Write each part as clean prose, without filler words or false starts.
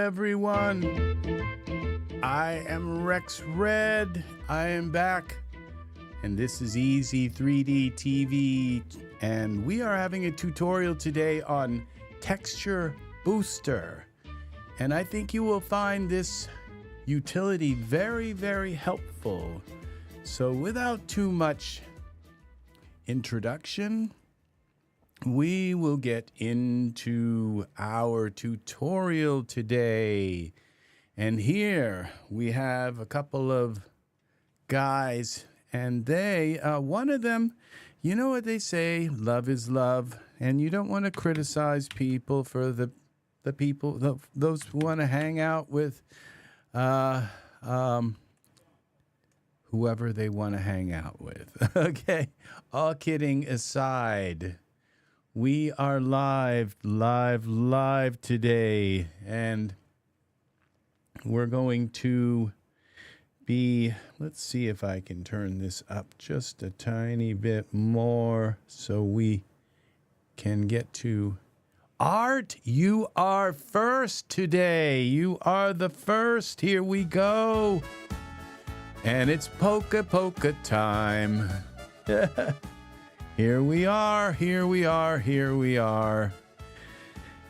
everyone. I am Rex Red. I am back. And this is EZ3DTV. And we are having a tutorial today on Texture Booster. And I think you will find this utility very, very helpful. So without too much introduction, we will get into our tutorial today. And here we have a couple of guys, and they, one of them, you know what they say, love is love, and you don't want to criticize people for the people, those who want to hang out with whoever they want to hang out with. Okay, all kidding aside. We are live today, and we're going to be, let's see if I can turn this up just a tiny bit more so we can get to Art. You are first today. You are the first. Here we go. And it's polka time. Here we are.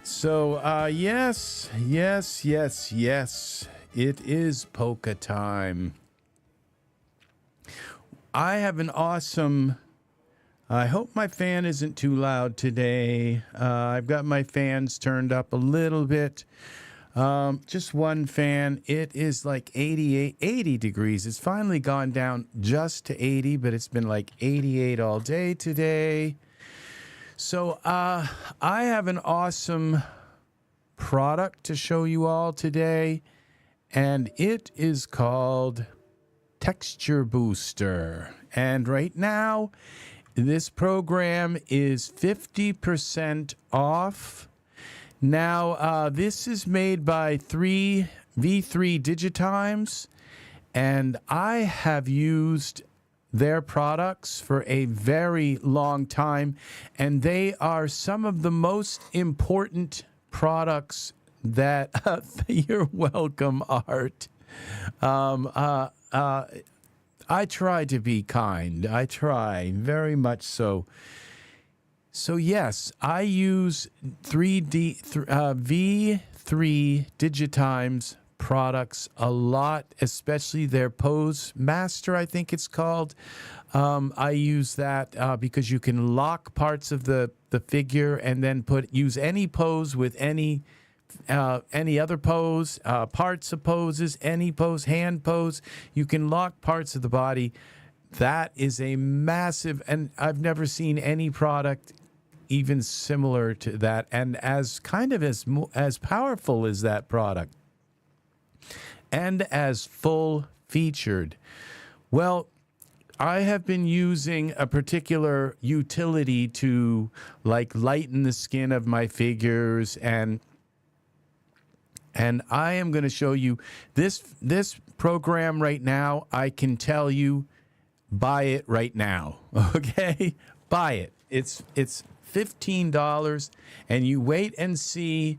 So, yes, it is polka time. I have an awesome, I hope my fan isn't too loud today. I've got my fans turned up a little bit. Just one fan. It is like 80 degrees. It's finally gone down just to 80, but it's been like 88 all day today. So I have an awesome product to show you all today, and it is called Texture Booster. And right now, this program is 50% off. Now, this is made by V3Digitimes, and I have used their products for a very long time, and they are some of the most important products that you're welcome, Art. I try to be kind. I try very much so. So yes, I use V3Digitimes products a lot, especially their Pose Master, I think it's called. I use that because you can lock parts of the figure and then use any pose with any other pose, parts of poses, any pose, hand pose. You can lock parts of the body. That is a massive, and I've never seen any product even similar to that, and as powerful as that product, and as full featured. Well, I have been using a particular utility to like lighten the skin of my figures, and I am going to show you this program right now. I can tell you, buy it right now. Okay, buy it. It's $15, and you wait and see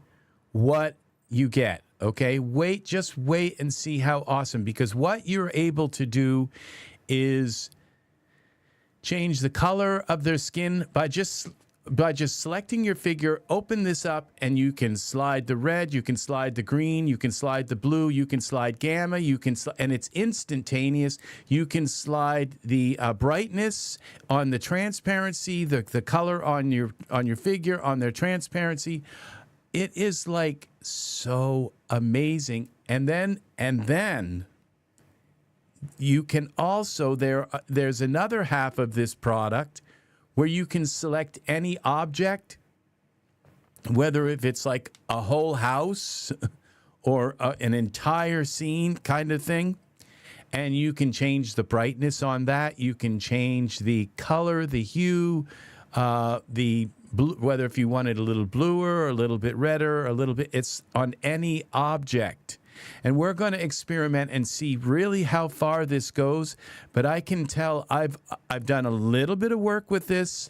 what you get. Okay, just wait and see how awesome, because what you're able to do is change the color of their skin by just selecting your figure. Open this up, and you can slide the red, you can slide the green, you can slide the blue, you can slide gamma, and it's instantaneous. You can slide the brightness on the transparency, the color on your figure, on their transparency. It is like so amazing. And then you can also, there's another half of this product where you can select any object, whether if it's like a whole house or an entire scene kind of thing, and you can change the brightness on that. You can change the color, the hue, the blue, whether if you want it a little bluer or a little bit redder, or a little bit, it's on any object. And we're going to experiment and see really how far this goes. But I can tell I've done a little bit of work with this,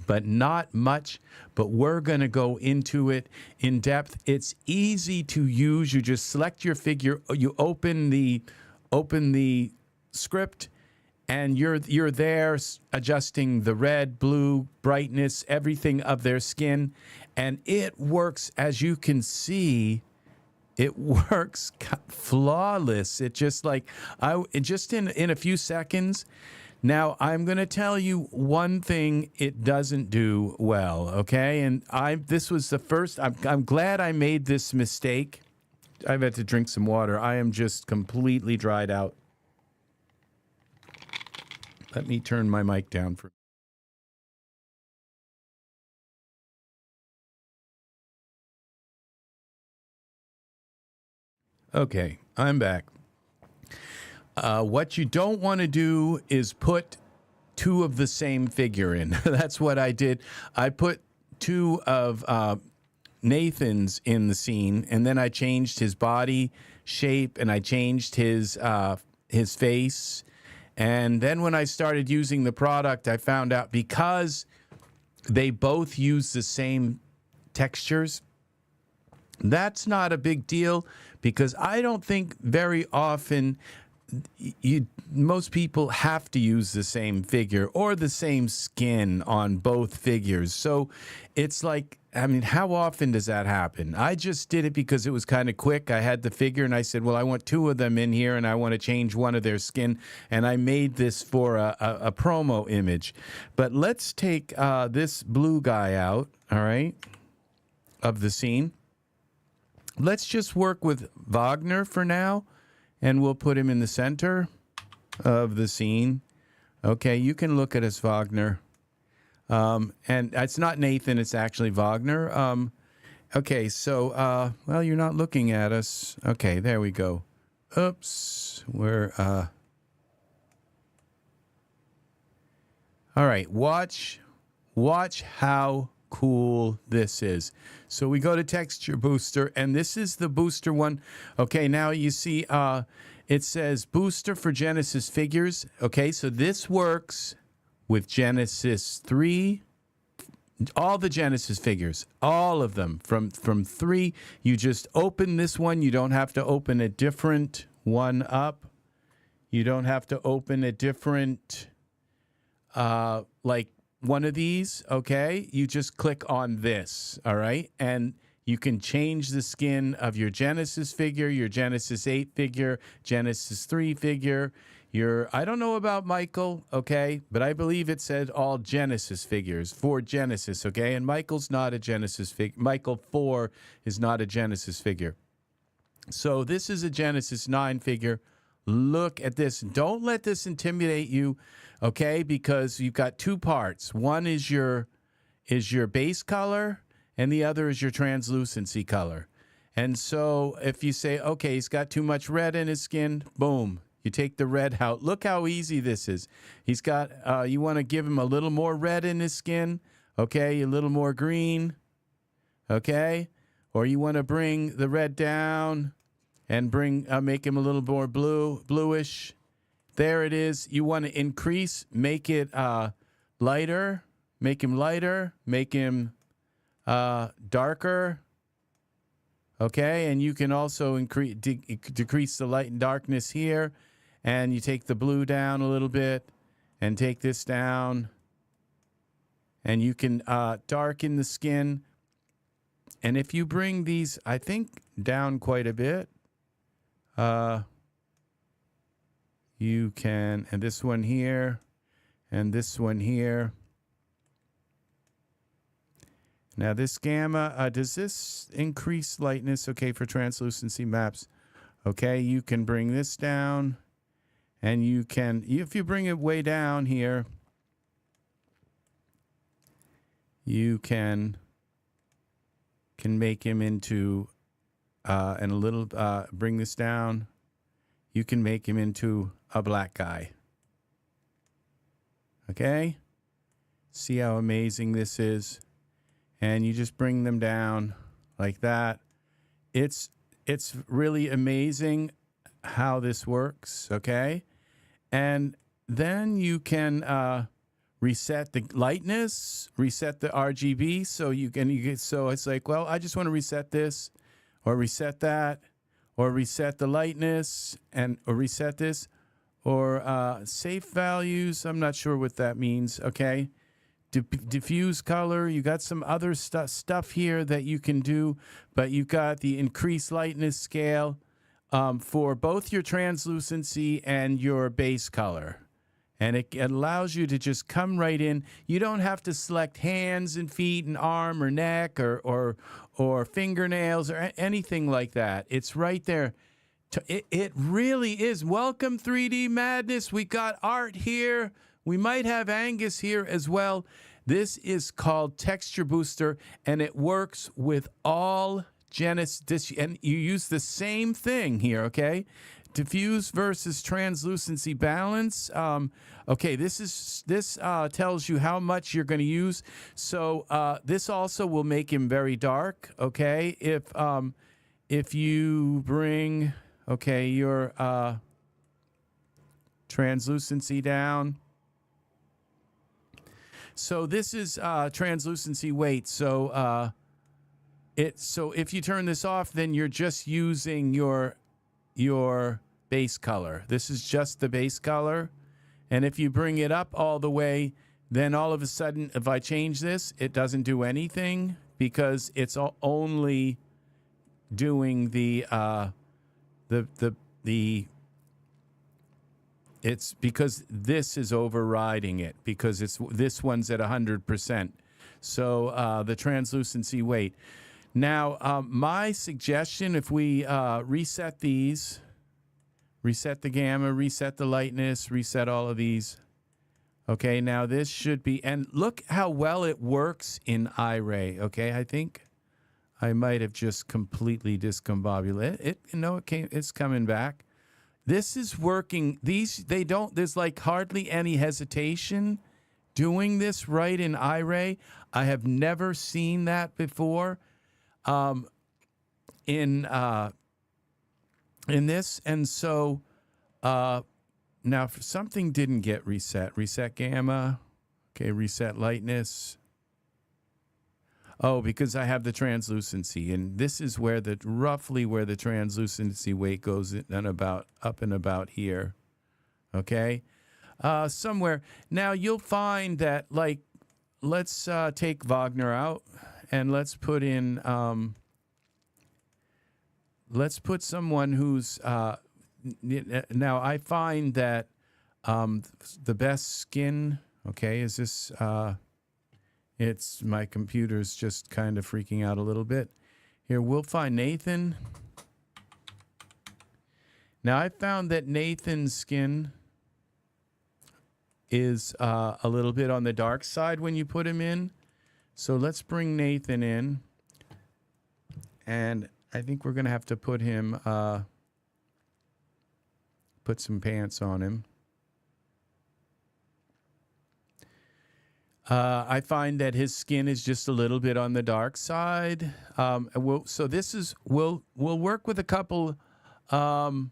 but not much. But we're going to go into it in depth. It's easy to use. You just select your figure. You open the script, and you're there adjusting the red, blue, brightness, everything of their skin, and it works. As you can see, it works flawless. It just like just in a few seconds. Now, I'm going to tell you one thing it doesn't do well, okay? And this was the first. I'm glad I made this mistake. I've had to drink some water. I am just completely dried out. Let me turn my mic down for. Okay, I'm back. What you don't want to do is put two of the same figure in. That's what I did. I put two of Nathan's in the scene, and then I changed his body shape, and I changed his face. And then when I started using the product, I found out because they both use the same textures, that's not a big deal, because I don't think very often most people have to use the same figure or the same skin on both figures. So it's like, I mean, how often does that happen? I just did it because it was kind of quick. I had the figure and I said, well, I want two of them in here and I want to change one of their skin. And I made this for a promo image. But let's take this blue guy out, all right, of the scene. Let's just work with Vagner for now. And we'll put him in the center of the scene. Okay, you can look at us, Vagner. And it's not Nathan, it's actually Vagner. Okay, so, well, you're not looking at us. Okay, there we go. Oops, we're, all right, watch how cool this is. So we go to Texture Booster, and this is the booster one. Okay, now you see it says Booster for Genesis figures. Okay, so this works with Genesis 3, all the Genesis figures, all of them from 3. You just open this one. You don't have to open a different one up. You don't have to open a different, like, one of these, okay? You just click on this, all right? And you can change the skin of your Genesis figure, your Genesis 8 figure, Genesis 3 figure, I don't know about Michael, okay? But I believe it said all Genesis figures for Genesis, okay? And Michael's not a Genesis figure. Michael 4 is not a Genesis figure. So this is a Genesis 9 figure. Look at this. Don't let this intimidate you, okay? Because you've got two parts. One is your base color, and the other is your translucency color. And so if you say, okay, he's got too much red in his skin, boom, you take the red out. Look how easy this is. He's got, you want to give him a little more red in his skin, okay? A little more green, okay? Or you want to bring the red down and make him a little more bluish. There it is. You want to increase, make it lighter, make him lighter, make him darker. Okay, and you can also decrease the light and darkness here, and you take the blue down a little bit, and take this down, and you can darken the skin. And if you bring these, I think, down quite a bit, you can, and this one here, and this one here. Now this gamma, does this increase lightness? Okay, for translucency maps. Okay, you can bring this down, and you can, if you bring it way down here, you can make him into, and a little, bring this down, you can make him into a black guy. Okay? See how amazing this is? And you just bring them down like that. It's really amazing how this works, okay? And then you can reset the lightness, reset the RGB. So so it's like, well, I just want to reset this, or reset that, or reset the lightness, or reset this, or safe values. I'm not sure what that means. Okay. Diffuse color. You got some other stuff here that you can do, but you got the increased lightness scale for both your translucency and your base color. And it allows you to just come right in. You don't have to select hands and feet and arm or neck or fingernails or anything like that. It's right there. It really is. Welcome, 3D Madness. We got Art here. We might have Angus here as well. This is called Texture Booster, and it works with all Genesis. And you use the same thing here, okay? Diffuse versus translucency balance. Okay, this tells you how much you're going to use. So this also will make him very dark. Okay, if you bring your translucency down. So this is translucency weight. So if you turn this off, then you're just using your base color. This is just the base color. And if you bring it up all the way, then all of a sudden, if I change this, it doesn't do anything because it's only doing it's because this is overriding it because this one's at 100%. So the translucency weight. Now, my suggestion, if we reset these, reset the gamma, reset the lightness, reset all of these. Okay, now this should be, and look how well it works in Iray. Okay, I think I might have just completely discombobulated it. It's coming back. This is working. There's like hardly any hesitation doing this right in Iray. I have never seen that before in this. And so now if something didn't get reset gamma. Okay, reset lightness. Oh, because I have the translucency, and this is where roughly where the translucency weight goes in up and about here. Okay, somewhere. Now you'll find that, like, let's take Vagner out, and let's put in let's put someone who's now I find that the best skin. Okay, is this? It's my computer's just kind of freaking out a little bit. Here, we'll find Nathan. Now, I found that Nathan's skin is a little bit on the dark side when you put him in. So let's bring Nathan in. And I think we're going to have to put him, put some pants on him. I find that his skin is just a little bit on the dark side. So this is we'll work with a couple of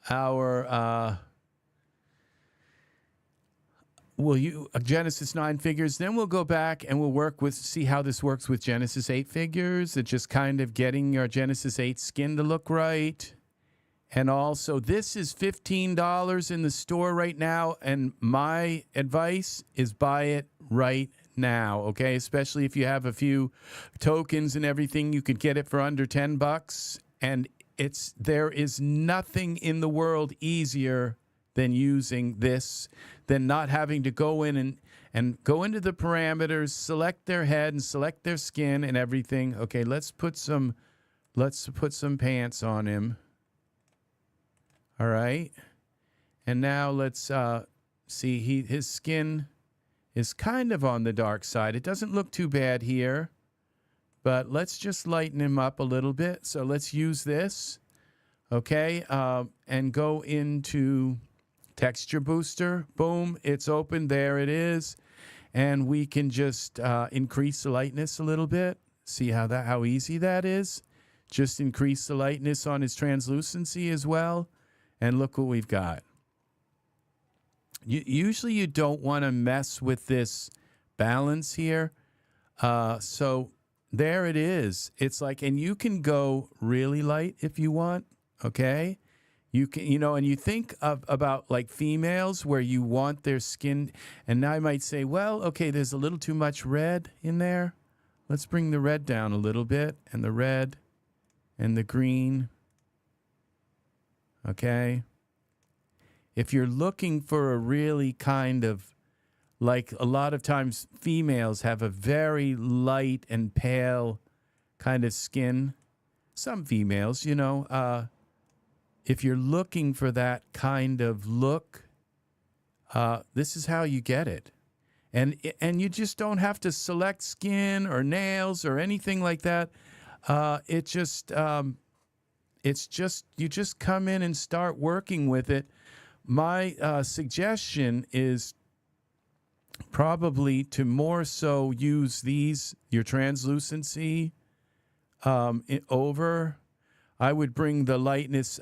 our Genesis 9 figures. Then we'll go back and we'll work with see how this works with Genesis 8 figures. It's just kind of getting our Genesis 8 skin to look right. And also, this is $15 in the store right now, and my advice is buy it right now, okay? Especially if you have a few tokens and everything, you could get it for under $10, and there is nothing in the world easier than using this, than not having to go in and go into the parameters, select their head and select their skin and everything. Okay, let's put some pants on him. All right, and now let's see. His skin is kind of on the dark side. It doesn't look too bad here, but let's just lighten him up a little bit. So let's use this, okay, and go into Texture Booster. Boom, it's open. There it is, and we can just increase the lightness a little bit. See how easy that is. Just increase the lightness on his translucency as well. And look what we've got. Usually you don't want to mess with this balance here. So there it is. It's like, and you can go really light if you want, okay? You can, and you think about like females where you want their skin, and I might say, well, okay, there's a little too much red in there. Let's bring the red down a little bit, and the red and the green, okay? If you're looking for a really kind of, like a lot of times females have a very light and pale kind of skin. Some females, if you're looking for that kind of look, this is how you get it. And you just don't have to select skin or nails or anything like that. It's just you just come in and start working with it. My suggestion is probably to more so use your translucency over. I would bring the lightness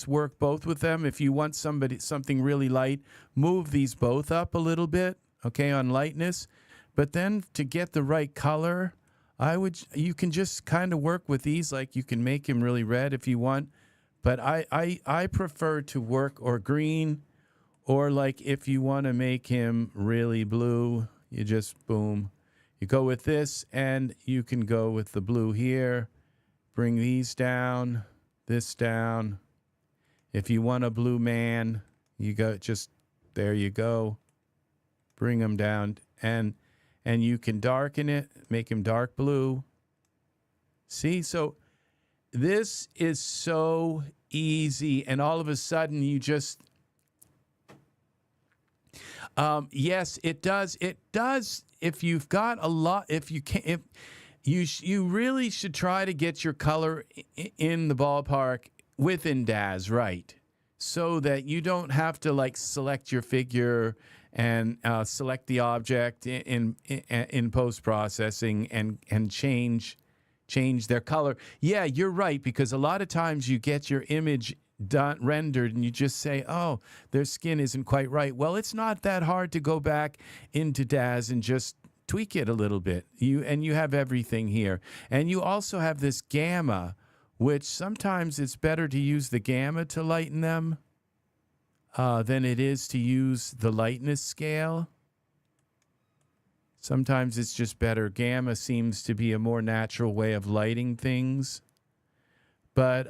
work both with them. If you want something really light, move these both up a little bit, okay, on lightness. But then to get the right color, you can just kind of work with these, like you can make him really red if you want. But I prefer to work or green, or like if you want to make him really blue, you just boom. You go with this, and you can go with the blue here. Bring these down, this down. If you want a blue man, you go just there you go. Bring him down, and you can darken it, make him dark blue. See, so this is so easy, and all of a sudden you just yes, it does. It does. If you've got a lot, if you can, if you really should try to get your color in the ballpark within Daz, right? So that you don't have to like select your figure and select the object in post processing and change their color. Yeah, you're right, because a lot of times you get your image rendered and you just say, oh, their skin isn't quite right. Well, it's not that hard to go back into Daz and just tweak it a little bit. You have everything here. And you also have this gamma, which sometimes it's better to use the gamma to lighten them than it is to use the lightness scale. Sometimes it's just better. Gamma seems to be a more natural way of lighting things. But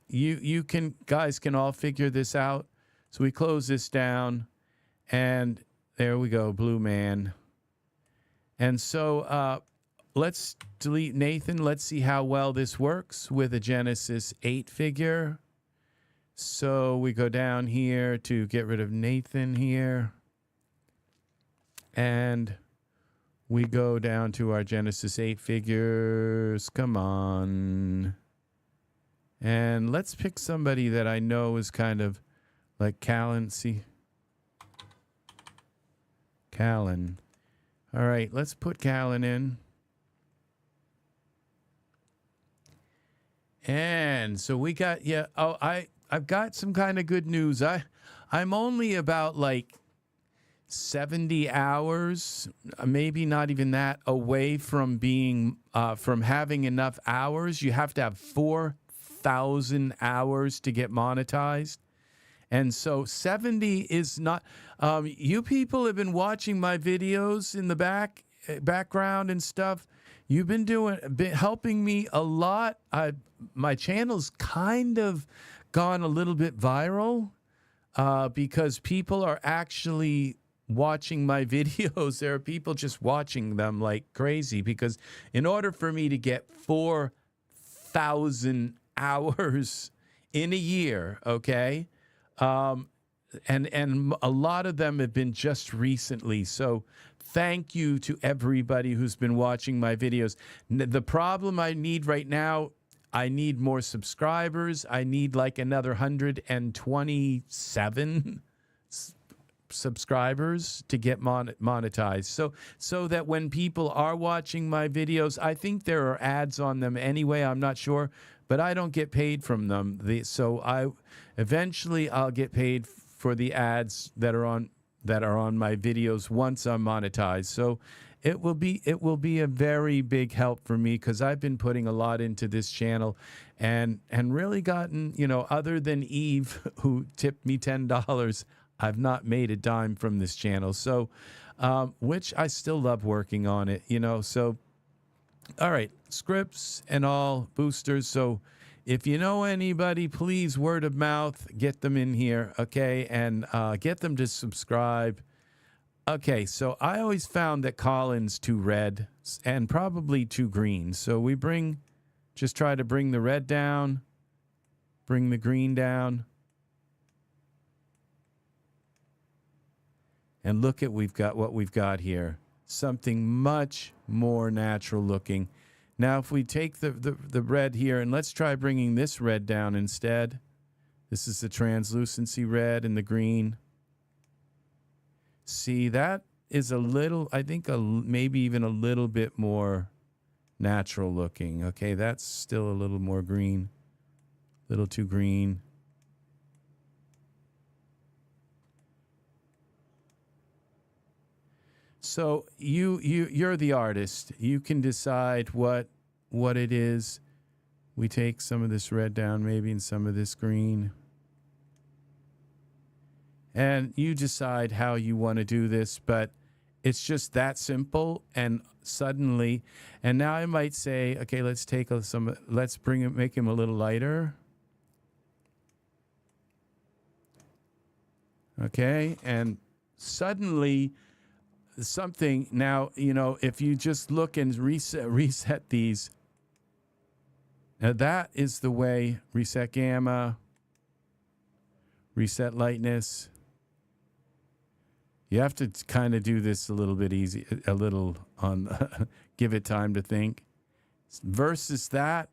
you guys can all figure this out. So we close this down, and there we go, blue man. And so let's delete Nathan. Let's see how well this works with a Genesis 8 figure. So we go down here to get rid of Nathan here. And we go down to our Genesis 8 figures. Come on. And let's pick somebody that I know is kind of like Callan. See? Callan. All right, let's put Callan in. And so we got, yeah, oh, I've got some kind of good news. I'm only about like 70 hours, maybe not even that, away from being, from having enough hours. You have to have 4,000 hours to get monetized. And so 70 is not, you people have been watching my videos in the background and stuff. You've been helping me a lot. My channel's kind of gone a little bit viral because people are actually watching my videos. There are people just watching them like crazy, because in order for me to get 4,000 hours in a year, okay, and a lot of them have been just recently. So thank you to everybody who's been watching my videos. The problem I need right now, I need more subscribers. I need like another 127 subscribers to get monetized. So that when people are watching my videos, I think there are ads on them anyway, I'm not sure, but I don't get paid from them. So eventually I'll get paid for the ads that are on my videos once I'm monetized. So it will be a very big help for me, because I've been putting a lot into this channel, and really gotten, you know, other than Eve, who tipped me $10, I've not made a dime from this channel. So which I still love working on it, you know. So all right, scripts and all, boosters. So if you know anybody, please, word of mouth, get them in here, okay? And get them to subscribe. Okay, so I always found that Colin's too red and probably too green. So we just try to bring the red down, bring the green down. And look at what we've got here. Something much more natural looking. Now, if we take the red here, and let's try bringing this red down instead. This is the translucency red and the green. See, that is a little, I think, maybe even a little bit more natural looking. Okay, that's still a little more green. A little too green. So you're the artist. You can decide what it is. We take some of this red down, maybe, and some of this green. And you decide how you want to do this, but it's just that simple. And suddenly, and now I might say, okay, let's take let's make him a little lighter. Okay, and suddenly something, now, you know, if you just look and reset these, now that is the way. Reset gamma, reset lightness. You have to kind of do this a little bit easy, a little on, give it time to think. Versus that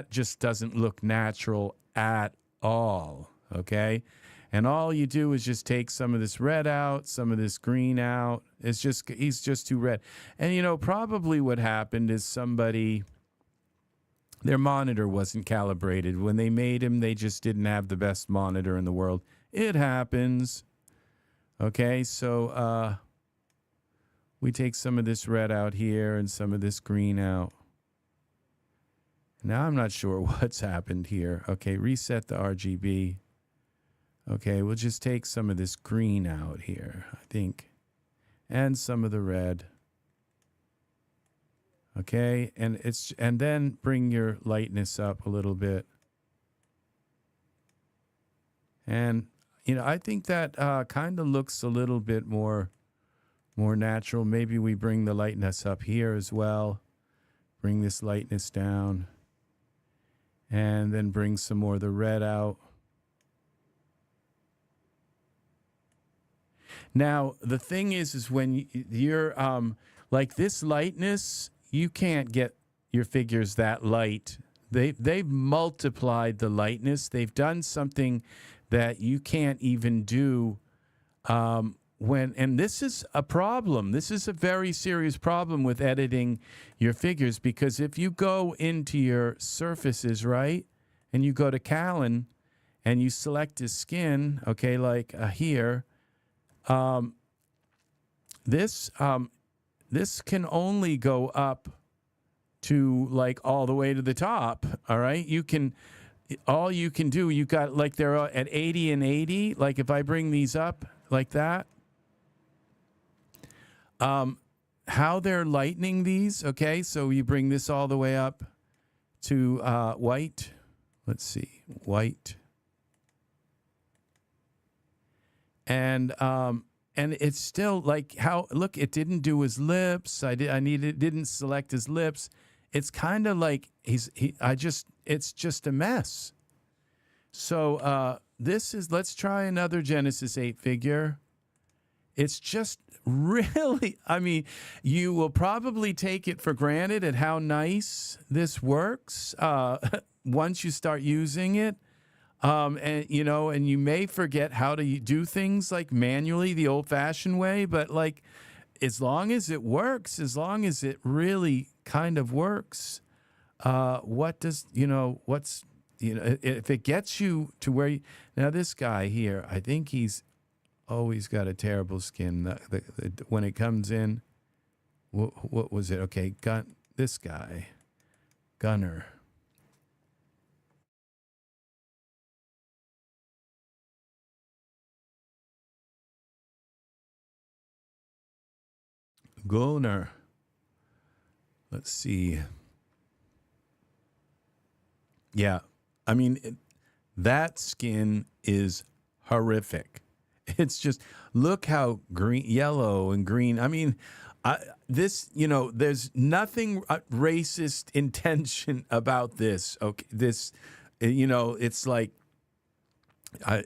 just doesn't look natural at all, okay? And all you do is just take some of this red out, some of this green out. He's just too red. And, you know, probably what happened is their monitor wasn't calibrated. When they made him, they just didn't have the best monitor in the world. It happens. Okay, so we take some of this red out here and some of this green out. Now I'm not sure what's happened here. Okay, reset the RGB. Okay, we'll just take some of this green out here, I think, and some of the red. Okay, and then bring your lightness up a little bit. And you know, I think that kind of looks a little bit more natural. Maybe we bring the lightness up here as well. Bring this lightness down. And then bring some more of the red out. Now, the thing is when you're like this lightness, you can't get your figures that light. They've multiplied the lightness. They've done something that you can't even do and this is a problem. This is a very serious problem with editing your figures, because if you go into your surfaces, right, and you go to Callan and you select his skin, okay, like here, this can only go up to like all the way to the top, all right? All you can do, you got like they're at 80 and 80. Like if I bring these up like that, how they're lightening these, okay? So you bring this all the way up to white. Let's see, white. And it's still like look, it didn't do his lips. Didn't select his lips. It's kind of like it's just a mess. So let's try another Genesis 8 figure. It's just really, I mean, you will probably take it for granted at how nice this works once you start using it. And you know, and you may forget how to do things like manually, the old-fashioned way, but like as long as it works, as long as it really kind of works, what's you know, if it gets you to where you, now this guy here, I think he's always got a terrible skin. When it comes in, what was it? Okay, this guy, Gunnar. Gunnar. Let's see. Yeah, I mean, that skin is horrific. It's just, look how green, yellow and green. I mean, this, you know, there's nothing racist intention about this. Okay, this, you know, it's like,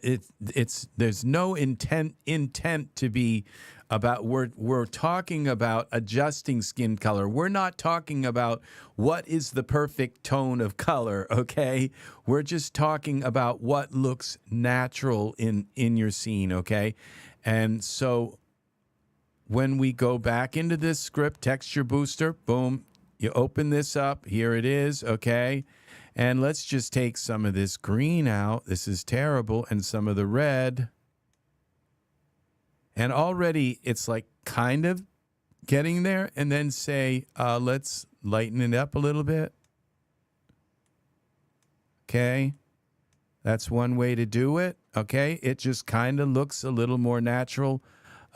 it's there's no intent to be about, we're talking about adjusting skin color. We're not talking about what is the perfect tone of color, okay? We're just talking about what looks natural in your scene, okay? And so when we go back into this script, Texture Booster, boom, you open this up, here it is, okay? And let's just take some of this green out. This is terrible. And some of the red. And already it's like kind of getting there. And then say, let's lighten it up a little bit. Okay. That's one way to do it. Okay. It just kind of looks a little more natural.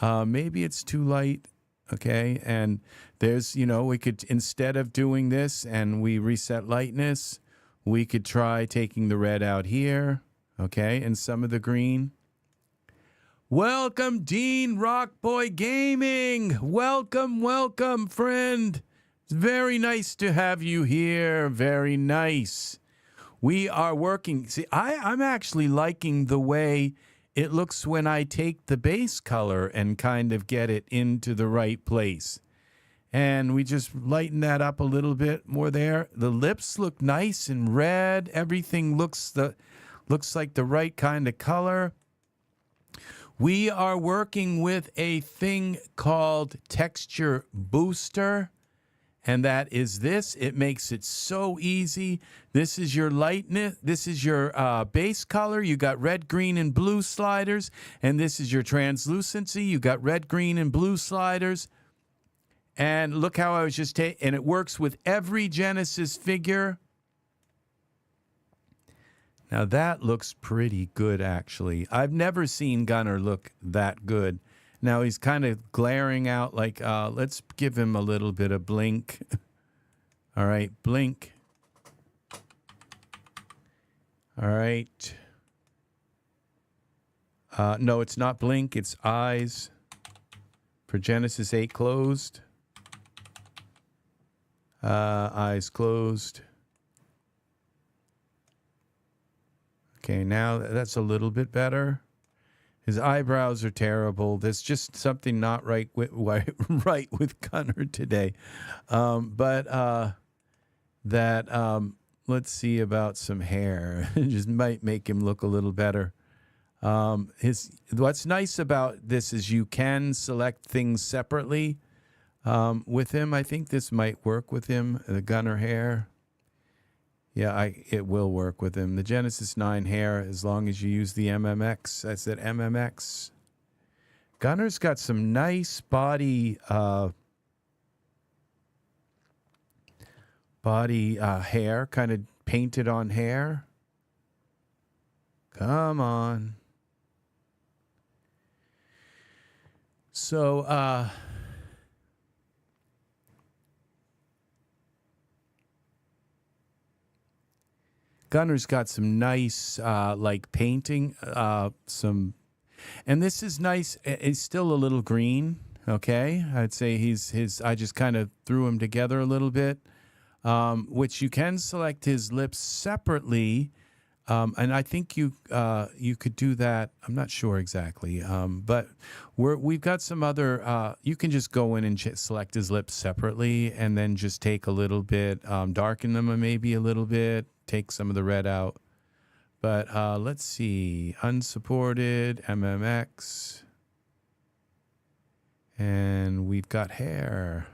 Maybe it's too light. Okay. And there's, you know, we could, instead of doing this and we reset lightness, we could try taking the red out here, okay, and some of the green. Welcome, Dean Rockboy Gaming. Welcome, welcome, friend. It's very nice to have you here. Very nice. We are working. See, I'm actually liking the way it looks when I take the base color and kind of get it into the right place. And we just lighten that up a little bit more there. The lips look nice and red. Everything looks like the right kind of color. We are working with a thing called Texture Booster. And that is this. It makes it so easy. This is your lightness. This is your base color. You got red, green, and blue sliders. And this is your translucency. You got red, green, and blue sliders. And look how I was just taking, and it works with every Genesis figure. Now that looks pretty good, actually. I've never seen Gunnar look that good. Now he's kind of glaring out like, let's give him a little bit of blink. All right, blink. All right. No, it's not blink, it's eyes. For Genesis 8 closed. Eyes closed. Okay, now that's a little bit better. His eyebrows are terrible. There's just something not right with right with Gunnar today. Let's see about some hair. It just might make him look a little better. What's nice about this is you can select things separately. With him, I think this might work with him, the Gunnar hair. Yeah, it will work with him. The Genesis 9 hair, as long as you use the MMX. I said MMX. Gunnar's got some nice body hair, kind of painted on hair. Come on. So, Gunnar's got some nice, like painting, and this is nice. It's still a little green. Okay. I'd say I just kind of threw him together a little bit, which you can select his lips separately. And I think you could do that. I'm not sure exactly. But we've got some other, you can just go in and select his lips separately and then just take a little bit, darken them maybe a little bit. Take some of the red out. But let's see. Unsupported, MMX. And we've got hair.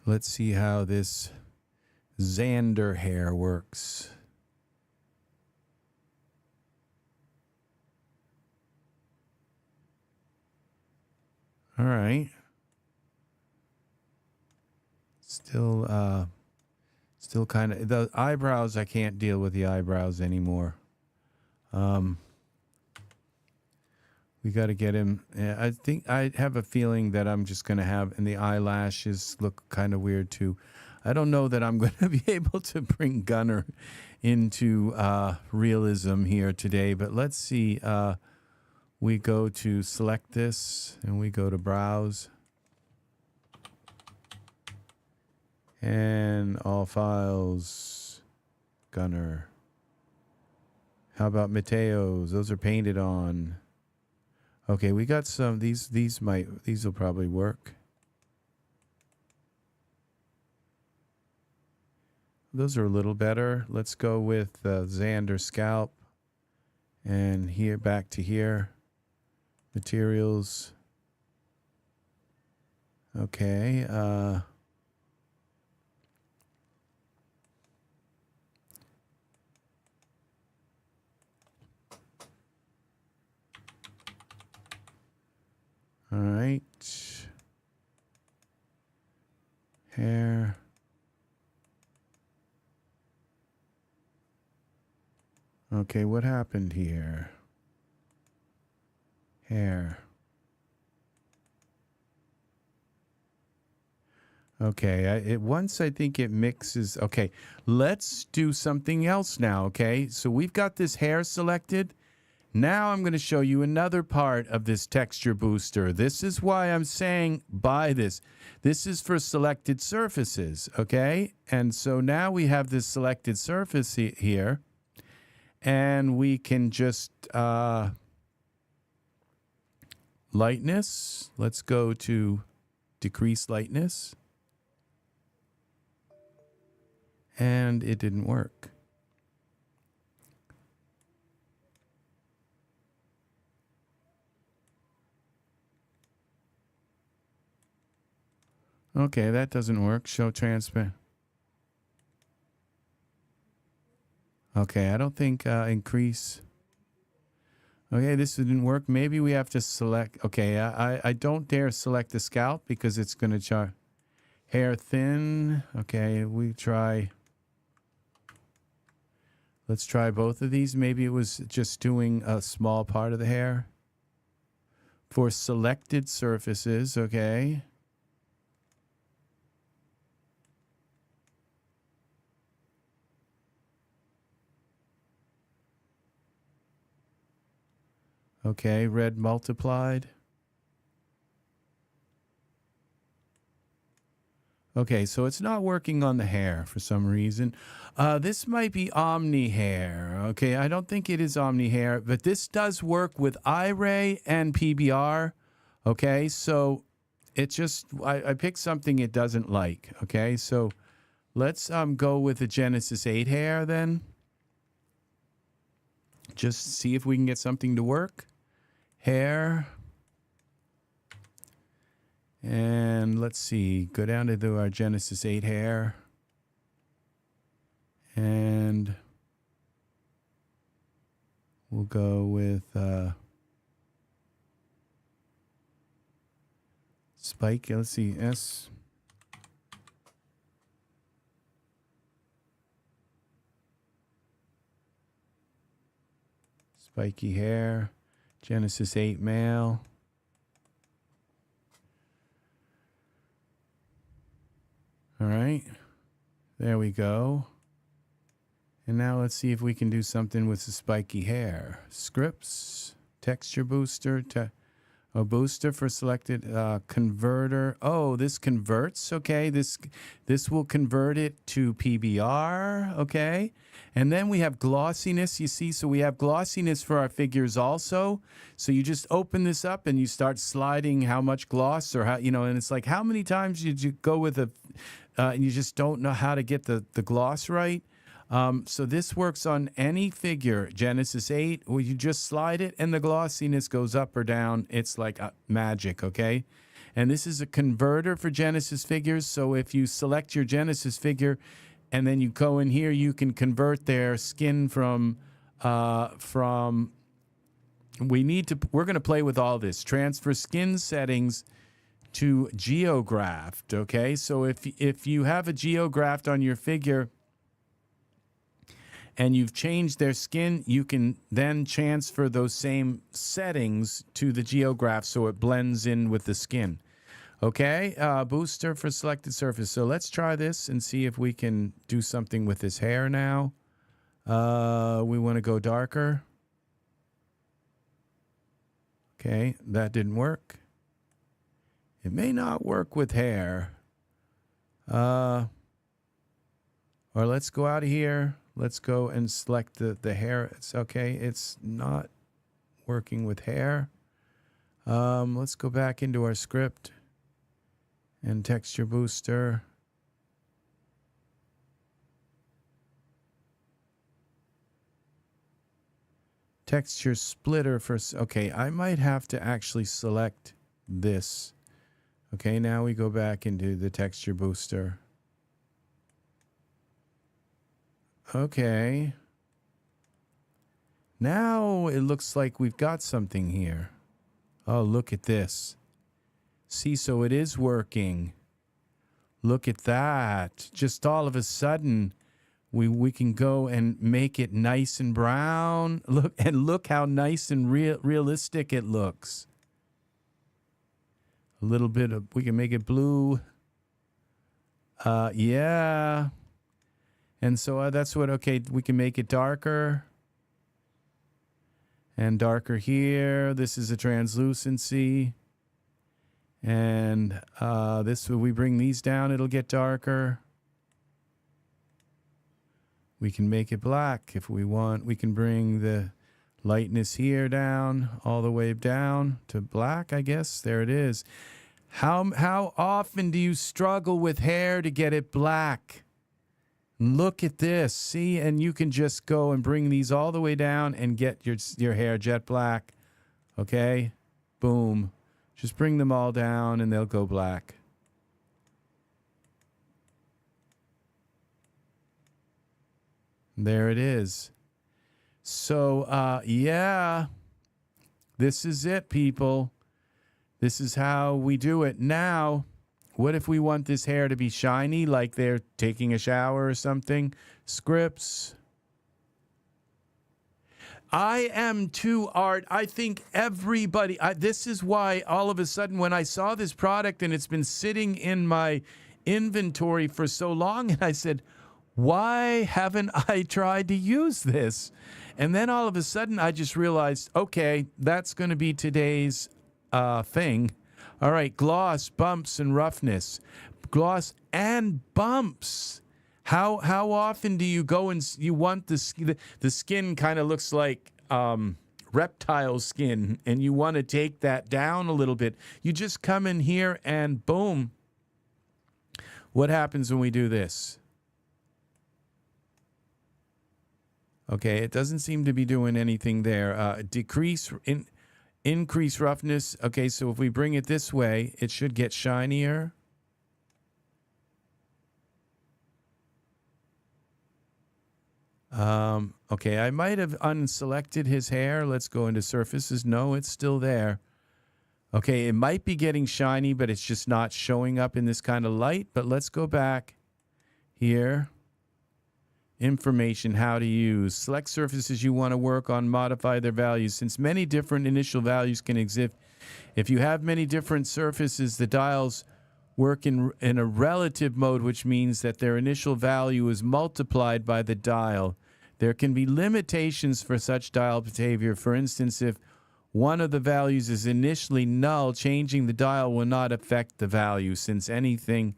Let's see how this Xander hair works. All right. Still kind of, the eyebrows, I can't deal with the eyebrows anymore. We got to get him. I think I have a feeling that I'm just going to have, and the eyelashes look kind of weird too. I don't know that I'm going to be able to bring Gunnar into realism here today, but let's see. We go to select this, and we go to browse. And all files, Gunnar. How about Mateo's? Those are painted on. Okay, we got some. These will probably work. Those are a little better. Let's go with Xander scalp, and here back to here. Materials. Okay. All right. Hair. Okay, what happened here? Hair. Okay, once I think it mixes. Okay, let's do something else now, okay? So we've got this hair selected. Now I'm going to show you another part of this texture booster. This is why I'm saying buy this. This is for selected surfaces, okay? And so now we have this selected surface here, and we can just lightness. Let's go to decrease lightness. And it didn't work. Okay, that doesn't work. Show transparent. Okay, I don't think increase. Okay, this didn't work. Maybe we have to select. Okay, I don't dare select the scalp because it's going to char. Hair thin. Okay, we try. Let's try both of these. Maybe it was just doing a small part of the hair. For selected surfaces, okay. Okay, red multiplied. Okay, so it's not working on the hair for some reason. This might be Omni hair. Okay, I don't think it is Omni hair, but this does work with Iray and PBR. Okay, so it just, I picked something it doesn't like. Okay, so let's go with the Genesis 8 hair then. Just see if we can get something to work. Hair. And let's see, go down to our Genesis 8 hair. And we'll go with Spiky. Let's see, S. Spiky hair, Genesis 8 male. All right, there we go. And now let's see if we can do something with the spiky hair. Scripts, texture booster, a booster for selected converter. Oh, this converts, okay. This will convert it to PBR, okay. And then we have glossiness, you see. So we have glossiness for our figures also. So you just open this up and you start sliding how much gloss or how, you know, and it's like how many times did you go with a, and you just don't know how to get the gloss right. So this works on any figure, Genesis 8, where you just slide it and the glossiness goes up or down. It's like magic, okay? And this is a converter for Genesis figures. So if you select your Genesis figure and then you go in here, you can convert their skin from we're going to play with all this. Transfer skin settings to geographed, okay? So if you have a geographed on your figure and you've changed their skin, you can then transfer those same settings to the geograph so it blends in with the skin. Okay, booster for selected surface. So let's try this and see if we can do something with this hair now. We want to go darker. Okay, that didn't work. It may not work with hair. Or let's go out of here. Let's go and select the hair. It's okay. It's not working with hair. Let's go back into our script and texture booster. Texture splitter for, okay, I might have to actually select this. Okay, now we go back into the texture booster. Okay. Now it looks like we've got something here. Oh, look at this. See, so it is working. Look at that. Just all of a sudden, we can go and make it nice and brown. Look how nice and realistic it looks. A little bit of, we can make it blue. Yeah. And so that's what, okay, we can make it darker. And darker here. This is a translucency. And this, when we bring these down, it'll get darker. We can make it black if we want. We can bring the lightness here down, all the way down to black, I guess. There it is. How often do you struggle with hair to get it black? Look at this. See, and you can just go and bring these all the way down and get your hair jet black. Okay? Boom. Just bring them all down and they'll go black. There it is. So, yeah, this is it, people. This is how we do it. Now, what if we want this hair to be shiny, like they're taking a shower or something? Scripts. I am too, Art. I think everybody, this is why all of a sudden when I saw this product and it's been sitting in my inventory for so long, and I said, why haven't I tried to use this? And then all of a sudden I just realized, okay, that's going to be today's thing. All right, gloss, bumps, and roughness. Gloss and bumps. How often do you go and you want the skin kind of looks like reptile skin, and you want to take that down a little bit? You just come in here and boom. What happens when we do this? Okay, it doesn't seem to be doing anything there. Increase roughness. Okay, so if we bring it this way, it should get shinier. Okay, I might have unselected his hair. Let's go into surfaces. No, it's still there. Okay, it might be getting shiny, but it's just not showing up in this kind of light. But let's go back here. Information, how to use. Select surfaces you want to work on, modify their values. Since many different initial values can exist, if you have many different surfaces, the dials work in a relative mode, which means that their initial value is multiplied by the dial. There can be limitations for such dial behavior. For instance, if one of the values is initially null, changing the dial will not affect the value, since anything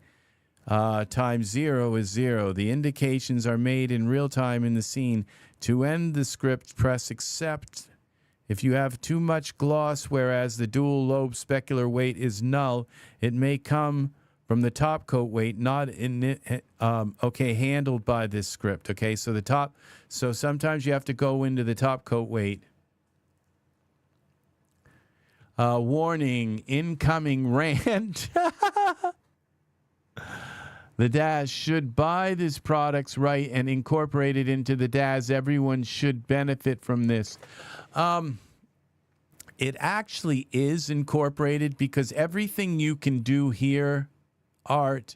times 0 is 0. The indications are made in real time in the scene. To end the script, press accept. If you have too much gloss, whereas the dual lobe specular weight is null, it may come from the top coat weight, not in okay, handled by this script. Okay, so the top, so sometimes you have to go into the top coat weight. Warning, incoming rant. The Daz should buy these products right and incorporate it into the Daz. Everyone should benefit from this. It actually is incorporated because everything you can do here, Art,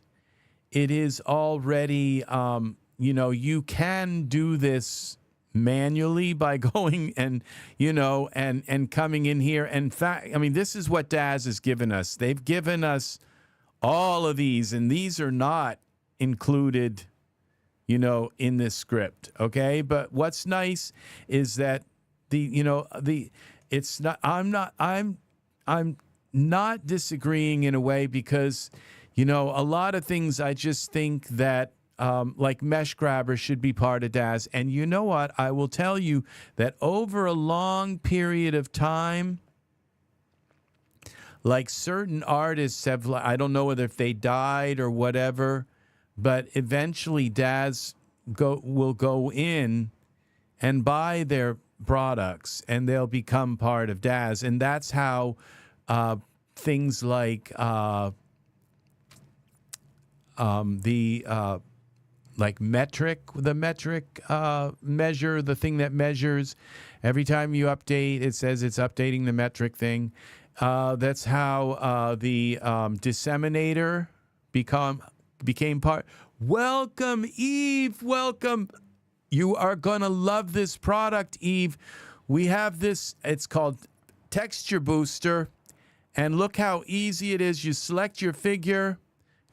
it is already, you can do this manually by going and, and coming in here. In fact, I mean, this is what Daz has given us. They've given us all of these, and these are not included, in this script. Okay. But what's nice is that it's not, I'm not disagreeing in a way because, a lot of things I just think that, like mesh grabber should be part of Daz. And you know what? I will tell you that over a long period of time, like certain artists have, I don't know whether if they died or whatever, but eventually Daz will go in and buy their products and they'll become part of Daz. And that's how things like the metric measure, the thing that measures every time you update, it says it's updating the metric thing. That's how the disseminator became part. Welcome, Eve. Welcome. You are going to love this product, Eve. We have this. It's called Texture Booster. And look how easy it is. You select your figure.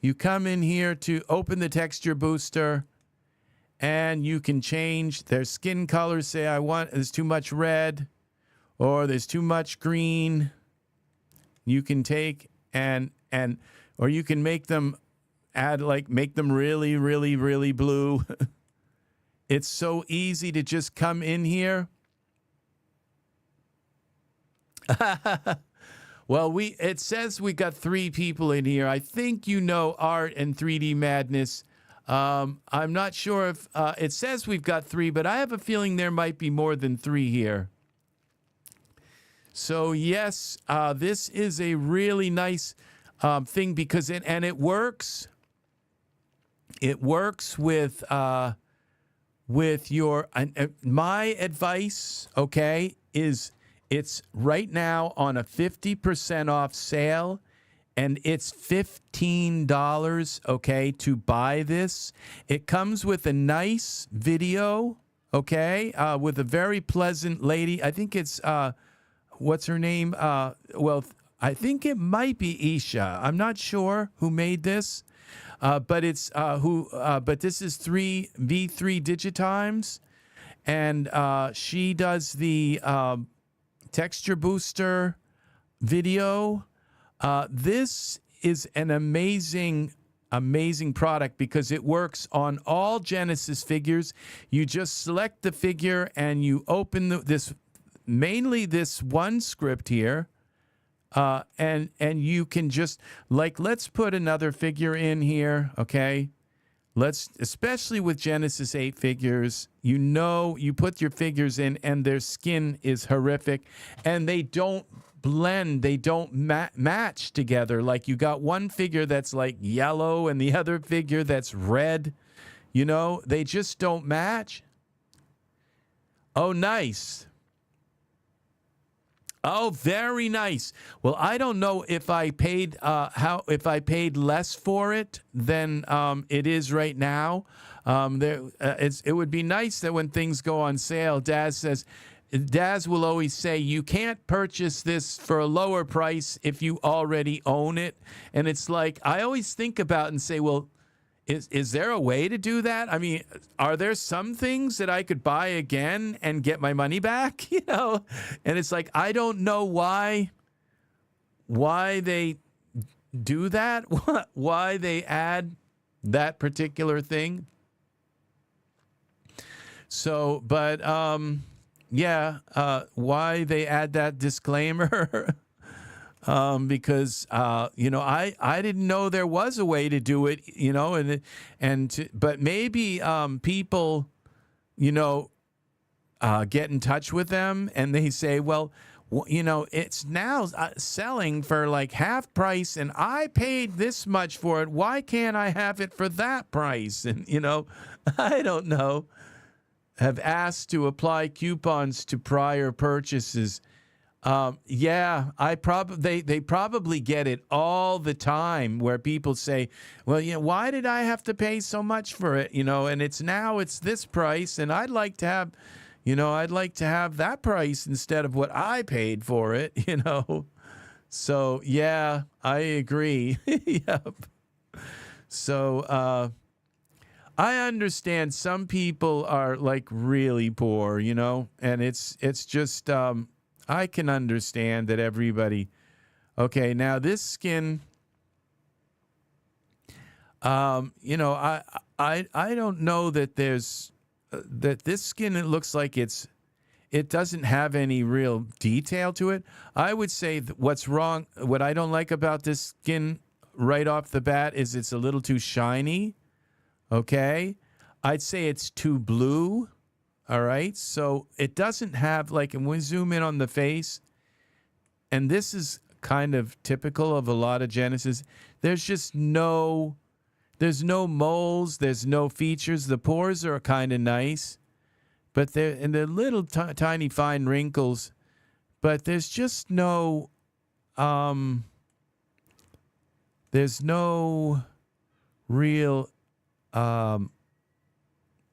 You come in here to open the Texture Booster. And you can change their skin colors. Say, there's too much red. Or there's too much green. You can take or you can make them make them really, really, really blue. It's so easy to just come in here. Well, it says we got 3 people in here. I think Art and 3D Madness. I'm not sure if it says we've got 3, but I have a feeling there might be more than 3 here. So yes, this is a really nice thing because it works. It works with your. My advice, okay, is it's right now on a 50% off sale, and it's $15. Okay, to buy this. It comes with a nice video. Okay, with a very pleasant lady. I think it's. What's her name? Well, I think it might be Isha. I'm not sure who made this, but it's but this is V3Digitimes, and she does the Texture Booster video. This is an amazing product because it works on all Genesis figures. You just select the figure and you open mainly this one script here, and you can just let's put another figure in here, okay? Especially with Genesis 8 figures, you put your figures in and their skin is horrific, and they don't blend, they don't match together. Like you got one figure that's like yellow and the other figure that's red, they just don't match. Oh, nice. Oh, very nice. Well, I don't know if I paid if I paid less for it than it is right now. It would be nice that when things go on sale, Daz will always say you can't purchase this for a lower price if you already own it. And it's like I always think about and say, well, is there a way to do that? I mean, are there some things that I could buy again and get my money back? And it's like I don't know why they do that, why they add that particular thing. So, but why they add that disclaimer? Because I didn't know there was a way to do it, but maybe people get in touch with them and they say, well, you know, it's now selling for like half price, and I paid this much for it. Why can't I have it for that price? And, you know, I don't know. Have asked to apply coupons to prior purchases. Yeah, they probably get it all the time where people say, well, you know, why did I have to pay so much for it? You know, and it's this price, and I'd like to have, you know, I'd like to have that price instead of what I paid for it, you know. So, yeah, I agree. Yep. So, I understand some people are like really poor, you know, and it's just, I can understand that everybody. Okay, now this skin, you know, I don't know that there's that this skin. It looks like it doesn't have any real detail to it. I would say that what's wrong, what I don't like about this skin right off the bat is it's a little too shiny. Okay, I'd say it's too blue. All right, so it doesn't have, like, and we zoom in on the face, and this is kind of typical of a lot of Genesis. There's just there's no moles, there's no features. The pores are kind of nice, but they're little tiny fine wrinkles, but there's just there's no real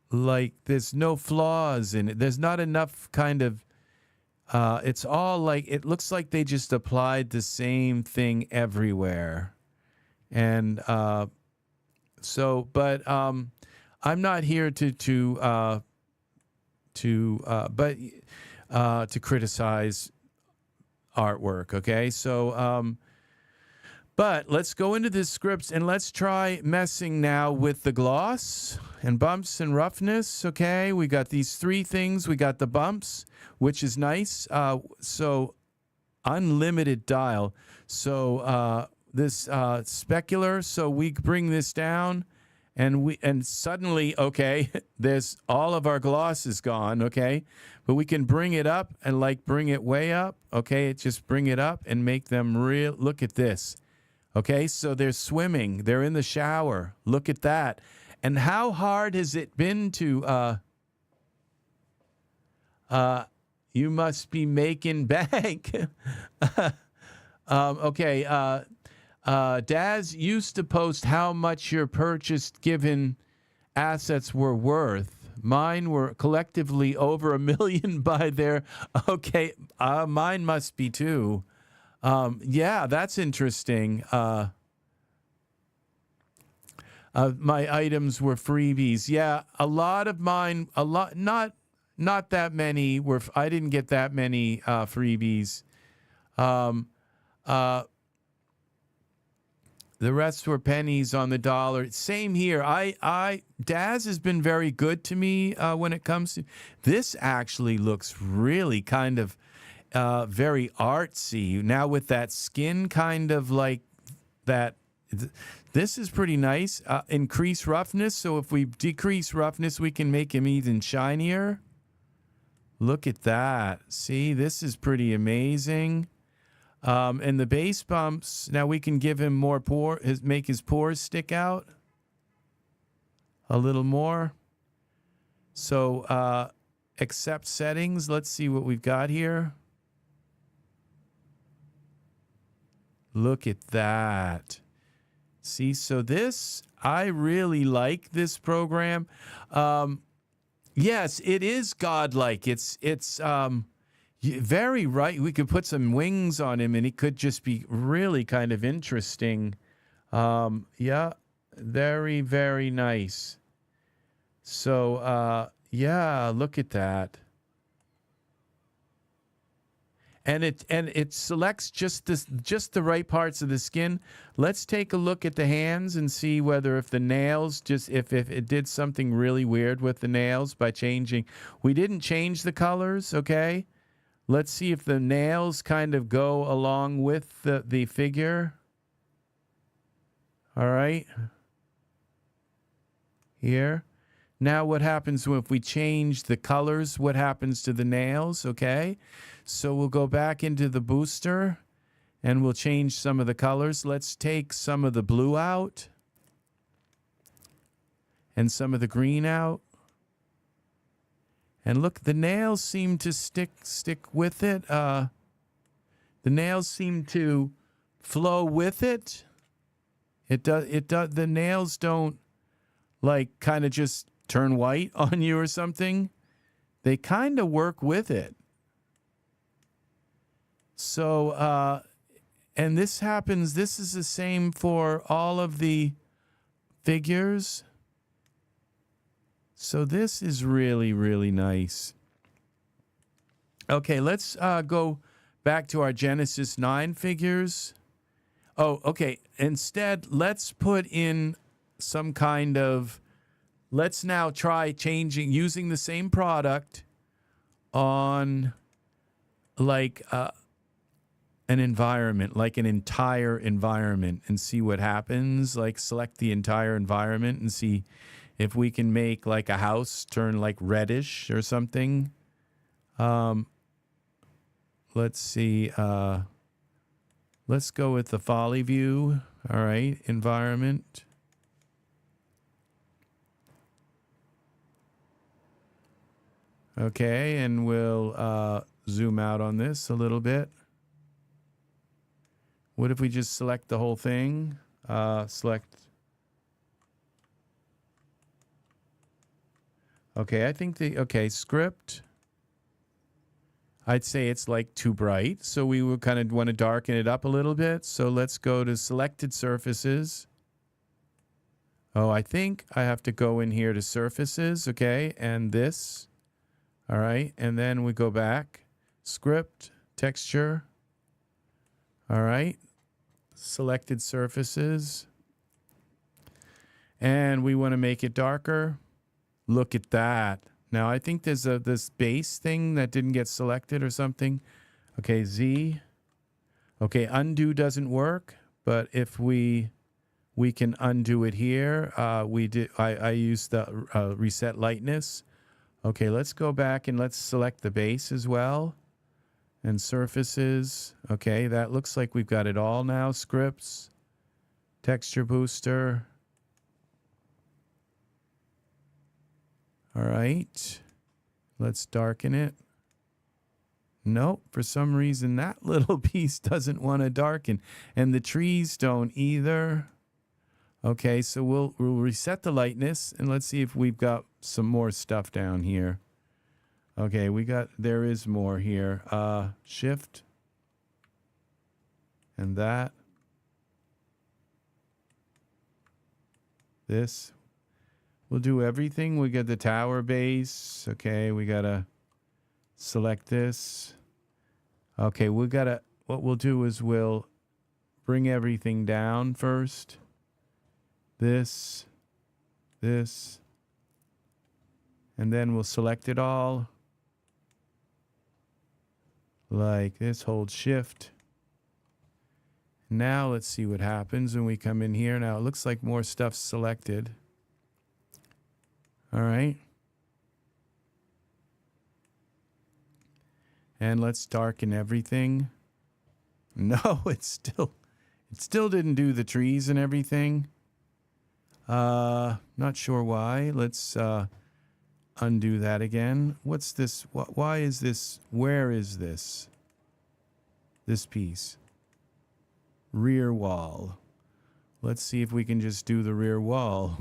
like there's no flaws in it. There's not enough kind of it's all like, it looks like they just applied the same thing everywhere. And so, but I'm not here to criticize artwork, okay? So but let's go into the scripts and let's try messing now with the gloss and bumps and roughness, okay? We got these three things. We got the bumps, which is nice. So unlimited dial. So this specular, so we bring this down and suddenly, okay, there's all of our gloss is gone, okay? But we can bring it up and like bring it way up, okay? Just bring it up and make them real. Look at this. Okay, so they're swimming. They're in the shower. Look at that. And how hard has it been to, you must be making bank. Okay, Daz used to post how much your purchased given assets were worth. Mine were collectively over $1 million by their, okay, mine must be too. Yeah, that's interesting. My items were freebies. Yeah, a lot of mine, not that many were. I didn't get that many freebies. The rest were pennies on the dollar. Same here. Daz has been very good to me when it comes to this. Actually, looks really kind of. Very artsy now with that skin kind of like that. This is pretty nice. Increase roughness. So if we decrease roughness, we can make him even shinier. Look at that. See, this is pretty amazing. And the base bumps, now we can give him more make his pores stick out a little more. So accept settings. Let's see what we've got here. Look at that. See, so this, I really like this program. Yes, it is godlike. It's very right. We could put some wings on him and he could just be really kind of interesting. Yeah, very, very nice. So, yeah, look at that. And it selects just the right parts of the skin. Let's take a look at the hands and see whether if the nails if it did something really weird with the nails by changing. We didn't change the colors, okay? Let's see if the nails kind of go along with the figure. All right. Here. Now what happens if we change the colors? What happens to the nails, okay? So we'll go back into the booster and we'll change some of the colors. Let's take some of the blue out and some of the green out. And look, the nails seem to stick with it. The nails seem to flow with it. It does. The nails don't like kind of just turn white on you or something. They kind of work with it. So, and this happens. This is the same for all of the figures. So this is really, really nice. Okay, let's go back to our Genesis 9 figures. Oh, okay. Instead, let's put in some kind of, let's now try using the same product on like an environment, like an entire environment, and see what happens. Like select the entire environment and see if we can make like a house turn like reddish or something. Let's see. Let's go with the Folly View. All right, environment. Okay, and we'll zoom out on this a little bit. What if we just select the whole thing? Select. Okay, I think okay, script. I'd say it's like too bright, so we would kind of want to darken it up a little bit. So let's go to selected surfaces. Oh, I think I have to go in here to surfaces, okay, and this. All right, and then we go back, script, texture. All right, selected surfaces. And we want to make it darker. Look at that. Now, I think there's this base thing that didn't get selected or something. Okay, Z. Okay, undo doesn't work, but if we can undo it here. I used the reset lightness. Okay, let's go back and let's select the base as well. And surfaces. Okay, that looks like we've got it all now. Scripts. Texture booster. All right, let's darken it. Nope, for some reason that little piece doesn't want to darken, and the trees don't either. Okay, so we'll reset the lightness, and let's see if we've got some more stuff down here. Okay, there is more here. Shift, and that. This. We'll do everything. We got the tower base. Okay, we gotta select this. Okay, what we'll do is we'll bring everything down first. This, and then we'll select it all. Like this, hold shift. Now let's see what happens when we come in here. Now it looks like more stuff's selected. All right. And let's darken everything. No, it still didn't do the trees and everything. Not sure why. Let's undo that again. What's this? Why is this? Where is this? This piece. Rear wall. Let's see if we can just do the rear wall.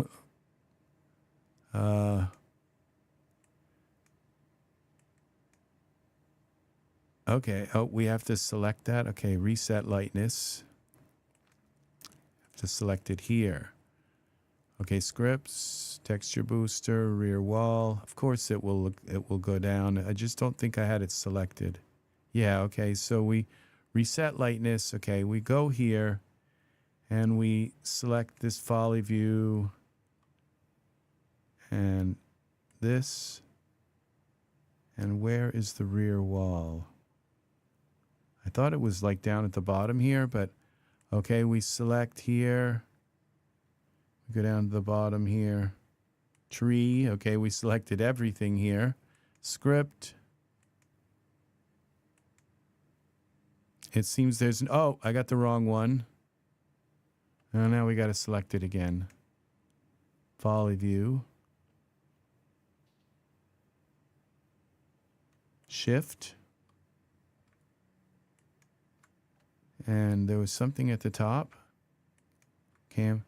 Okay. Oh, we have to select that. Okay, reset lightness. Have to select it here. Okay, scripts, texture booster, rear wall. Of course, it will go down. I just don't think I had it selected. Yeah. Okay. So we reset lightness. Okay, we go here, and we select this Folly View. And this, and where is the rear wall? I thought it was like down at the bottom here, but okay, we select here. We go down to the bottom here. Tree, okay, we selected everything here. Script. It seems there's an, oh, I got the wrong one. Oh, now we got to select it again. Folly View. Shift. And there was something at the top. Cam.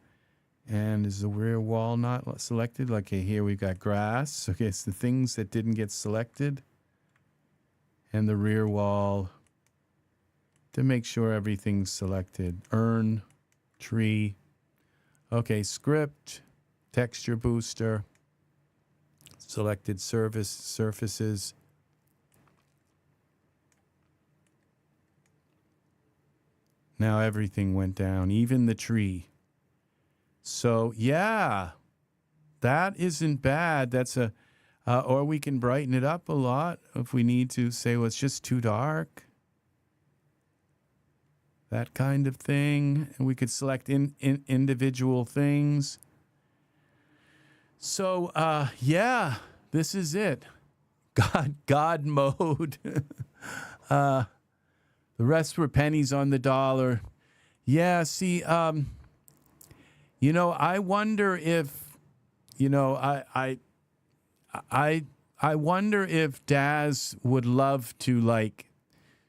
And is the rear wall not selected? Okay, here we've got grass. Okay, it's the things that didn't get selected. And the rear wall to make sure everything's selected. Urn, tree. Okay, script, texture booster, selected surfaces. Now everything went down, even the tree. So, yeah, that isn't bad. That's a, or we can brighten it up a lot if we need to say, well, it's just too dark. That kind of thing. And we could select individual things. So, yeah, this is it. God mode. The rest were pennies on the dollar. Yeah, see, you know, I wonder if, you know, I wonder if Daz would love to, like,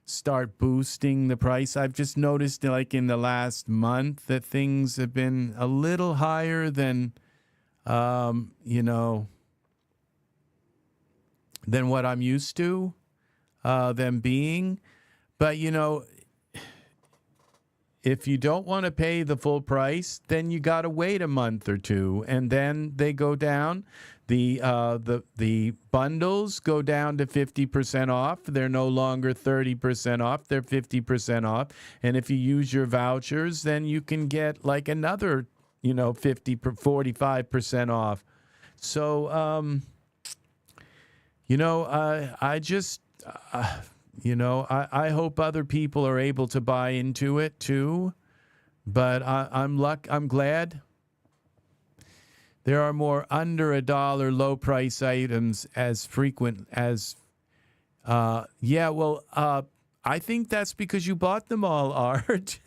start boosting the price. I've just noticed, like, in the last month that things have been a little higher than, you know, than what I'm used to them being. But, you know, if you don't want to pay the full price, then you got to wait a month or two, and then they go down. The bundles go down to 50% off. They're no longer 30% off. They're 50% off. And if you use your vouchers, then you can get like another, you know, 45% off. So, you know, I just, you know, I hope other people are able to buy into it too. But I'm glad there are more under $1 low price items as frequent as, yeah, well, I think that's because you bought them all, Art.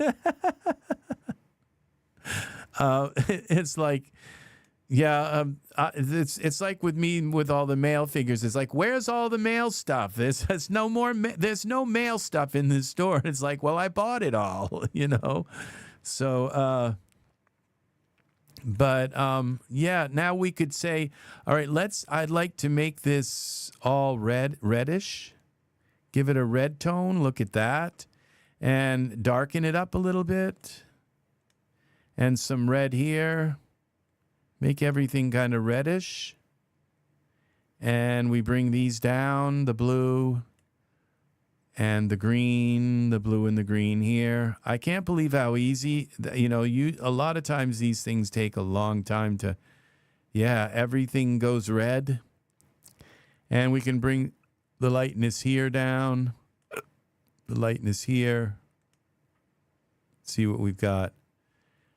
It's like, yeah, it's like with me with all the male figures. It's like, where's all the male stuff? There's no more. There's no male stuff in this store. It's like, well, I bought it all, you know. So, but yeah. Now we could say, all right, I'd like to make this all reddish. Give it a red tone. Look at that, and darken it up a little bit, and some red here. Make everything kind of reddish. And we bring these down, the blue and the green, the blue and the green here. I can't believe how easy, you know, a lot of times these things take a long time to, yeah, everything goes red. And we can bring the lightness here down, the lightness here. See what we've got.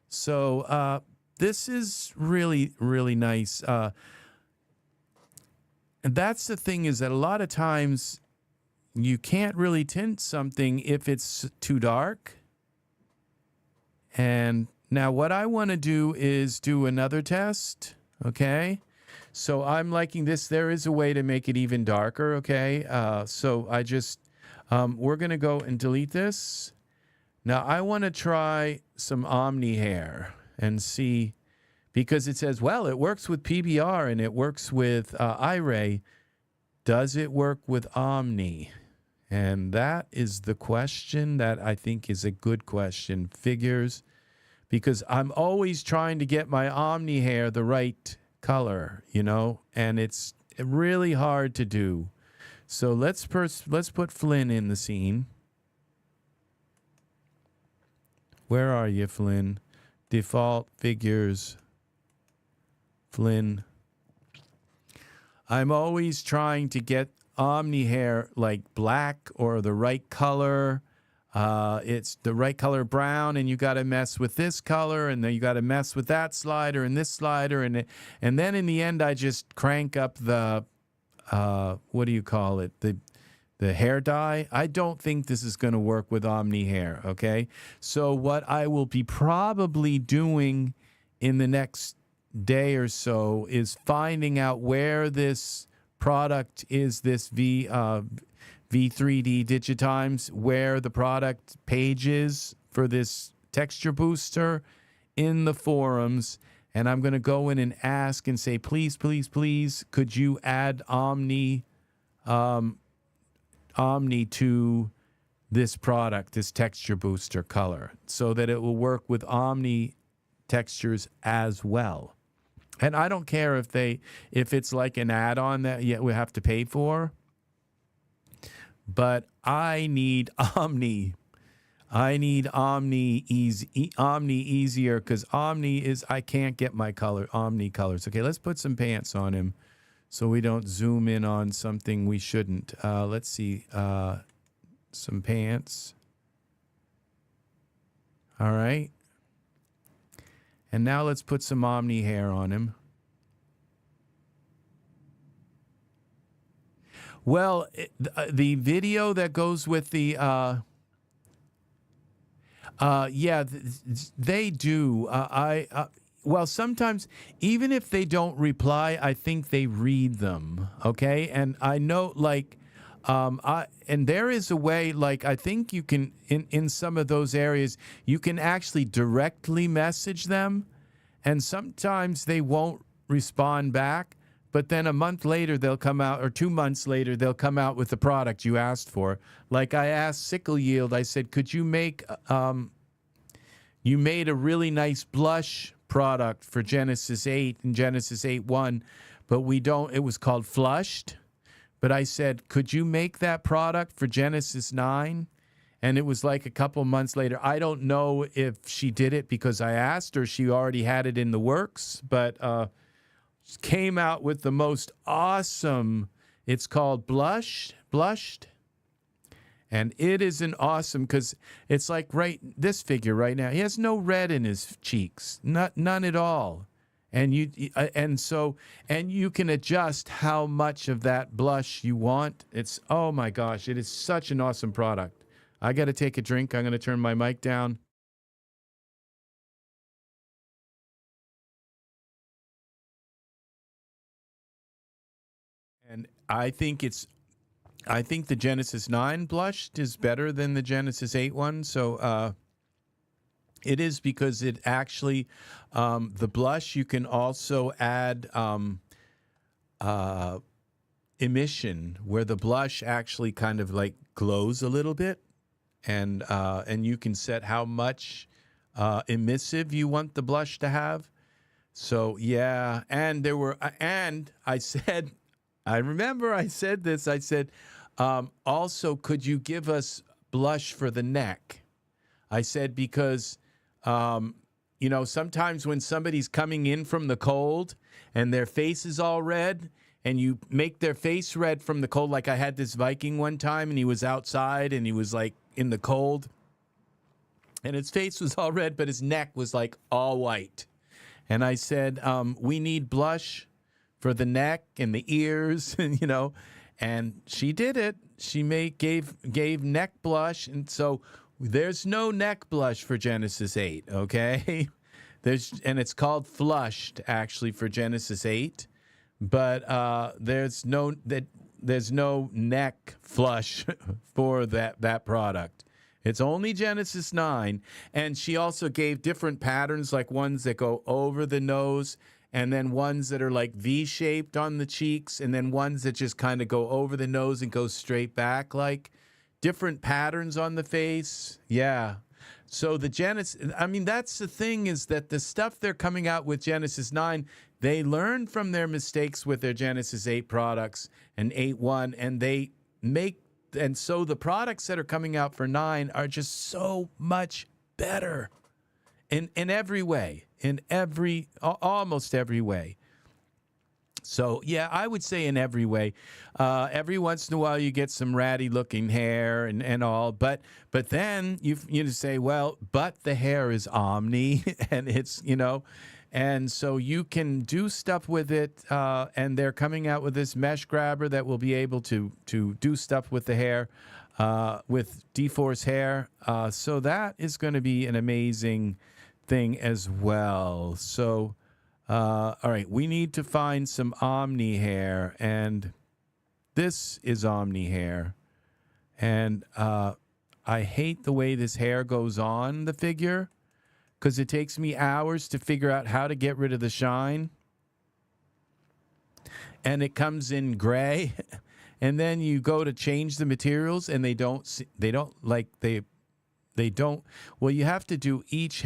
So, this is really, really nice. And that's the thing, is that a lot of times you can't really tint something if it's too dark. And now what I want to do is do another test, okay? So I'm liking this. There is a way to make it even darker, okay? So I just, we're going to go and delete this. Now I want to try some Omni hair and see, because it says, well, it works with PBR and it works with Iray. Does it work with Omni? And that is the question that I think is a good question. Figures, because I'm always trying to get my Omni hair the right color, you know, and it's really hard to do. So let's put Flynn in the scene. Where are you, Flynn? Default figures, Flynn. I'm always trying to get Omni hair like black or the right color. It's the right color brown, and you got to mess with this color, and then you got to mess with that slider and this slider, and then in the end I just crank up the what do you call it, the hair dye. I don't think this is going to work with Omni hair, okay? So what I will be probably doing in the next day or so is finding out where this product is, this V3Digitimes, where the product page is for this texture booster in the forums, and I'm going to go in and ask and say, please, please, please, could you add Omni to this product, this texture booster color, so that it will work with Omni textures as well. And I don't care if it's like an add-on that we have to pay for, but I need Omni. I need Omni easier, because Omni is, I can't get my Omni colors. Okay, let's put some pants on him so we don't zoom in on something we shouldn't. Let's see, some pants. All right. And now let's put some Omni hair on him. Well, the video that goes with the, yeah, they do. Well, sometimes, even if they don't reply, I think they read them, okay? And I know, like, and there is a way, like, I think you can, in some of those areas, you can actually directly message them, and sometimes they won't respond back, but then a month later they'll come out, or 2 months later, they'll come out with the product you asked for. Like I asked Sickle Yield, I said, could you make, you made a really nice blush product for Genesis 8 and Genesis 8.1, but we don't, it was called Flushed. But I said, could you make that product for Genesis 9? And it was like a couple months later. I don't know if she did it because I asked, or she already had it in the works, but came out with the most awesome, it's called Blushed. And it is an awesome, because it's like this figure right now, he has no red in his cheeks, none at all. And you can adjust how much of that blush you want. It's, oh my gosh, it is such an awesome product. I got to take a drink. I'm going to turn my mic down. And I think the Genesis 9 blushed is better than the Genesis 8 one. So it is, because it actually, the blush, you can also add emission, where the blush actually kind of like glows a little bit. And you can set how much emissive you want the blush to have. So, yeah. And I said, I remember I said this, I said, also, could you give us blush for the neck? I said, because, you know, sometimes when somebody's coming in from the cold and their face is all red, and you make their face red from the cold, like I had this Viking one time, and he was outside and he was like in the cold, and his face was all red, but his neck was like all white. And I said, we need blush for the neck and the ears, and you know, and she did it. She gave neck blush, and so there's no neck blush for Genesis 8, okay? And it's called Flushed actually for Genesis 8, but there's no neck flush for that product. It's only Genesis 9, and she also gave different patterns, like ones that go over the nose, and then ones that are like V-shaped on the cheeks, and then ones that just kind of go over the nose and go straight back, like different patterns on the face. Yeah. So the Genesis, I mean, that's the thing, is that the stuff they're coming out with Genesis 9, they learn from their mistakes with their Genesis 8 products and 8.1, and they make, and so the products that are coming out for 9 are just so much better in every way, almost every way. So, yeah, I would say in every way. Every once in a while you get some ratty looking hair and all, but then you say, well, but the hair is Omni, and it's, you know, And so you can do stuff with it, and they're coming out with this mesh grabber that will be able to do stuff with the hair, with dForce hair. So that is going to be an amazing thing as well. So, all right, we need to find some Omni hair, and this is Omni hair. And I hate the way this hair goes on the figure, because it takes me hours to figure out how to get rid of the shine. And it comes in gray. And then you go to change the materials and they don't, well, you have to do each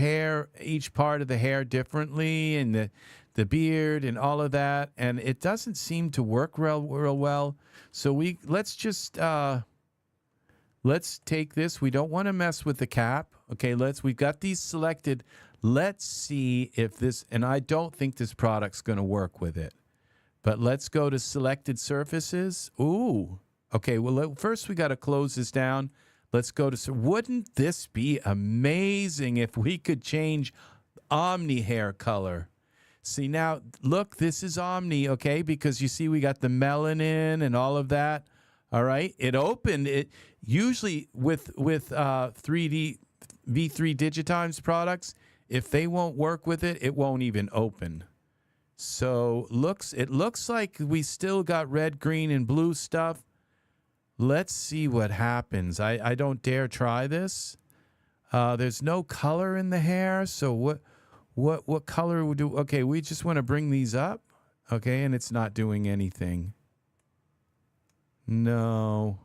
part of the hair differently, and the beard and all of that. And it doesn't seem to work real well. So let's take this. We don't want to mess with the cap. Okay, we've got these selected. Let's see if this, and I don't think this product's going to work with it. But let's go to selected surfaces. Ooh. Okay, well, first we got to close this down. Let's go to, wouldn't this be amazing if we could change Omni hair color? See, now, look, this is Omni, okay, because you see we got the melanin and all of that. All right, it opened. It usually with V3Digitimes products, if they won't work with it, it won't even open. So it looks like we still got red, green, and blue stuff. Let's see what happens. I don't dare try this. There's no color in the hair, so what color would do? Okay, we just want to bring these up. Okay, and it's not doing anything. No.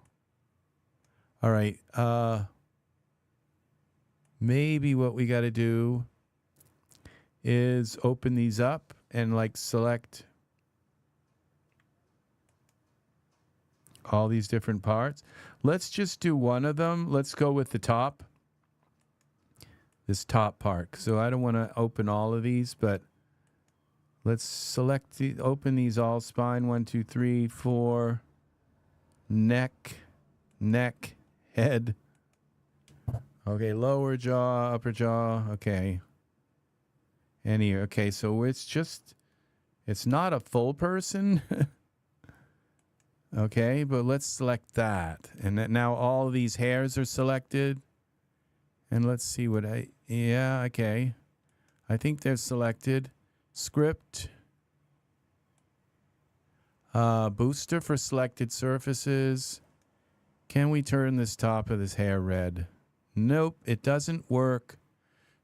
All right. Maybe what we got to do is open these up and select all these different parts. Let's just do one of them. Let's go with the top. This top part. So I don't want to open all of these, but let's open these all. Spine, 1, 2, 3, 4. Neck, head. Okay, lower jaw, upper jaw. Okay. And here. Okay, so it's not a full person. Okay, but let's select that. And now all of these hairs are selected. And let's see yeah, okay. I think they're selected. Script. Booster for selected surfaces. Can we turn this top of this hair red? Nope, it doesn't work.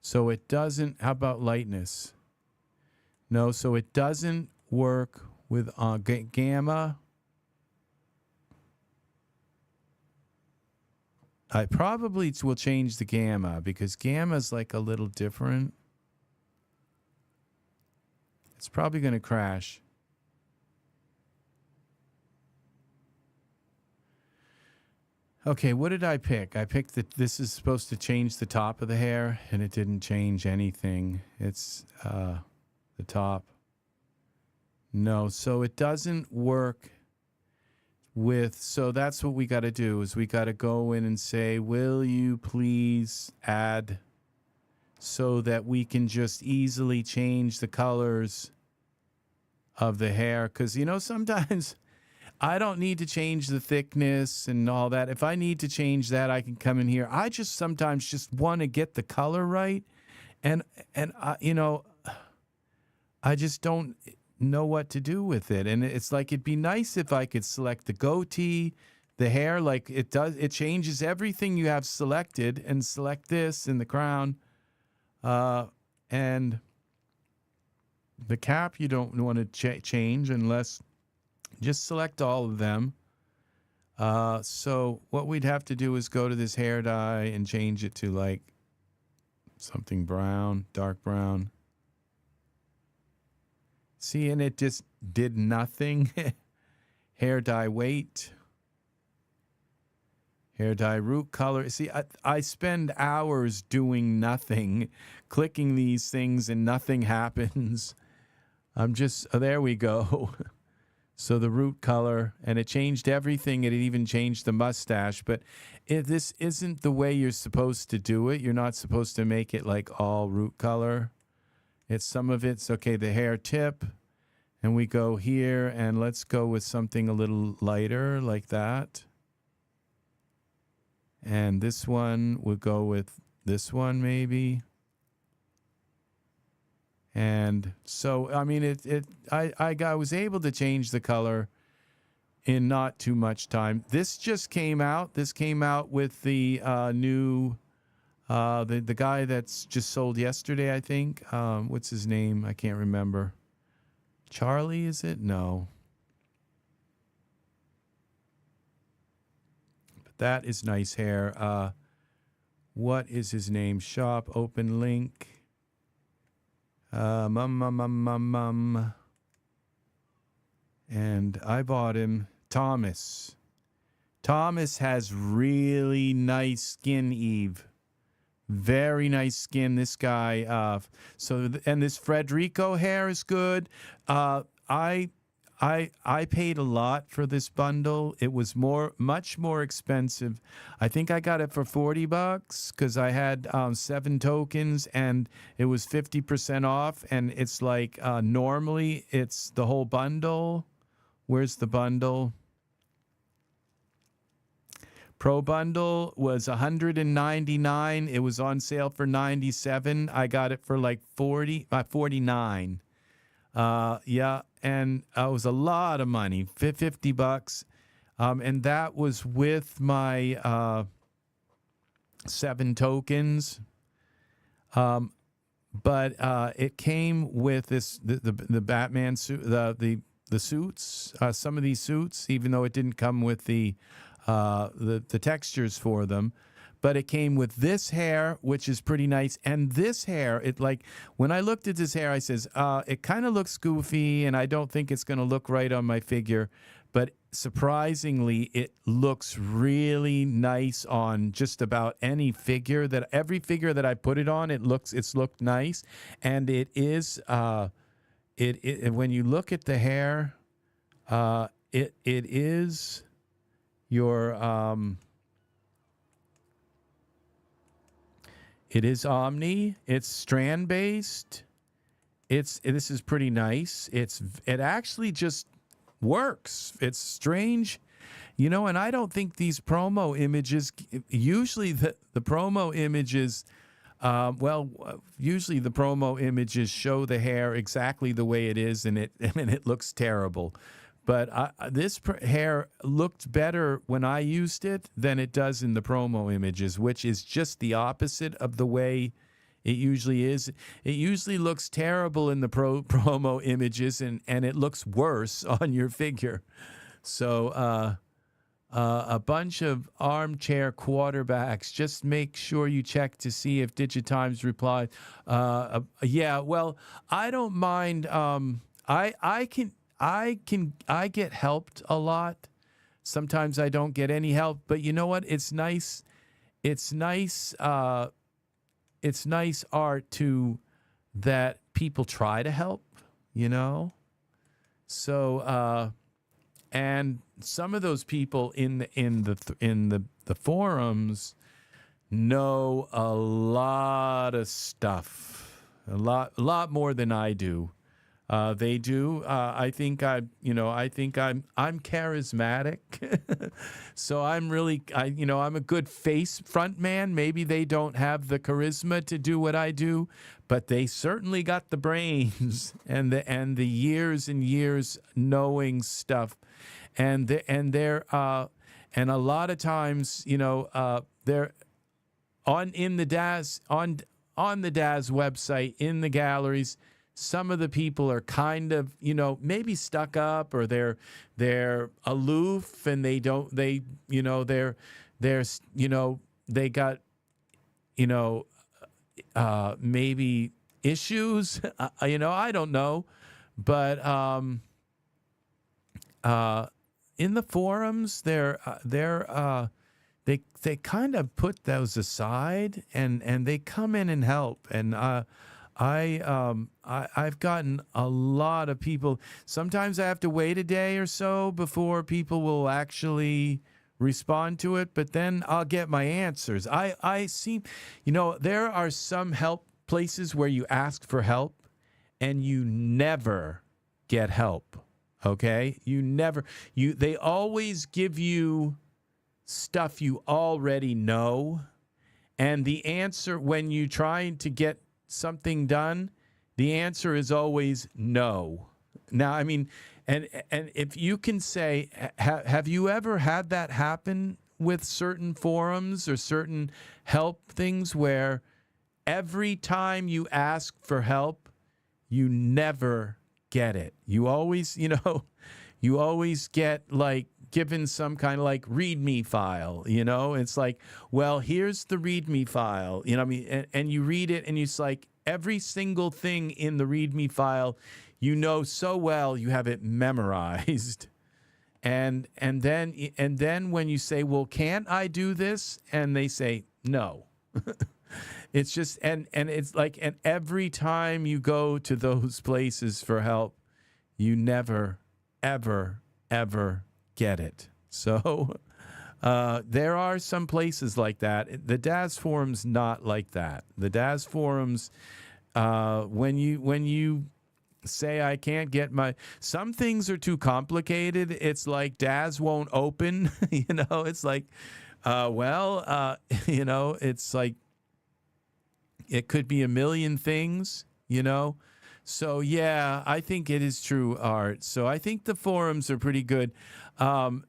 So it doesn't. How about lightness? No, so it doesn't work with gamma. I probably will change the gamma because gamma is a little different. It's probably going to crash. Okay, what did I pick? I picked that this is supposed to change the top of the hair, and it didn't change anything. It's the top. No, so it doesn't work so that's what we got to do, is we got to go in and say, will you please add, so that we can just easily change the colors of the hair. Because, sometimes I don't need to change the thickness and all that. If I need to change that, I can come in here. I just sometimes just want to get the color right. And I just don't know what to do with it. And it's it'd be nice if I could select the goatee, the hair, it changes everything you have selected, and select this in the crown. And the cap you don't want to change unless just select all of them. So what we'd have to do is go to this hair dye and change it to something brown, dark brown. See, and it just did nothing. Hair dye weight. Hair dye root color. See, I spend hours doing nothing, clicking these things, and nothing happens. There we go. So the root color, and it changed everything. It even changed the mustache. But if this isn't the way you're supposed to do it, you're not supposed to make it all root color. some of it's okay. The hair tip, and we go here, and let's go with something a little lighter like that. And this one, we'll go with this one maybe. And so, I mean, I was able to change the color in not too much time. This just came out. This came out with the new, the guy that's just sold yesterday, I think. What's his name? I can't remember. Charlie, is it? No. But that is nice hair. What is his name? Shop, open link. And I bought him. Thomas. Thomas has really nice skin, Eve. Very nice skin, this guy. And this Federico hair is good. I paid a lot for this bundle. It was much more expensive. I think I got it for $40 because I had 7 tokens and it was 50% off. And it's like normally it's the whole bundle. Where's the bundle? Pro bundle was $199. It was on sale for $97. I got it for like $49. Yeah, and it was a lot of money, $50. And that was with my 7 tokens. But it came with the Batman suit, the suits, some of these suits, even though it didn't come with the textures for them, but it came with this hair, which is pretty nice. And this hair, when I looked at this hair, I says, it kind of looks goofy and I don't think it's going to look right on my figure, but surprisingly, it looks really nice on just about any figure every figure that I put it on, it's looked nice. And it is, when you look at the hair, it is it is Omni. It's strand based. This is pretty nice. It actually just works. It's strange, and I don't think these promo images, usually the promo images, usually the promo images show the hair exactly the way it is, and it looks terrible. But this hair looked better when I used it than it does in the promo images, which is just the opposite of the way it usually is. It usually looks terrible in the promo images, and it looks worse on your figure. So a bunch of armchair quarterbacks. Just make sure you check to see if Digitimes replied. Yeah, well, I don't mind. I get helped a lot. Sometimes I don't get any help, but you know what? It's nice. It's nice. It's nice art too that people try to help. So and some of those people in the forums know a lot of stuff, a lot more than I do. They do. I think I'm charismatic. So I'm really, I'm a good face front man. Maybe they don't have the charisma to do what I do, but they certainly got the brains and the years and years knowing stuff. And they're a lot of times, they're on the Daz website, in the galleries. Some of the people are kind of, maybe stuck up, or they're aloof, and they got, maybe issues, I don't know. But in the forums, they kind of put those aside, and they come in and help. And I've gotten a lot of people. Sometimes I have to wait a day or so before people will actually respond to it, but then I'll get my answers. I see, there are some help places where you ask for help and you never get help. Okay? They always give you stuff you already know. And the answer when you try to get something done, the answer is always no. Now, I mean, and if you can say, have you ever had that happen with certain forums or certain help things where every time you ask for help, you never get it? You always, you always get like given some kind of like README file, It's like, well, here's the README file, I mean, and you read it and it's like every single thing in the README file, so well, you have it memorized. And then when you say, well, can't I do this? And they say, no. It's just, and it's like, and every time you go to those places for help, you never, ever, ever get it. So there are some places like that. The Daz forum's not like that. The Daz forums, when you say I can't get some things are too complicated. It's like Daz won't open. It's like, it's like it could be a million things. So yeah, I think it is true, Art. So I think the forums are pretty good. And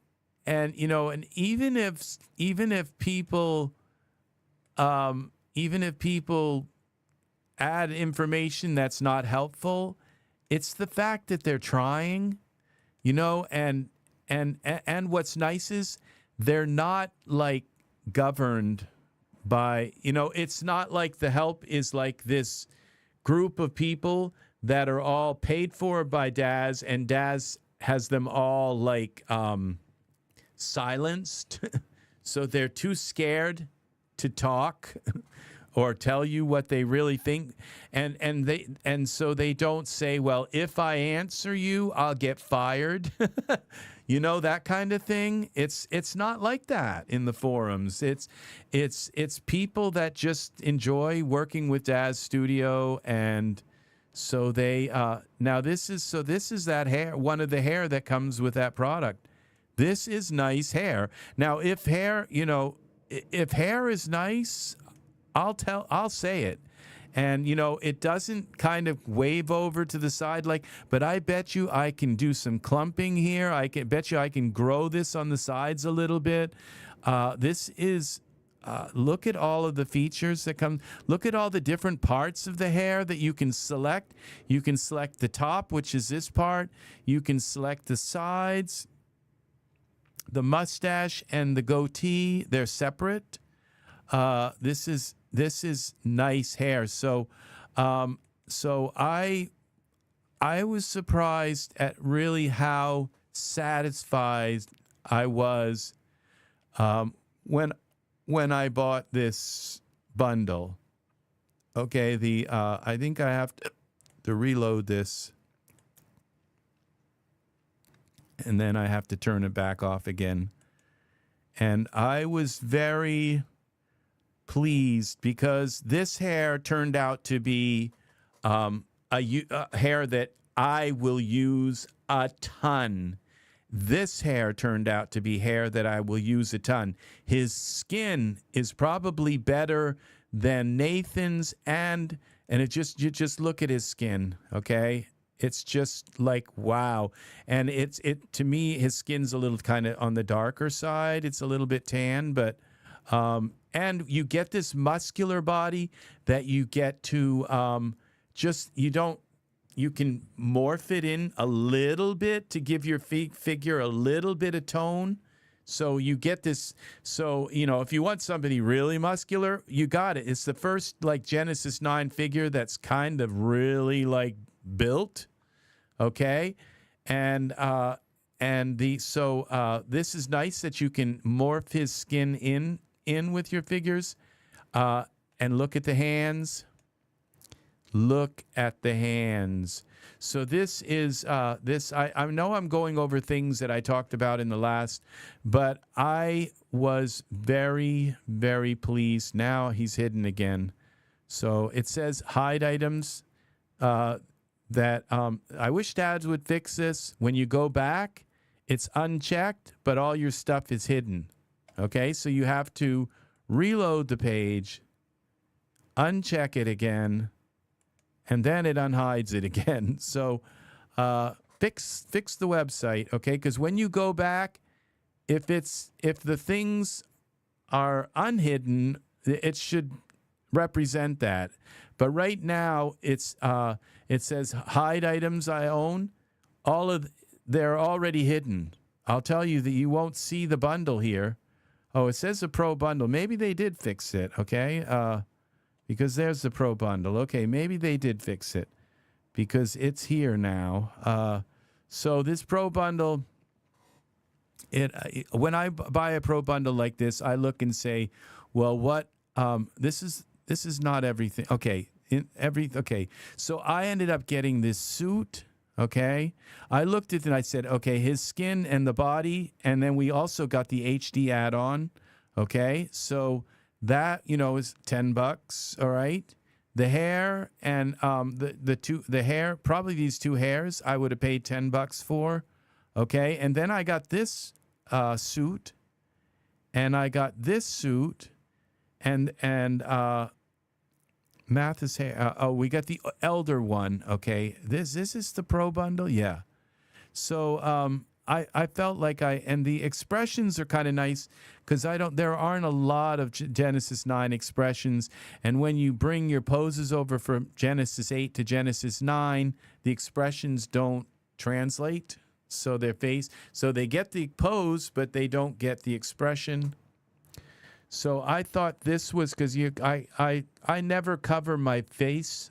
even if people add information that's not helpful, it's the fact that they're trying, and what's nice is they're not like governed by, it's not like the help is like this group of people that are all paid for by Daz, and Daz has them all like silenced. So they're too scared to talk or tell you what they really think. And so they don't say, well, if I answer you, I'll get fired. That kind of thing. It's not like that in the forums. It's people that just enjoy working with Daz Studio, and so they now this is that hair, one of the hair that comes with that product. This is nice hair. Now, if hair is nice, I'll say it. And, it doesn't kind of wave over to the side but I bet you I can do some clumping here. I bet you I can grow this on the sides a little bit. This is, look at all of the features that come. Look at all the different parts of the hair that you can select. You can select the top, which is this part. You can select the sides, the mustache, and the goatee. They're separate. This is nice hair. So I was surprised at really how satisfied I was when I bought this bundle. Okay, I think I have to reload this, and then I have to turn it back off again. And I was very pleased because this hair turned out to be a hair that I will use a ton. This hair turned out to be hair that I will use a ton. His skin is probably better than Nathan's, and you just look at his skin, okay? It's just like, wow. And to me, his skin's a little kind of on the darker side. It's a little bit tan, but and you get this muscular body that you get to you can morph it in a little bit to give your figure a little bit of tone. So you get this. So, if you want somebody really muscular, you got it. It's the first Genesis 9 figure that's kind of really built. Okay. And this is nice that you can morph his skin in with your figures. And look at the hands. Look at the hands. So this is I know I'm going over things that I talked about in the last, but I was very, very pleased. Now he's hidden again. So it says hide items. that I wish Daz would fix this. When you go back, it's unchecked, but all your stuff is hidden. Okay, so you have to reload the page, uncheck it again, and then it unhides it again. So fix the website, okay? Because when you go back, if the things are unhidden, it should represent that. But right now, it says hide items I own. They're already hidden. I'll tell you that you won't see the bundle here. Oh, it says the Pro bundle. Maybe they did fix it, okay? Because there's the Pro bundle. Okay, maybe they did fix it because it's here now. So this Pro bundle, when I buy a Pro bundle like this, I look and say, well, what? This is not everything. Okay, okay. So I ended up getting this suit. Okay, I looked at it and I said, okay, his skin and the body, and then we also got the HD add-on. Okay, so that is $10. All right, the hair and the hair, probably these two hairs, I would have paid $10 for. Okay, and then I got this suit, and I got this suit, and Mathis hair. We got the elder one. Okay, this is the Pro bundle. Yeah. So I felt like and the expressions are kind of nice because there aren't a lot of Genesis 9 expressions, and when you bring your poses over from Genesis 8 to Genesis 9, the expressions don't translate. So they get the pose, but they don't get the expression. So I thought this was because I never cover my face.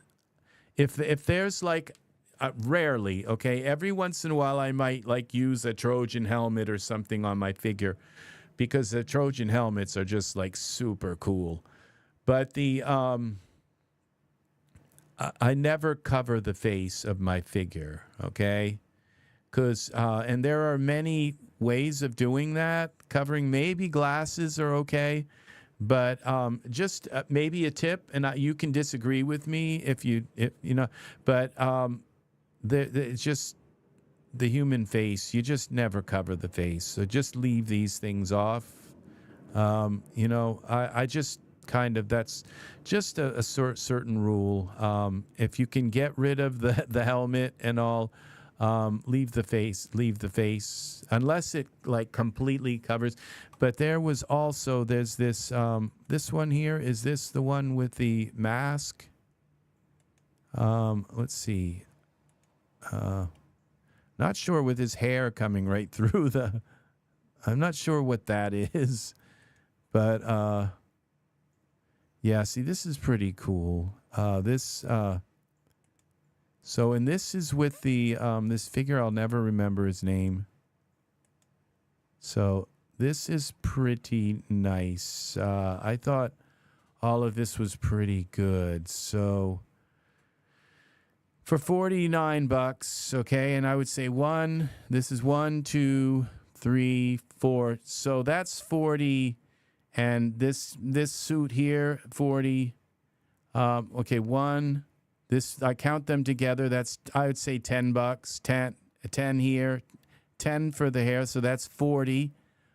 If there's like rarely, okay, every once in a while I might like use a Trojan helmet or something on my figure because the Trojan helmets are just like super cool. But I never cover the face of my figure, okay? Because and there are many ways of doing that. Covering maybe glasses are okay, but just maybe a tip, and you can disagree with me if you know. But it's just the human face. You just never cover the face, so just leave these things off. I just kind of that's just a certain rule. If you can get rid of the helmet and all. Leave the face, unless it like completely covers. But there's this, this one here. Is this the one with the mask? Let's see. Not sure with his hair coming right through I'm not sure what that is, but, yeah, see, this is pretty cool. So, and this is with the, this figure, I'll never remember his name. So, this is pretty nice. I thought all of this was pretty good. So, for $49, okay, and I would say this is 1, 2, 3, 4. So, that's 40, and this suit here, 40. Okay, 1. I count them together. That's, I would say, $10. 10 here, 10 for the hair. So that's 40.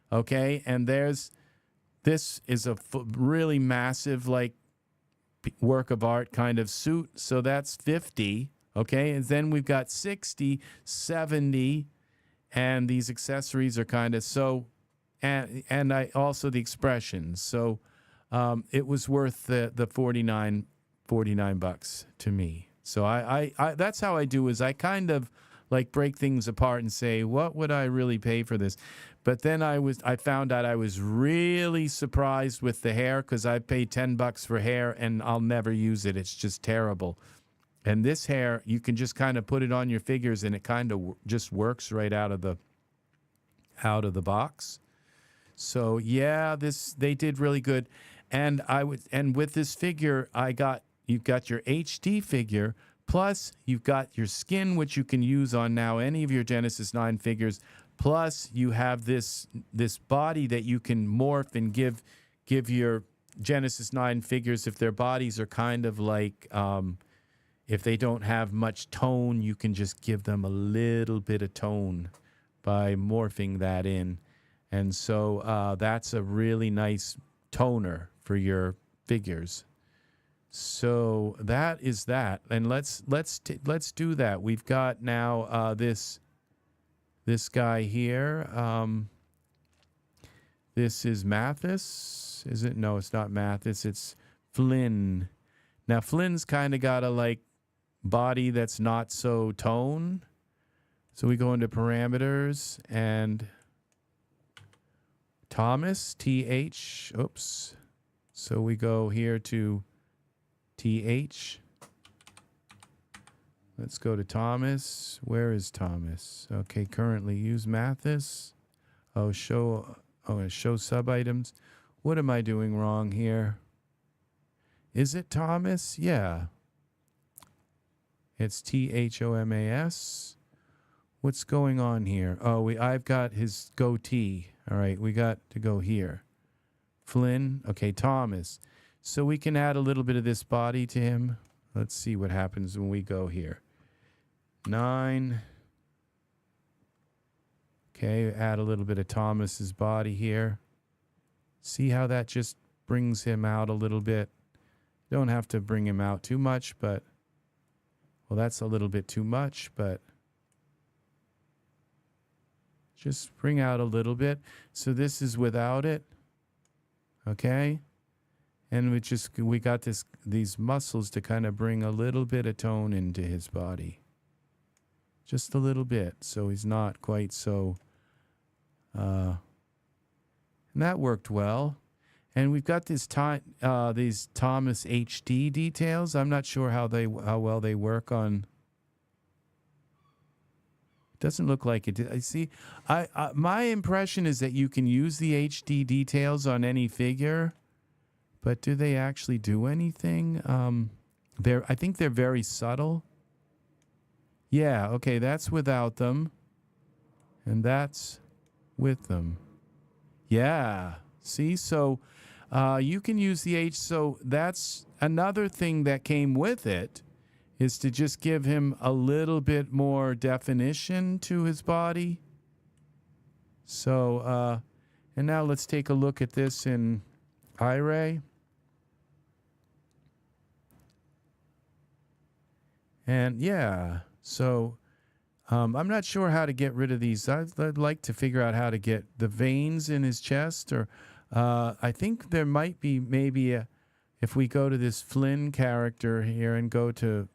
Okay. And this is a really massive, like, work of art kind of suit. So that's 50. Okay. And then we've got 60, 70. And these accessories are kind of so, and I also the expressions. So it was worth the $49 to me. So I that's how I do is I kind of like break things apart and say, what would I really pay for this? But then I found out I was really surprised with the hair because I paid $10 for hair and I'll never use it. It's just terrible. And this hair, you can just kind of put it on your figures and it kind of just works right out of the box. So yeah, they did really good. And with this figure, you've got your HD figure, plus you've got your skin, which you can use on now any of your Genesis 9 figures, plus you have this body that you can morph and give your Genesis 9 figures if their bodies are kind of like if they don't have much tone, you can just give them a little bit of tone by morphing that in. And so that's a really nice toner for your figures. So that is that. And let's do that. We've got now this guy here. This is Mathis. Is it? No, it's not Mathis. It's Flynn. Now Flynn's kind of got a like body that's not so tone. So we go into parameters and Thomas, TH, oops. So we go here to TH. Let's go to Thomas. Where is Thomas? Okay, currently use Mathis. Oh, show sub items. What am I doing wrong here? Is it Thomas? Yeah. It's THOMAS. What's going on here? Oh, I've got his goatee. All right, we got to go here. Flynn. Okay, Thomas. So we can add a little bit of this body to him. Let's see what happens when we go here. 9. Okay, add a little bit of Thomas's body here. See how that just brings him out a little bit. Don't have to bring him out too much, but well, that's a little bit too much, but just bring out a little bit. So this is without it. Okay? And we got these muscles to kind of bring a little bit of tone into his body. Just a little bit, so he's not quite so and that worked well. And we've got these Thomas HD details. I'm not sure how well they work on. It doesn't look like it. I see. My impression is that you can use the HD details on any figure, but do they actually do anything? I think they're very subtle. Yeah. Okay, that's without them, and that's with them. Yeah. See, so you can use the H. So that's another thing that came with it, is to just give him a little bit more definition to his body. So, and now let's take a look at this in Iray. And yeah, so I'm not sure how to get rid of these. I'd like to figure out how to get the veins in his chest, or I think there might be maybe if we go to this Flynn character here and go to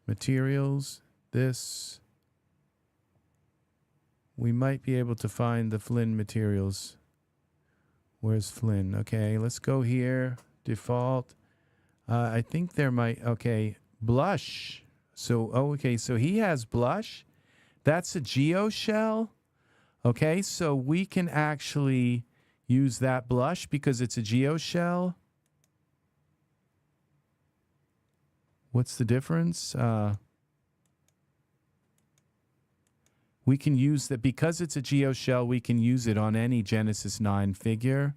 materials, we might be able to find the Flynn materials. Where's Flynn? Okay, let's go here, default. I think there might, okay, blush. So, okay, so he has blush. That's a geoshell. Okay, so we can actually use that blush because it's a geoshell. What's the difference? We can use that because it's a geoshell. We can use it on any Genesis 9 figure.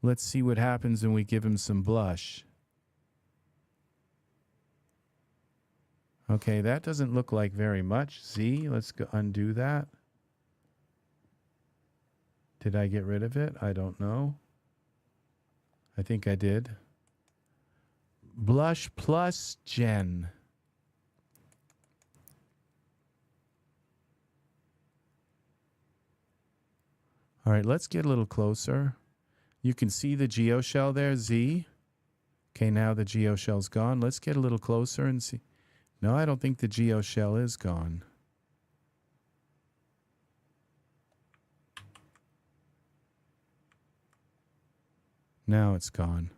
Let's see what happens when we give him some blush. Okay, that doesn't look like very much. Z, let's go undo that. Did I get rid of it? I don't know. I think I did. Blush plus Gen. All right, let's get a little closer. You can see the geoshell there, Z. Okay, now the geoshell's gone. Let's get a little closer and see. No, I don't think the geoshell is gone. Now it's gone.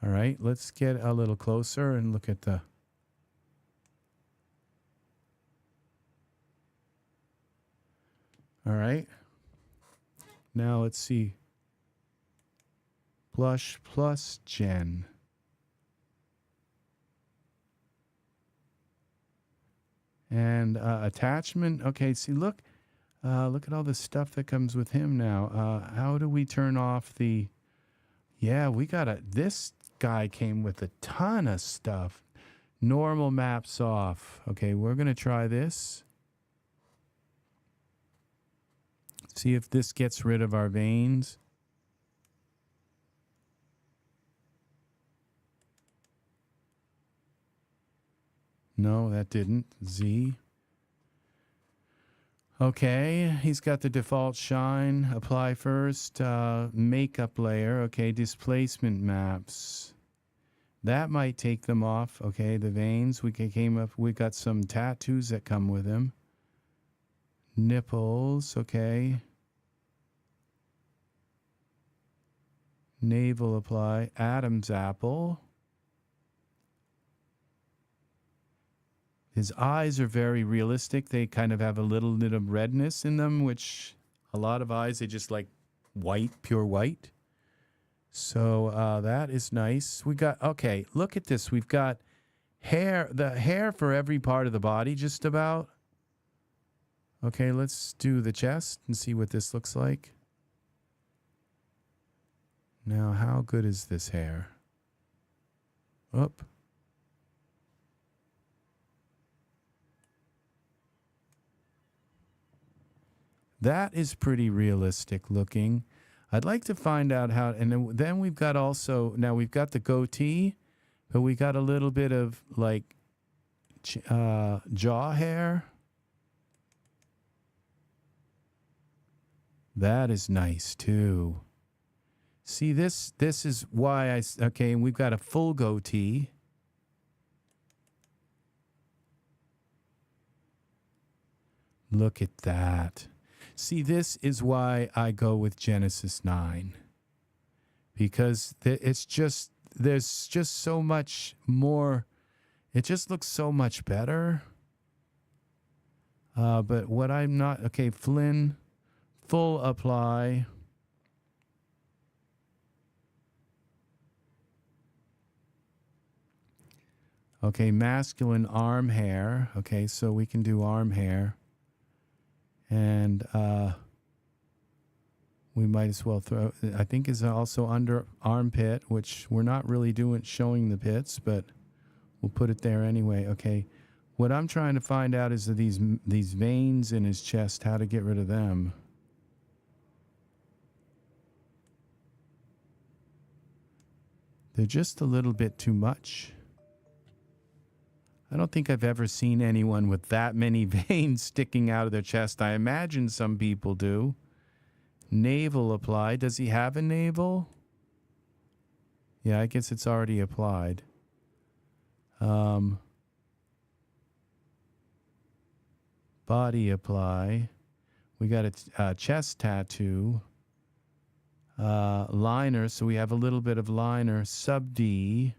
All right, let's get a little closer and look at the... All right. Now let's see. Blush plus Gen. And attachment. Okay, see, look at all the stuff that comes with him now. How do we turn off the... Yeah, we got this guy came with a ton of stuff. Normal maps off. Okay, we're going to try this. See if this gets rid of our veins. No, that didn't. Z. Okay, he's got the default shine. Apply first. Makeup layer. Okay, displacement maps. That might take them off. Okay, the veins. We got some tattoos that come with him. Nipples. Okay. Navel apply. Adam's apple. His eyes are very realistic. They kind of have a little bit of redness in them, which a lot of eyes, they just like white, pure white. So that is nice. We got, okay, look at this. We've got hair, the hair for every part of the body, just about. Okay, let's do the chest and see what this looks like. Now, how good is this hair? Up. That is pretty realistic looking. I'd like to find out how, and then we've got also, now we've got the goatee, but we got a little bit of like jaw hair. That is nice too. See, this is why okay, and we've got a full goatee. Look at that. See, this is why I go with Genesis 9. Because it's just, there's just so much more, it just looks so much better. But what I'm not, okay, Flynn, full apply. Okay, masculine arm hair. Okay, so we can do arm hair. And we might as well throw, I think is also under armpit, which we're not really showing the pits, but we'll put it there anyway. Okay, what I'm trying to find out is these veins in his chest, how to get rid of them. They're just a little bit too much. I don't think I've ever seen anyone with that many veins sticking out of their chest. I imagine some people do. Navel apply. Does he have a navel? Yeah, I guess it's already applied. Body apply. We got a chest tattoo. Liner, so we have a little bit of liner. Sub D.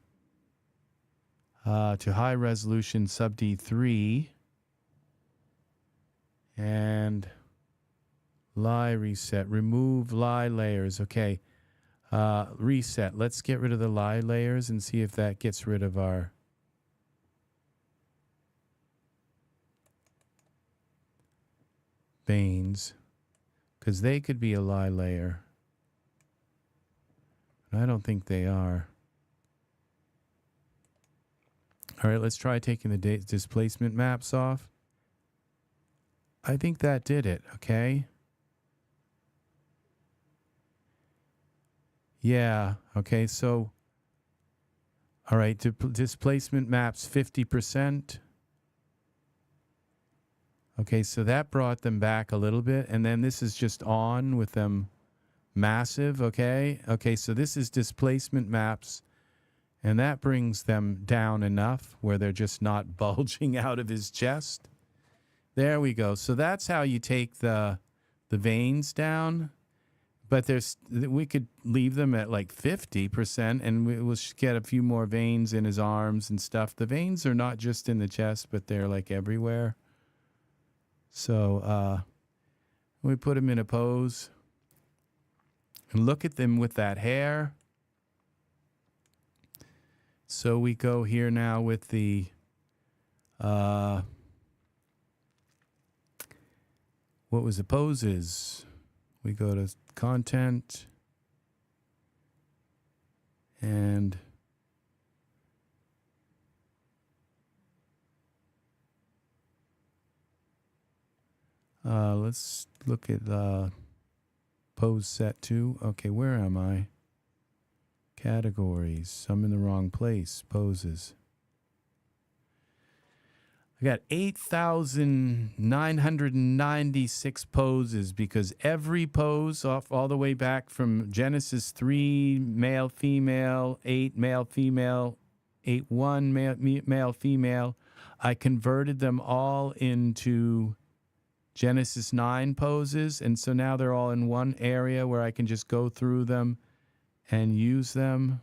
To high resolution sub D3. And lie reset. Remove lie layers. Okay. Reset. Let's get rid of the lie layers and see if that gets rid of our veins. Because they could be a lie layer. I don't think they are. All right, let's try taking the displacement maps off. I think that did it, okay? Yeah, okay, so, all right, displacement maps 50%. Okay, so that brought them back a little bit, and then this is just on with them massive, okay? Okay, so this is displacement maps. And that brings them down enough where they're just not bulging out of his chest. There we go. So that's how you take the veins down. But we could leave them at like 50%, and we'll get a few more veins in his arms and stuff. The veins are not just in the chest, but they're like everywhere. So we put him in a pose. And look at them with that hair. So we go here now with the what was the poses? We go to content and Let's look at pose set 2. Okay, where am I? Categories. I'm in the wrong place. Poses. I got 8,996 poses because every pose off all the way back from Genesis 3, male, female, 8, male, female, 8, 1, male, female. I converted them all into Genesis 9 poses, and so now they're all in one area where I can just go through them and use them.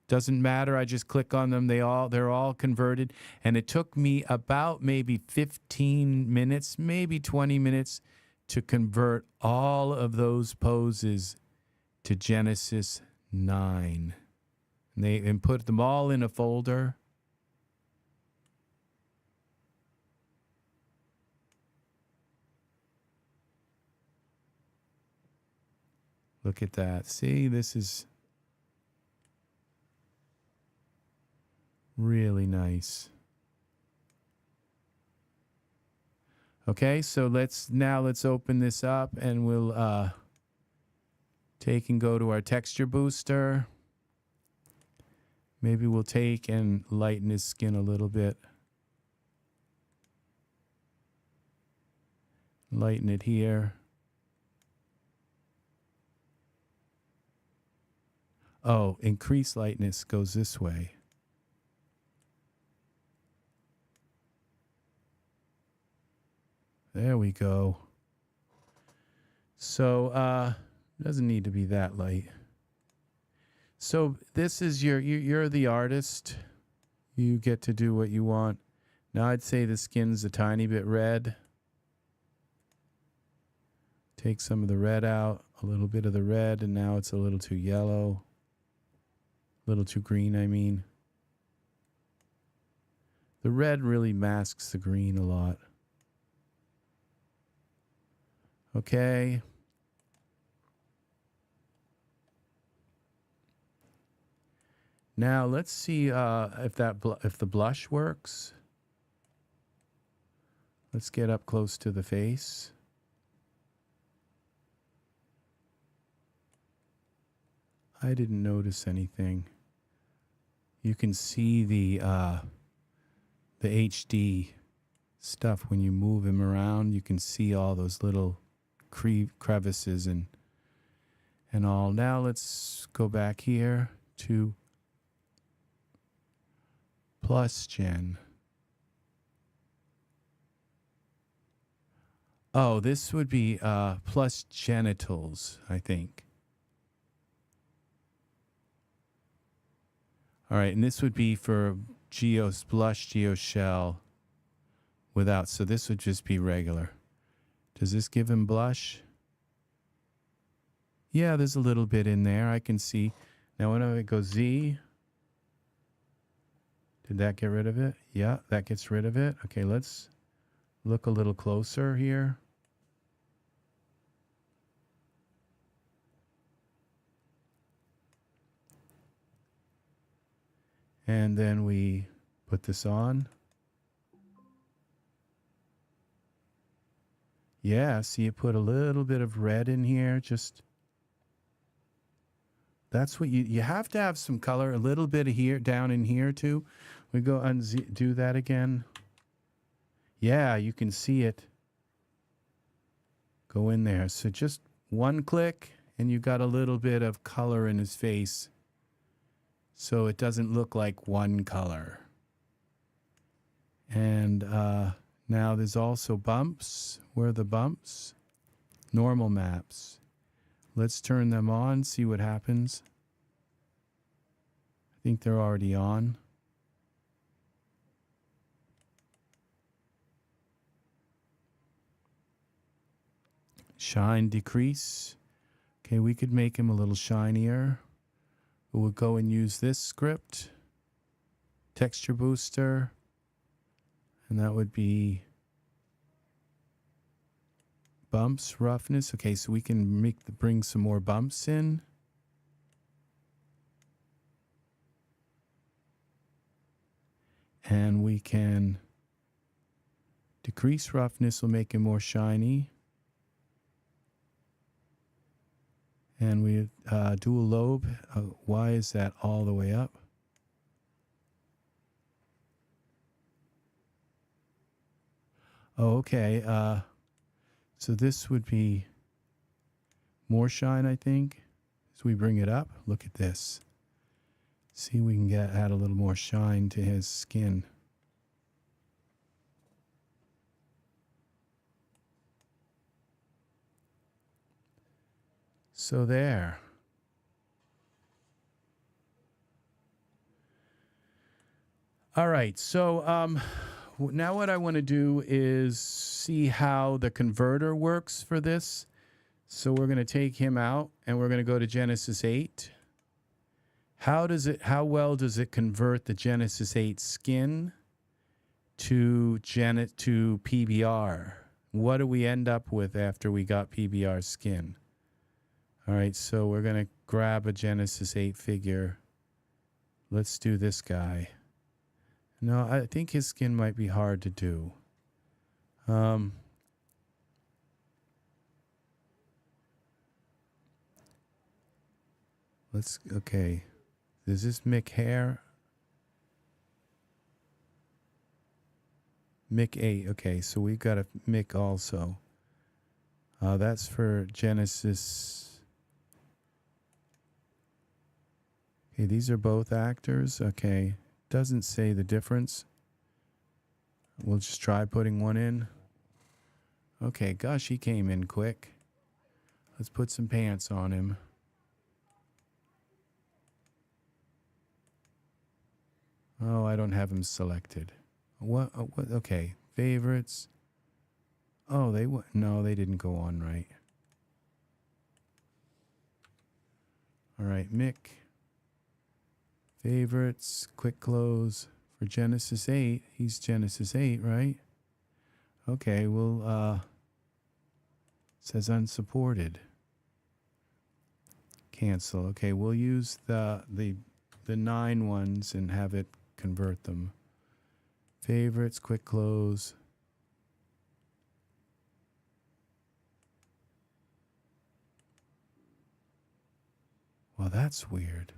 Doesn't matter. I just click on them. They're all converted. And it took me about maybe 15 minutes, maybe 20 minutes to convert all of those poses to Genesis 9. And put them all in a folder. Look at that. See, this is really nice. Okay, so let's open this up and we'll take and go to our texture booster. Maybe we'll take and lighten his skin a little bit. Lighten it here. Oh, increase lightness goes this way. There we go. So, doesn't need to be that light. So this is you're the artist. You get to do what you want. Now I'd say the skin's a tiny bit red. Take some of the red out, a little bit of the red, and now it's a little too yellow. A little too green, I mean. The red really masks the green a lot. Okay. Now let's see if the blush works. Let's get up close to the face. I didn't notice anything. You can see the HD stuff when you move him around. You can see all those little crevices and all. Now let's go back here to plus gen. Oh, this would be plus genitals, I think. All right, and this would be for blush geoshell without. So this would just be regular. Does this give him blush? Yeah, there's a little bit in there. I can see. Now when I go Z, did that get rid of it? Yeah, that gets rid of it. Okay, let's look a little closer here. And then we put this on. Yeah, see, you put a little bit of red in here. Just that's what you have to have some color. A little bit of here, down in here too. We go do that again. Yeah, you can see it. Go in there. So just one click, and you got a little bit of color in his face. So it doesn't look like one color. And now there's also bumps. Where are the bumps? Normal maps. Let's turn them on, see what happens. I think they're already on. Shine decrease. Okay, we could make him a little shinier. We'll go and use this script, texture booster, and that would be bumps, roughness. Okay, so we can bring some more bumps in. And we can Decrease roughness will make it more shiny. And we dual lobe. Why is that all the way up? Oh, okay. So this would be more shine, I think. As we bring it up, look at this. See, we can add a little more shine to his skin. So there. All right. So now what I want to do is see how the converter works for this. So we're going to take him out and we're going to go to Genesis 8. How well does it convert the Genesis 8 skin to PBR? What do we end up with after we got PBR skin? All right, so we're going to grab a Genesis 8 figure. Let's do this guy. No, I think his skin might be hard to do. Okay. Is this Mick hair? Mick 8. Okay, so we've got a Mick also. That's for Genesis. Okay, these are both actors. Okay, doesn't say the difference. We'll just try putting one in. Okay, gosh, he came in quick. Let's put some pants on him. Oh, I don't have him selected. What? Okay, favorites. Oh, no, they didn't go on right. All right, Mick. Favorites, quick close for Genesis 8. He's Genesis 8, right? Okay, well, says unsupported. Cancel. Okay, we'll use the 9 ones and have it convert them. Favorites, quick close. Well, that's weird.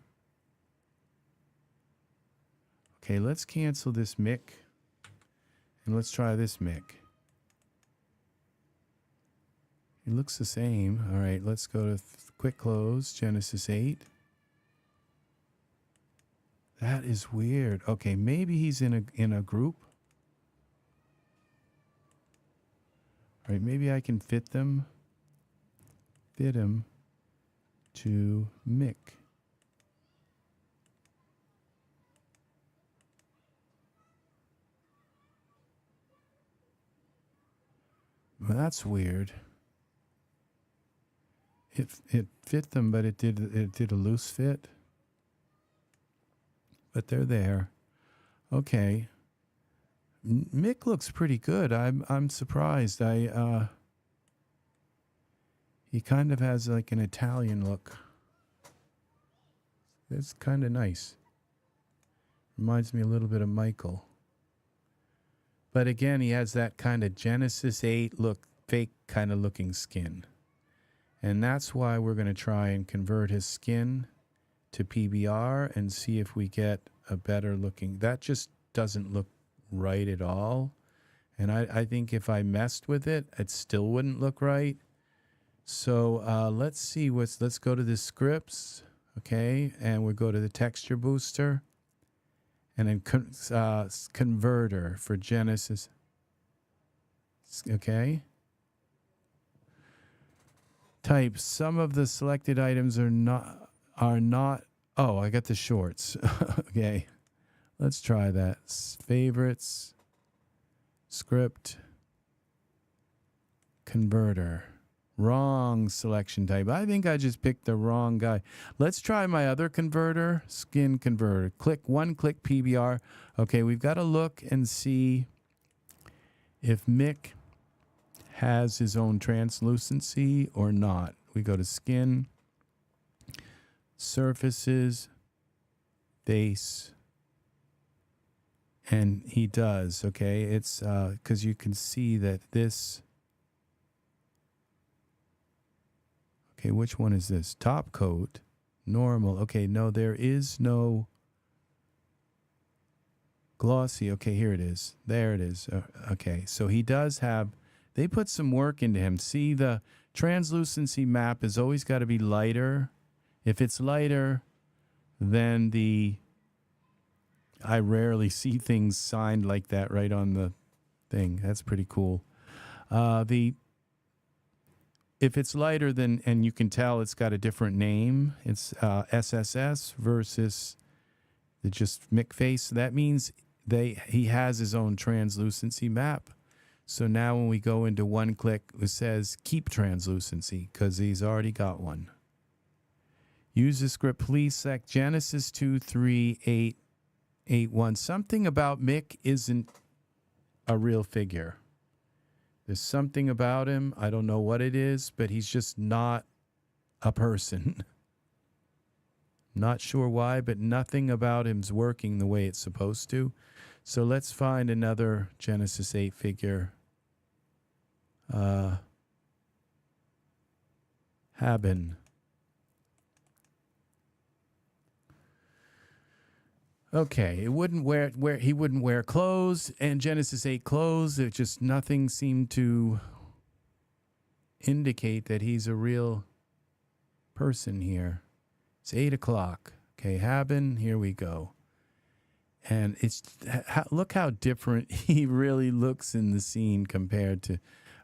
Okay, let's cancel this Mick. And let's try this Mick. It looks the same. All right, let's go to quick close, Genesis 8. That is weird. Okay, maybe he's in a group. All right, maybe I can fit him to Mick. Well, that's weird. It fit them, but it did a loose fit. But they're there. Okay. Mick looks pretty good. I'm surprised. He kind of has like an Italian look. It's kind of nice. Reminds me a little bit of Michael. But again, he has that kind of Genesis 8 look, fake kind of looking skin. And that's why we're going to try and convert his skin to PBR and see if we get a better looking. That just doesn't look right at all. And I think if I messed with it, it still wouldn't look right. So let's see let's go to the scripts, okay? And we'll go to the texture booster. And then converter for Genesis. Okay. Type. Some of the selected items are not. Oh, I got the shorts. Okay. Let's try that. Favorites. Script. Converter. Wrong selection type. I think I just picked the wrong guy. Let's try my other converter, skin converter. Click PBR. Okay, we've got to look and see if Mick has his own translucency or not. We go to skin, surfaces, base, And he does, okay? It's because you can see that this... Okay, which one is this? Top coat, normal. Okay, no, there is no glossy. Okay, here it is. There it is. Okay, so he does have... They put some work into him. See, the translucency map has always got to be lighter. If it's lighter, then I rarely see things signed like that right on the thing. That's pretty cool. If it's lighter, then, and you can tell it's got a different name, it's SSS versus the just McFace. That means he has his own translucency map. So now when we go into one click, it says keep translucency because he's already got one. Use the script, please select Genesis 23881. Something about Mick isn't a real figure. There's something about him. I don't know what it is, but he's just not a person. Not sure why, but nothing about him's working the way it's supposed to. So let's find another Genesis 8 figure. Habin. Okay, he wouldn't wear clothes, and Genesis 8 clothes. It just nothing seemed to indicate that he's a real person here. It's 8 o'clock. Okay, Habin, here we go. And it's look how different he really looks in the scene compared to.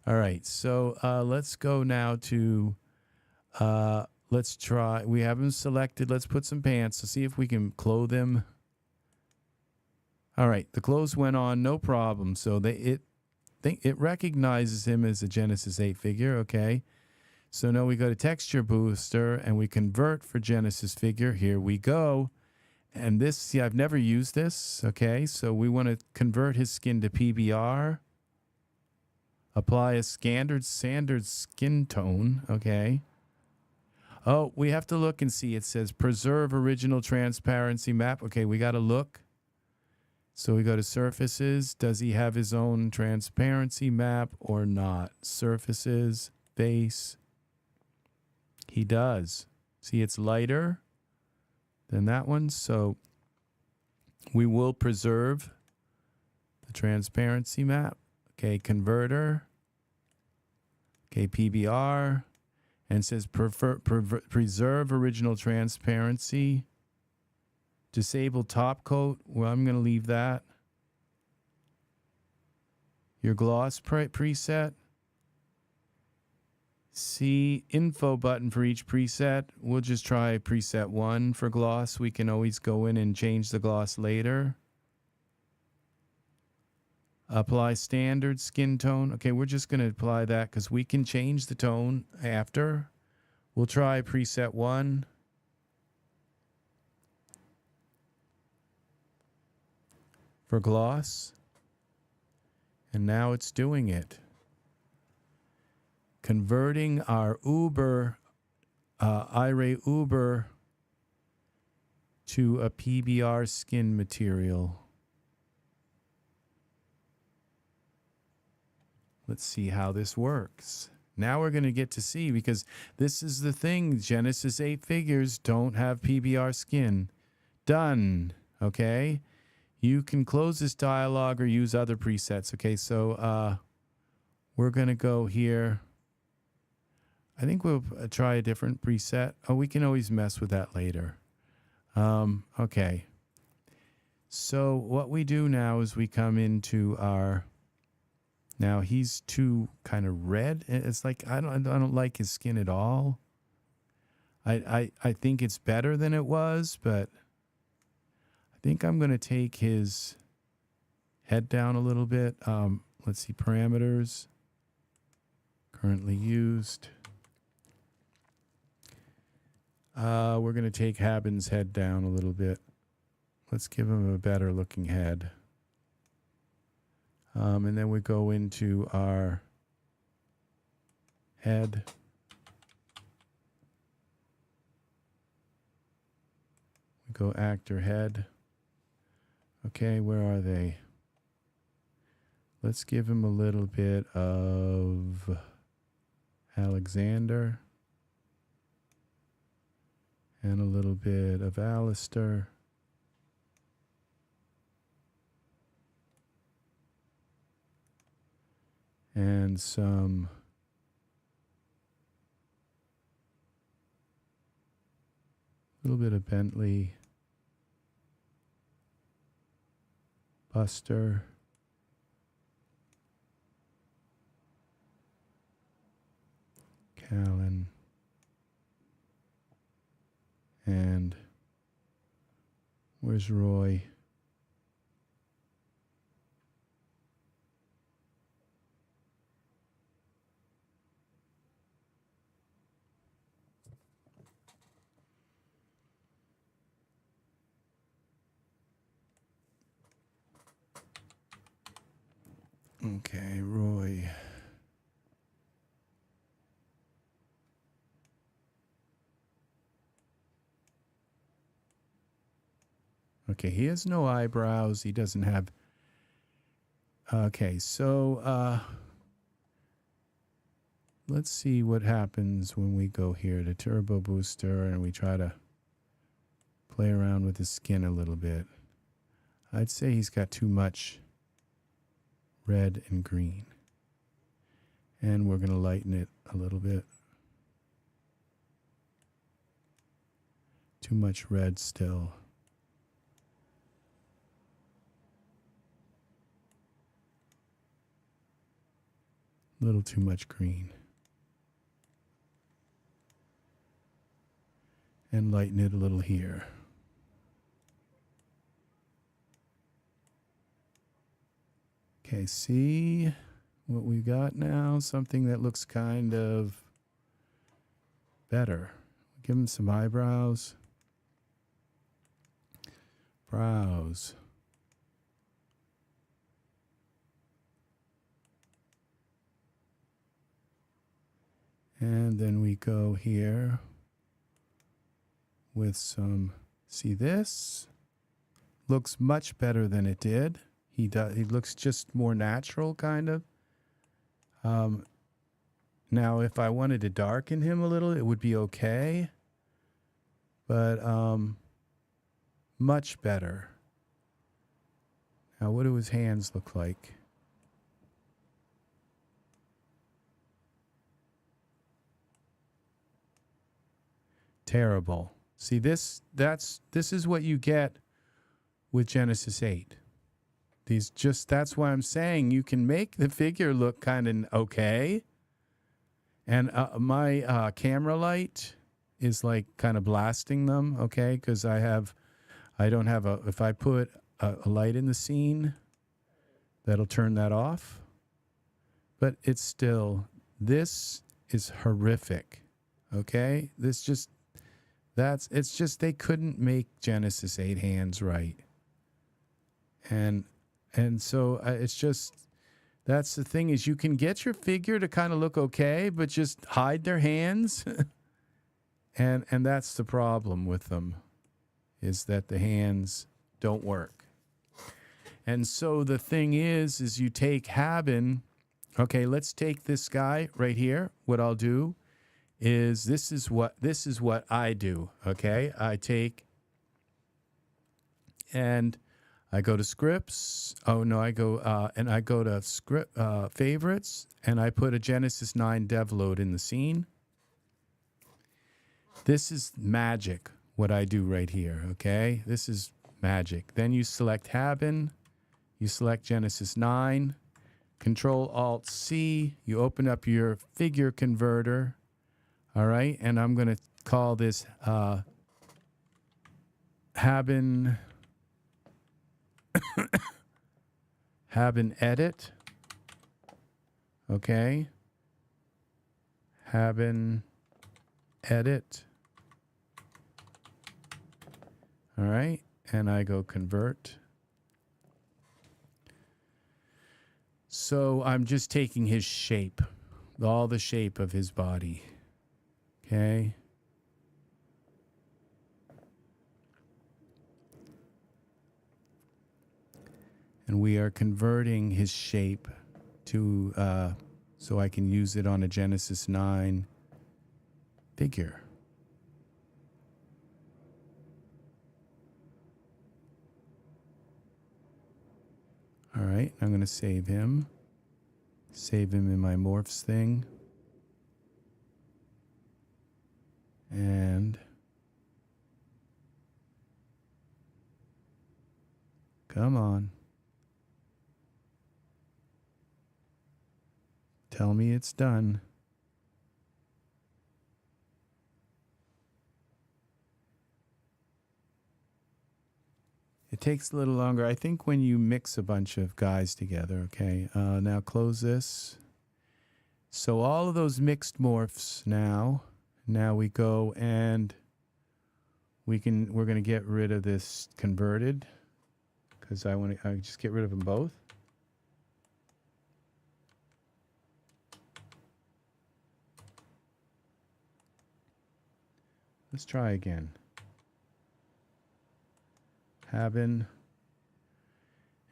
All right, so let's go now to. Let's try. We have him selected. Let's put some pants to see if we can clothe him. All right, the clothes went on, no problem. So it recognizes him as a Genesis 8 figure, okay? So now we go to Texture Booster, and we convert for Genesis figure. Here we go. And this, see, I've never used this, okay? So we want to convert his skin to PBR. Apply a standard skin tone, okay? Oh, we have to look and see. It says preserve original transparency map. Okay, we got to look. So we go to surfaces. Does he have his own transparency map or not? Surfaces, base. He does. See, it's lighter than that one. So we will preserve the transparency map. Okay, converter. Okay, PBR. And it says preserve original transparency. Disable top coat. Well, I'm going to leave that. Your gloss preset. See info button for each preset. We'll just try preset 1 for gloss. We can always go in and change the gloss later. Apply standard skin tone. Okay, we're just going to apply that because we can change the tone after. We'll try preset 1. For gloss. And now it's doing it. Converting our Iray Uber to a PBR skin material. Let's see how this works. Now we're going to get to see, because this is the thing. Genesis 8 figures don't have PBR skin. Done. Okay. You can close this dialog or use other presets. Okay, so we're going to go here. I think we'll try a different preset. Oh, we can always mess with that later. Okay. So what we do now is we come into our... Now he's too kind of red. It's like I don't like his skin at all. I think it's better than it was, but I think I'm going to take his head down a little bit. Let's see, parameters. Currently used. We're going to take Habin's head down a little bit. Let's give him a better looking head. And then we go into our head. We go actor head. Okay, where are they? Let's give him a little bit of Alexander and a little bit of Alistair. And some little bit of Bentley, Buster, Callan, and where's Roy? Okay, Roy. Okay, he has no eyebrows. He doesn't have... Okay, so let's see what happens when we go here to Turbo Booster and we try to play around with his skin a little bit. I'd say he's got too much red and green. And we're going to lighten it a little bit. Too much red still. A little too much green. And lighten it a little here. Okay, see what we got now? Something that looks kind of better. Give him some eyebrows. Brows. And then we go here with some, see this? Looks much better than it did. He looks just more natural, kind of. Now, if I wanted to darken him a little, it would be okay. But much better. Now, what do his hands look like? Terrible. See, this is what you get with Genesis 8. That's why I'm saying you can make the figure look kind of okay. And my camera light is like kind of blasting them, okay? Because I don't have if I put a light in the scene, that'll turn that off. But it's still, this is horrific, okay? It's just they couldn't make Genesis 8 hands right. And so it's just, that's the thing, is you can get your figure to kind of look okay, but just hide their hands. and that's the problem with them, is that the hands don't work. And so the thing is you take Habin. Okay, let's take this guy right here. What I'll do is this is what I do. Okay, I take and I go to scripts. Oh no, I go to script favorites, and I put a Genesis 9 dev load in the scene. This is magic, what I do right here, okay? This is magic. Then you select Habin, you select Genesis 9, Control-Alt-C, you open up your figure converter, all right? And I'm going to call this Habin edit, okay? Habin edit. All right, and I go convert. So I'm just taking his shape, all the shape of his body. Okay. And we are converting his shape to so I can use it on a Genesis 9 figure. All right, I'm going to save him. Save him in my morphs thing. And come on. Tell me it's done. It takes a little longer. I think when you mix a bunch of guys together, okay. Now close this. So all of those mixed morphs now we go and we're going to get rid of this converted because I just get rid of them both. Let's try again. Habin.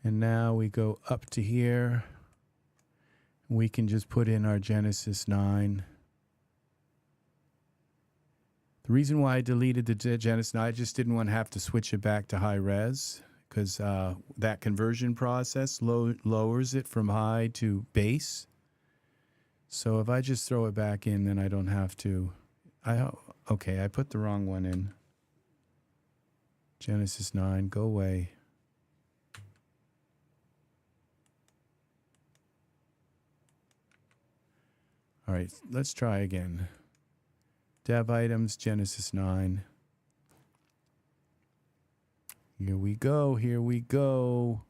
And now we go up to here. We can just put in our Genesis 9. The reason why I deleted the Genesis 9, I just didn't want to have to switch it back to high res because that conversion process lowers it from high to base. So if I just throw it back in, then I don't have to. Okay, I put the wrong one in. Genesis 9, go away. All right, let's try again. Dev items, Genesis 9. Here we go, here we go.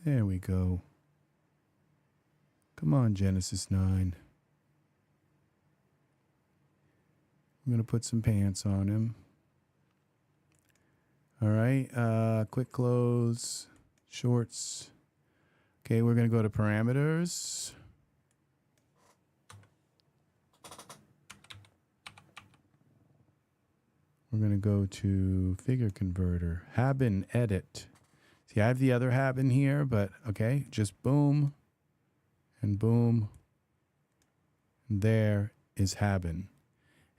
There we go. Come on, Genesis 9. I'm going to put some pants on him. All right, quick close, shorts. Okay, we're going to go to parameters. We're going to go to figure converter, Habin edit. See, I have the other Habin here, but okay, just boom and boom. And there is Habin.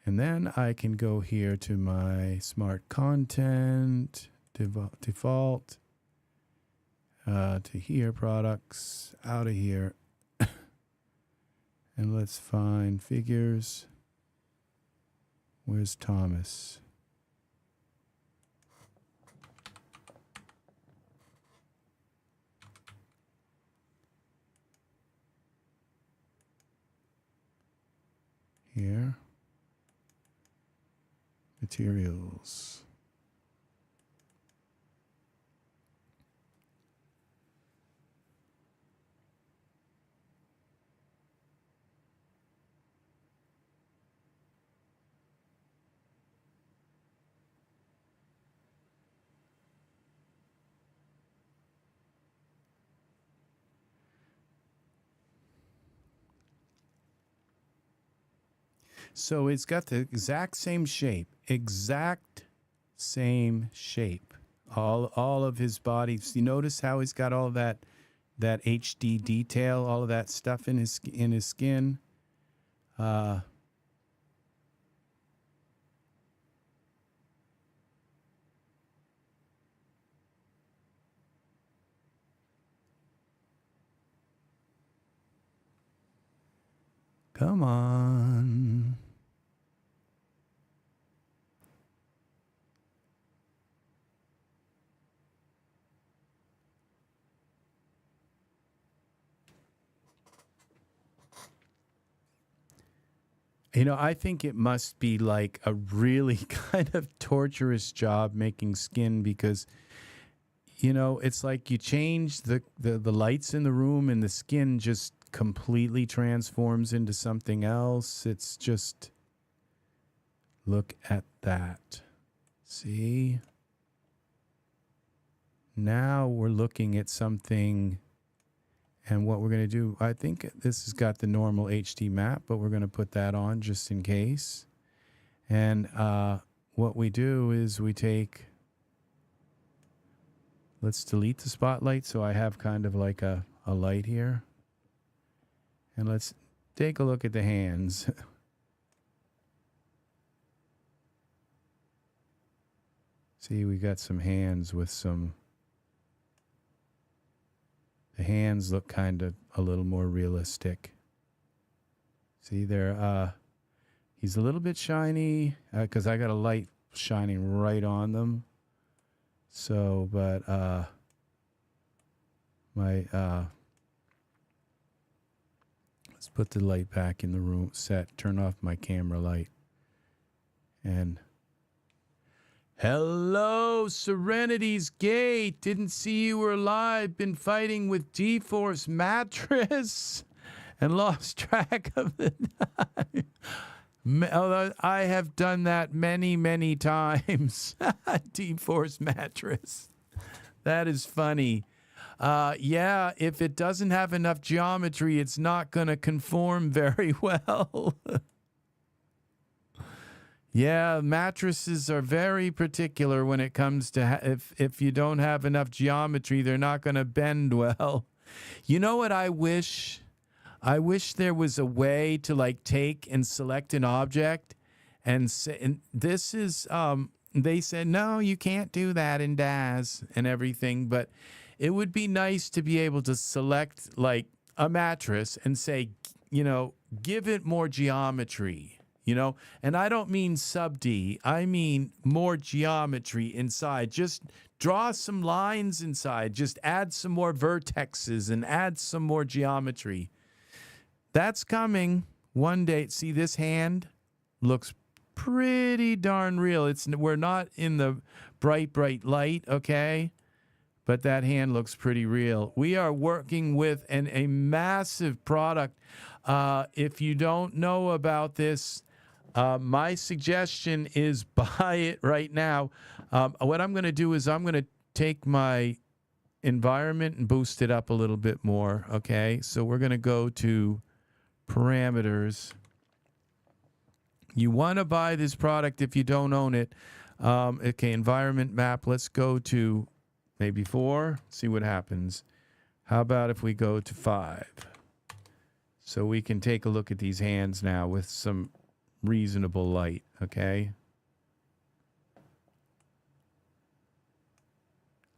And then I can go here to my smart content, default, to here, products, out of here. And let's find figures. Where's Thomas? Here. Materials. So it's got the exact same shape, All of his body. You notice how he's got all that HD detail, all of that stuff in his skin. Come on. You know, I think it must be like a really kind of torturous job making skin because, you know, it's like you change the lights in the room and the skin just completely transforms into something else. It's just, look at that. See? Now we're looking at something, and what we're going to do, I think this has got the normal HD map, but we're going to put that on just in case. And what we do is we take, let's delete the spotlight so I have kind of like a light here. And let's take a look at the hands. See, we got some hands with some... The hands look kind of a little more realistic. See there, he's a little bit shiny because I got a light shining right on them. So, but let's put the light back in the room, turn off my camera light. And hello, Serenity's Gate. Didn't see you were alive. Been fighting with dForce mattress and lost track of the time. I have done that many, many times. dForce mattress. That is funny. Yeah, if it doesn't have enough geometry, it's not going to conform very well. Yeah, mattresses are very particular when it comes to if you don't have enough geometry, they're not going to bend well. You know what I wish? I wish there was a way to like take and select an object and say, and this is, they said, no, you can't do that in Daz and everything, but it would be nice to be able to select like a mattress and say, you know, give it more geometry. You know, and I don't mean sub D, I mean more geometry inside. Just draw some lines inside. Just add some more vertexes and add some more geometry. That's coming one day. See, this hand looks pretty darn real. We're not in the bright light, okay? But that hand looks pretty real. We are working with a massive product. If you don't know about this, my suggestion is buy it right now. What I'm going to do is I'm going to take my environment and boost it up a little bit more. Okay, so we're going to go to parameters. You want to buy this product if you don't own it. Okay, environment map. Let's go to maybe 4. See what happens. How about if we go to 5? So we can take a look at these hands now with some reasonable light, okay?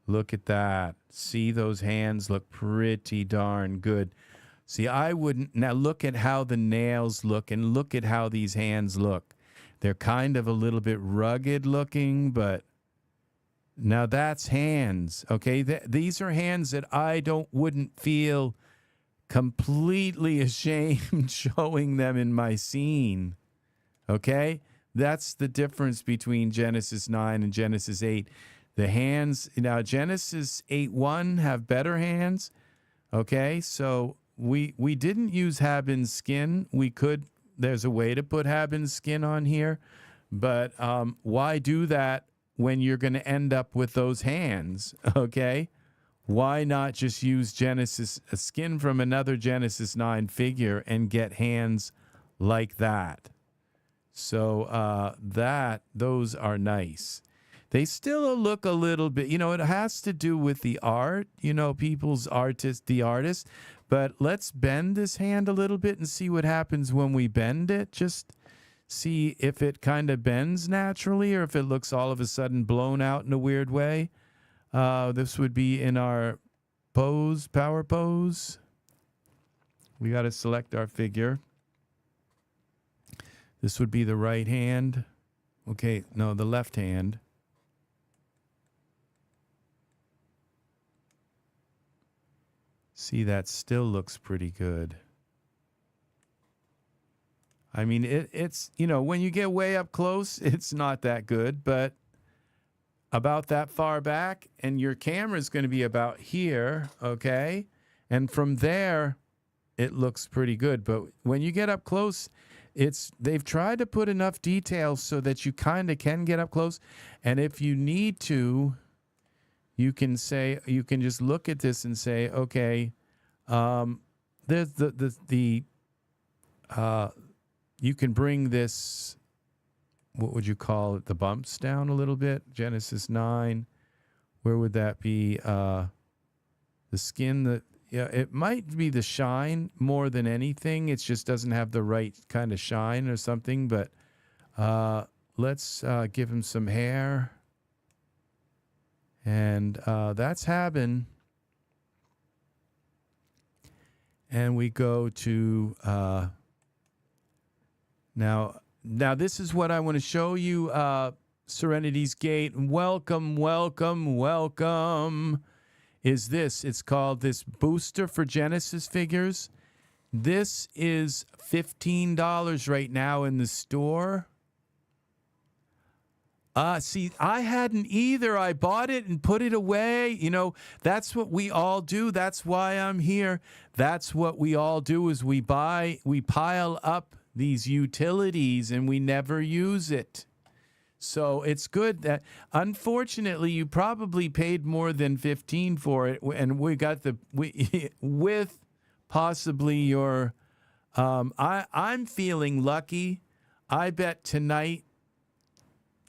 Look at that. See, those hands look pretty darn good. See, I wouldn't... Now look at how the nails look and look at how these hands look. They're kind of a little bit rugged looking, but now that's hands, okay? These are hands that I wouldn't feel completely ashamed showing them in my scene. Okay, that's the difference between Genesis 9 and Genesis 8. The hands, now Genesis 8.1 have better hands. Okay, so we didn't use Habin's skin. We could, there's a way to put Habin's skin on here, but why do that when you're going to end up with those hands? Okay, why not just use a skin from another Genesis 9 figure and get hands like that? So those are nice. They still look a little bit, you know, it has to do with the art, you know, the artist. But let's bend this hand a little bit and see what happens when we bend it. Just see if it kind of bends naturally or if it looks all of a sudden blown out in a weird way. This would be in our pose, power pose. We got to select our figure. This would be the right hand. Okay, no, the left hand. See, that still looks pretty good. I mean, it's, you know, when you get way up close, it's not that good, but about that far back, and your camera's going to be about here, okay? And from there, it looks pretty good. But when you get up close, they've tried to put enough details so that you kind of can get up close. And if you need to, you can just look at this and say, okay, there's you can bring this, what would you call it, the bumps down a little bit. Genesis 9, where would that be? The skin, yeah, it might be the shine more than anything. It just doesn't have the right kind of shine or something. But let's give him some hair. And that's Habin. And we go to now this is what I want to show you. Serenity's Gate. Welcome, welcome, welcome. Is this? It's called this booster for Genesis figures. This is $15 right now in the store. See, I hadn't either. I bought it and put it away. You know, that's what we all do. That's why I'm here. That's what we all do is we pile up these utilities and we never use it. So it's good that, unfortunately, you probably paid more than $15 for it, and we got with possibly your. I'm feeling lucky. I bet tonight,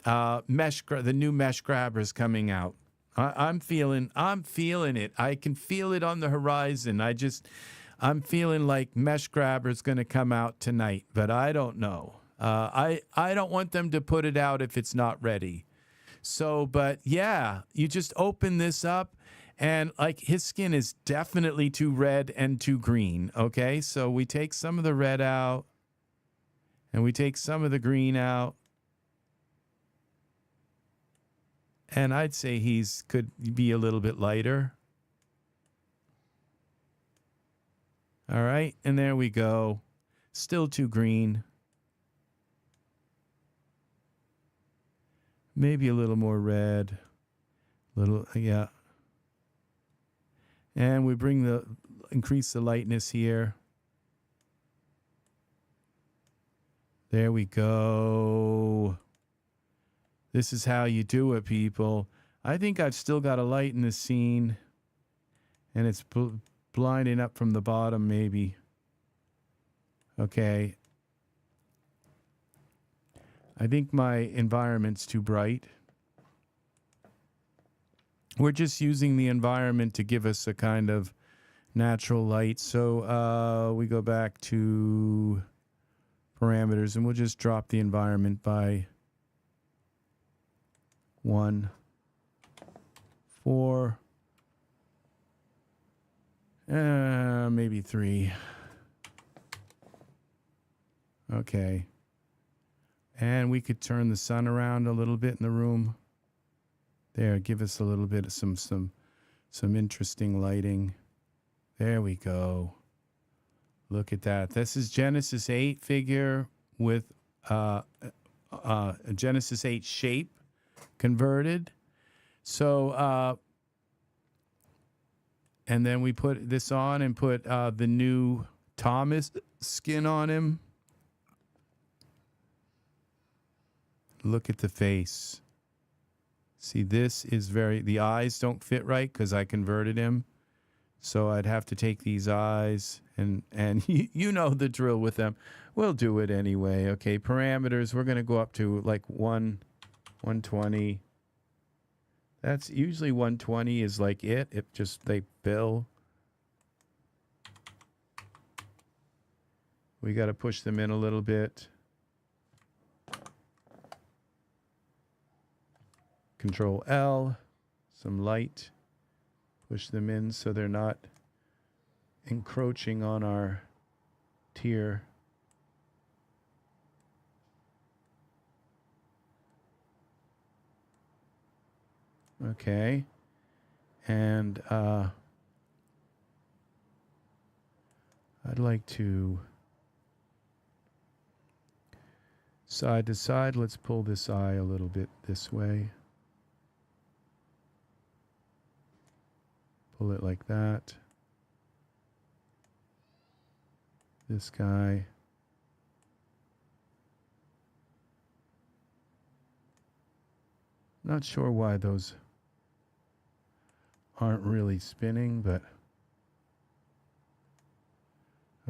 the new mesh grabber is coming out. I'm feeling it. I can feel it on the horizon. I'm feeling like mesh grabber is going to come out tonight, but I don't know. I don't want them to put it out if it's not ready. So, but yeah, you just open this up, and like his skin is definitely too red and too green. Okay, so we take some of the red out, and we take some of the green out, and I'd say could be a little bit lighter. All right, and there we go. Still too green. Maybe a little more red. Yeah. And we increase the lightness here. There we go. This is how you do it, people. I think I've still got a light in the scene, and it's blinding up from the bottom, maybe. Okay. I think my environment's too bright. We're just using the environment to give us a kind of natural light. So we go back to parameters, and we'll just drop the environment by 1, 4, maybe 3. Okay. And we could turn the sun around a little bit in the room. There, give us a little bit of some interesting lighting. There we go. Look at that. This is Genesis 8 figure with a Genesis 8 shape converted. So, and then we put this on and put the new Thomas skin on him. Look at the face. See, this is the eyes don't fit right because I converted him. So I'd have to take these eyes and you know the drill with them. We'll do it anyway. Okay, parameters, we're going to go up to like 120. That's usually 120 is like it. It just, they bill. We got to push them in a little bit. Control L, some light, push them in so they're not encroaching on our tier. Okay, and I'd like to side to side. Let's pull this eye a little bit this way. Pull it like that. This guy. Not sure why those aren't really spinning, but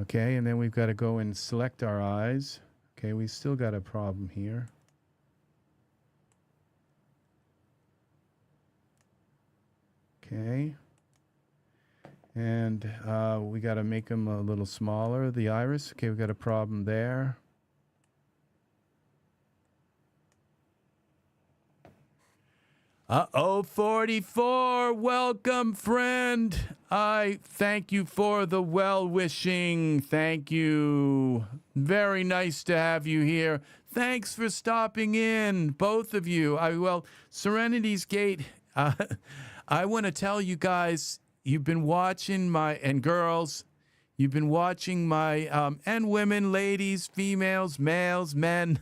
okay, and then we've got to go and select our eyes. Okay, we still got a problem here. Okay. And we got to make them a little smaller, the iris. Okay, we got a problem there. Uh-oh, 44. Welcome, friend. I thank you for the well-wishing. Thank you. Very nice to have you here. Thanks for stopping in, both of you. Well, Serenity's Gate, I want to tell you guys, you've been watching my, and girls, you've been watching my, and women, ladies, females, males, men,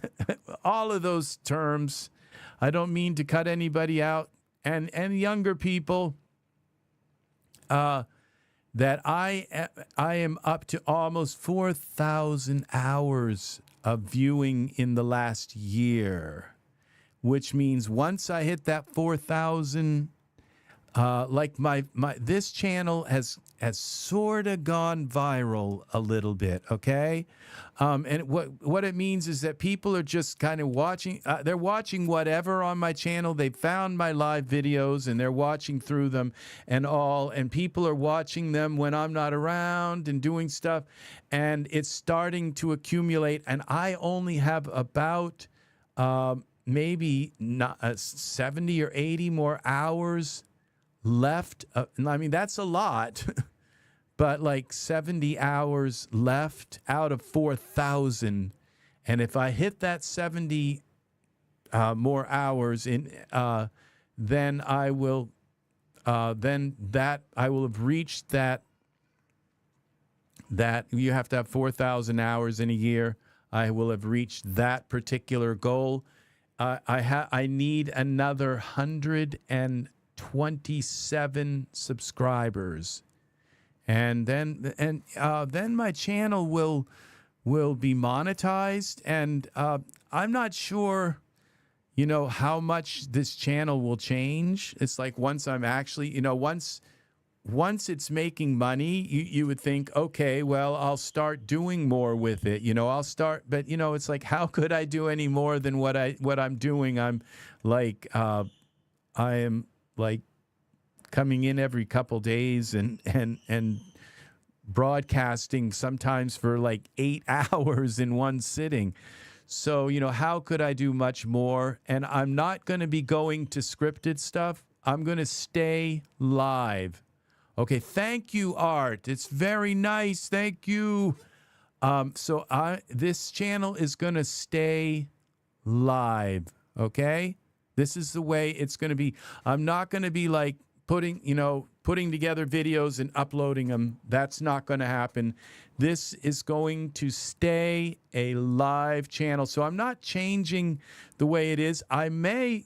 all of those terms. I don't mean to cut anybody out, and younger people, that I am up to almost 4,000 hours of viewing in the last year, which means once I hit that 4,000, like my this channel has sort of gone viral a little bit, okay? And what it means is that people are just kind of watching, they're watching whatever on my channel. They found my live videos and they're watching through them and all, and people are watching them when I'm not around and doing stuff, and it's starting to accumulate, and I only have about maybe not, 70 or 80 more hours left. I mean, that's a lot. But like 70 hours left out of 4,000. And if I hit that 70 more hours in, then I will, I will have reached that you have to have 4,000 hours in a year. I will have reached that particular goal. I need another 127 subscribers. And then my channel will be monetized, and I'm not sure, you know, how much this channel will change. It's like once I'm actually, you know, once it's making money, you would think, okay, well, I'll start doing more with it. You know, I'll start, but you know, it's like, how could I do any more than what I'm doing? I'm like, I am like coming in every couple days and broadcasting sometimes for like 8 hours in one sitting. So, you know, how could I do much more? And I'm not going to be going to scripted stuff. I'm going to stay live. Okay, thank you, Art. It's very nice. Thank you. So this channel is going to stay live, okay? This is the way it's going to be. I'm not going to be like putting together videos and uploading them. That's not going to happen. This is going to stay a live channel. So I'm not changing the way it is. I may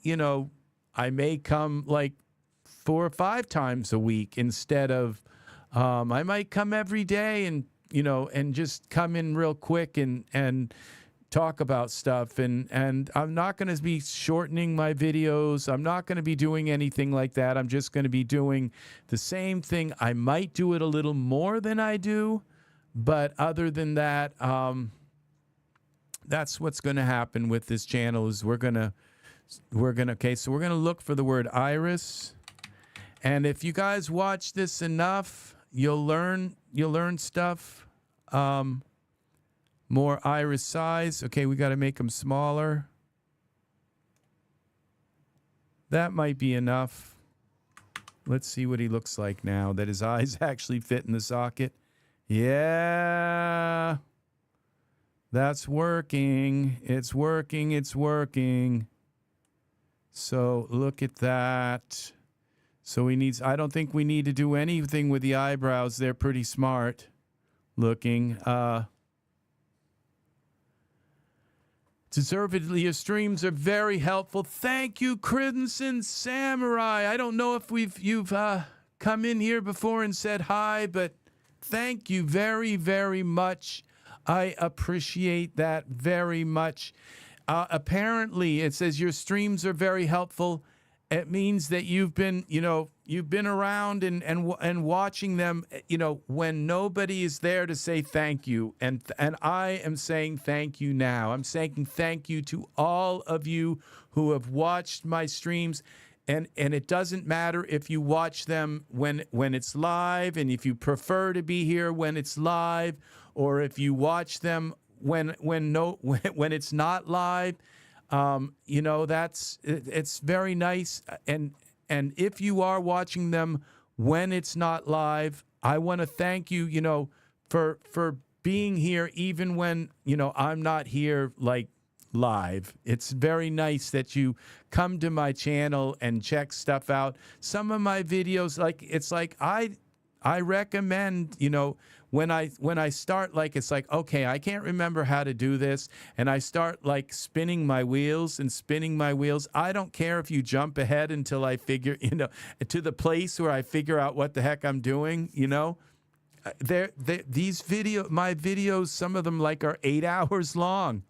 come like 4 or 5 times a week instead of, I might come every day and just come in real quick and talk about stuff, and I'm not going to be shortening my videos. I'm not going to be doing anything like that. I'm just going to be doing the same thing. I might do it a little more than I do, but other than that, that's what's going to happen with this channel. Is we're gonna look for the word iris, and if you guys watch this enough, you'll learn stuff. More iris size. Okay, we got to make them smaller. That might be enough. Let's see what he looks like now that his eyes actually fit in the socket. Yeah. That's working. It's working. It's working. So look at that. So I don't think we need to do anything with the eyebrows. They're pretty smart looking. Deservedly, your streams are very helpful. Thank you, Crimson Samurai. I don't know if you've come in here before and said hi, but thank you very, very much. I appreciate that very much. Apparently, it says your streams are very helpful. It means that you've been around and watching them, when nobody is there to say thank you. And I am saying thank you now. I'm saying thank you to all of you who have watched my streams. And it doesn't matter if you watch them when it's live, and if you prefer to be here when it's live, or if you watch them when it's not live. It's very nice. And if you are watching them when it's not live, I want to thank you, for being here even when, I'm not here like live. It's very nice that you come to my channel and check stuff out. Some of my videos, I recommend, when I start, it's like, okay, I can't remember how to do this, and I start spinning my wheels. I don't care if you jump ahead until I figure, to the place where I figure out what the heck I'm doing, my videos, some of them are 8 hours long.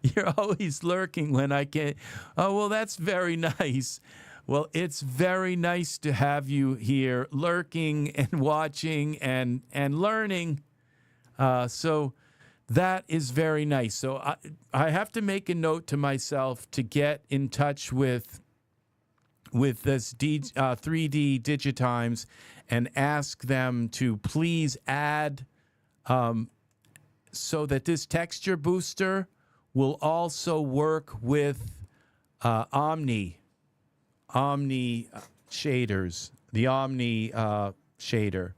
You're always lurking when I can't. Oh, well, that's very nice. Well, it's very nice to have you here lurking and watching and learning. So that is very nice. So I have to make a note to myself to get in touch with this 3D Digitimes and ask them to please add so that this texture booster will also work with Omni shaders, the Omni shader,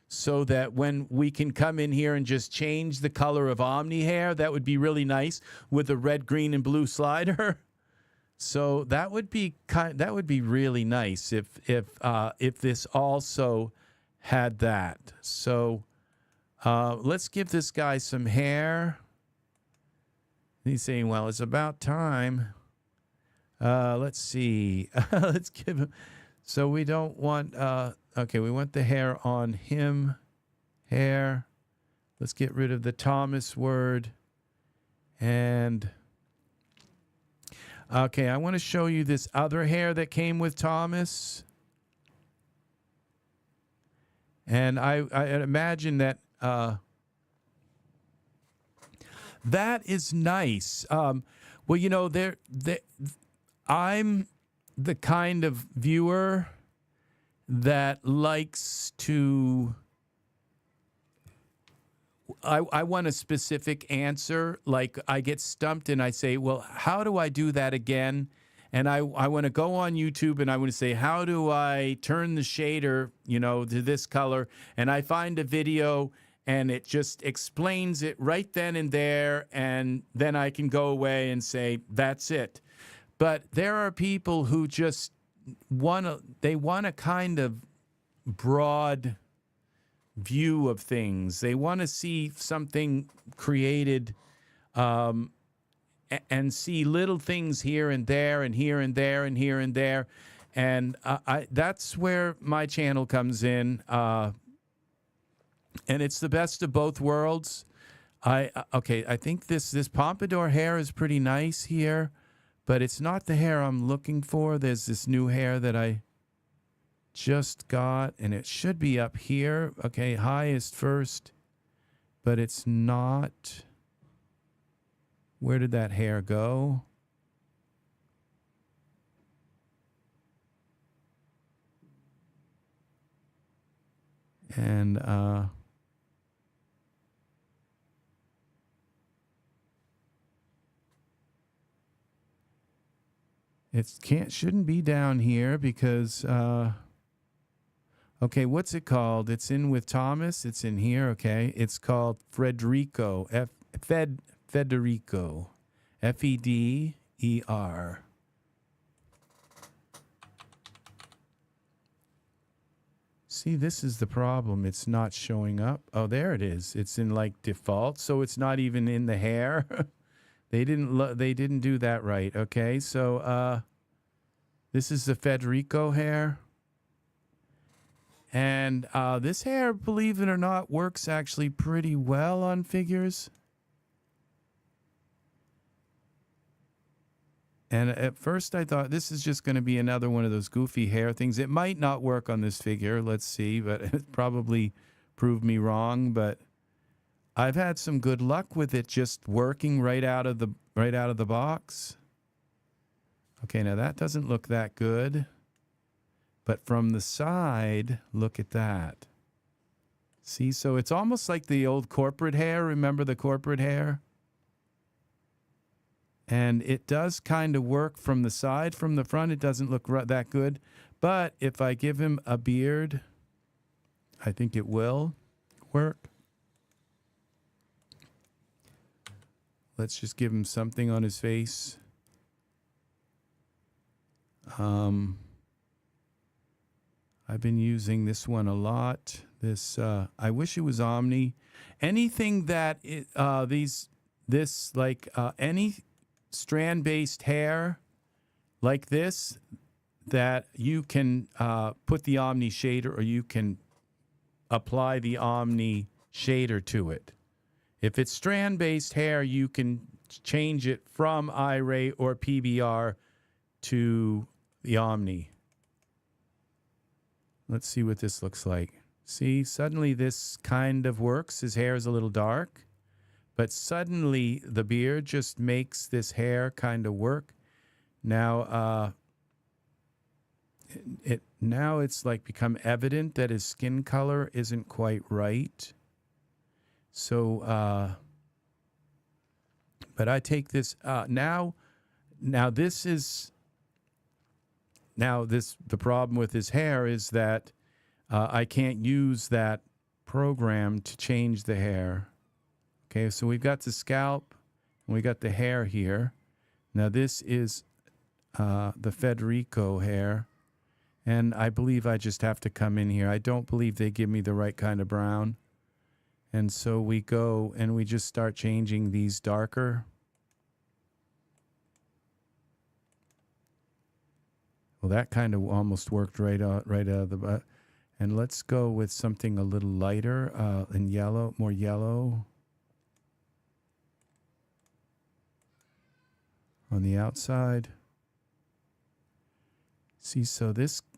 so that when we can come in here and just change the color of Omni hair, that would be really nice with a red, green, and blue slider. So that would be really nice if this also had that. So let's give this guy some hair. He's saying, well, it's about time. Let's see. Let's give him. So we don't want, okay, we want the hair on him. Hair. Let's get rid of the Thomas word. And, okay, I want to show you this other hair that came with Thomas. And I imagine that that is nice. Well, I'm the kind of viewer that likes to. I want a specific answer. Like I get stumped and I say, well, how do I do that again? And I want to go on YouTube and I want to say, how do I turn the shader, to this color? And I find a video and it just explains it right then and there. And then I can go away and say, that's it. But there are people who just want a kind of broad view of things. They want to see something created and see little things here and there and here and there and here and there. And that's where my channel comes in. And it's the best of both worlds. I think this pompadour hair is pretty nice here, but it's not the hair I'm looking for. There's this new hair that I just got, and it should be up here. Okay, highest first, but it's not. Where did that hair go? And shouldn't be down here because okay, what's it called? It's in with Thomas. It's in here. Okay, it's called Federico. Federico, Feder. See, this is the problem. It's not showing up. Oh, there it is. It's in like default, so it's not even in the hair. They didn't do that right. Okay, so this is the Federico hair. And this hair, believe it or not, works actually pretty well on figures. And at first I thought this is just going to be another one of those goofy hair things. It might not work on this figure. Let's see, but it probably proved me wrong. But I've had some good luck with it just working right out of the box. Okay, now that doesn't look that good. But from the side, look at that. See, so it's almost like the old corporate hair. Remember the corporate hair? And it does kind of work from the side. From the front, it doesn't look that good. But if I give him a beard, I think it will work. Let's just give him something on his face. I've been using this one a lot. This I wish it was Omni. Anything that any strand-based hair like this that you can put the Omni shader, or you can apply the Omni shader to it. If it's strand-based hair, you can change it from Iray or PBR to the Omni. Let's see what this looks like. See, suddenly this kind of works. His hair is a little dark. But suddenly the beard just makes this hair kind of work. Now, now it's like become evident that his skin color isn't quite right. So, but I take this now the problem with his hair is that I can't use that program to change the hair. Okay, so we've got the scalp, and we got the hair here. Now this is the Federico hair, and I believe I just have to come in here. I don't believe they give me the right kind of brown. And so we go and we just start changing these darker. Well, that kind of almost worked right out of the butt. And let's go with something a little lighter in yellow, more yellow. On the outside. See, so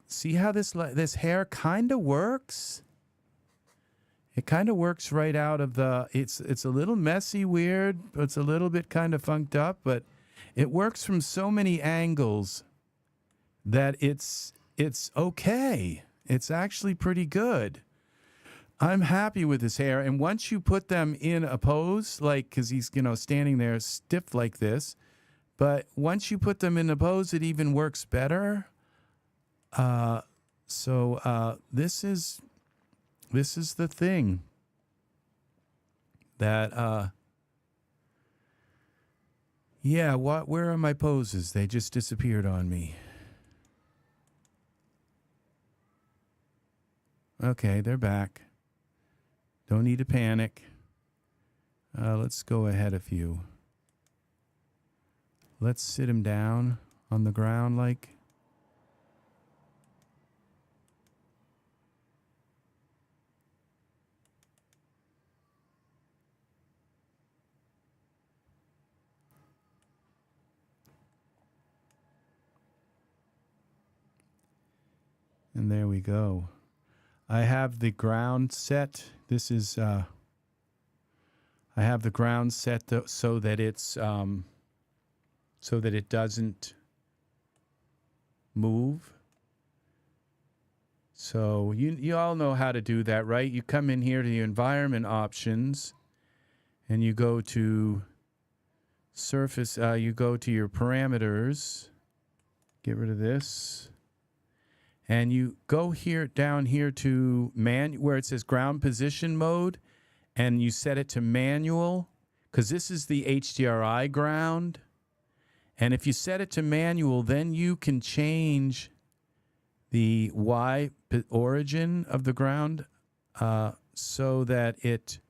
see how this hair kind of works? It kind of works right out of the, it's a little messy, weird, it's a little bit kind of funked up, but it works from so many angles that it's okay. It's actually pretty good. I'm happy with his hair, and once you put them in a pose, like, because he's, standing there stiff like this, but once you put them in a pose, it even works better. So this is the thing that, yeah, where are my poses? They just disappeared on me. Okay, they're back. Don't need to panic. Let's go ahead a few. Let's sit him down on the ground like. And there we go. I have the ground set. This is, I have the ground set so that it's, so that it doesn't move. So you all know how to do that, right? You come in here to the environment options, and you go to surface, you go to your parameters, get rid of this, and you go here, down here to where it says ground position mode, and you set it to manual, because this is the HDRI ground. And if you set it to manual, then you can change the Y origin of the ground so that it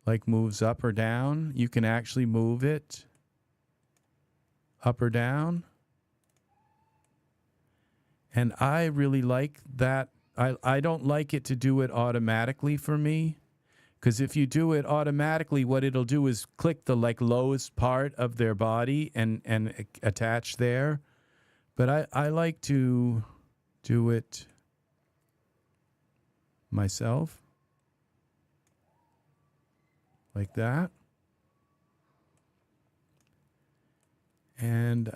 like moves up or down. You can actually move it up or down. And I really like that. I don't like it to do it automatically for me. Because if you do it automatically, what it'll do is click the like lowest part of their body and attach there. But I like to do it myself. Like that. And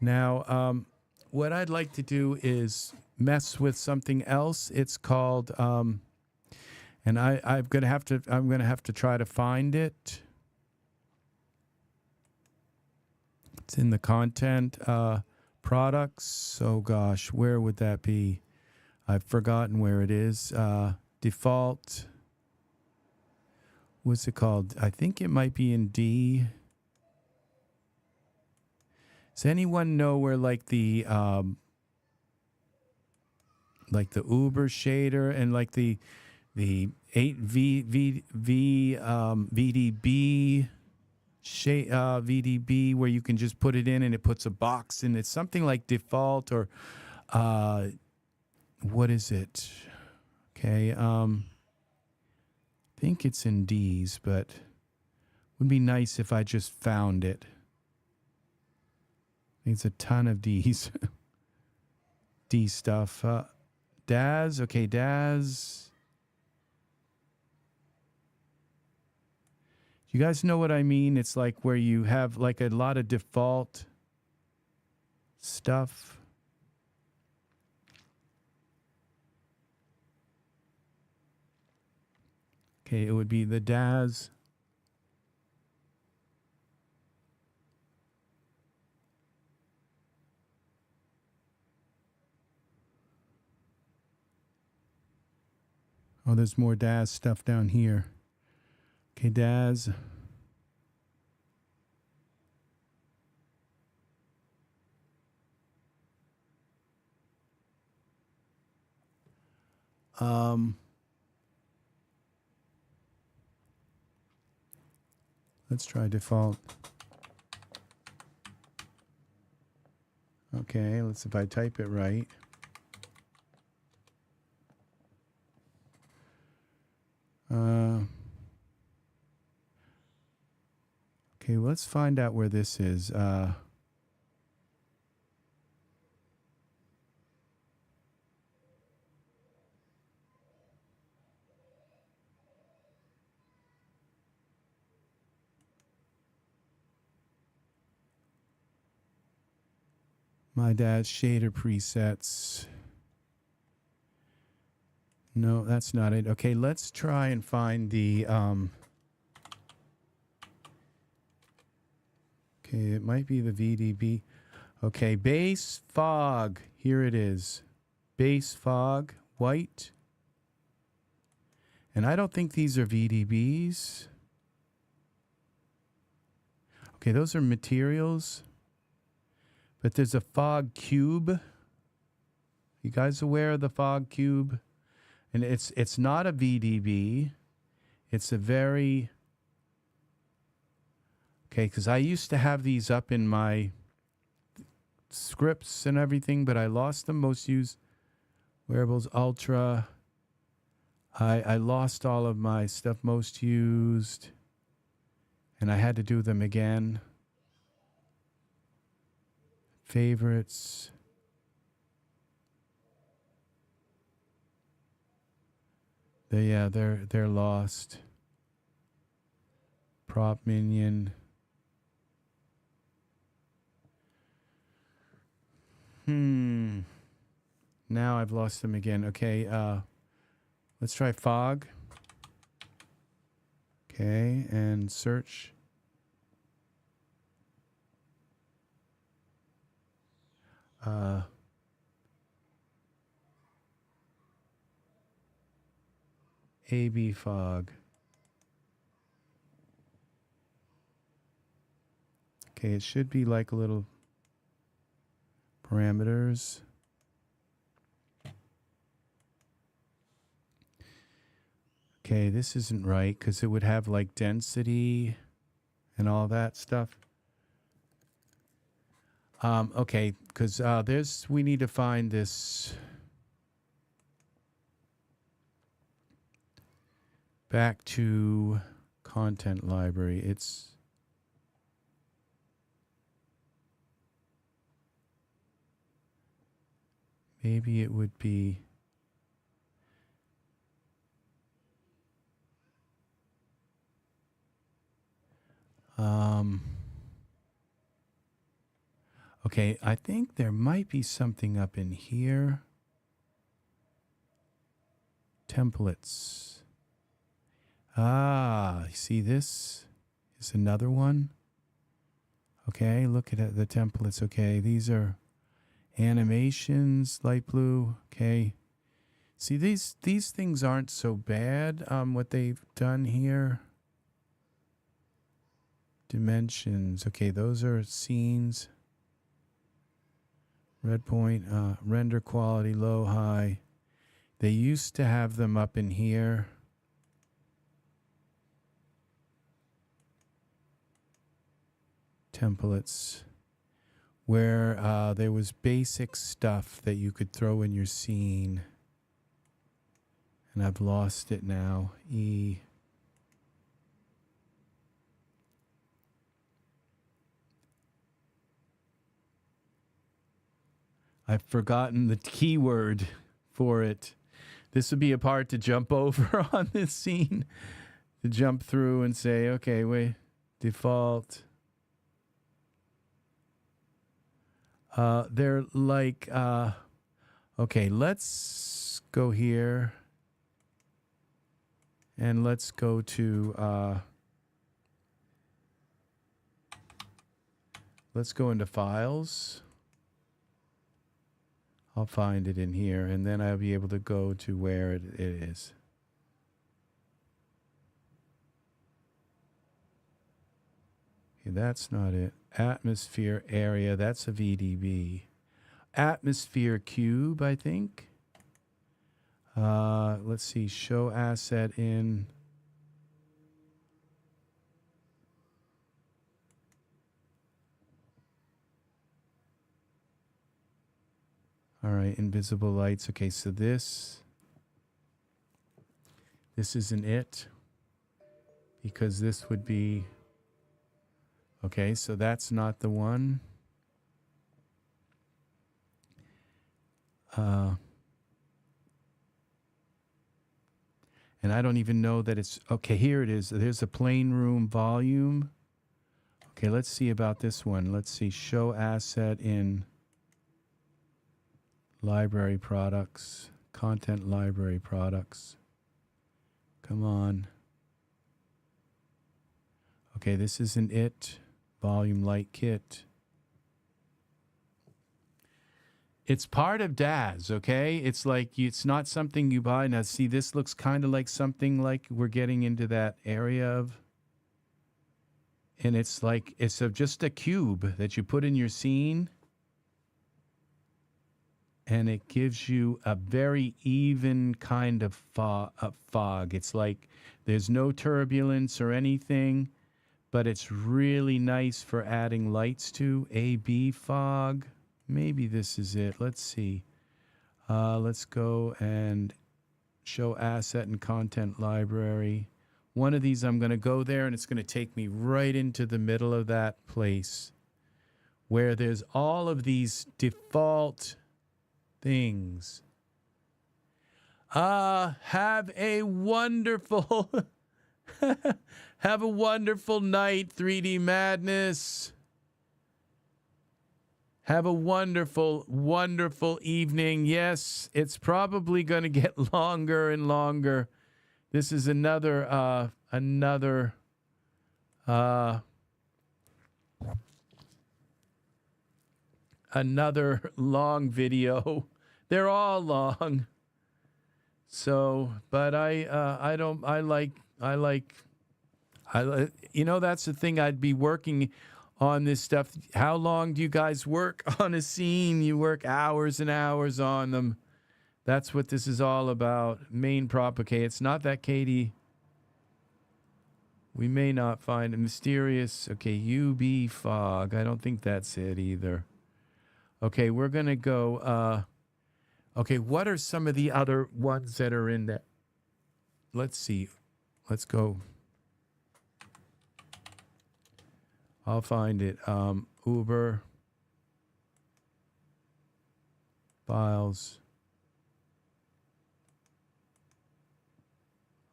now what I'd like to do is mess with something else. It's called and I'm gonna have to try to find it. It's in the content products. Oh gosh, where would that be? I've forgotten where it is. Default. What's it called? I think it might be in D. Does anyone know where like the Uber shader and like the 8 VDB VDB where you can just put it in and it puts a box in. It's something like default or what is it? Okay, I think it's in D's, but it would be nice if I just found it. It's a ton of D's. D stuff. Daz, okay, Daz. You guys know what I mean? It's like where you have like a lot of default stuff. Okay, it would be the Daz. Oh, there's more Daz stuff down here. Okay, Daz. Let's try default. Okay, let's see if I type it right. Okay, let's find out where this is. My dad's shader presets. No, that's not it. Okay, let's try and find the okay, it might be the VDB. Okay, base fog. Here it is. Base fog, white. And I don't think these are VDBs. Okay, those are materials. But there's a fog cube. You guys aware of the fog cube? And it's not a VDB. It's a very... Okay, because I used to have these up in my scripts and everything, but I lost them. Most used wearables, ultra. I lost all of my stuff most used. And I had to do them again. Favorites. They're lost. Prop minion. Now I've lost them again. Okay, let's try fog. Okay, and search. AB fog. Okay, it should be like a little parameters. Okay, this isn't right because it would have like density and all that stuff. Okay, because we need to find this. Back to content library. It's maybe it would be okay, I think there might be something up in here. Templates. Ah, see, this is another one. Okay, look at the templates. Okay, these are animations, light blue. Okay, see, these things aren't so bad. What they've done here. Dimensions. Okay, those are scenes. Red point, render quality, low, high. They used to have them up in here. Templates, where there was basic stuff that you could throw in your scene. And I've lost it now. I've forgotten the keyword for it. This would be a part to jump over on this scene. To jump through and say, okay, wait, default. They're like, okay, let's go here. And let's go to, let's go into files. I'll find it in here, and then I'll be able to go to where it is. Okay, that's not it. Atmosphere area, that's a VDB. Atmosphere cube, I think. Let's see, show asset in. All right, invisible lights. Okay, so this isn't it, because this would be, okay, so that's not the one. And I don't even know that it's, okay, here it is. There's a plain room volume. Okay, let's see about this one. Let's see, show asset in library products, content library products. Come on. Okay, this isn't it. Volume light kit. It's part of Daz, okay? It's like, it's not something you buy. Now, see, this looks kind of like something like we're getting into that area of. And it's like, it's just a cube that you put in your scene. And it gives you a very even kind of fog. It's like there's no turbulence or anything, but it's really nice for adding lights to. AB fog. Maybe this is it. Let's see. Let's go and show asset and content library. One of these, I'm going to go there, and it's going to take me right into the middle of that place where there's all of these default things. Have a wonderful have a wonderful night, 3D Madness. Have a wonderful, wonderful evening. Yes, it's probably going to get longer and longer. This is another long video. They're all long. So, but I like, you know, that's the thing. I'd be working on this stuff. How long do you guys work on a scene? You work hours and hours on them. That's what this is all about. Main prop. Okay, it's not that Katie. We may not find a mysterious. Okay, UB fog. I don't think that's it either. Okay, we're going to go. Okay, what are some of the other ones that are in that? Let's see. Let's go. I'll find it. Uber. Files.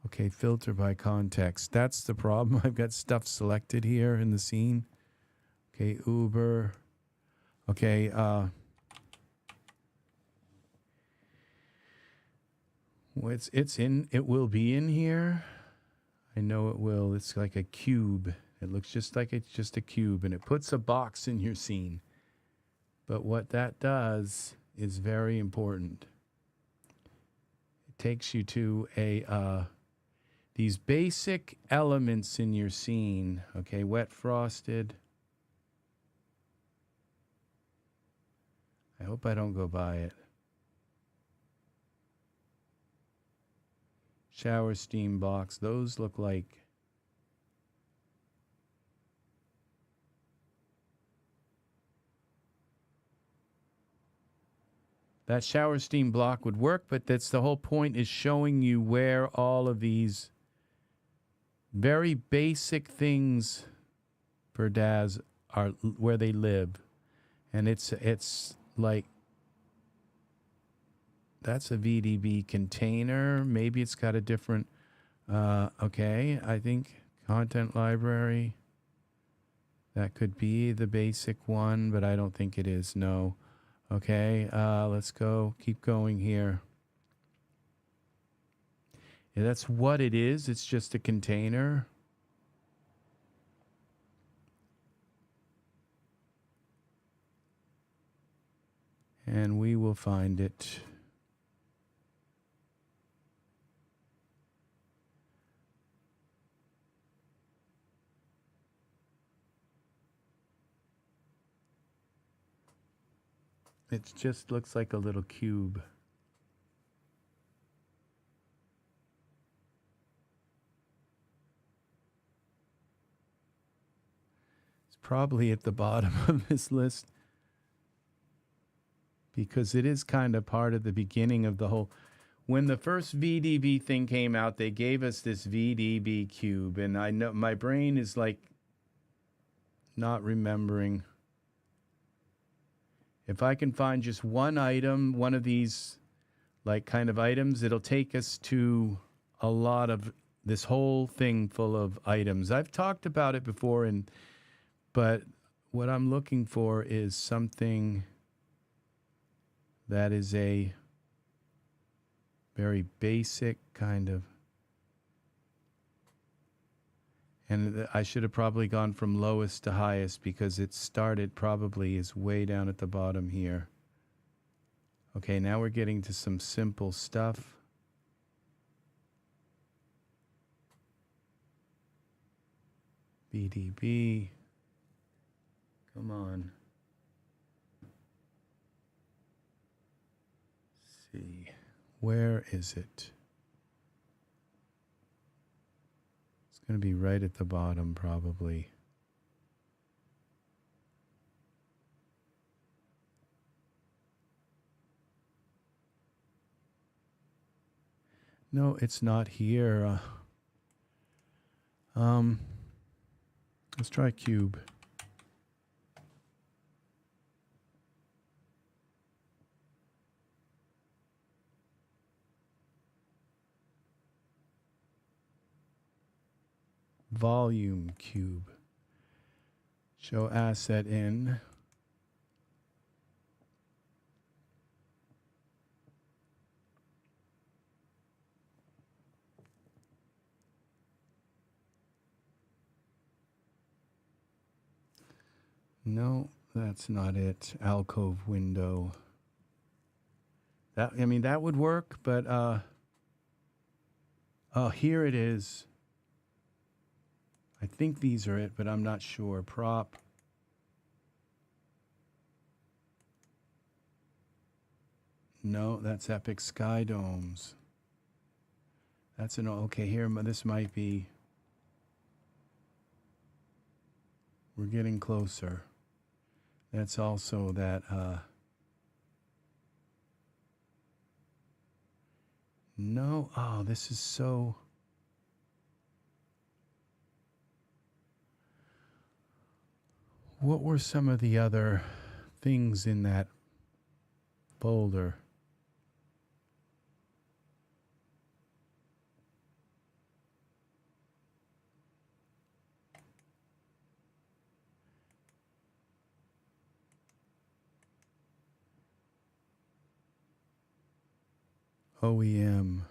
Okay, filter by context. That's the problem. I've got stuff selected here in the scene. Okay, Uber. Okay, it will be in here. I know it will. It's like a cube. It looks just like it's just a cube, and it puts a box in your scene. But what that does is very important. It takes you to a these basic elements in your scene. Okay, wet frosted. I hope I don't go by it. Shower steam box. Those look like that shower steam block would work, but that's the whole point, is showing you where all of these very basic things for Daz are, where they live. And it's like, that's a VDB container. Maybe it's got a different, okay, I think content library. That could be the basic one, but I don't think it is, no. Okay, let's go, keep going here. Yeah, that's what it is. It's just a container. And we will find it. It just looks like a little cube. It's probably at the bottom of this list, because it is kind of part of the beginning of the whole. When the first VDB thing came out, they gave us this VDB cube, and I know my brain is like not remembering. If I can find just one item, one of these like kind of items, it'll take us to a lot of this whole thing full of items. I've talked about it before, but what I'm looking for is something that is a very basic kind of, and I should have probably gone from lowest to highest, because it started probably is way down at the bottom here. Okay, now we're getting to some simple stuff. BDB. Come on. Let's see. Where is it? It's going to be right at the bottom, probably. No, it's not here. Let's try cube. Volume cube. Show asset in. No, that's not it. Alcove window. That, I mean, that would work, but oh, here it is. I think these are it, but I'm not sure. Prop. No, that's Epic Sky Domes. That's an okay. Here, this might be. We're getting closer. That's also that. No, oh, this is so. What were some of the other things in that folder? OEM.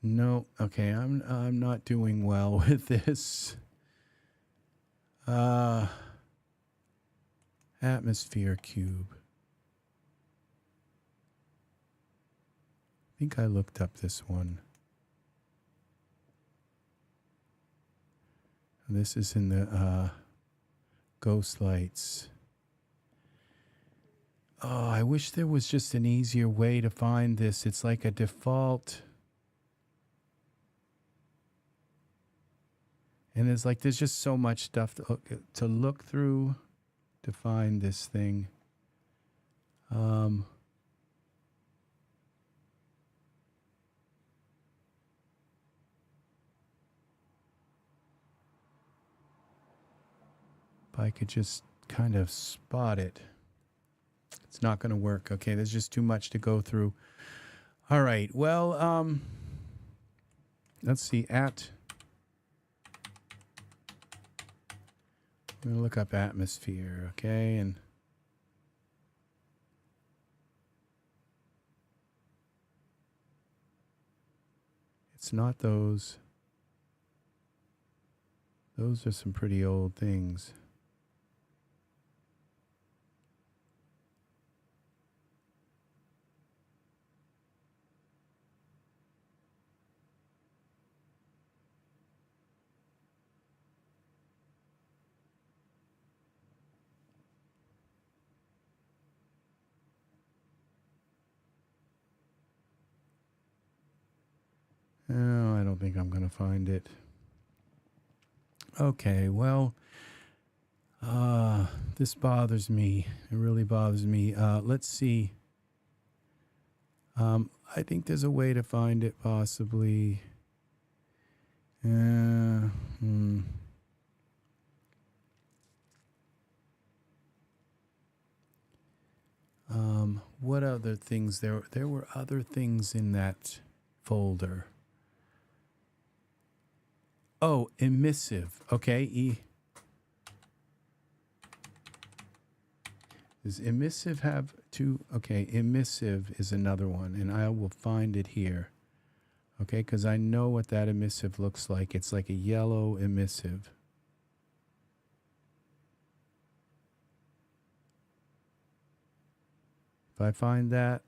No, okay, I'm not doing well with this. Atmosphere cube. I think I looked up this one. This is in the ghost lights. Oh, I wish there was just an easier way to find this. It's like a default. And it's like there's just so much stuff to look through to find this thing. If I could just kind of spot it. It's not going to work. Okay, there's just too much to go through. All right, well, let's see. I'm going to look up atmosphere, okay, and it's not those. Those are some pretty old things. Oh, I don't think I'm going to find it. Okay, well, this bothers me. It really bothers me. Let's see. I think there's a way to find it, possibly. What other things? There were other things in that folder. Oh, emissive. Okay, Does emissive have two? Okay, emissive is another one, and I will find it here. Okay, because I know what that emissive looks like. It's like a yellow emissive. If I find that,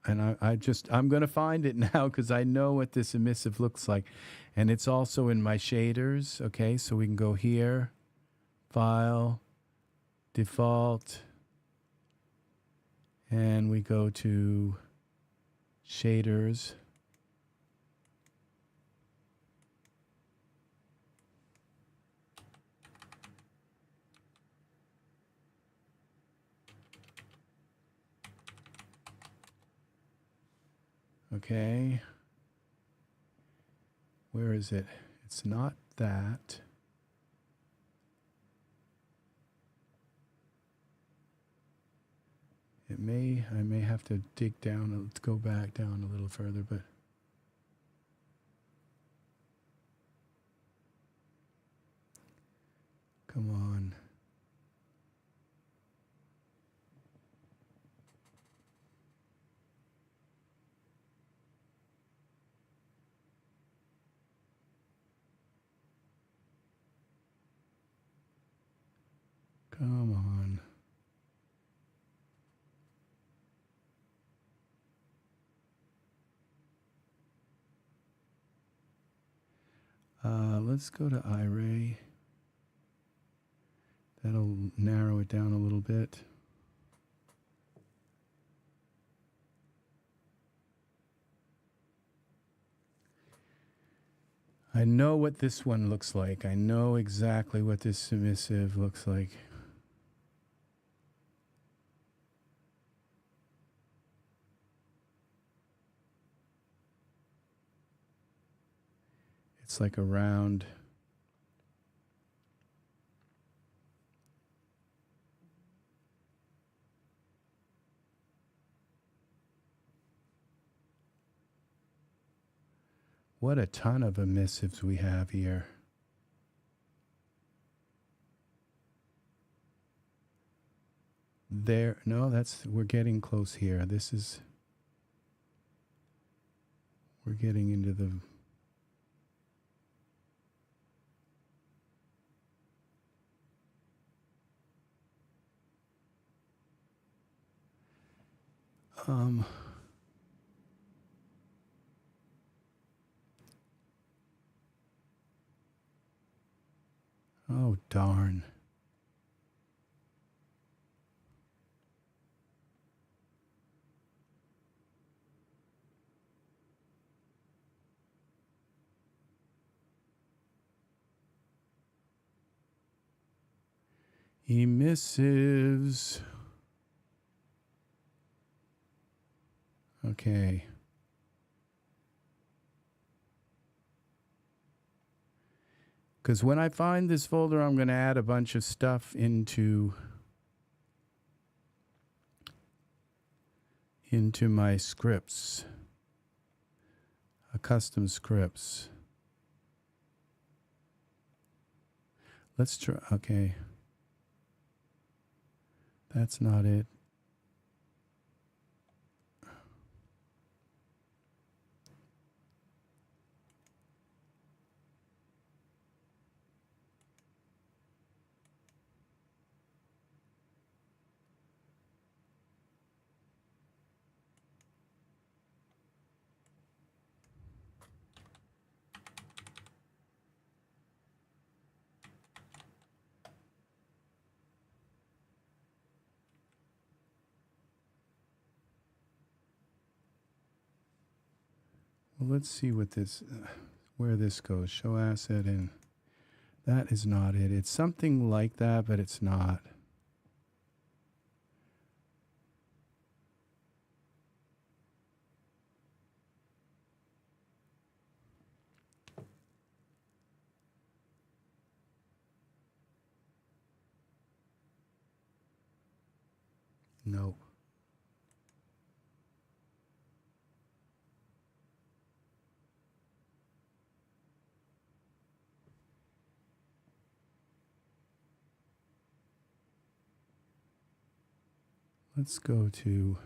and I'm going to find it now because I know what this emissive looks like. And it's also in my shaders. Okay, so we can go here, File, Default, and we go to Shaders. Okay. Where is it? It's not that. I may have to dig down, let's go back down a little further, but come on. Come on. Let's go to Iray. That'll narrow it down a little bit. I know what this one looks like. I know exactly what this submissive looks like. It's like a round. What a ton of emissives we have here. There, no, we're getting close here. We're getting into the, oh darn. Emissives. Okay. Because when I find this folder, I'm going to add a bunch of stuff into my scripts, custom scripts. Let's try. Okay. That's not it. Well, let's see what this, where this goes. Show asset, and that is not it. It's something like that, but it's not. No. Let's go to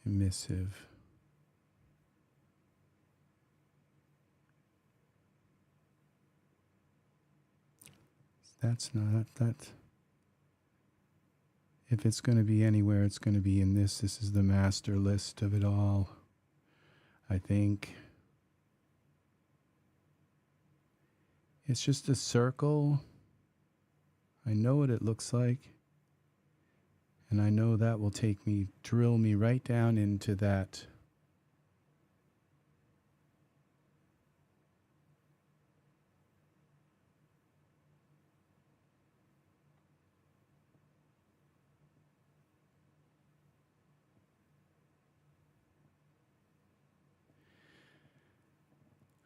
emissive. That's not that. If it's going to be anywhere, it's going to be in this. This is the master list of it all, I think. It's just a circle. I know what it looks like. And I know that will drill me right down into that.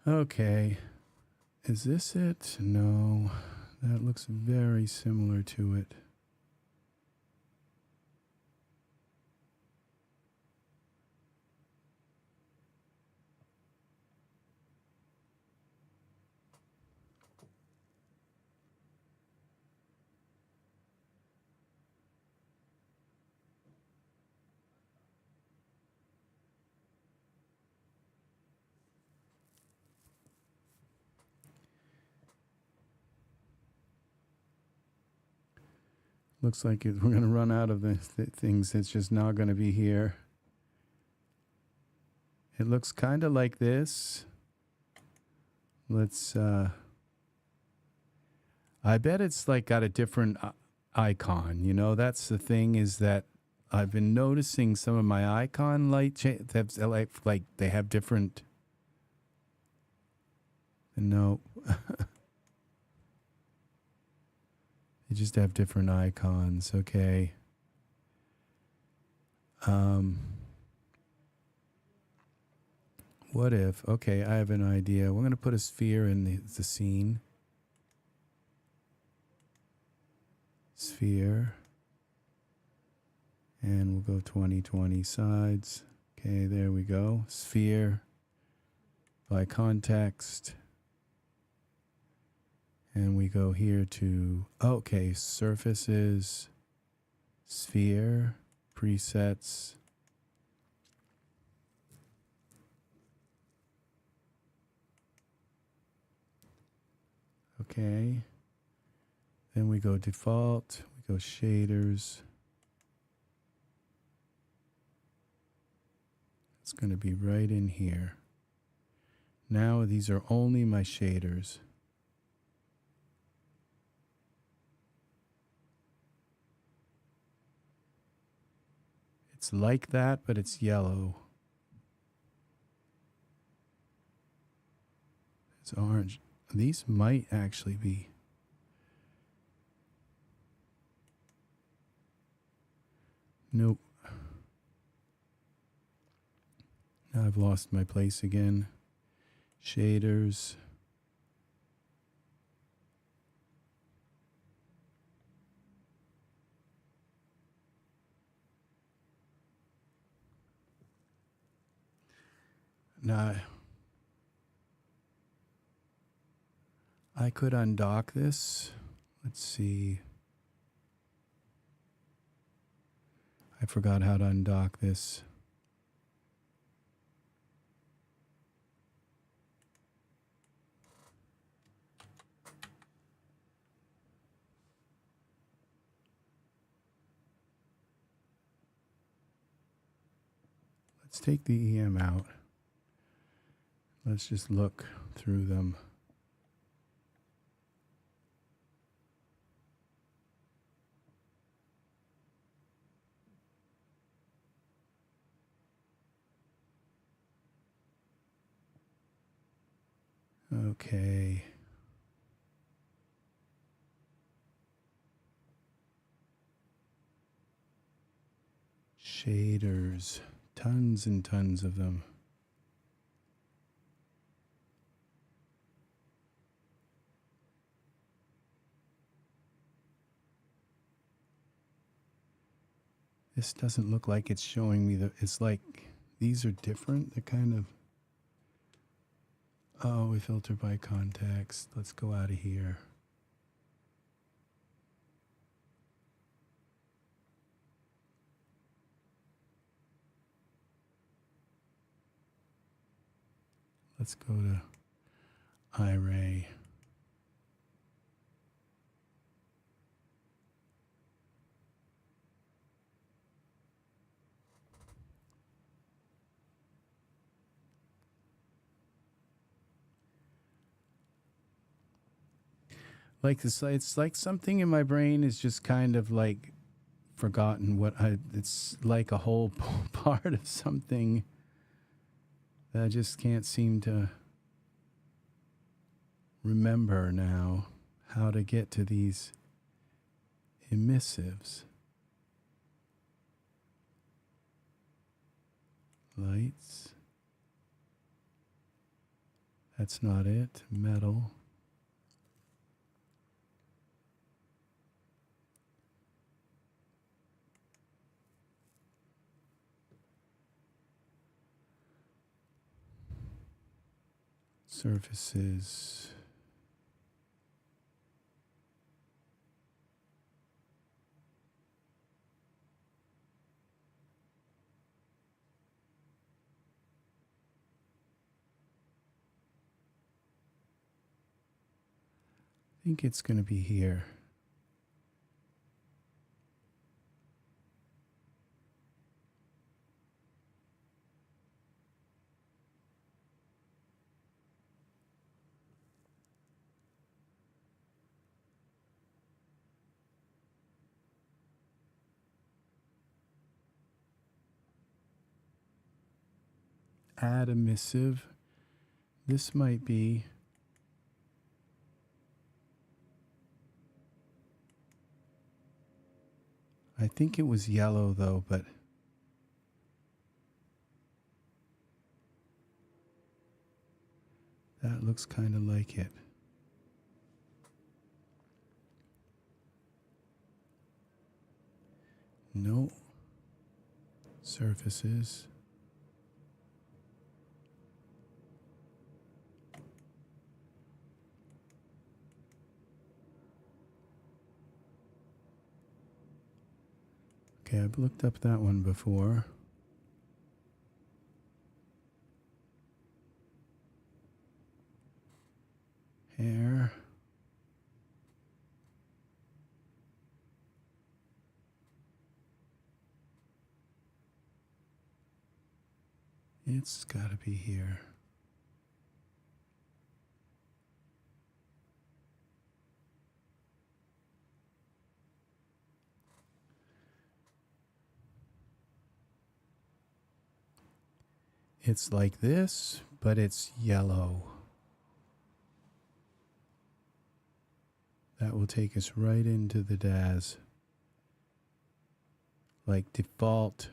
Okay. Is this it? No. That looks very similar to it. Looks like we're going to run out of the things that's just not going to be here. It looks kind of like this. Let's, I bet it's like got a different icon. You know, that's the thing, is that I've been noticing some of my icon light like they have different. No, they just have different icons. Okay. What if? Okay, I have an idea. We're going to put a sphere in the scene. Sphere. And we'll go 2020 sides. Okay, there we go. Sphere by context. And we go here to, okay, surfaces, sphere, presets. Okay. Then we go default, we go shaders. It's going to be right in here. Now these are only my shaders. It's like that, but it's yellow. It's orange. These might actually be. Nope. Now I've lost my place again. Shaders. Now, I could undock this. Let's see. I forgot how to undock this. Let's take the EM out. Let's just look through them. Okay. Shaders. Tons and tons of them. This doesn't look like it's showing me the, it's like, these are different. They're kind of, oh, we filter by context. Let's go out of here. Let's go to Iray. Like this, it's like something in my brain is just kind of like forgotten it's like a whole part of something that I just can't seem to remember now how to get to these emissives. Lights. That's not it. Metal. Surfaces. I think it's going to be here. add emissive. This might be. I think it was yellow though, but that looks kind of like it. No. Surfaces. Okay, I've looked up that one before. Hair. It's got to be here. It's like this, but it's yellow. That will take us right into the Daz. Like default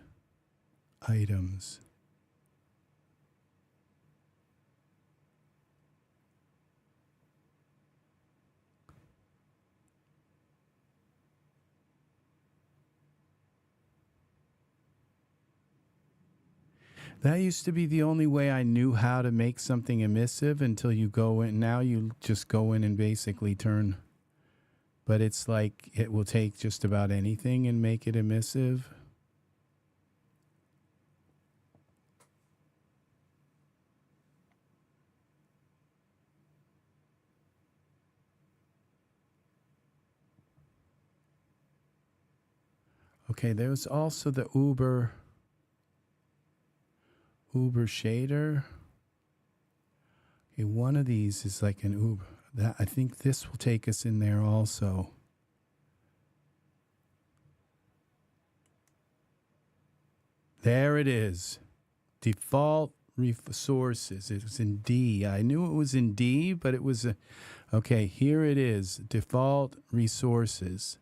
items. That used to be the only way I knew how to make something emissive until you go in. Now you just go in and basically turn. But it's like it will take just about anything and make it emissive. Okay, there's also the Uber shader. Okay, one of these is like an Uber. That, I think this will take us in there also. There it is. Default resources. It was in D. I knew it was in D, but it was a, okay, here it is. Default resources.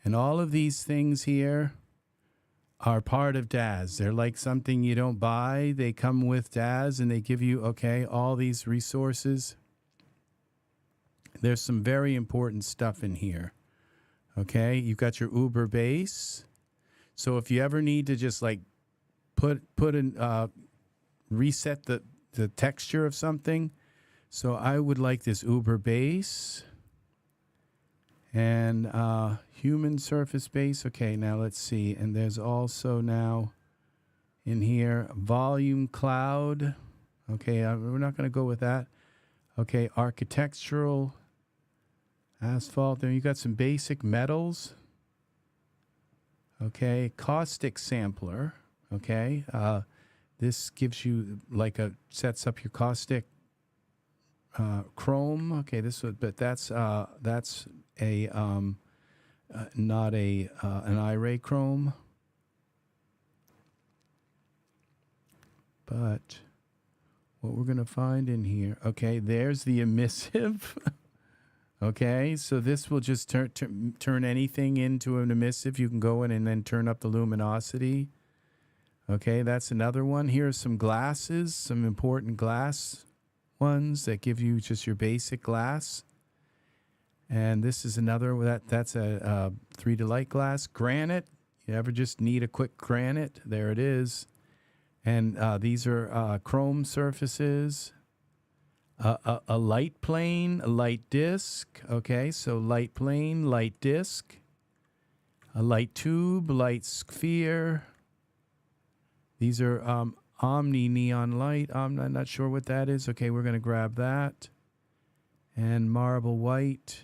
And all of these things here are part of Daz. They're like something you don't buy. They come with Daz and they give you, okay, all these resources. There's some very important stuff in here. Okay, you've got your Uber base. So if you ever need to just like put in, reset the texture of something. So I would like this Uber base. And human surface base. Okay, now let's see. And there's also now in here volume cloud. Okay, we're not going to go with that. Okay, architectural asphalt. Then you got some basic metals. Okay, caustic sampler. Okay, this gives you like a sets up your caustic chrome. Okay, this would, but that's a not a an Iray chrome, but what we're gonna find in here. Okay, there's the emissive. Okay, so this will just turn anything into an emissive. You can go in and then turn up the luminosity. Okay, that's another one. Here's some glasses, some important glass ones that give you just your basic glass. And this is another, that's a 3D light glass. Granite, you ever just need a quick granite? There it is. And these are chrome surfaces. A light plane, a light disc. Okay, so light plane, light disc. A light tube, light sphere. These are Omni neon light. I'm not sure what that is. Okay, we're going to grab that. And marble white.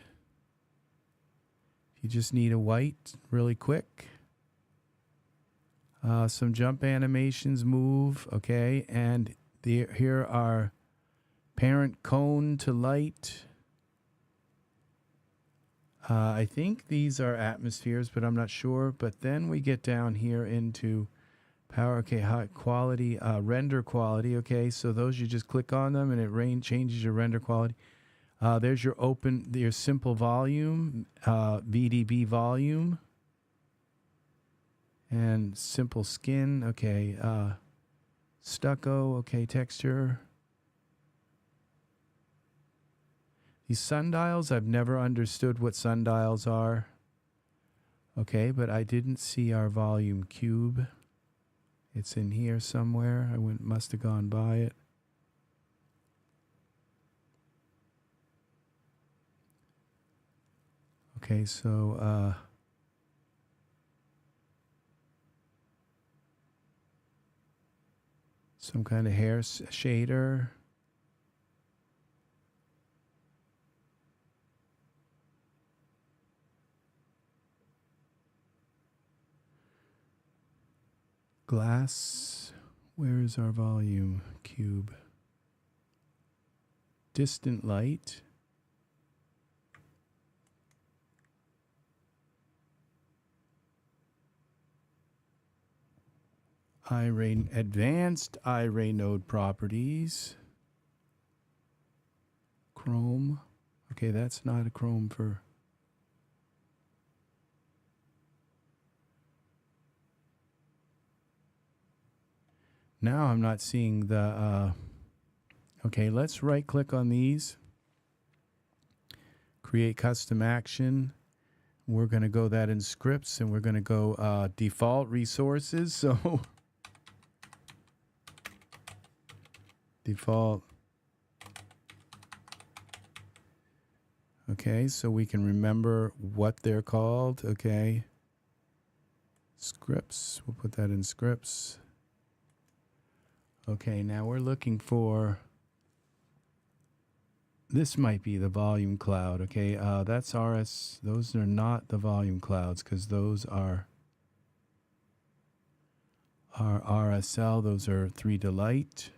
You just need a white really quick. Some jump animations, move. Okay, and here are parent cone to light. I think these are atmospheres, but I'm not sure. But then we get down here into Power, okay, high quality, render quality, okay, so those you just click on them and it changes your render quality. There's your simple volume, VDB volume, and simple skin, okay, stucco, okay, texture. These sundials, I've never understood what sundials are. Okay, but I didn't see our volume cube. It's in here somewhere. Must have gone by it. Okay, so some kind of hair shader. Glass. Where is our volume cube? Distant light. Iray, advanced Iray node properties. Chrome. Okay, that's not a Chrome for. Now I'm not seeing the. Okay, let's right click on these. Create custom action. We're going to go that in scripts and we're going to go default resources. So default. Okay, so we can remember what they're called. Okay. Scripts. We'll put that in scripts. Okay, now we're looking for. This might be the volume cloud. Okay, that's RS. Those are not the volume clouds because those are RSL. Those are 3Delight.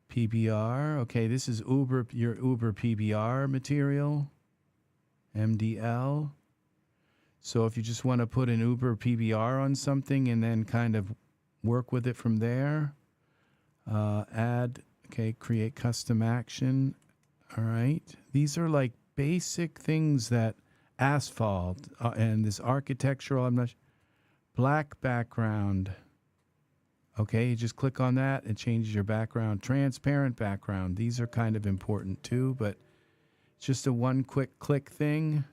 PBR. Okay, this is your Uber PBR material. MDL. So if you just want to put an Uber PBR on something and then kind of work with it from there, add. Okay, create custom action. All right. These are like basic things that asphalt and this architectural, I'm not black background. Okay, you just click on that and changes your background. Transparent background. These are kind of important too, but it's just a one quick click thing.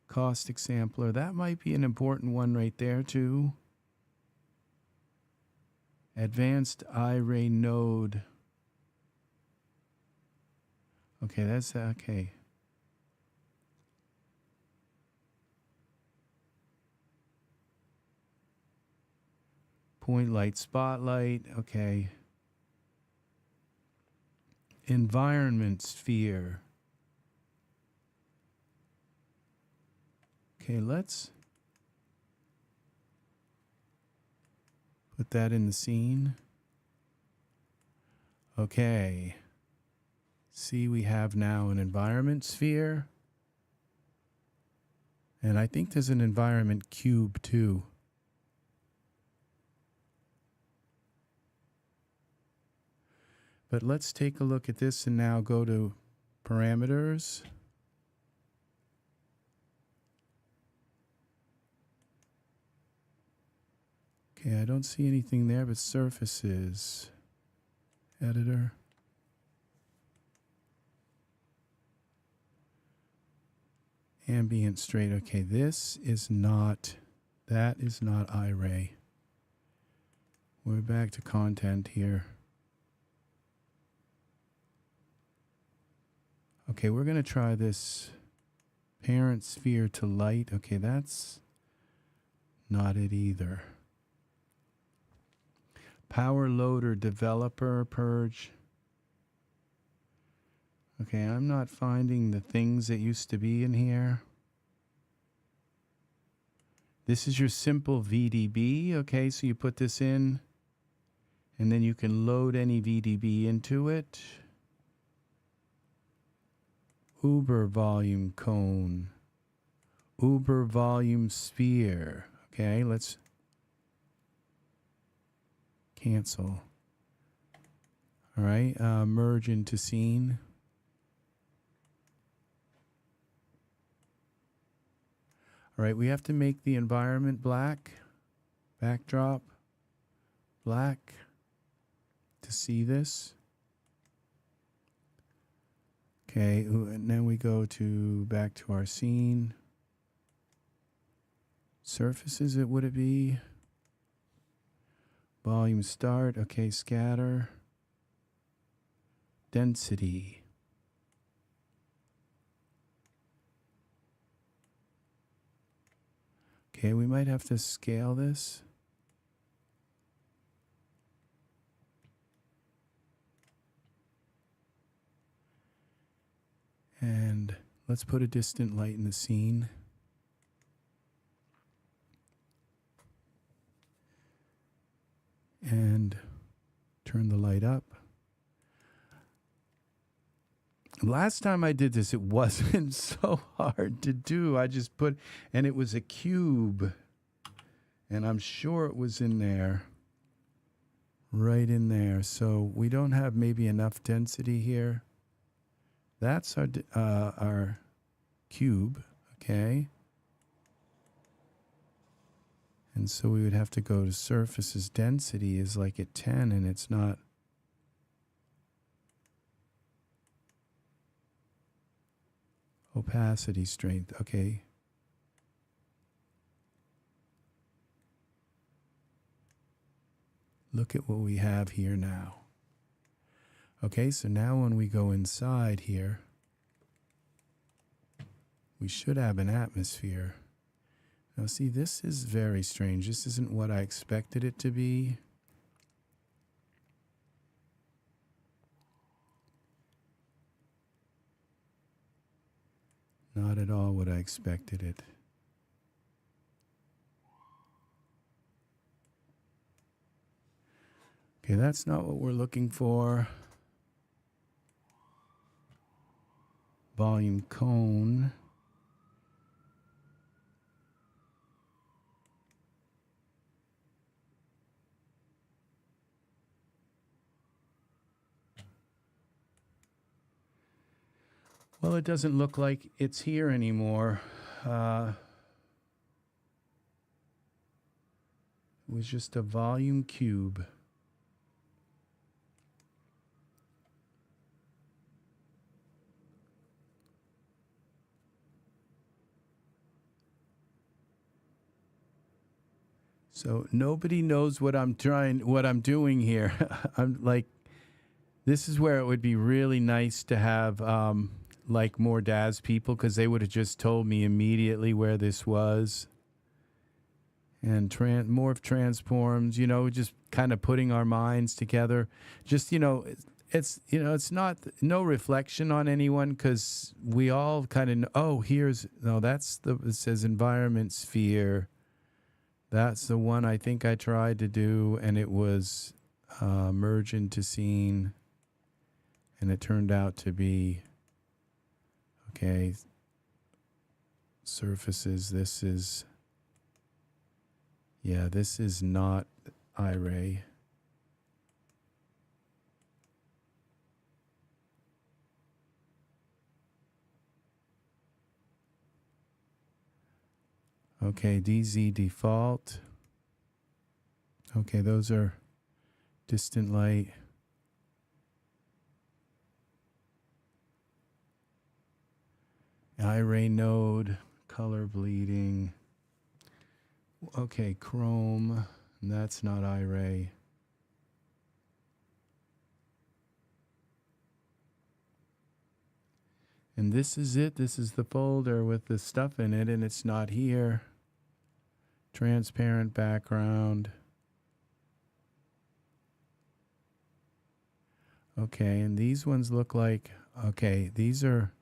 Caustic sampler. That might be an important one right there too. Advanced Iray node. Okay, that's okay. Point light, spotlight. Okay. Environment sphere. Okay, let's put that in the scene. Okay. See, we have now an environment sphere. And I think there's an environment cube too. But let's take a look at this and now go to parameters. Okay, I don't see anything there but surfaces. Editor. Ambient straight. Okay, this is not, that is not Iray. We're back to content here. Okay, we're going to try this parent sphere to light. Okay, that's not it either. Power loader developer purge. Okay, I'm not finding the things that used to be in here. This is your simple VDB. Okay, so you put this in and then you can load any VDB into it. Uber volume cone. Uber volume sphere. Okay, let's cancel. All right, merge into scene. All right, we have to make the environment black, backdrop black to see this. Okay, and then we go to back to our scene. Surfaces, would it be? Volume start, okay, scatter. Density. Okay, we might have to scale this. And let's put a distant light in the scene. And turn the light up. Last time I did this, it wasn't so hard to do. I just put, and it was a cube. And I'm sure it was in there. Right in there. So we don't have maybe enough density here. That's our cube, okay? And so we would have to go to surfaces. Density is like at 10 and it's not. Opacity strength, okay. Look at what we have here now. Okay, so now when we go inside here, we should have an atmosphere. Now see, this is very strange. This isn't what I expected it to be. Not at all what I expected it. Okay, that's not what we're looking for. Volume cone. Well, it doesn't look like it's here anymore. It was just a volume cube. So nobody knows what I'm doing here. I'm like, this is where it would be really nice to have like more Daz people, because they would have just told me immediately where this was. And morph transforms, you know, just kind of putting our minds together. Just, you know, it's not no reflection on anyone, because we all kind of know, oh, it says environment sphere. That's the one I think I tried to do, and it was merge into scene, and it turned out to be, okay, surfaces. This is, yeah, this is not Iray. Okay, DZ default. Okay, those are distant light. Iray node, color bleeding. Okay, chrome. That's not Iray. And this is it. This is the folder with the stuff in it, and it's not here. Transparent background. Okay, and these ones look like, okay, these are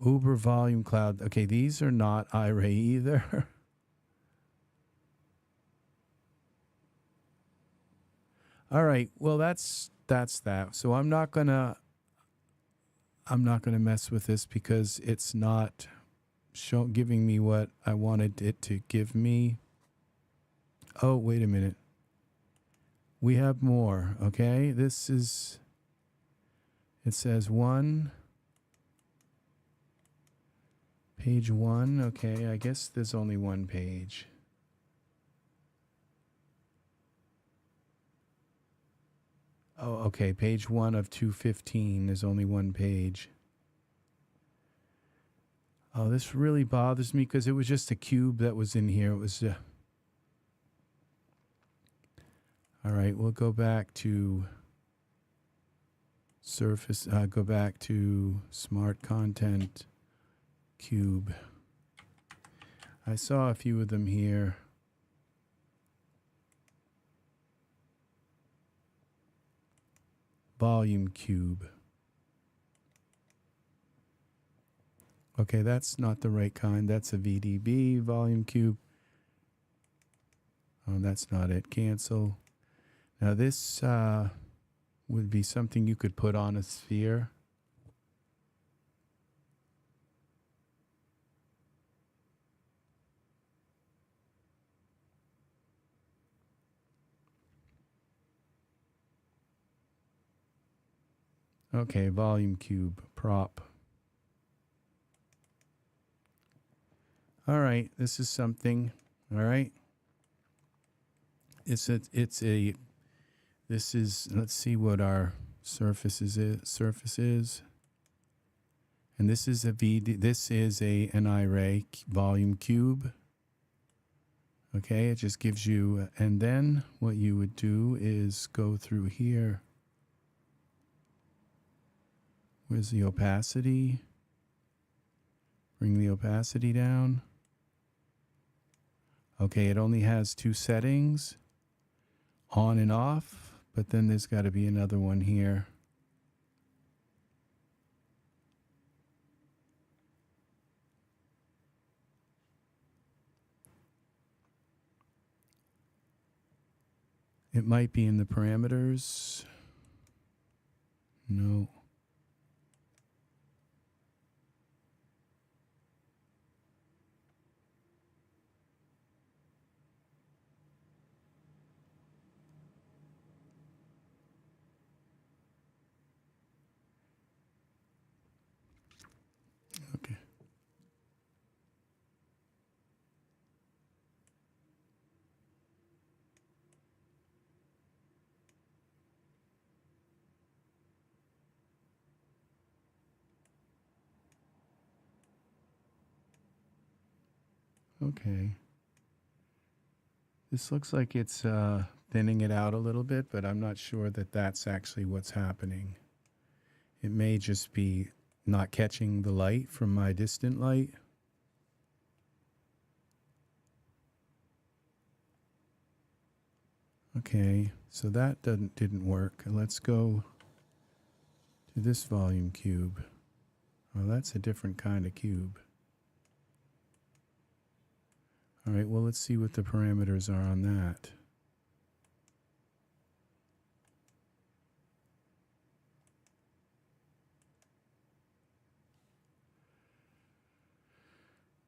Uber volume cloud. Okay, these are not Iray either. All right, well that's that. So I'm not gonna mess with this because it's not giving me what I wanted it to give me. Oh, wait a minute. We have more, okay? This is, it says page 1, okay? I guess there's only one page. Oh, okay, page 1 of 215. There's only one page. Oh, this really bothers me because it was just a cube that was in here. It was... all right, we'll go back to Surface, go back to Smart Content Cube. I saw a few of them here. Volume Cube. Okay, that's not the right kind. That's a VDB Volume Cube. Oh, that's not it. Cancel. Now this would be something you could put on a sphere. Okay, volume cube, prop. All right, this is something. All right. This is, let's see what our surface is. And this is an Iray volume cube. Okay, it just gives you, and then what you would do is go through here. Where's the opacity? Bring the opacity down. Okay, it only has 2 settings, on and off, but then there's got to be another one here. It might be in the parameters. No. Okay. Okay. This looks like it's thinning it out a little bit, but I'm not sure that that's actually what's happening. It may just be not catching the light from my distant light. Okay, so that didn't work. Let's go to this volume cube. Oh, that's a different kind of cube. All right, well, let's see what the parameters are on that.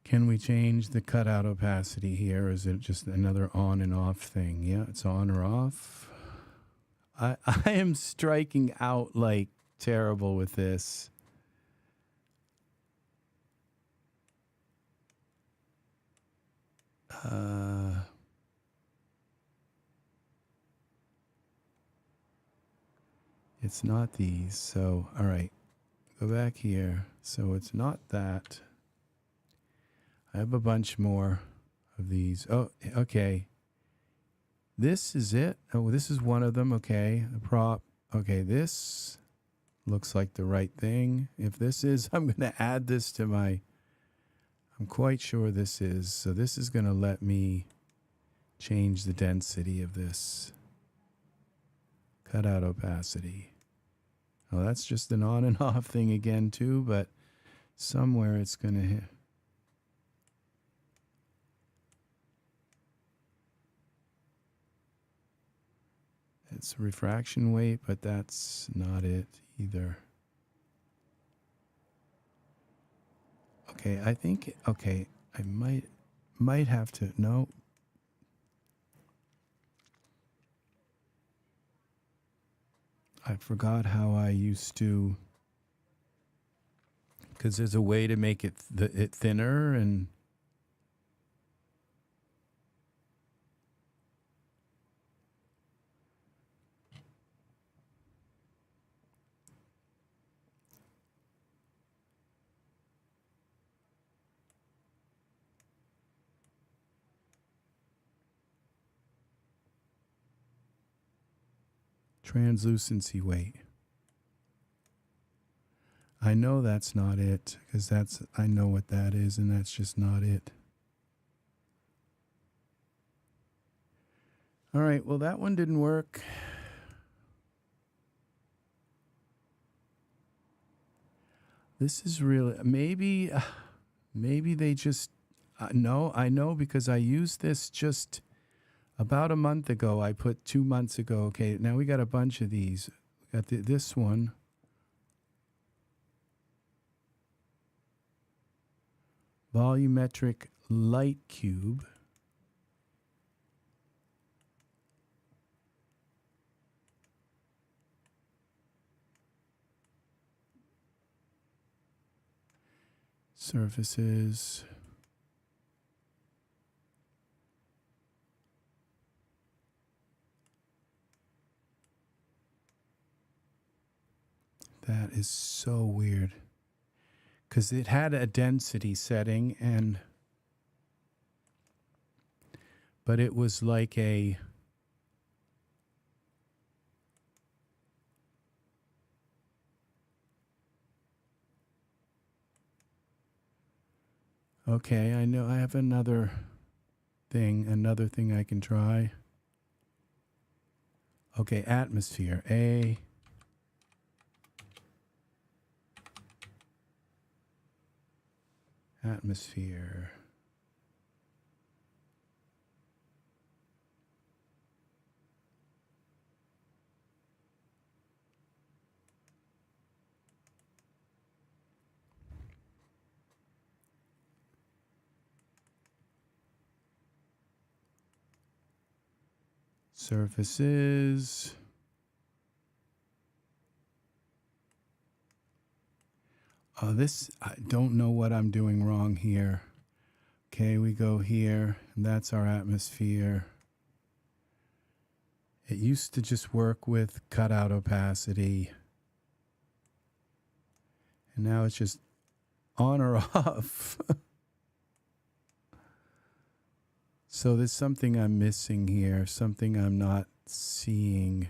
Can we change the cutout opacity here? Or is it just another on and off thing? Yeah, it's on or off. I am striking out like terrible with this. It's not these. So, all right, go back here. So it's not that. I have a bunch more of these. Oh, okay. This is it. Oh, this is one of them. Okay, the prop. Okay, this looks like the right thing. If this is, I'm going to add this to my, I'm quite sure this is. So this is going to let me change the density of this. Cutout opacity. Oh, that's just an on and off thing again too, but somewhere it's going to hit. It's refraction weight, but that's not it either. Okay, I think, okay, I might have to, no. I forgot how I used to, because there's a way to make it, it thinner and. Translucency weight. I know that's not it, because that's, I know what that is, and that's just not it. All right, well, that one didn't work. This is really, maybe they just, no, I know, because I used this just about a month ago. I put 2 months ago. Okay, now we got a bunch of these. We got this one. Volumetric light cube. Surfaces. That is so weird. Because it had a density setting, and but it was like a okay, I know I have another thing I can try. Okay, atmosphere. A atmosphere. Surfaces. This, I don't know what I'm doing wrong here. Okay, we go here, and that's our atmosphere. It used to just work with cutout opacity. And now it's just on or off. So there's something I'm missing here, something I'm not seeing.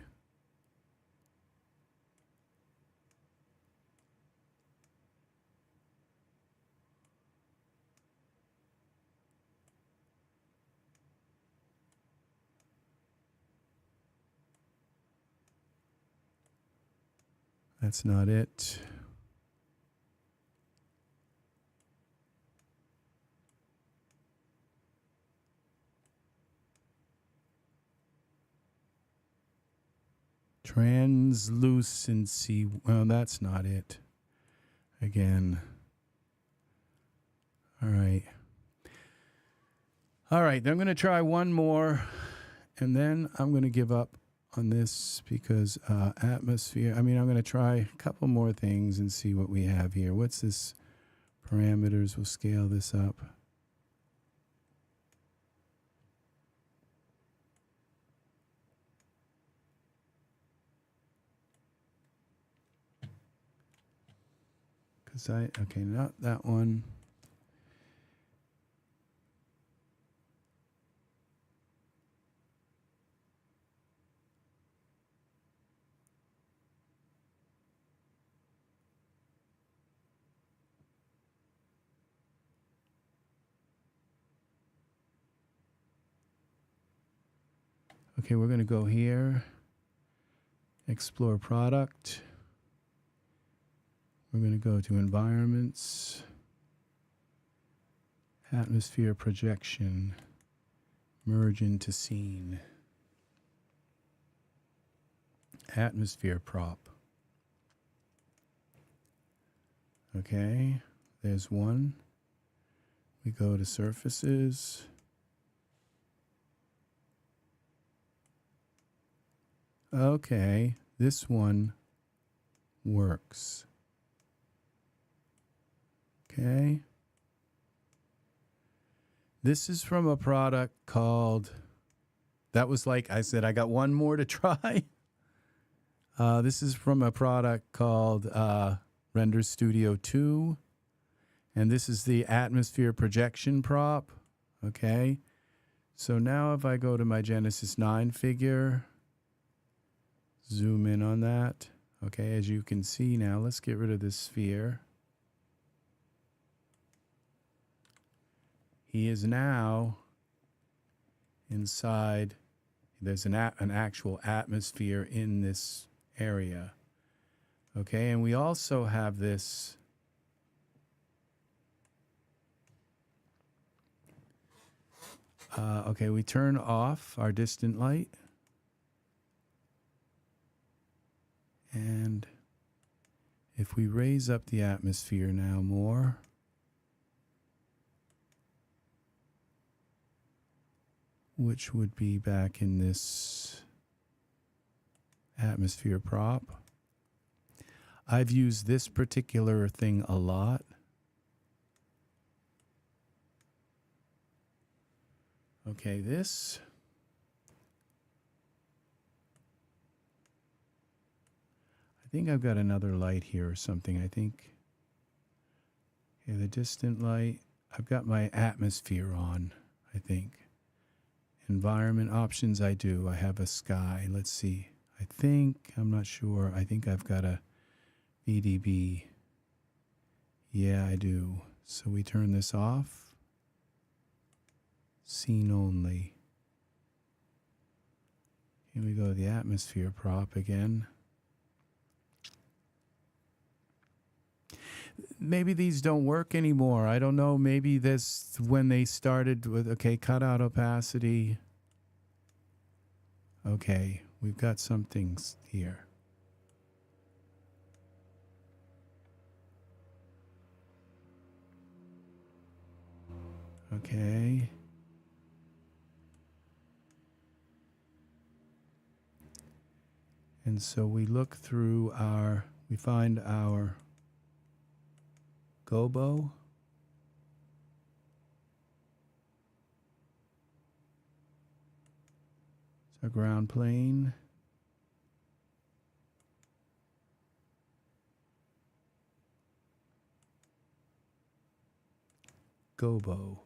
That's not it. Translucency. Well, that's not it. Again. All right. All right. I'm going to try one more, and then I'm going to give up on this because atmosphere. I mean, I'm going to try a couple more things and see what we have here. What's this? Parameters. We'll scale this up. Okay, not that one. Okay, we're going to go here, explore product. We're going to go to environments, atmosphere projection, merge into scene, atmosphere prop. Okay, there's one. We go to surfaces. Okay, this one works. Okay. This is from a product called, that was like I said, I got one more to try. This is from a product called Render Studio 2. And this is the atmosphere projection prop. Okay. So now if I go to my Genesis 9 figure, zoom in on that. Okay, as you can see now, let's get rid of this sphere. He is now inside. There's an actual atmosphere in this area. Okay, and we also have this okay, we turn off our distant light. And if we raise up the atmosphere now more, which would be back in this atmosphere prop. I've used this particular thing a lot. Okay, this. I think I've got another light here or something. I think. Okay, the distant light. I've got my atmosphere on, I think. Environment options, I do. I have a sky. Let's see. I think, I'm not sure. I think I've got a VDB. Yeah, I do. So we turn this off. Scene only. Here we go to the atmosphere prop again. Maybe these don't work anymore. I don't know. Maybe this, when they started with, okay, cut out opacity. Okay, we've got some things here. Okay. And so we look through our, we find our gobo. It's our ground plane. Gobo.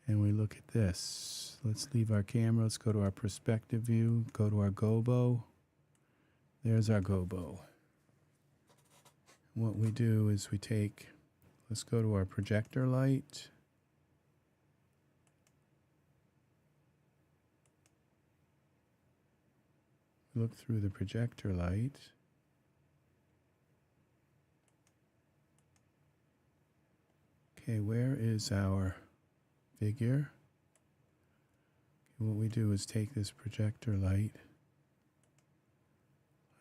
And we look at this. Let's leave our camera. Let's go to our perspective view. Go to our gobo. There's our gobo. What we do is we take, let's go to our projector light. Look through the projector light. Okay, where is our figure? What we do is take this projector light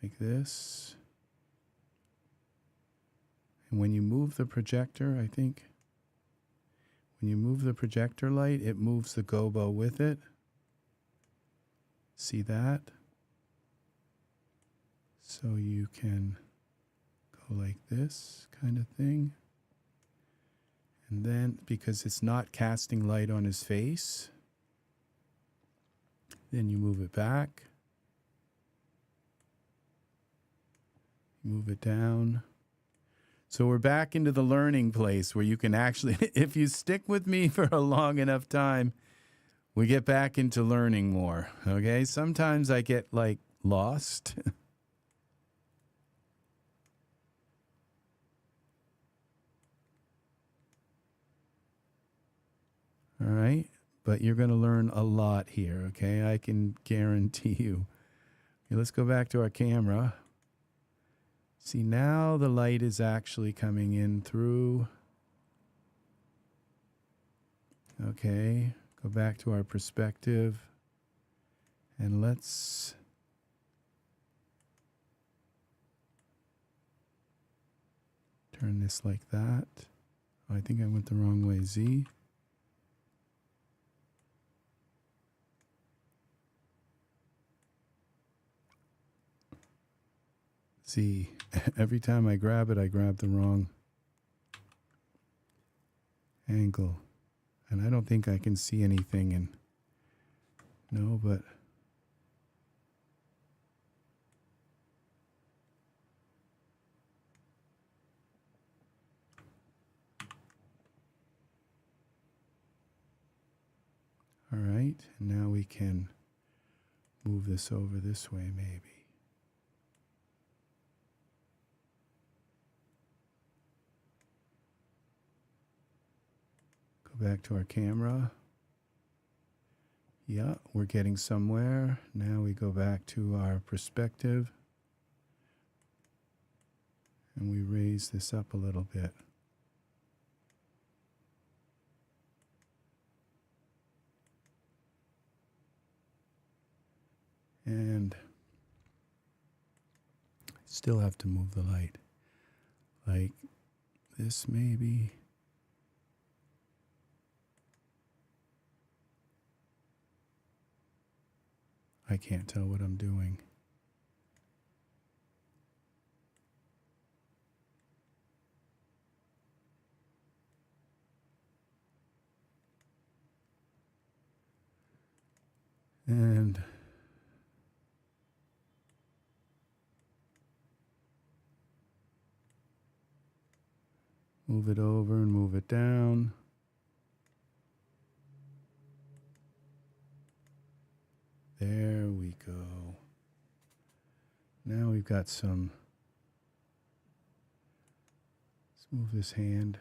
like this. And when you move the projector, I think, when you move the projector light, it moves the gobo with it. See that? So you can go like this kind of thing. And then, because it's not casting light on his face, then you move it back. Move it down. So we're back into the learning place where you can actually, if you stick with me for a long enough time, we get back into learning more. Okay? Sometimes I get like lost. All right? But you're going to learn a lot here, okay? I can guarantee you. Okay, let's go back to our camera. See, now the light is actually coming in through. Okay, go back to our perspective. And let's turn this like that. I think I went the wrong way. Z. Z. Every time I grab it, I grab the wrong angle. And I don't think I can see anything in. No, but. All right, and now we can move this over this way maybe. Go back to our camera. Yeah, we're getting somewhere. Now we go back to our perspective. And we raise this up a little bit. And still have to move the light. Like this maybe. I can't tell what I'm doing. And move it over and move it down. There we go. Now we've got some. Let's move this hand.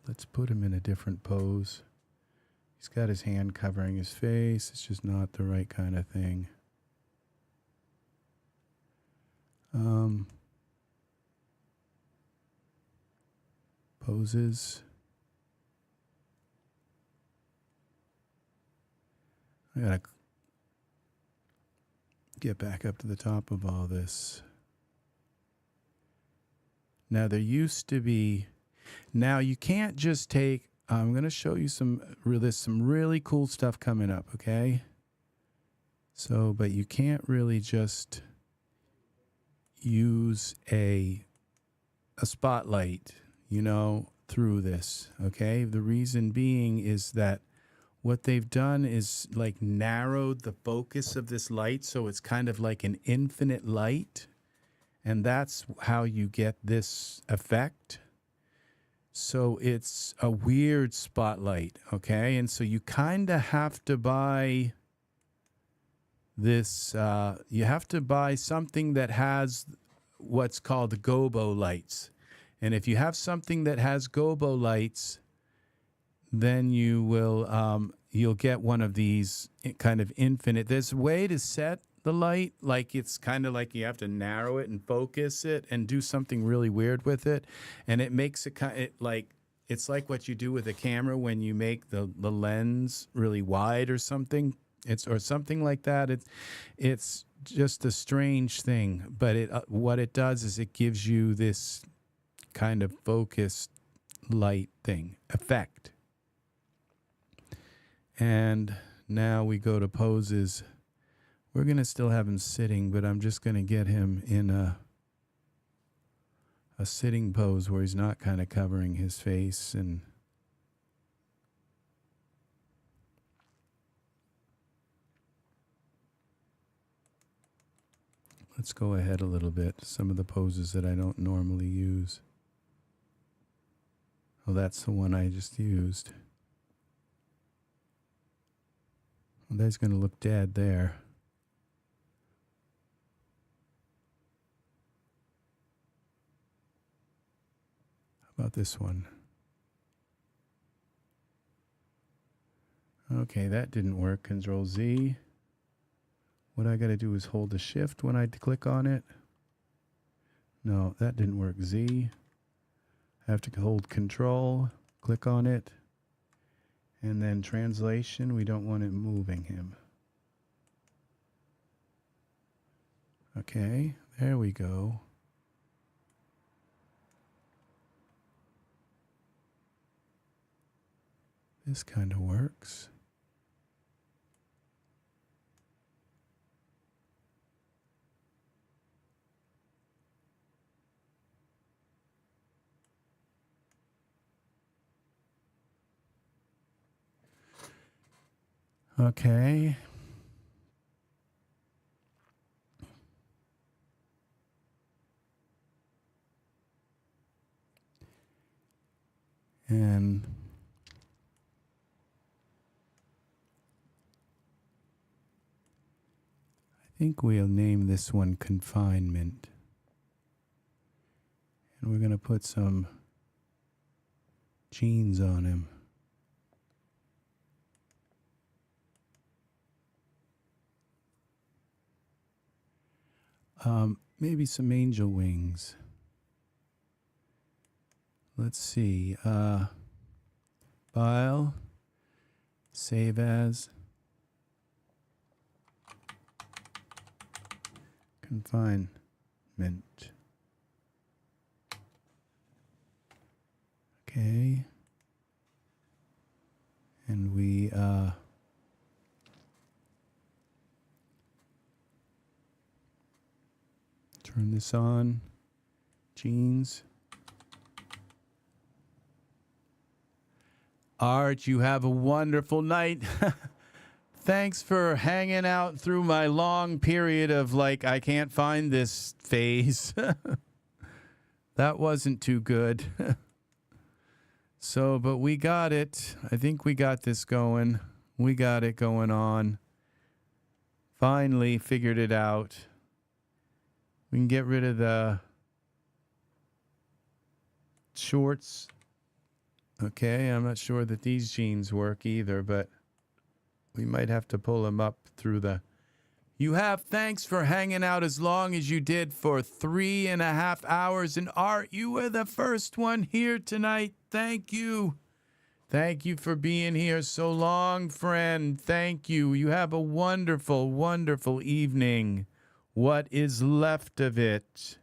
Let's put him in a different pose. He's got his hand covering his face. It's just not the right kind of thing. Poses. I gotta get back up to the top of all this. Now there used to be, now you can't just take, I'm going to show you there's some really cool stuff coming up, okay? So, but you can't really just use a spotlight, you know, through this, okay? The reason being is that what they've done is like narrowed the focus of this light so it's kind of like an infinite light, and that's how you get this effect. So it's a weird spotlight, okay? And so you kind of have to buy this, you have to buy something that has what's called gobo lights. And if you have something that has gobo lights, then you will, you'll get one of these kind of infinite. There's a way to set the light, like it's kind of like you have to narrow it and focus it and do something really weird with it. And it makes it kind of like, it's like what you do with a camera when you make the lens really wide or something. Or something like that. It's just a strange thing, but what it does is it gives you this kind of focused light thing effect. And now we go to poses. We're going to still have him sitting, but I'm just going to get him in a sitting pose where he's not kind of covering his face. And let's go ahead a little bit. Some of the poses that I don't normally use. Oh, that's the one I just used. Well, that's going to look dead there. How about this one? Okay, that didn't work. Control Z. What I got to do is hold the shift when I click on it. No, that didn't work. Z. I have to hold control, click on it, and then translation. We don't want it moving him. Okay, there we go. This kind of works. Okay. And I think we'll name this one Confinement. And we're going to put some jeans on him. Maybe some angel wings. Let's see. File. Save as. Confinement. Okay. And we turn this on. Jeans. Art, you have a wonderful night. Thanks for hanging out through my long period of like, I can't find this phase. That wasn't too good. So, but we got it. I think we got this going. We got it going on. Finally figured it out. We can get rid of the shorts. Okay, I'm not sure that these jeans work either, but we might have to pull them up through the... You have thanks for hanging out as long as you did for 3.5 hours. And Art, you were the first one here tonight. Thank you. Thank you for being here so long, friend. Thank you. You have a wonderful, wonderful evening. What is left of it?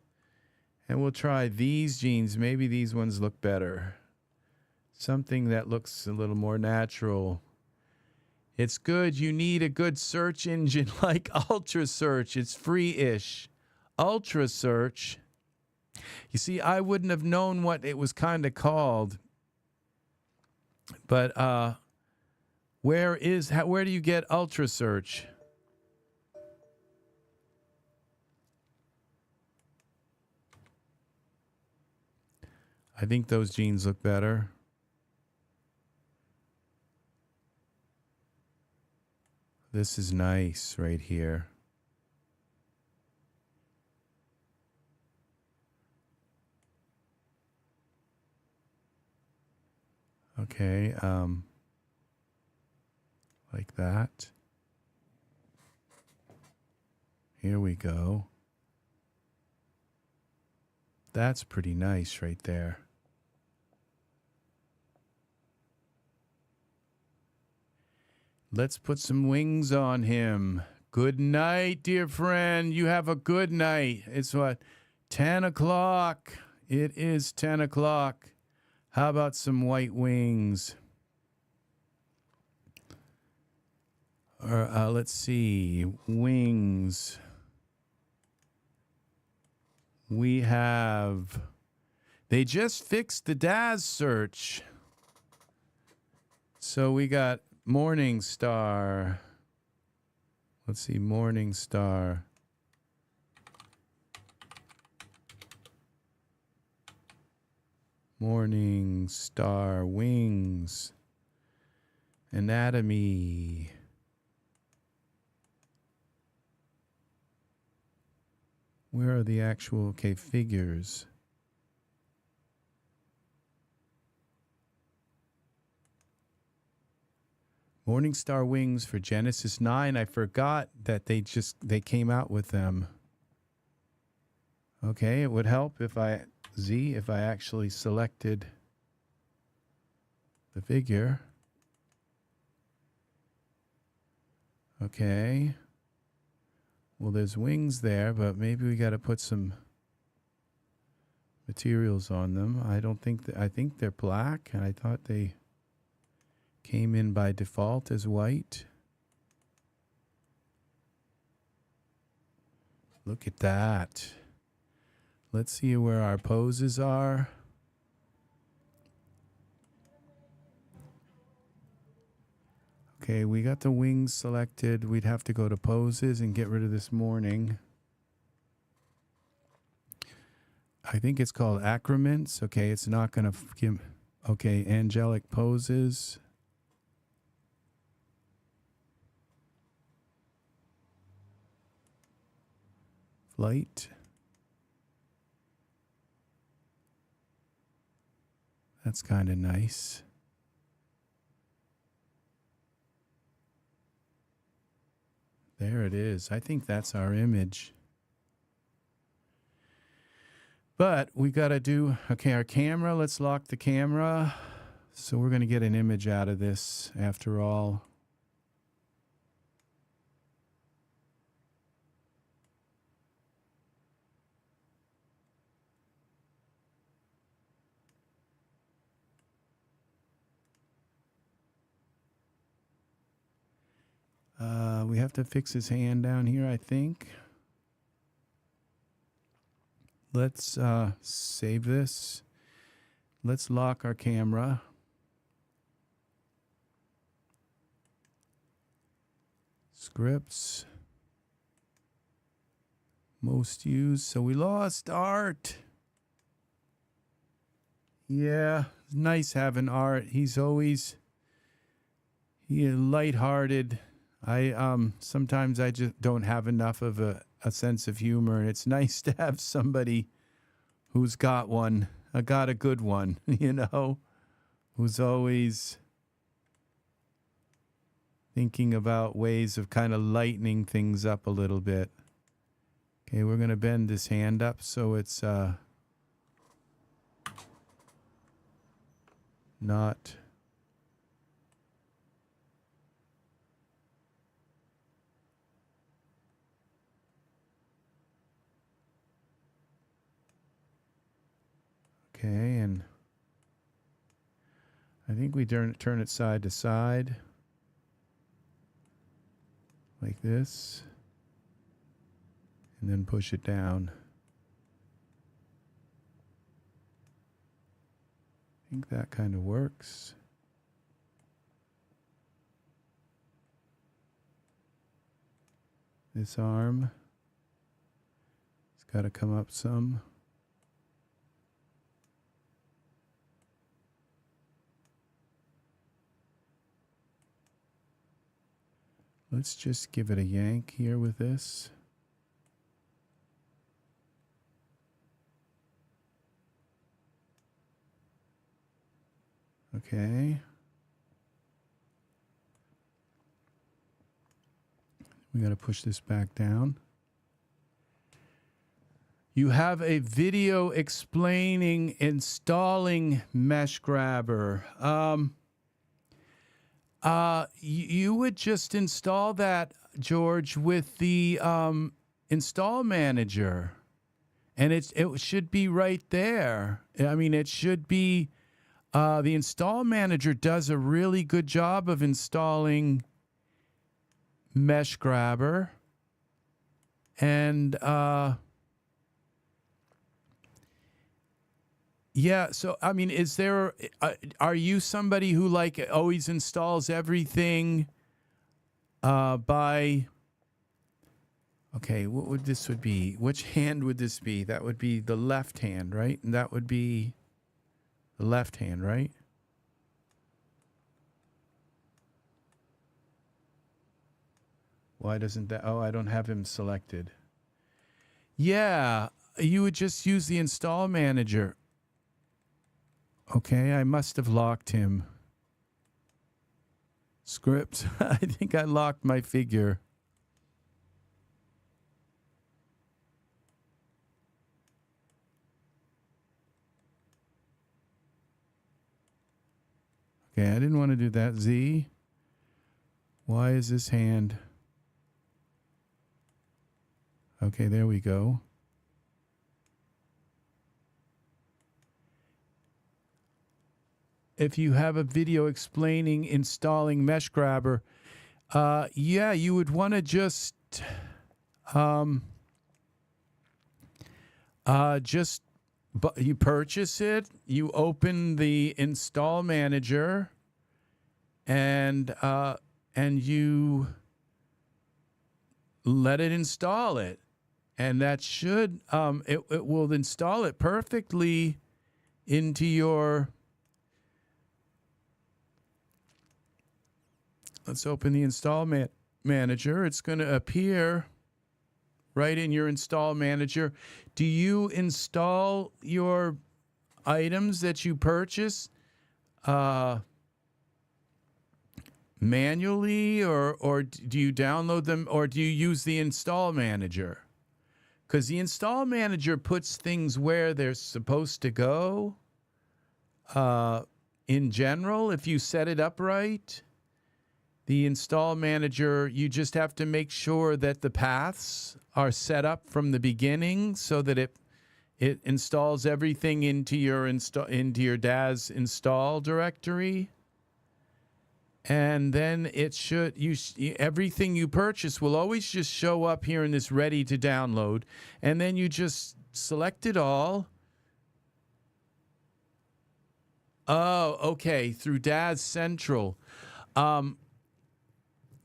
And we'll try these jeans. Maybe these ones look better. Something that looks a little more natural. It's good. You need a good search engine like Ultra Search. It's free-ish. Ultra Search. You see, I wouldn't have known what it was kind of called. But where do you get Ultra Search? I think those jeans look better. This is nice right here. Okay, like that. Here we go. That's pretty nice right there. Let's put some wings on him. Good night, dear friend. You have a good night. It's what? 10 o'clock. It is 10 o'clock. How about some white wings? Or let's see. Wings. We have... They just fixed the Daz search. So we got... Morning Star. Let's see, Morning Star. Morning Star wings. Anatomy. Where are the actual, figures? Morningstar wings for Genesis 9. I forgot that they came out with them. Okay, it would help if I actually selected the figure. Okay. Well, there's wings there, but maybe we got to put some materials on them. I don't think I think they're black, and I thought they came in by default as white. Look at that. Let's see where our poses are. Okay, we got the wings selected. We'd have to go to poses and get rid of this morning. I think it's called accrements. Okay, it's not going to give... Okay, angelic poses. Flight. That's kind of nice. There it is. I think that's our image. But we got to do, okay, our camera, let's lock the camera. So we're going to get an image out of this after all. We have to fix his hand down here, I think. Let's save this. Let's lock our camera. Scripts. Most used. So we lost Art. Yeah, it's nice having Art. He's always lighthearted. Sometimes I just don't have enough of a sense of humor, and it's nice to have somebody who's got one, got a good one, you know, who's always thinking about ways of kind of lightening things up a little bit. Okay, we're going to bend this hand up so it's not... Okay, and I think we turn it side to side, like this, and then push it down. I think that kind of works. This arm, it's got to come up some. Let's just give it a yank here with this. Okay. We got to push this back down. You have a video explaining installing Mesh Grabber. You would just install that, George, with the Install Manager, and it should be right there. I mean, it should be. The Install Manager does a really good job of installing Mesh Grabber, and yeah, so I mean, is there? Are you somebody who like always installs everything by? Okay, what would this would be? Which hand would this be? That would be the left hand, right? And that would be the left hand, right? Why doesn't that? Oh, I don't have him selected. Yeah, you would just use the Install Manager. Okay, I must have locked him. Script. I think I locked my figure. Okay, I didn't want to do that. Z. Why is this hand? Okay, there we go. If you have a video explaining installing Mesh Grabber, yeah, you would want to just you purchase it, you open the Install Manager, and you let it install it, and that should it will install it perfectly into your. Let's open the Install Manager. It's going to appear right in your Install Manager. Do you install your items that you purchase manually, or do you download them, or do you use the Install Manager? Because the Install Manager puts things where they're supposed to go in general, if you set it up right. The Install Manager, you just have to make sure that the paths are set up from the beginning so that it installs everything into your Daz install directory. And then it should everything you purchase will always just show up here in this ready to download, and then you just select it all. Oh, okay, through Daz Central.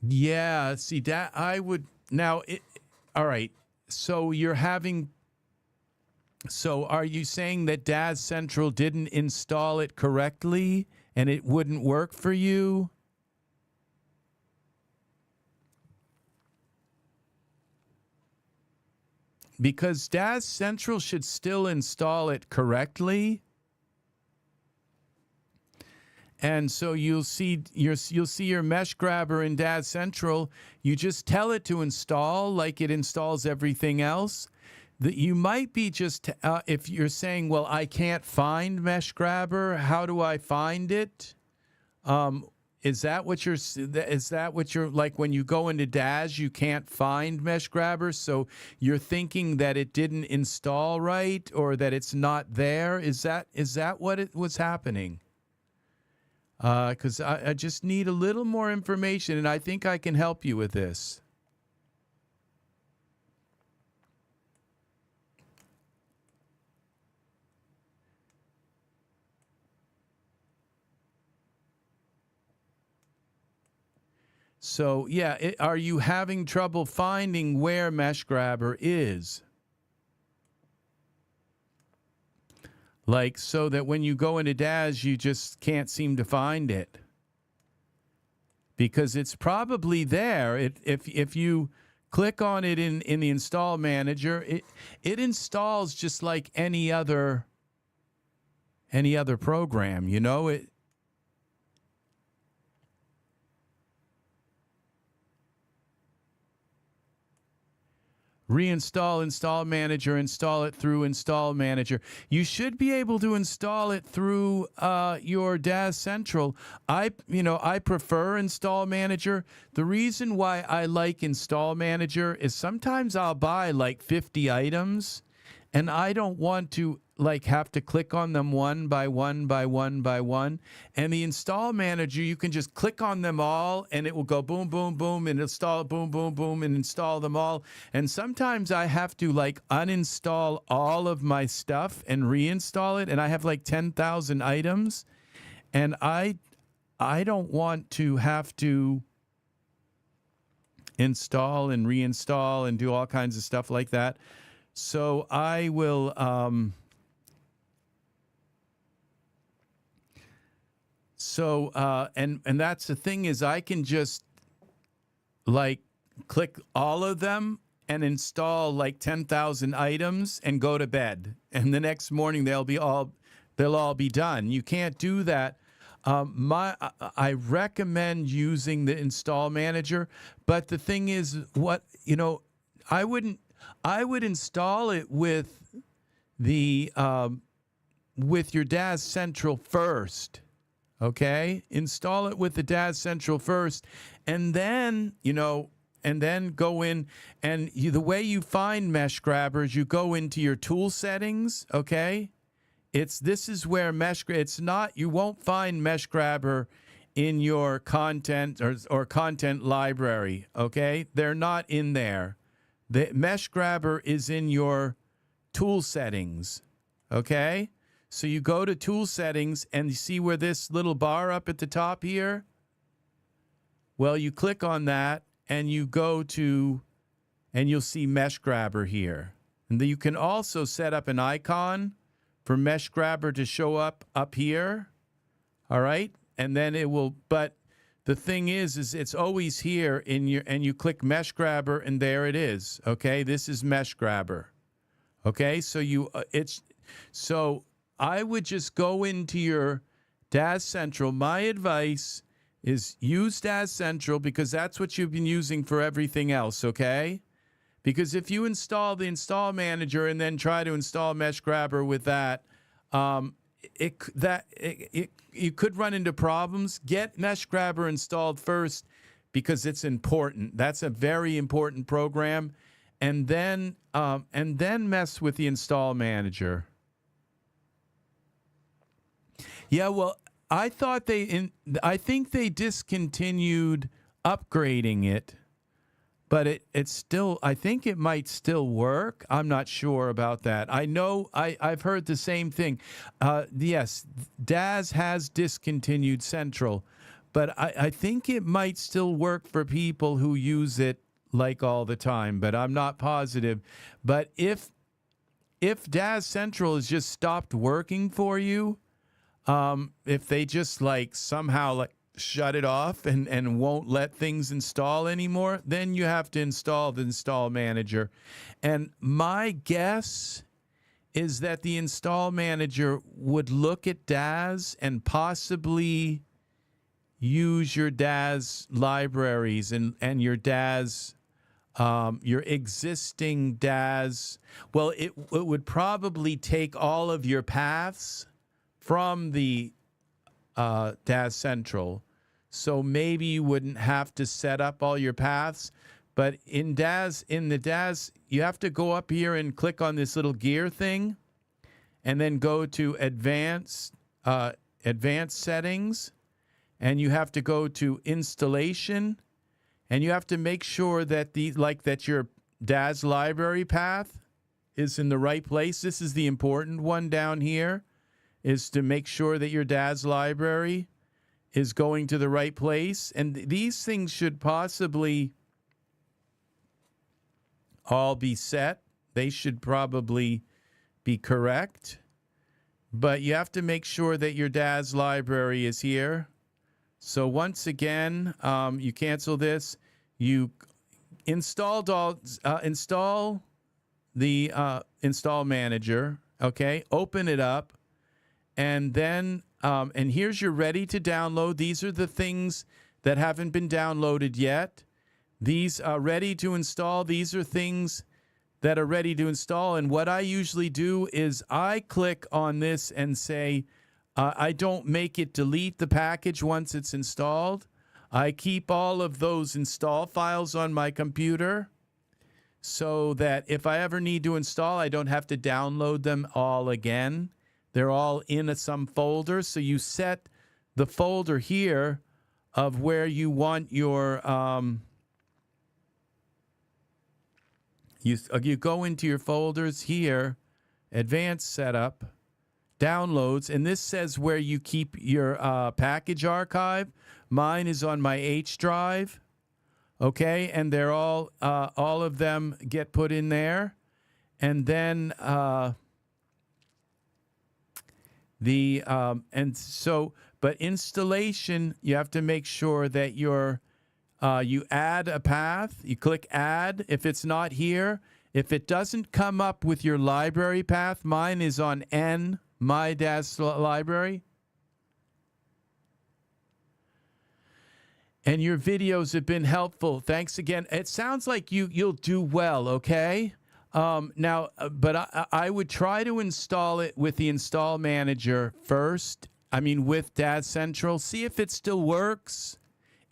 Yeah, see that I would now. All right, so you're having. So are you saying that Daz Central didn't install it correctly and it wouldn't work for you? Because Daz Central should still install it correctly. And so you'll see your Mesh Grabber in Daz Central. You just tell it to install like it installs everything else. That you might be just if you're saying, well, I can't find Mesh Grabber. How do I find it? Is that what you're like when you go into Daz, you can't find Mesh Grabber? So you're thinking that it didn't install right, or that it's not there? Is that what it was happening? Because I just need a little more information, and I think I can help you with this. So, yeah, are you having trouble finding where Mesh Grabber is? Like, so that when you go into Daz, you just can't seem to find it. Because it's probably there. If you click on it in the Install Manager, it installs just like any other program, you know? Reinstall Install Manager, install it through Install Manager. You should be able to install it through your Daz Central. I prefer Install Manager. The reason why I like Install Manager is sometimes I'll buy like 50 items, and I don't want to like have to click on them one by one by one by one. And the Install Manager, you can just click on them all and it will go boom, boom, boom, and install boom, boom, boom, and install them all. And sometimes I have to like uninstall all of my stuff and reinstall it. And I have like 10,000 items. And I don't want to have to install and reinstall and do all kinds of stuff like that. So I will... and that's the thing is I can just like click all of them and install like 10,000 items and go to bed. And the next morning they'll all be done. You can't do that. I recommend using the Install Manager, but the thing is I would install it with the with your Daz Central first. Okay, install it with the Daz Central first, and then go in, and the way you find Mesh Grabber is you go into your tool settings, okay? This is where it's not, you won't find Mesh Grabber in your content or content library, okay? They're not in there. The Mesh Grabber is in your tool settings, okay? So you go to tool settings and you see where this little bar up at the top here? Well, you click on that and you go to, and you'll see Mesh Grabber here. And then you can also set up an icon for Mesh Grabber to show up here, all right? And then it will, but the thing is it's always here in your, and you click Mesh Grabber and there it is, okay? This is Mesh Grabber, okay? So so I would just go into your Daz Central. My advice is use Daz Central because that's what you've been using for everything else, okay? Because if you install the Install Manager and then try to install Mesh Grabber with that, you could run into problems. Get Mesh Grabber installed first because it's important. That's a very important program, and then mess with the Install Manager. Yeah, well, I think they discontinued upgrading it, but it's still, I think it might still work. I'm not sure about that. I know I've heard the same thing. Yes, Daz has discontinued Central, but I think it might still work for people who use it like all the time, but I'm not positive. But if Daz Central has just stopped working for you, if they just somehow shut it off and won't let things install anymore, then you have to install the Install Manager. And my guess is that the Install Manager would look at Daz and possibly use your Daz libraries and your Daz, your existing Daz. Well, it would probably take all of your paths from the Daz Central. So maybe you wouldn't have to set up all your paths. But in the Daz, you have to go up here and click on this little gear thing and then go to advanced settings. And you have to go to installation, and you have to make sure that that your Daz library path is in the right place. This is the important one down here, is to make sure that your Daz library is going to the right place. And these things should possibly all be set. They should probably be correct. But you have to make sure that your Daz library is here. So once again, you cancel this. You install the Install Manager, okay? Open it up. And then, and here's your ready to download. These are the things that haven't been downloaded yet. These are ready to install. These are things that are ready to install. And what I usually do is I click on this and say, I don't make it delete the package once it's installed. I keep all of those install files on my computer so that if I ever need to install, I don't have to download them all again. They're all in some folder. So you set the folder here of where you want your, you go into your folders here, advanced setup, downloads, and this says where you keep your package archive. Mine is on my H drive, okay, and they're all of them get put in there, and then but installation, you have to make sure that you add a path. You click add if it's not here. If it doesn't come up with your library path, mine is on N, my Daz library. And your videos have been helpful. Thanks again. It sounds like you'll do well, okay? But I would try to install it with the Install Manager first. I mean, with Daz Central. See if it still works.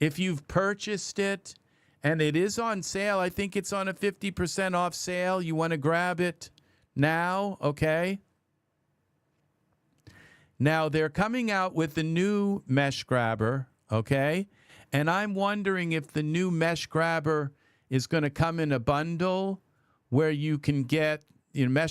If you've purchased it And it is on sale. I think it's on a 50% off sale. You want to grab it now, okay? Now, they're coming out with the new mesh grabber, okay? And I'm wondering if the new mesh grabber is going to come in a bundle where you can get, you know,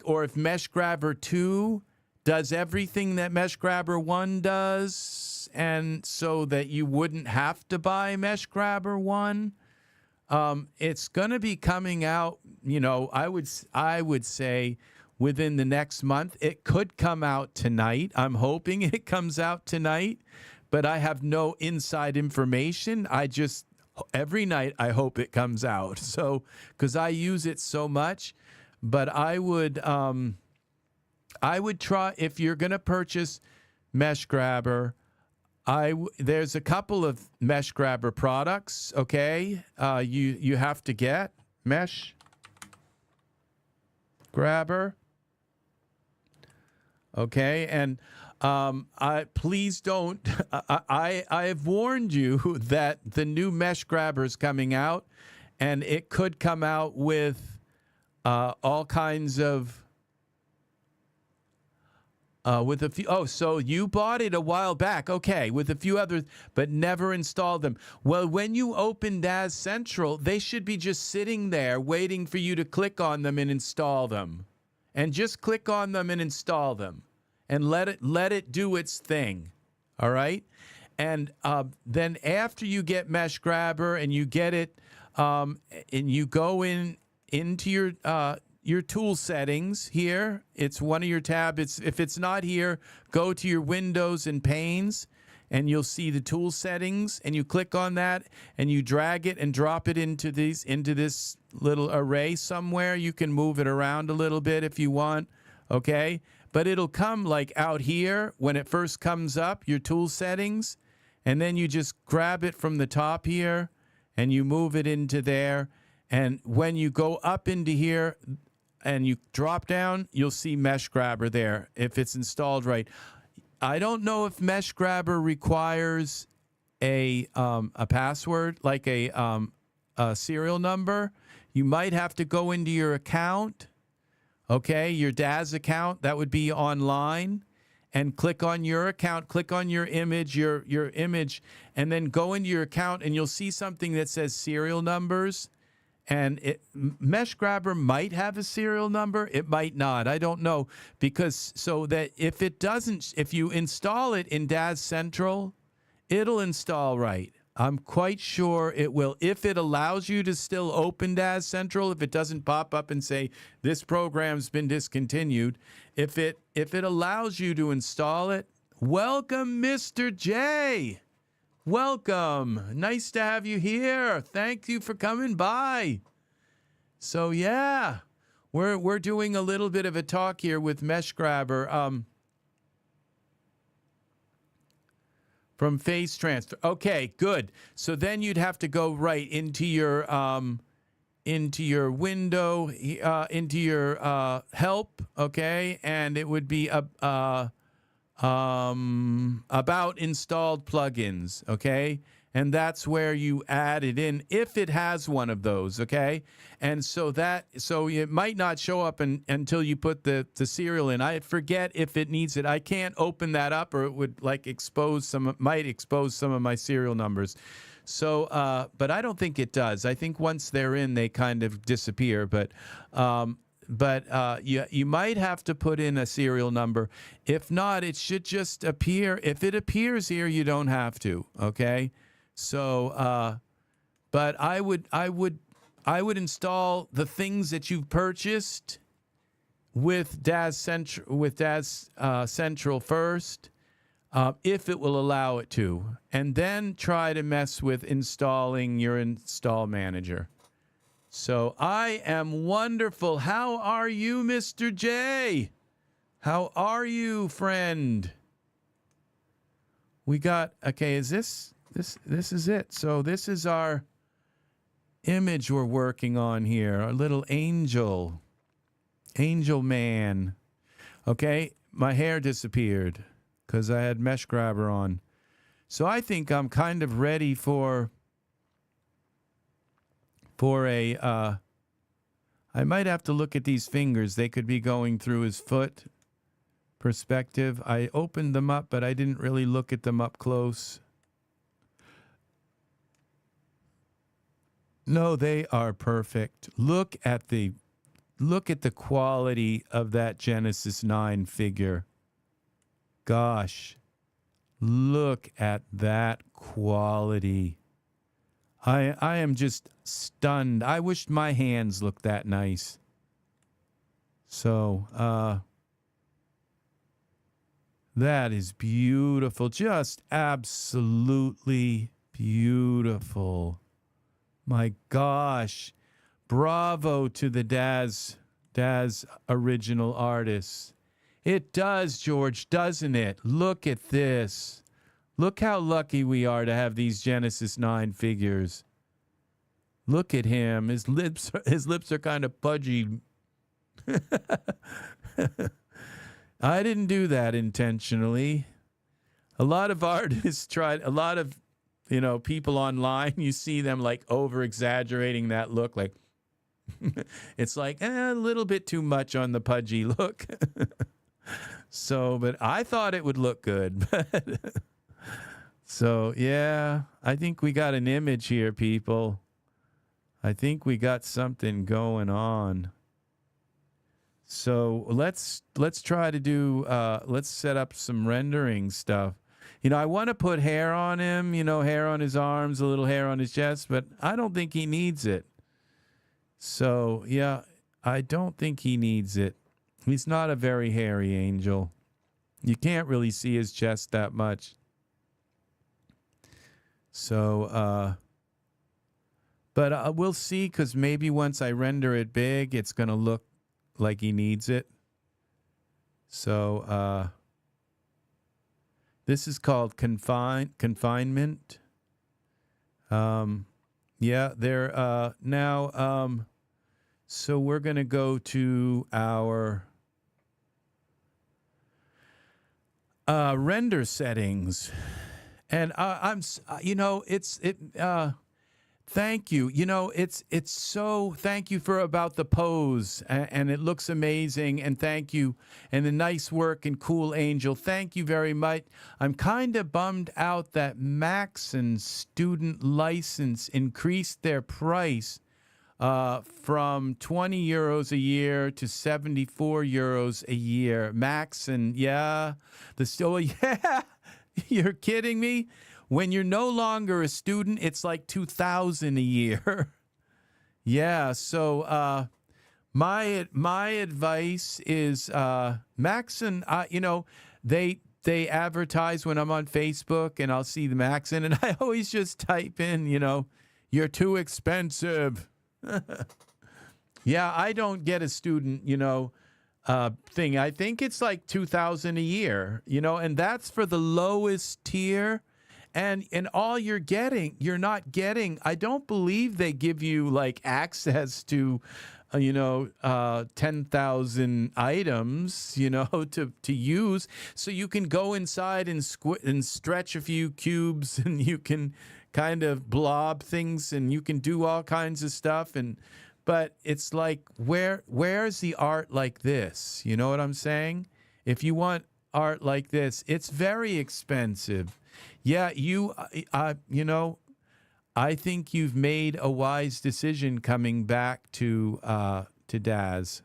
or if Mesh Grabber 2 does everything that Mesh Grabber 1 does, and so that you wouldn't have to buy Mesh Grabber 1. It's going to be coming out, you know, I would say within the next month. It could come out tonight. I'm hoping it comes out tonight, but I have no inside information. Every night I hope it comes out. So, because I use it so much, but I would try, if you're going to purchase Mesh Grabber, there's a couple of Mesh Grabber products, okay? You have to get Mesh Grabber, okay? And please don't. I have warned you that the new Mesh Grabber is coming out, and it could come out with all kinds of. With a few. Oh, so you bought it a while back, okay? With a few others, but never installed them. Well, when you open Daz Central, they should be just sitting there waiting for you to click on them and install them, and just click on them and install them. And let it do its thing, all right? And then after you get Mesh Grabber and you get it, and you go into your tool settings here. It's one of your tabs. If it's not here, go to your Windows and Panes, and you'll see the tool settings, and you click on that, and you drag it and drop it into this little array somewhere. You can move it around a little bit if you want, okay? But it'll come like out here when it first comes up, your tool settings, and then you just grab it from the top here, and you move it into there. And when you go up into here and you drop down, you'll see Mesh Grabber there if it's installed right. I don't know if Mesh Grabber requires a password, like a serial number. You might have to go into your account. Okay, your Daz account, that would be online, and click on your account, click on your image, your image, and then go into your account, and you'll see something that says serial numbers. And Mesh Grabber might have a serial number, it might not. I don't know, because so that if you install it in Daz Central, it'll install right. I'm quite sure it will. If it allows you to still open Daz Central, if it doesn't pop up and say this program's been discontinued, if it allows you to install it, welcome, Mr. J. Welcome. Nice to have you here. Thank you for coming by. So yeah, we're doing a little bit of a talk here with Mesh Grabber. From phase transfer. Okay, good. So then you'd have to go right into your window, into your help, okay, and it would be about installed plugins, okay, and that's where you add it in if it has one of those, okay, and so it might not show up until you put the serial in. I forget if it needs it. I can't open that up, or it would might expose some of my serial numbers. So, but I don't think it does. I think once they're in, they kind of disappear. But you might have to put in a serial number. If not, it should just appear. If it appears here, you don't have to. Okay. So, but I would install the things that you've purchased with Daz Central first, if it will allow it to, and then try to mess with installing your install manager. So I am wonderful. How are you, Mr. J? How are you, friend? We got, okay, is this is it. So this is our image we're working on here, our little angel man. Okay, my hair disappeared because I had Mesh Grabber on. So I think I'm kind of ready for for a, I might have to look at these fingers. They could be going through his foot perspective. I opened them up, but I didn't really look at them up close. No, they are perfect. Look at the quality of that Genesis 9 figure. Gosh, look at that quality. I am just stunned. I wish my hands looked that nice. So, that is beautiful. Just absolutely beautiful. My gosh. Bravo to the Daz original artists. It does, George, doesn't it? Look at this. Look how lucky we are to have these Genesis 9 figures. Look at him. His lips are kind of pudgy. I didn't do that intentionally. A lot of artists tried, a lot of, people online, you see them like over-exaggerating that look, like, it's like a little bit too much on the pudgy look. So, but I thought it would look good. So, yeah, I think we got an image here, people. I think we got something going on. So let's try to do, let's set up some rendering stuff. I want to put hair on him, hair on his arms, a little hair on his chest, but I don't think he needs it. So, yeah, I don't think he needs it. He's not a very hairy angel. You can't really see his chest that much. So, but we'll see, because maybe once I render it big, it's going to look like he needs it. So, this is called confinement. Yeah, they're now. So we're going to go to our render settings, and thank you. It's so, thank you for about the pose, and it looks amazing, and thank you, and the nice work, and cool angel. Thank you very much. I'm kind of bummed out that Maxon student license increased their price from 20 euros a year to 74 euros a year. Maxon, yeah. Yeah, you're kidding me? When you're no longer a student, it's like 2,000 a year. Yeah, so my advice is Maxon, they advertise when I'm on Facebook, and I'll see the Maxon, and I always just type in, you're too expensive. Yeah, I don't get a student, thing. I think it's like 2,000 a year, and that's for the lowest tier. And all you're not getting, I don't believe they give you like access to, 10,000 items, to use. So you can go inside and stretch a few cubes, and you can kind of blob things, and you can do all kinds of stuff. But it's like, where's the art like this? You know what I'm saying? If you want art like this, it's very expensive. Yeah, I think you've made a wise decision coming back to Daz.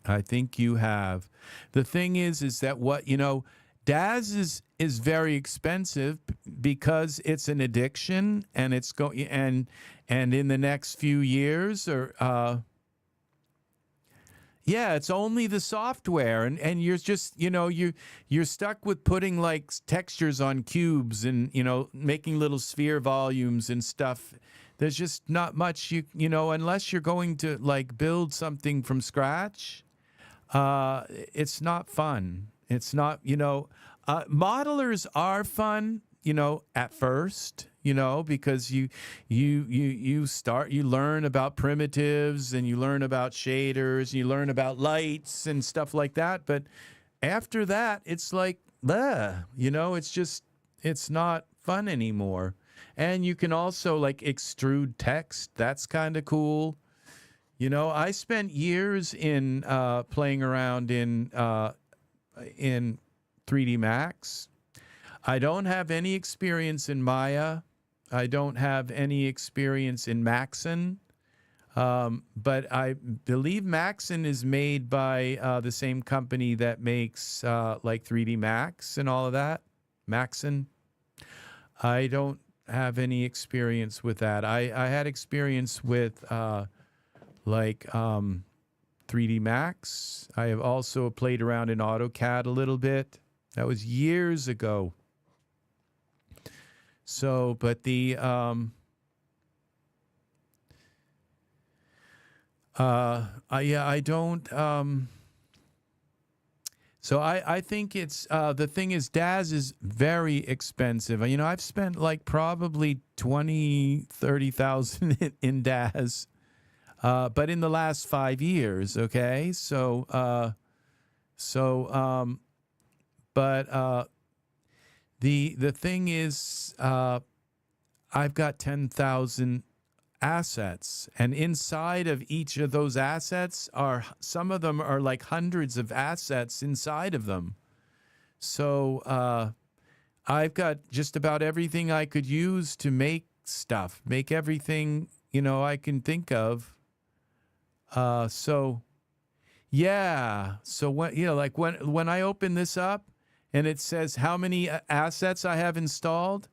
I think you have. The thing is that Daz is very expensive because it's an addiction, and it's and in the next few years, yeah, it's only the software, and you're just, you're stuck with putting like textures on cubes, and, making little sphere volumes and stuff. There's just not much unless you're going to like build something from scratch. It's not fun. It's not, modelers are fun, at first, because you learn about primitives, and you learn about shaders, and you learn about lights and stuff like that. But after that, it's like, it's not fun anymore. And you can also like extrude text. That's kind of cool. You know, I spent years in playing around in 3D Max. I don't have any experience in Maya. I don't have any experience in Maxon. But I believe Maxon is made by the same company that makes like 3D Max and all of that. Maxon. I don't have any experience with that. I had experience with like 3D Max. I have also played around in AutoCAD a little bit. That was years ago. So, but the I don't. So I think it's the thing is Daz is very expensive. You know, I've spent like probably 20,000-30,000 in Daz, but in the last 5 years. Okay, so but the thing is, I've got 10,000 assets, and inside of each of those assets are some of them are like hundreds of assets inside of them. So I've got just about everything I could use to make stuff, make everything, you know, I can think of. So yeah, so when, you know, like when I open this up and it says how many assets I have installed,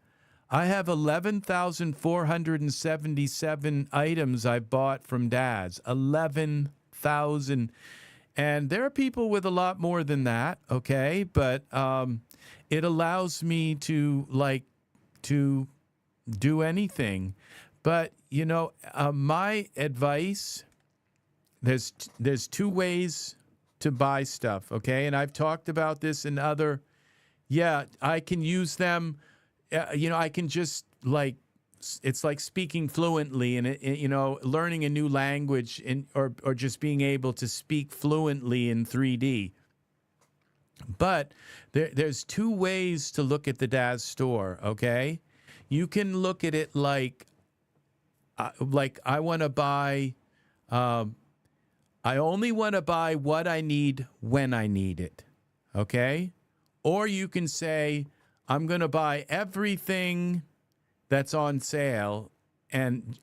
I have 11,477 items I bought from Daz. 11,000. And there are people with a lot more than that, okay? But it allows me to, like, to do anything. But, you know, my advice, there's two ways to buy stuff, okay? And I've talked about this in other, yeah, I can use them. You know, I can just like, it's like speaking fluently and, you know, learning a new language or just being able to speak fluently in 3D. But there's two ways to look at the Daz store, okay? You can look at it like I want to buy, I only want to buy what I need when I need it, okay? Or you can say, I'm going to buy everything that's on sale and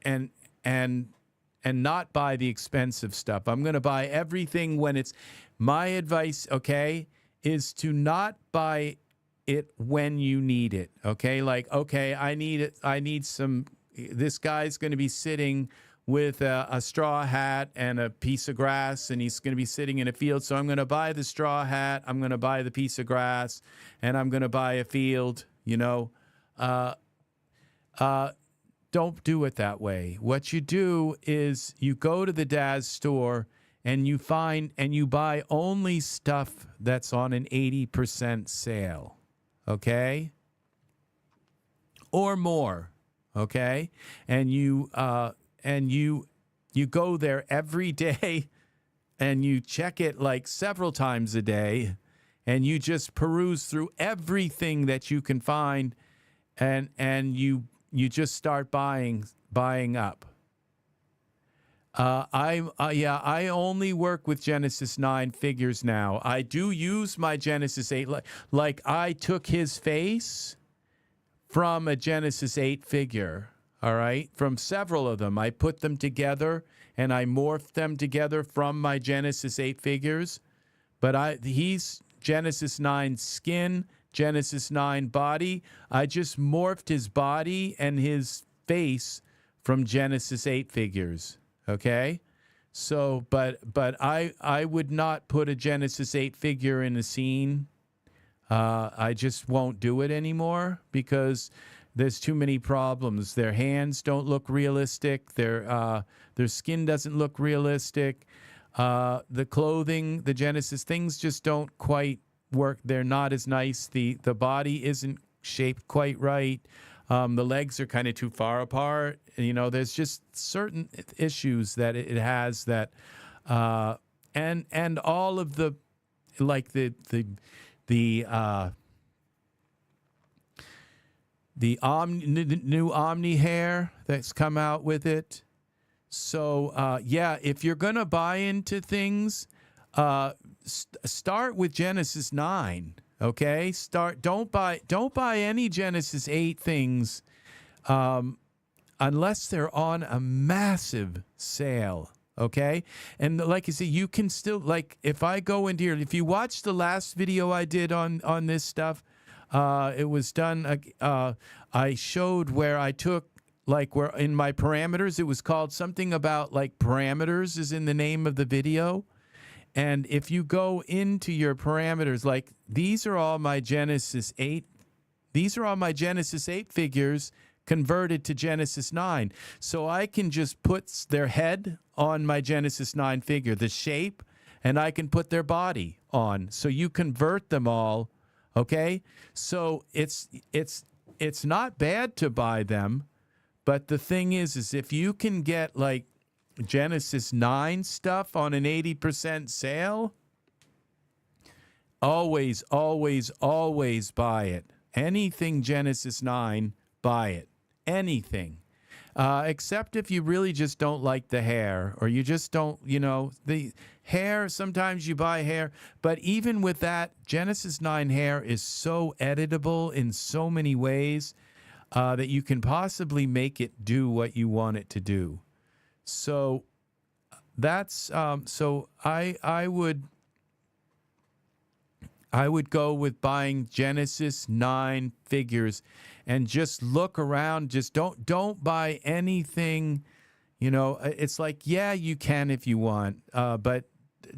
not buy the expensive stuff. I'm going to buy everything when it's, my advice, okay, is to not buy it when you need it, okay? Like, okay, I need some, this guy's going to be sitting with a straw hat and a piece of grass, and he's going to be sitting in a field. So I'm going to buy the straw hat, I'm going to buy the piece of grass, and I'm going to buy a field, you know. Don't do it that way. What you do is you go to the Daz store and you find and you buy only stuff that's on an 80% sale, okay? Or more, okay? And you go there every day and you check it like several times a day and you just peruse through everything that you can find and you just start buying up. I only work with Genesis 9 figures now. I do use my Genesis 8, like I took his face from a Genesis 8 figure. All right, from several of them. I put them together and I morphed them together from my Genesis 8 figures. But he's Genesis 9 skin, Genesis 9 body. I just morphed his body and his face from Genesis 8 figures. Okay? So, but I would not put a Genesis 8 figure in a scene. I just won't do it anymore because there's too many problems. Their hands don't look realistic. Their skin doesn't look realistic. The clothing, the Genesis things just don't quite work. They're not as nice. The body isn't shaped quite right. The legs are kind of too far apart. You know, there's just certain issues that it has that, and all of the, like the new Omni hair that's come out with it. So yeah, if you're gonna buy into things, start with Genesis 9. Okay, don't buy any Genesis 8 things unless they're on a massive sale. Okay, and like I say, you can still, like, if I go into here, if you watch the last video I did on this stuff, it was done. I showed where I took, like, where in my parameters, it was called something about, like, parameters is in the name of the video. And if you go into your parameters, like, these are all my Genesis 8. These are all my Genesis 8 figures converted to Genesis 9. So I can just put their head on my Genesis 9 figure, the shape, and I can put their body on. So you convert them all, okay? So it's not bad to buy them, but the thing is if you can get, like, Genesis 9 stuff on an 80% sale, always, always, always buy it. Anything Genesis 9, buy it. Anything. Except if you really just don't like the hair, or you just don't, the hair, sometimes you buy hair. But even with that, Genesis 9 hair is so editable in so many ways that you can possibly make it do what you want it to do. So that's so I would go with buying Genesis 9 figures and just look around. Just don't buy anything. It's like, yeah, you can if you want, but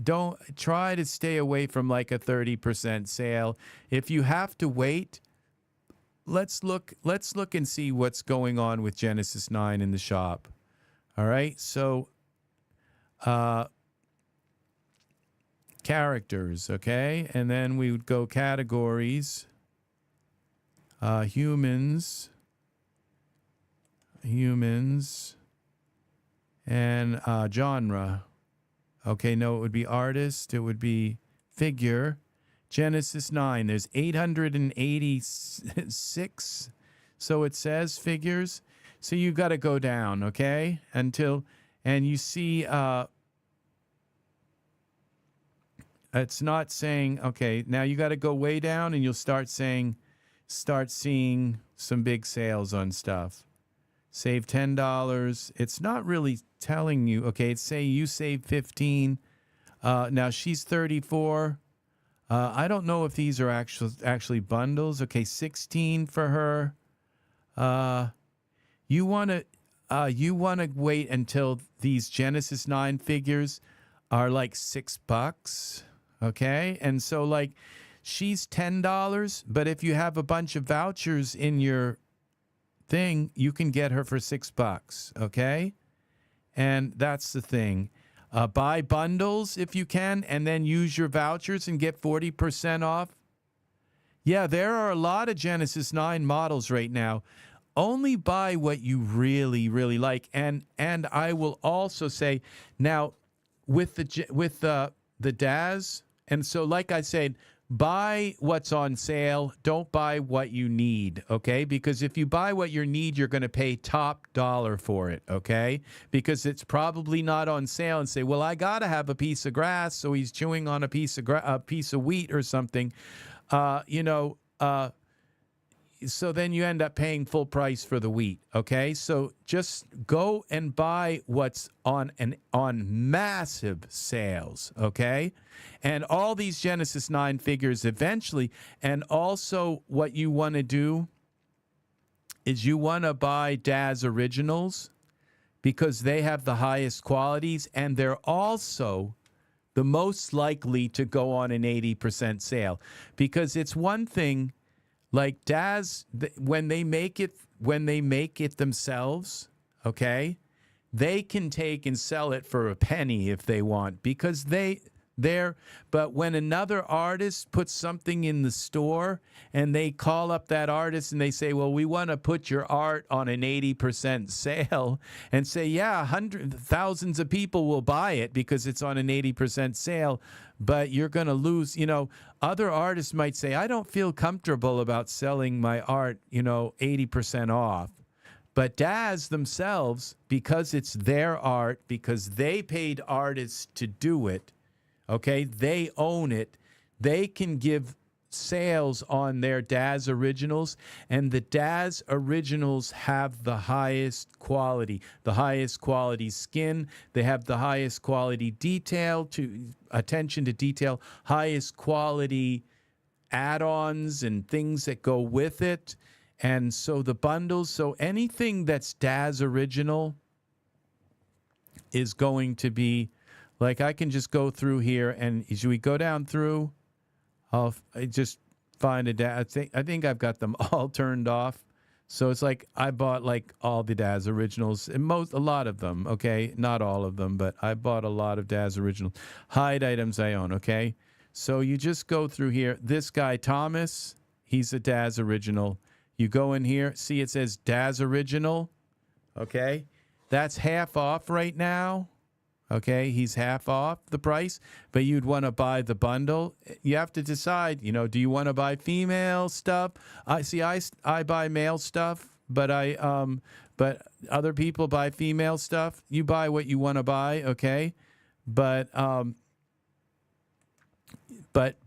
don't try to stay away from like a 30% sale. If you have to wait, let's look and see what's going on with Genesis 9 in the shop. All right, so characters, okay? And then we would go categories, humans, and genre. Okay, no, it would be artist, it would be figure. Genesis 9, there's 886, so it says figures. So you got to go down, okay, and you see it's not saying, okay, now you got to go way down and you'll start seeing some big sales on stuff. Save $10. It's not really telling you, okay, it's saying you save 15. Now she's 34. I don't know if these are actually bundles. Okay, 16 for her. You want to wait until these Genesis 9 figures are like $6, okay? And so, like, she's $10, but if you have a bunch of vouchers in your thing, you can get her for $6, okay? And that's the thing. Buy bundles if you can, and then use your vouchers and get 40% off. Yeah, there are a lot of Genesis 9 models right now. Only buy what you really, really like. And I will also say, now with the Daz, and so like I said, buy what's on sale. Don't buy what you need, okay? Because if you buy what you need, you're going to pay top dollar for it, okay? Because it's probably not on sale, and say, well, I got to have a piece of grass, so he's chewing on a piece of wheat or something, so then you end up paying full price for the wheat, okay? So just go and buy what's on massive sales, okay? And all these Genesis 9 figures eventually, and also what you want to do is you want to buy Daz Originals because they have the highest qualities, and they're also the most likely to go on an 80% sale. Because it's one thing, like Daz, when they make it themselves, okay, they can take and sell it for a penny if they want, because there. But when another artist puts something in the store and they call up that artist and they say, well, we want to put your art on an 80% sale, and say, yeah, thousands of people will buy it because it's on an 80% sale, but you're going to lose, other artists might say, I don't feel comfortable about selling my art, 80% off. But Daz themselves, because it's their art, because they paid artists to do it, okay, they own it, they can give sales on their Daz originals, and the Daz originals have the highest quality skin, they have the highest quality attention to detail, highest quality add-ons and things that go with it. And so the bundles, so anything that's Daz original is going to be, like, I can just go through here, and as we go down through, I just find a Daz. I think I've got them all turned off. So it's like I bought like all the Daz originals, and a lot of them, okay? Not all of them, but I bought a lot of Daz originals. Hide items I own, okay? So you just go through here. This guy, Thomas, he's a Daz original. You go in here, see it says Daz Original, okay? That's half off right now, okay? He's half off the price, but you'd want to buy the bundle. You have to decide, do you want to buy female stuff? I buy male stuff, but but other people buy female stuff. You buy what you want to buy, okay? But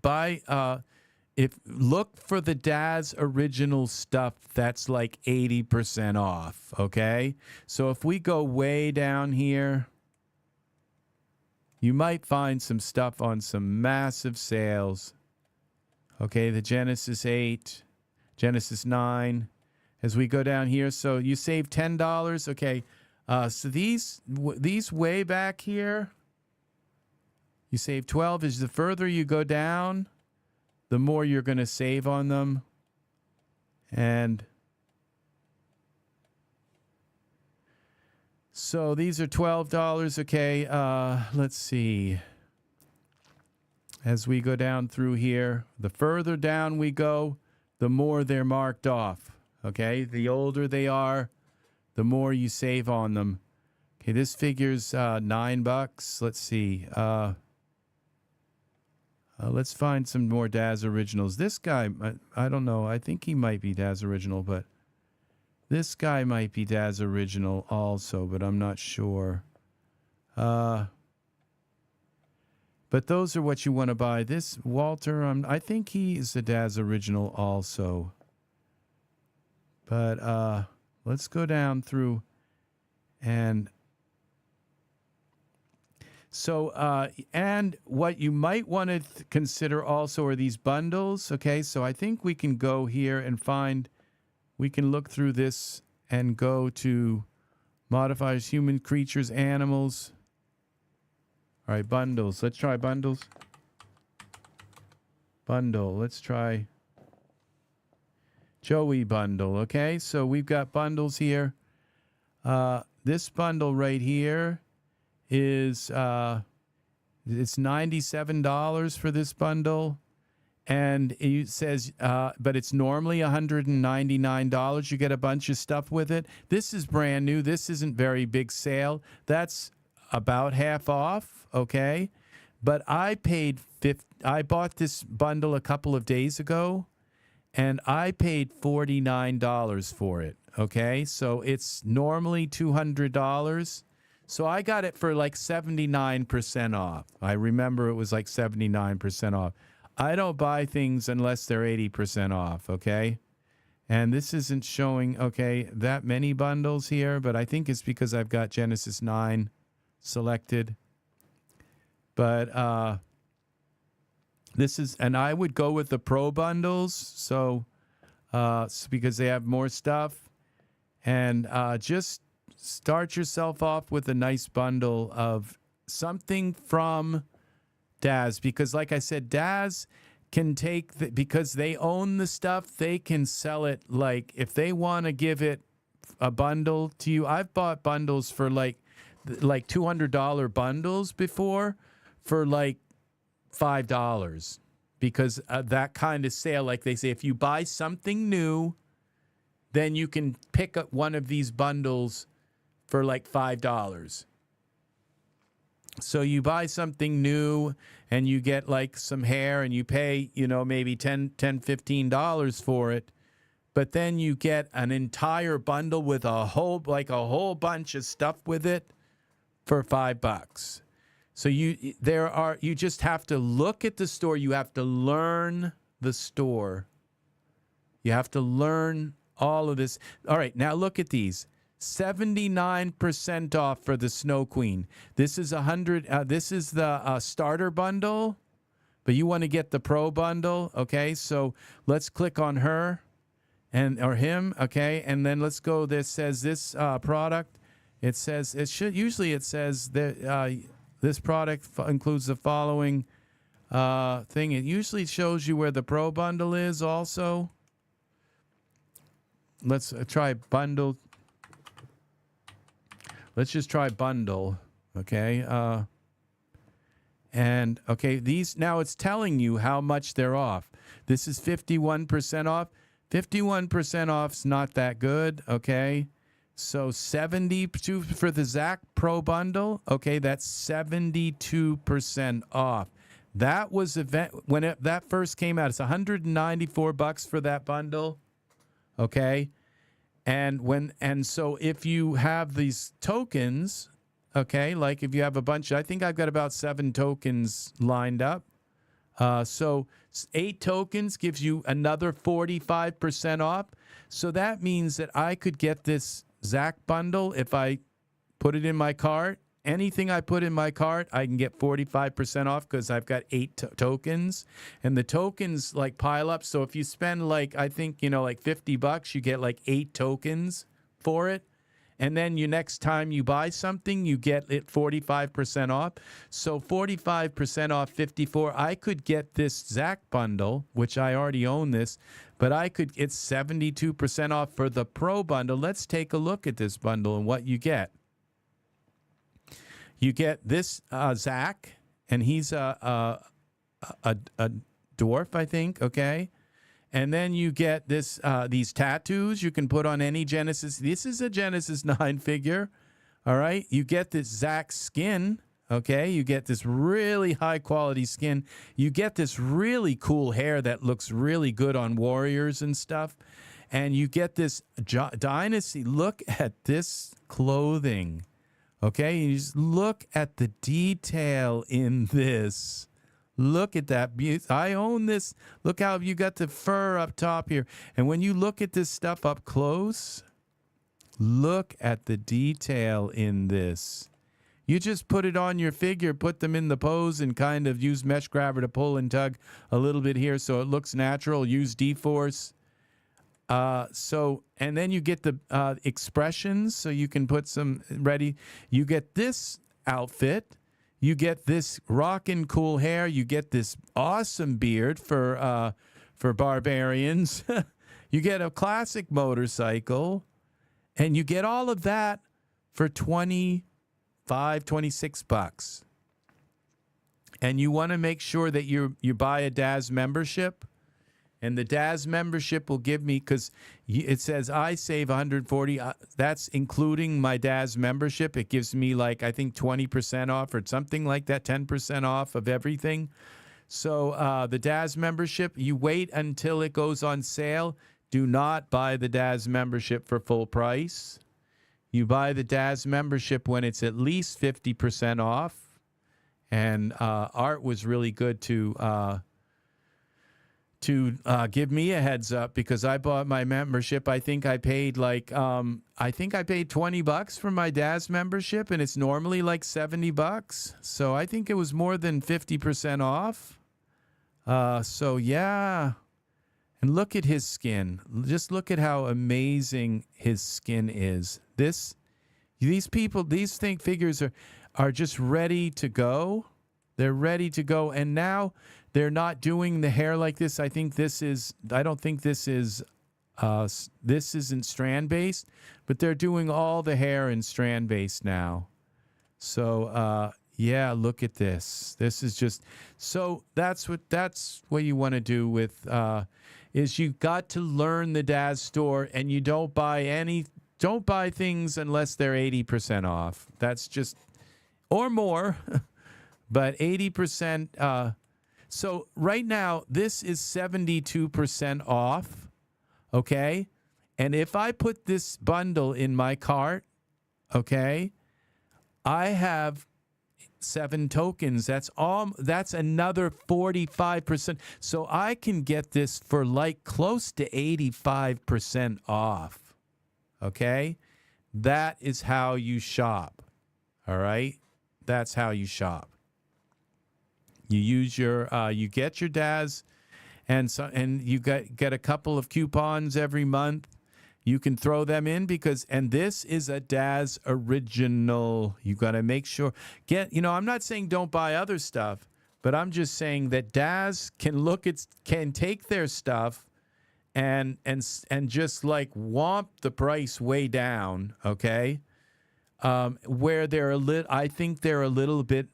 buy. Look for the Daz original stuff that's like 80% off, okay? So if we go way down here, you might find some stuff on some massive sales. Okay, the Genesis 8, Genesis 9. As we go down here, so you save $10, okay? So these way back here, you save 12. As the further you go down, the more you're going to save on them. And so these are $12. Okay, let's see. As we go down through here, the further down we go, the more they're marked off. Okay, the older they are, the more you save on them. Okay, this figures $9. Let's see. Let's find some more Daz originals. This guy, I don't know. I think he might be Daz original, but this guy might be Daz original also, but I'm not sure. But those are what you want to buy. This Walter, I think he is a Daz original also. But let's go down through and... So, and what you might want to consider also are these bundles, okay? So I think we can go here and we can look through this and go to modifiers, human, creatures, animals. All right, bundles. Let's try bundles. Bundle. Let's try Joey bundle, okay? So we've got bundles here. This bundle right here is it's $97 for this bundle, and it says but it's normally $199. You get a bunch of stuff with it. This is brand new. This isn't very big sale. That's about half off, okay? But I bought this bundle a couple of days ago, and I paid $49 for it, okay? So it's normally $200. So I got it for like 79% off. I remember it was like 79% off. I don't buy things unless they're 80% off, okay? And this isn't showing, okay, that many bundles here, but I think it's because I've got Genesis 9 selected. But this is, and I would go with the Pro bundles, so because they have more stuff. And just start yourself off with a nice bundle of something from Daz, because like I said, Daz can take because they own the stuff, they can sell it. Like if they want to give it a bundle to you, I've bought bundles for like $200 bundles before for like $5 because that kind of sale, like they say, if you buy something new, then you can pick up one of these bundles for like $5. So you buy something new and you get like some hair and you pay, you know, maybe $15 for it. But then you get an entire bundle with a whole bunch of stuff with it for $5. So you just have to look at the store. You have to learn the store. You have to learn all of this. All right, now look at these. 79% off for the Snow Queen. This is this is the starter bundle, but you want to get the pro bundle. Okay, so let's click on her or him. Okay, and then let's go. This says this product. It says it says that this product includes the following thing. It usually shows you where the pro bundle is also. Let's try bundle. Let's just try bundle, okay? And, okay, these, now it's telling you how much they're off. This is 51% off. 51% off's not that good, okay? So 72 for the Zach Pro bundle, okay, that's 72% off. That was when that first came out. It's $194 for that bundle, okay? And so if you have these tokens, okay, like if you have a bunch, I think I've got about 7 tokens lined up. So 8 tokens gives you another 45% off. So that means that I could get this Zach bundle if I put it in my cart. Anything I put in my cart, I can get 45% off because I've got 8 tokens. And the tokens like pile up. So if you spend like, I think, you know, like $50, you get like 8 tokens for it. And then next time you buy something, you get it 45% off. So 45% off 54. I could get this Zach bundle, which I already own this, but it's 72% off for the Pro bundle. Let's take a look at this bundle and what you get. You get this Zach, and he's a dwarf, I think, okay? And then you get these tattoos you can put on any Genesis. This is a Genesis 9 figure, all right? You get this Zach skin, okay? You get this really high-quality skin. You get this really cool hair that looks really good on warriors and stuff. And you get this Dynasty. Look at this clothing. Okay, you just look at the detail in this. Look at that beauty. I own this. Look how you got the fur up top here. And when you look at this stuff up close, look at the detail in this. You just put it on your figure, put them in the pose, and kind of use mesh grabber to pull and tug a little bit here so it looks natural. Use dForce. And then you get the expressions, so you can put some ready. You get this outfit. You get this rockin' cool hair. You get this awesome beard for barbarians. You get a classic motorcycle, and you get all of that for $26. And you want to make sure that you buy a Daz membership. And the Daz membership will give me, because it says I save $140. That's including my Daz membership. It gives me like, I think 20% off or something like that, 10% off of everything. So the Daz membership, you wait until it goes on sale. Do not buy the Daz membership for full price. You buy the Daz membership when it's at least 50% off. And Art was really good to give me a heads up, because I bought my membership. I think I paid like $20 for my Daz membership, and it's normally like $70. So I think it was more than 50% off. So yeah. And look at his skin. Just look at how amazing his skin is. These figures are just ready to go. They're ready to go. And now they're not doing the hair like this. I don't think this isn't strand-based, but they're doing all the hair in strand-based now. So, Yeah, look at this. This is just so that's what you want to do with is you got to learn the Daz store, and you don't buy things unless they're 80% off. That's just or more, but 80%. So right now this is 72% off. Okay, and if I put this bundle in my cart, okay, I have 7 tokens. That's another 45%. So I can get this for like close to 85% off. Okay? That is how you shop. All right? That's how you shop. You use your you get your Daz, and you get a couple of coupons every month. You can throw them in and this is a Daz original. You got to make sure I'm not saying don't buy other stuff, but I'm just saying that Daz can take their stuff and just like womp the price way down, okay? Where I think they're a little bit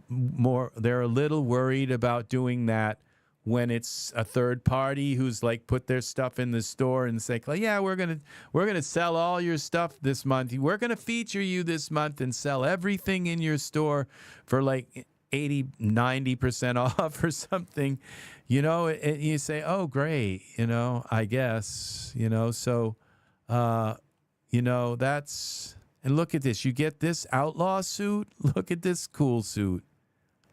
more, they're a little worried about doing that when it's a third party who's like put their stuff in the store and say, like, yeah, we're gonna sell all your stuff this month. We're gonna feature you this month and sell everything in your store for like 80-90% off or something. You say, oh great, I guess, so that's, and look at this. You get this outlaw suit. Look at this cool suit.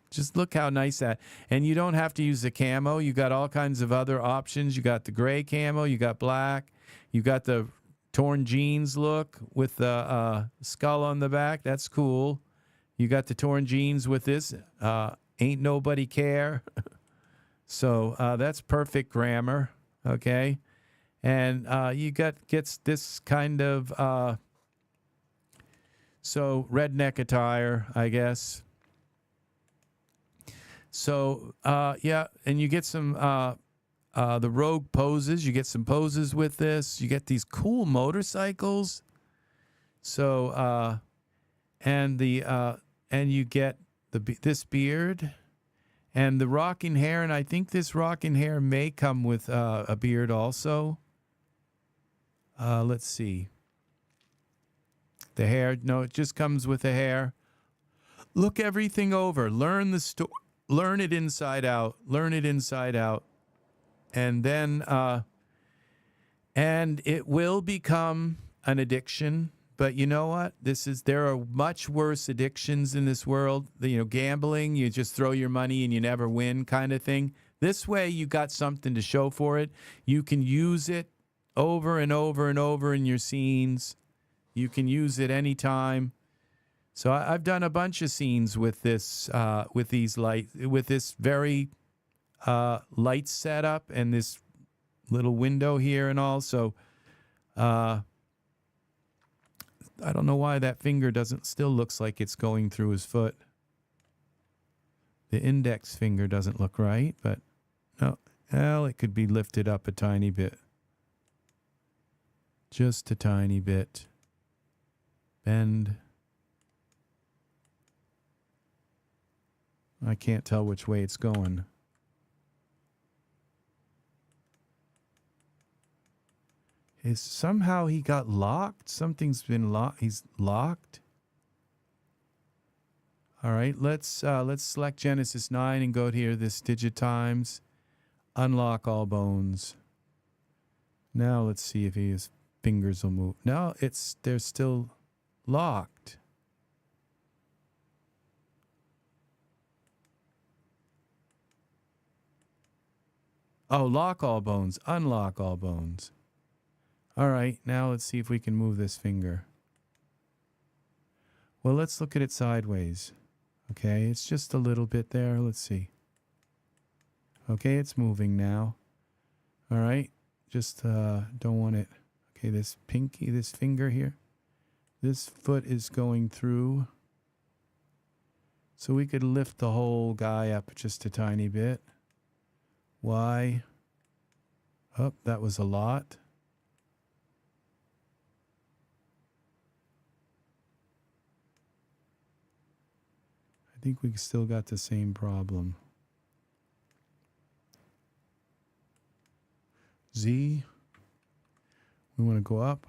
Just look how nice that. And you don't have to use the camo. You got all kinds of other options. You got the gray camo. You got black. You got the torn jeans look with the skull on the back. That's cool. You got the torn jeans with this. Ain't nobody care. So that's perfect grammar. Okay. And you gets this kind of so redneck attire, I guess. So, yeah, and you get some the rogue poses. You get some poses with this. You get these cool motorcycles. So, and you get this beard and the rocking hair. And I think this rocking hair may come with a beard also. Let's see. The hair, no, it just comes with the hair. Look everything over. Learn the story. Learn it inside out. Learn it inside out. And then, and it will become an addiction. But you know what? There are much worse addictions in this world. Gambling, you just throw your money and you never win kind of thing. This way you got something to show for it. You can use it over and over and over in your scenes. You can use it anytime. So I've done a bunch of scenes with this, with this very light setup and this little window here and all. So I don't know why that finger still looks like it's going through his foot. The index finger doesn't look right, but no, well, it could be lifted up a tiny bit. Just a tiny bit. Bend. I can't tell which way it's going. Somehow he got locked? Something's been locked. He's locked. All right, let's select Genesis 9 and go here, this Digitimes. Unlock all bones. Now let's see if his fingers will move. No, they're still locked. Oh, lock all bones. Unlock all bones. All right, now let's see if we can move this finger. Well, let's look at it sideways. Okay, it's just a little bit there. Let's see. Okay, it's moving now. All right, just don't want it. Okay, this finger here. This foot is going through. So we could lift the whole guy up just a tiny bit. Why? Oh, that was a lot. think we still got the same problem. Z. We want to go up.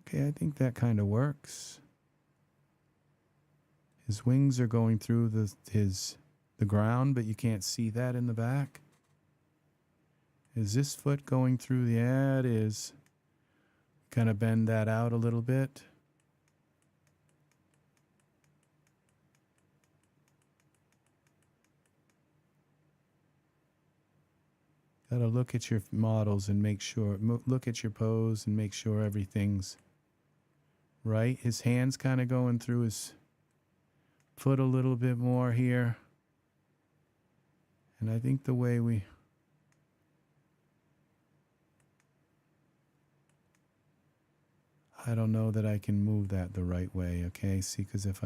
Okay, I think that kind of works. His wings are going through the ground, but you can't see that in the back. Is this foot going through? Yeah, it is. Kind of bend that out a little bit. Gotta look at your models and make sure, look at your pose and make sure everything's right. His hand's kind of going through his foot a little bit more here. And I think the way I don't know that I can move that the right way, okay? See, because if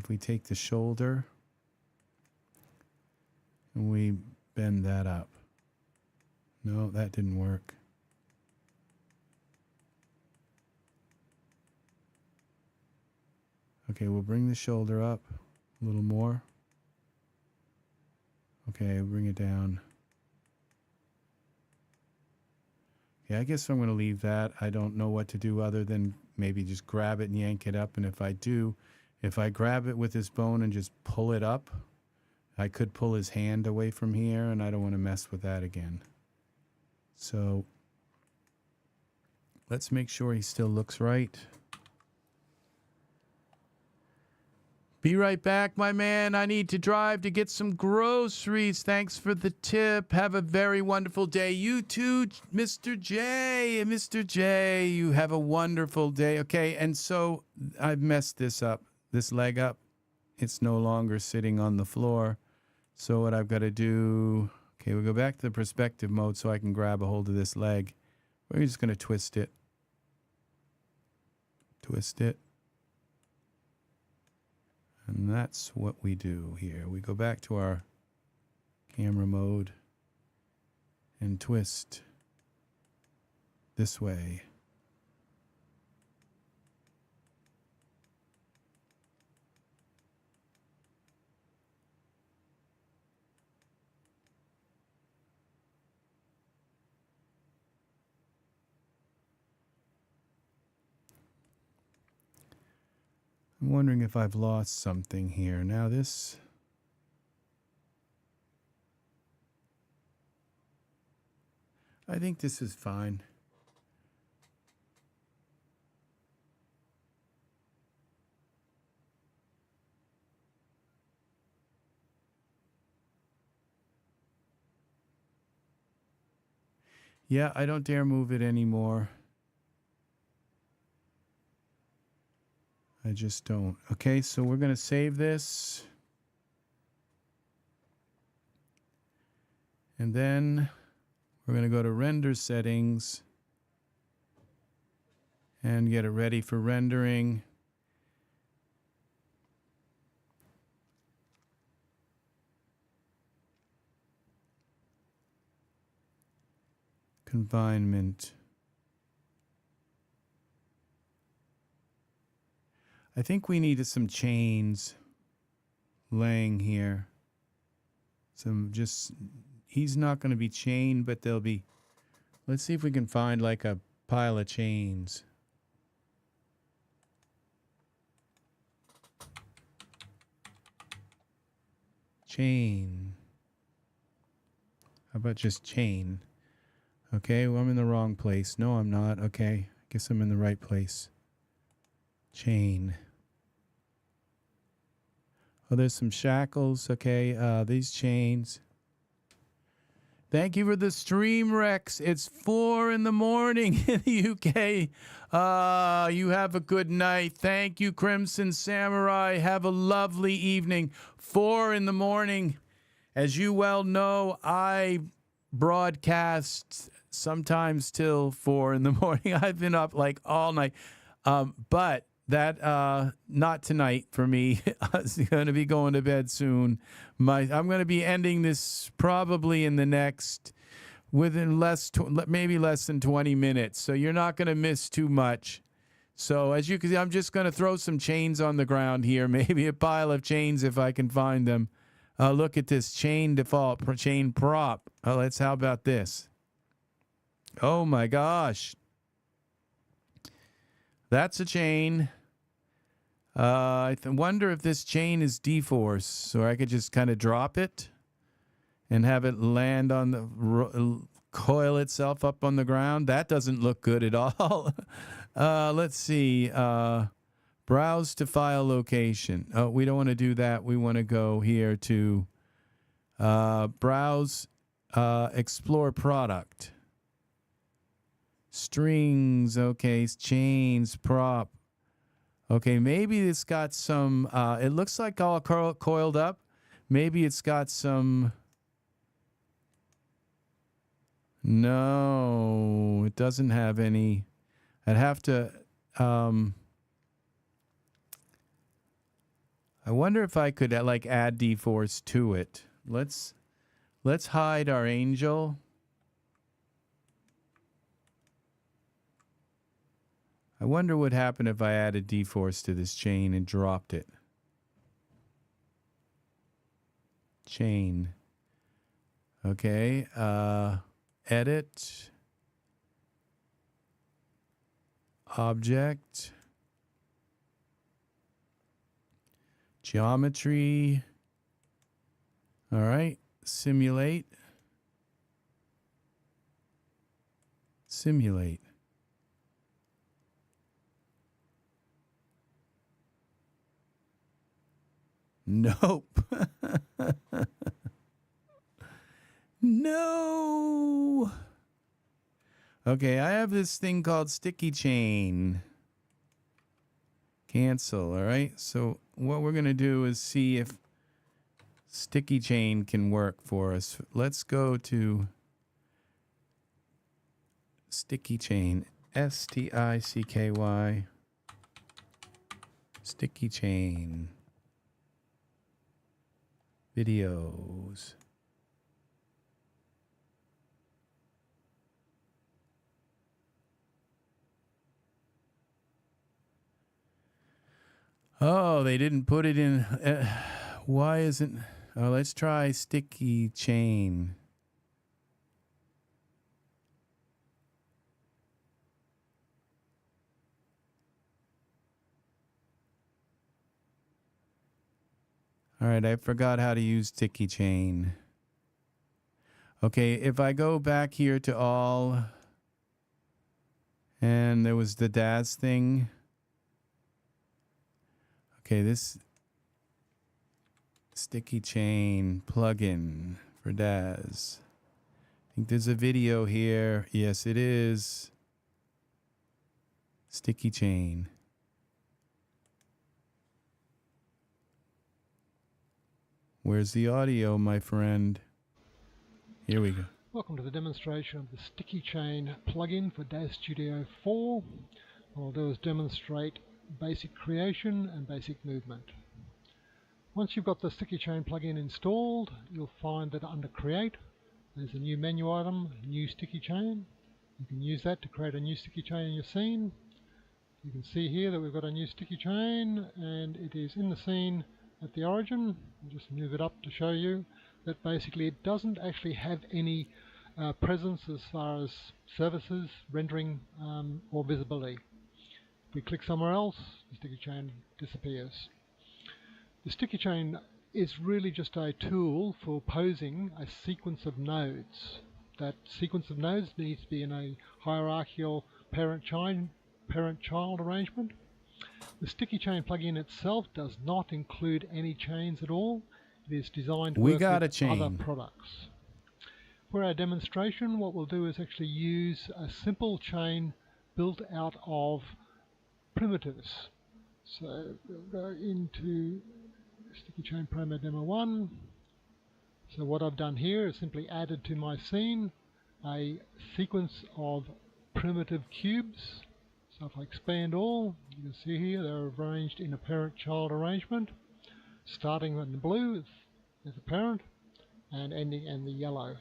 we take the shoulder and we bend that up. No, that didn't work. Okay, we'll bring the shoulder up a little more. Okay, bring it down. Yeah, I guess I'm going to leave that. I don't know what to do other than maybe just grab it and yank it up. And if I grab it with this bone and just pull it up, I could pull his hand away from here, and I don't want to mess with that again. So let's make sure he still looks right. Be right back, my man. I need to drive to get some groceries. Thanks for the tip. Have a very wonderful day. You too, Mr. J. Mr. J, you have a wonderful day. Okay, and so I've messed this up, this leg up. It's no longer sitting on the floor. So what I've got to do, okay, we'll go back to the perspective mode so I can grab a hold of this leg. We're just going to twist it. Twist it. And that's what we do here. We go back to our camera mode and twist this way. I'm wondering if I've lost something here. Now this, I think this is fine. Yeah, I don't dare move it anymore. I just don't. Okay, so we're going to save this. And then we're going to go to render settings and get it ready for rendering. Confinement. I think we needed some chains laying here. He's not going to be chained, but there'll be, let's see if we can find like a pile of chains. Chain. How about just chain? Okay, well, I'm in the wrong place. No, I'm not. Okay, I guess I'm in the right place. Chain. Oh, there's some shackles. Okay, these chains. Thank you for the stream, Rex. It's 4 in the morning in the UK. You have a good night. Thank you, Crimson Samurai. Have a lovely evening. 4 in the morning. As you well know, I broadcast sometimes till 4 in the morning. I've been up like all night. But not tonight for me. I'm going to be going to bed soon. I'm going to be ending this probably in the next, within maybe less than 20 minutes. So you're not going to miss too much. So as you can see, I'm just going to throw some chains on the ground here, maybe a pile of chains if I can find them. Look at this chain default, chain prop. How about this? Oh my gosh. That's a chain. I wonder if this chain is dForce, so I could just kind of drop it and have it land on the coil itself up on the ground. That doesn't look good at all. Let's see. Browse to file location. Oh, we don't want to do that. We want to go here to browse, explore product. Strings, okay, chains, prop. Okay, maybe it's got some, it looks like all coiled up. Maybe it's got some, no, it doesn't have any. I'd have to, I wonder if I could like add dForce to it. Let's hide our angel. I wonder what happened if I added dForce to this chain and dropped it. Chain. Okay. Edit. Object. Geometry. All right. Simulate. Simulate. Nope. No. Okay, I have this thing called sticky chain. Cancel, all right? So what we're going to do is see if sticky chain can work for us. Let's go to sticky chain. STICKY. Sticky chain. Videos. Oh, they didn't put it in. Why isn't... Oh, let's try sticky chain. All right, I forgot how to use sticky chain. Okay, if I go back here to all, and there was the Daz thing. Okay, this sticky chain plugin for Daz. I think there's a video here. Yes, it is. Sticky chain. Where's the audio, my friend? Here we go. Welcome to the demonstration of the Sticky Chain plugin for Daz Studio 4. What I'll do is demonstrate basic creation and basic movement. Once you've got the Sticky Chain plugin installed, you'll find that under Create, there's a new menu item, New Sticky Chain. You can use that to create a new sticky chain in your scene. You can see here that we've got a new sticky chain, and it is in the scene at the origin. I'll just move it up to show you that basically it doesn't actually have any presence as far as services, rendering, or visibility. If we click somewhere else, the sticky chain disappears. The sticky chain is really just a tool for posing a sequence of nodes. That sequence of nodes needs to be in a hierarchical parent-child arrangement. The Sticky Chain plugin itself does not include any chains at all. It is designed to work with other products. For our demonstration, what we'll do is actually use a simple chain built out of primitives. So we'll go into Sticky Chain Promo Demo 1. So what I've done here is simply added to my scene a sequence of primitive cubes. So if I expand all, you can see here they're arranged in a parent-child arrangement, starting in the blue as a parent and ending in the yellow.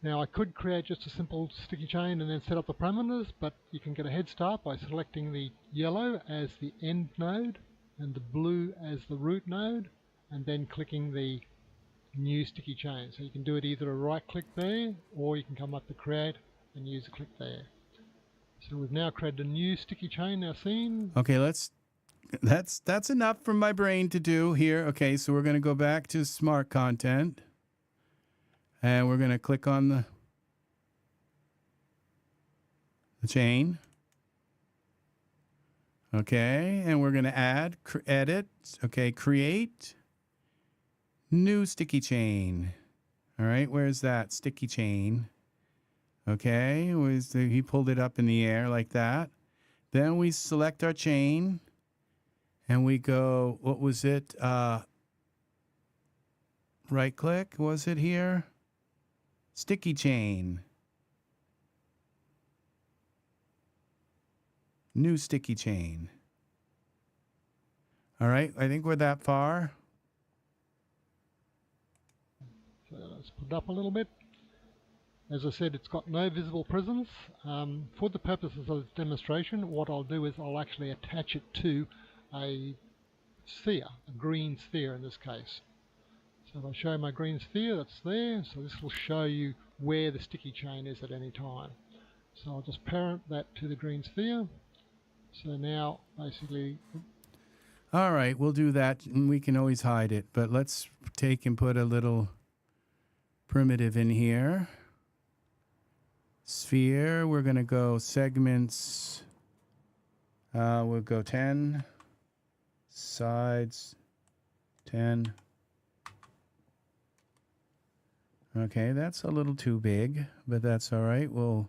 Now I could create just a simple sticky chain and then set up the parameters, but you can get a head start by selecting the yellow as the end node and the blue as the root node, and then clicking the new sticky chain. So you can do it either a right click there, or you can come up to create and use a click there. So we've now created a new sticky chain, now scene. Okay, that's enough for my brain to do here. Okay, so we're going to go back to Smart Content, and we're going to click on the chain. Okay, and we're going to add, edit, okay, create, new sticky chain. All right, where's that sticky chain? Okay, he pulled it up in the air like that. Then we select our chain, and we go, what was it? Right click, was it here? Sticky chain. New sticky chain. All right, I think we're that far. So let's put it up a little bit. As I said, it's got no visible prisms. For the purposes of this demonstration, what I'll do is I'll actually attach it to a sphere, a green sphere in this case. So if I show my green sphere, that's there. So this will show you where the sticky chain is at any time. So I'll just parent that to the green sphere. So now, basically... All right, we'll do that, and we can always hide it. But let's take and put a little primitive in here. Sphere, we're going to go segments. We'll go 10. Sides, 10. Okay, that's a little too big, but that's all right. We'll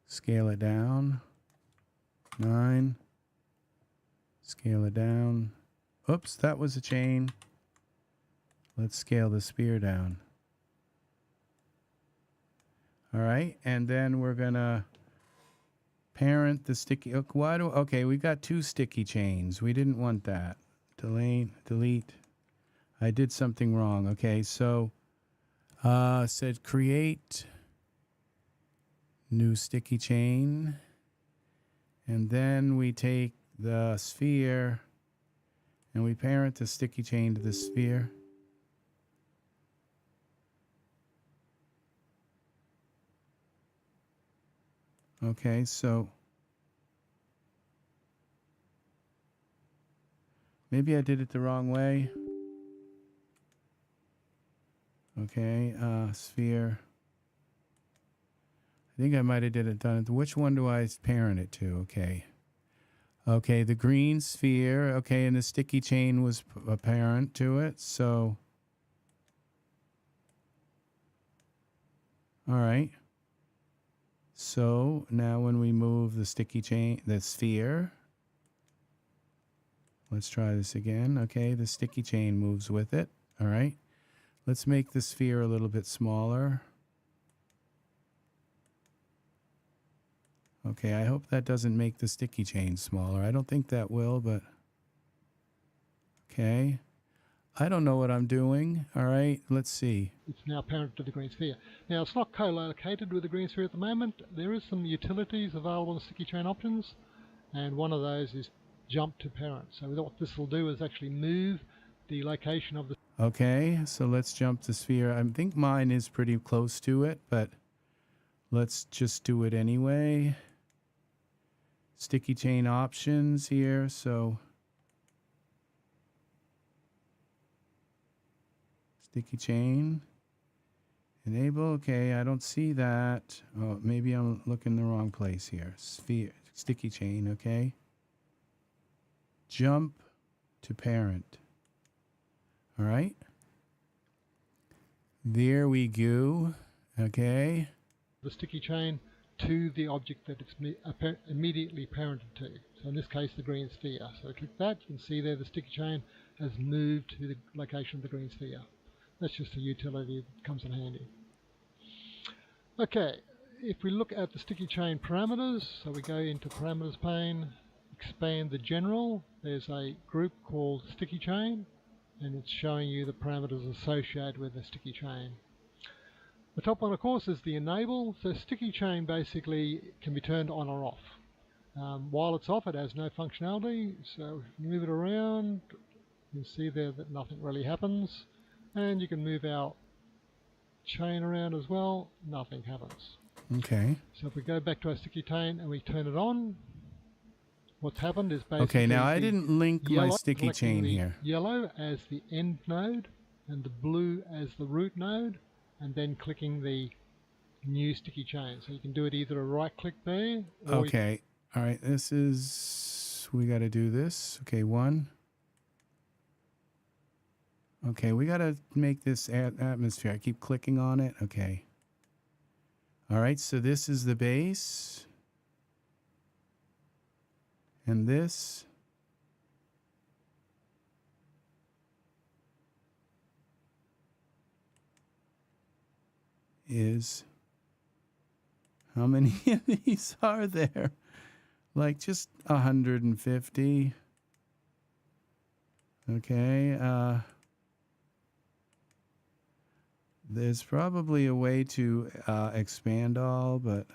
scale it down. 9. Scale it down. Oops, that was a chain. Let's scale the sphere down. All right, and then we're gonna parent the sticky. Okay, we got 2 sticky chains. We didn't want that. Delete. I did something wrong. Okay, so said create new sticky chain, and then we take the sphere and we parent the sticky chain to the sphere. Okay, so maybe I did it the wrong way. Okay, sphere. I think I might have done it. Which one do I parent it to? Okay. Okay, the green sphere. Okay, and the sticky chain was a parent to it. So, all right. So now when we move the sticky chain, the sphere, let's try this again. Okay, the sticky chain moves with it. All right. Let's make the sphere a little bit smaller. Okay, I hope that doesn't make the sticky chain smaller. I don't think that will, but okay. I don't know what I'm doing. All right, let's see. It's now parent to the green sphere. Now, it's not co-located with the green sphere at the moment. There is some utilities available in the sticky chain options, and one of those is jump to parent. So what this will do is actually move the location of the... Okay, so let's jump the sphere. I think mine is pretty close to it, but let's just do it anyway. Sticky chain options here, so... Sticky chain. Enable, okay, I don't see that. Oh, maybe I'm looking the wrong place here. Sphere, sticky chain, okay. Jump to parent. All right. There we go. Okay. The sticky chain to the object that it's immediately parented to. So in this case, the green sphere. So I click that, you can see there the sticky chain has moved to the location of the green sphere. That's just a utility that comes in handy. Okay, if we look at the sticky chain parameters, so we go into parameters pane, expand the general, there's a group called sticky chain, and it's showing you the parameters associated with the sticky chain. The top one, of course, is the enable. So sticky chain basically can be turned on or off. While it's off, it has no functionality, so if you move it around, you'll see there that nothing really happens, and you can move our chain around as well, nothing happens. Okay. So if we go back to our sticky chain and we turn it on, what's happened is basically Okay, now I didn't link my sticky chain here. Yellow as the end node and the blue as the root node, and then clicking the new sticky chain. So you can do it either a right click there or Okay. All right. This is, we got to do this. Okay. One. Okay. We got to make this atmosphere. I keep clicking on it. Okay. All right. So this is the base. And this is, how many of these are there? Like just 150. Okay. There's probably a way to expand all, but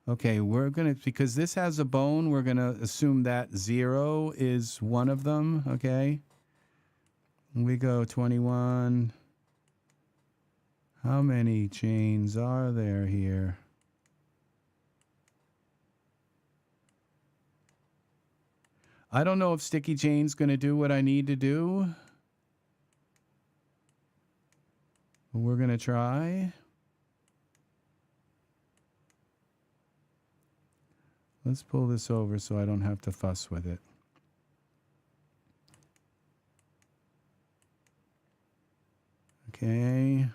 okay, we're going to, because this has a bone, we're going to assume that 0 is one of them, okay? We go 21. How many chains are there here? I don't know if sticky chain's going to do what I need to do. But we're going to try. Let's pull this over so I don't have to fuss with it. Okay.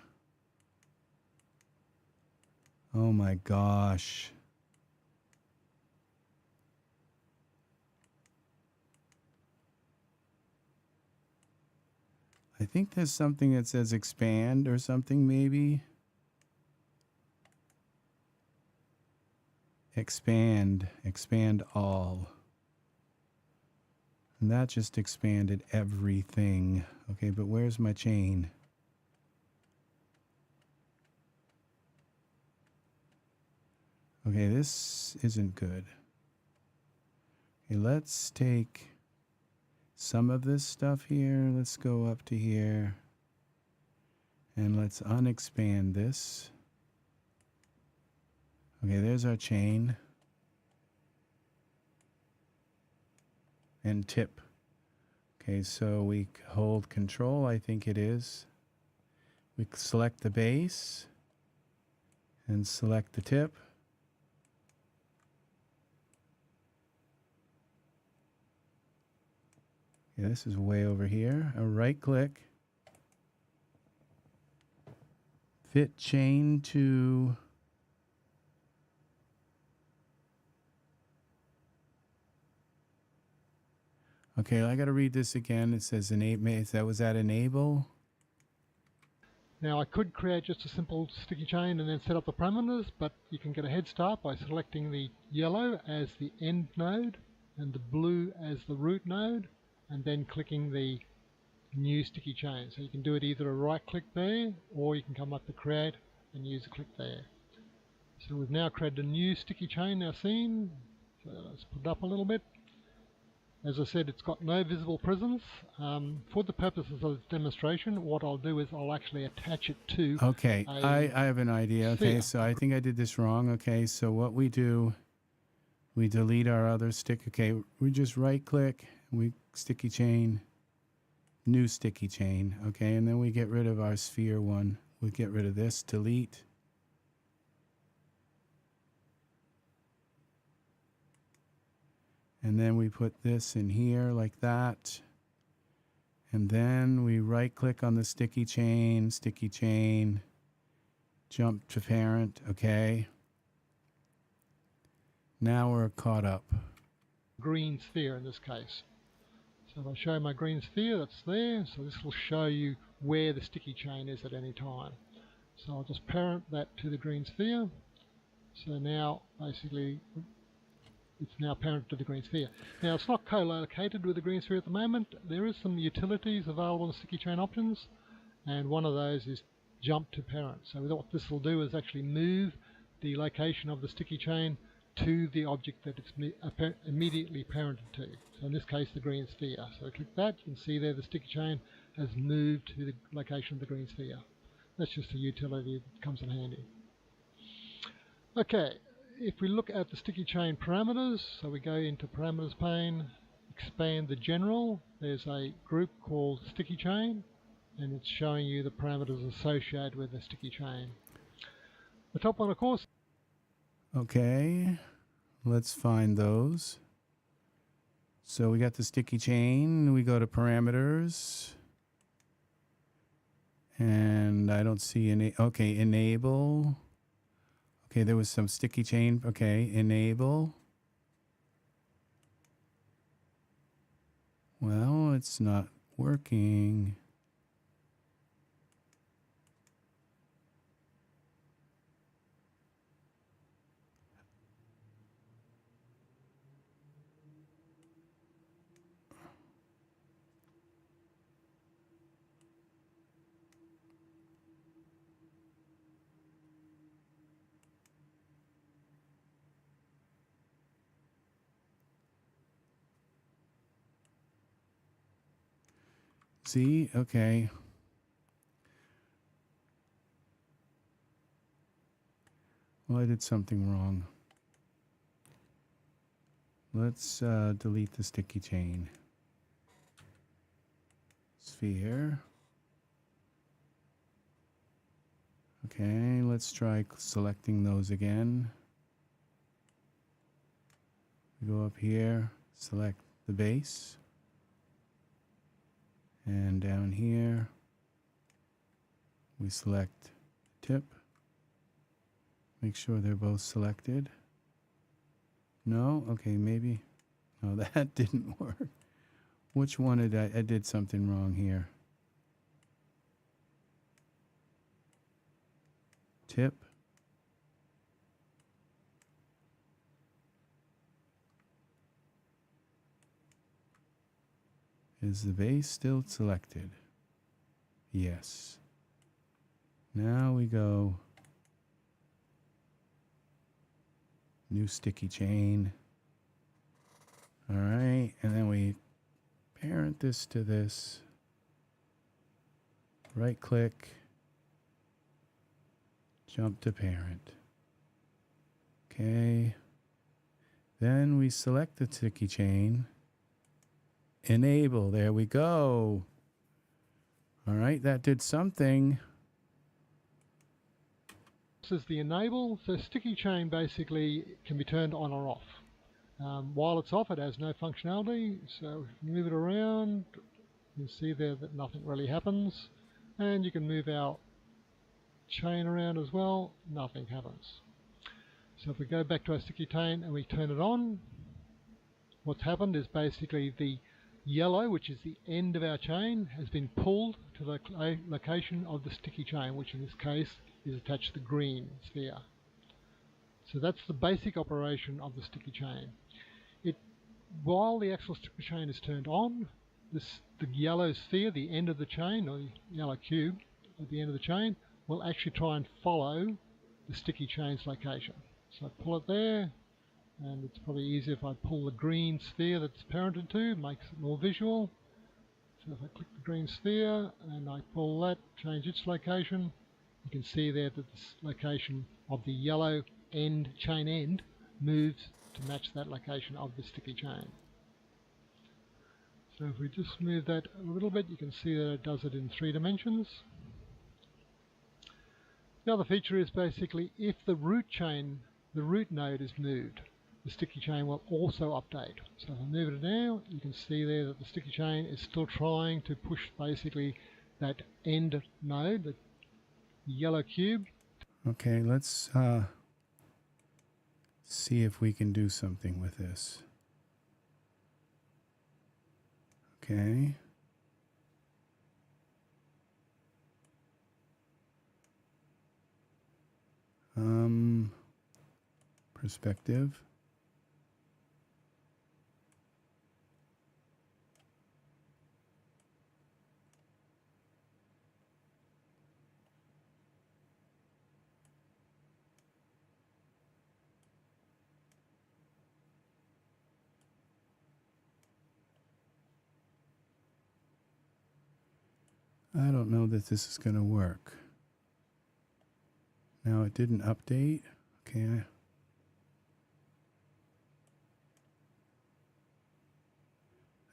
Oh my gosh. I think there's something that says expand or something maybe. Expand all. And that just expanded everything. Okay, but where's my chain? Okay, this isn't good. Okay, let's take some of this stuff here. Let's go up to here. And let's unexpand this. Okay, there's our chain. And tip. Okay, so we hold control, I think it is. We select the base and select the tip. Okay, this is way over here. A right click. Fit chain to okay, I got to read this again. It says enable. Was that enable? Now I could create just a simple sticky chain and then set up the parameters, but you can get a head start by selecting the yellow as the end node and the blue as the root node, and then clicking the new sticky chain. So you can do it either a right click there, or you can come up to create and use a click there. So we've now created a new sticky chain in our scene. So let's put it up a little bit. As I said, it's got no visible presence. For the purposes of this demonstration, what I'll do is I'll actually attach it to okay, I have an idea. Okay, sphere. so I think I did this wrong. Okay, so what we do, we delete our other stick. Okay, we just right click, we sticky chain, new sticky chain. Okay, and then we get rid of our sphere one. We get rid of this, delete. And then we put this in here like that. And then we right click on the sticky chain, jump to parent, okay. Now we're caught up. Green sphere in this case. So if I show my green sphere, that's there. So this will show you where the sticky chain is at any time. So I'll just parent that to the green sphere. So now basically it's now parented to the green sphere. Now it's not co-located with the green sphere at the moment. There is some utilities available in sticky chain options, and one of those is jump to parent. So what this will do is actually move the location of the sticky chain to the object that it's immediately parented to. So in this case, the green sphere. So I click that, you can see there the sticky chain has moved to the location of the green sphere. That's just a utility that comes in handy. Okay, if we look at the sticky chain parameters, so we go into parameters pane, expand the general, there's a group called sticky chain, and it's showing you the parameters associated with the sticky chain. The top one, of course. Okay, let's find those. So we got the sticky chain. We go to parameters. And I don't see any. Okay, enable. Okay, there was some sticky chain. Okay, enable. Well, it's not working. See? Okay. Well, I did something wrong. Let's delete the sticky chain. Sphere. Okay, let's try selecting those again. Go up here, select the base. And down here, we select tip. Make sure they're both selected. No? Okay, maybe. No, that didn't work. Which one did I did something wrong here. Tip. Is the base still selected? Yes. Now we go new sticky chain. All right, and then we parent this to this. Right click, jump to parent. Okay. Then we select the sticky chain. Enable, there we go. All right, that did something. This is the enable. So sticky chain basically can be turned on or off. While it's off, it has no functionality. So if you move it around, you see there that nothing really happens. And you can move our chain around as well, nothing happens. So if we go back to our sticky chain and we turn it on, what's happened is basically the yellow, which is the end of our chain, has been pulled to the location of the sticky chain, which in this case is attached to the green sphere. So that's the basic operation of the sticky chain. While the actual sticky chain is turned on, the yellow sphere, the end of the chain, or the yellow cube at the end of the chain, will actually try and follow the sticky chain's location. So I pull it there, and it's probably easier if I pull the green sphere that's parented to, makes it more visual. So if I click the green sphere and I pull that, change its location, you can see there that this location of the yellow end, chain end, moves to match that location of the sticky chain. So if we just move that a little bit, you can see that it does it in 3 dimensions. The other feature is basically if the root chain, the root node is moved, the sticky chain will also update. So if I move it now, you can see there that the sticky chain is still trying to push basically that end node, the yellow cube. Okay, let's see if we can do something with this. Okay. Perspective. I don't know that this is going to work. Now it didn't update. Okay.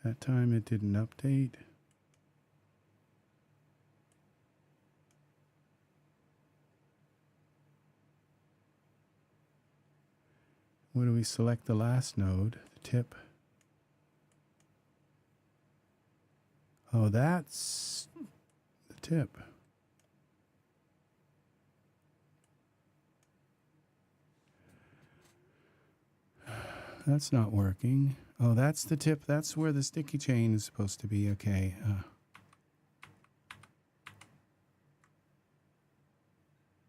That time it didn't update. Where do we select the last node? The tip. Oh, that's the tip. That's not working. Oh, that's the tip. That's where the sticky chain is supposed to be. Okay.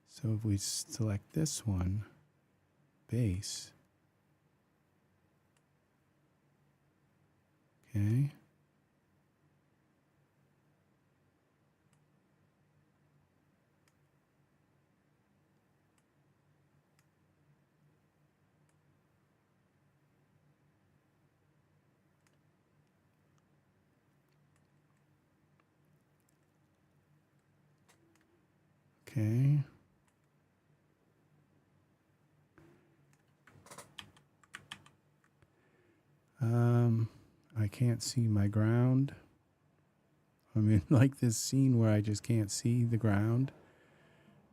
So if we select this one, base. Okay. Okay. I can't see my ground. I mean, like this scene where I just can't see the ground.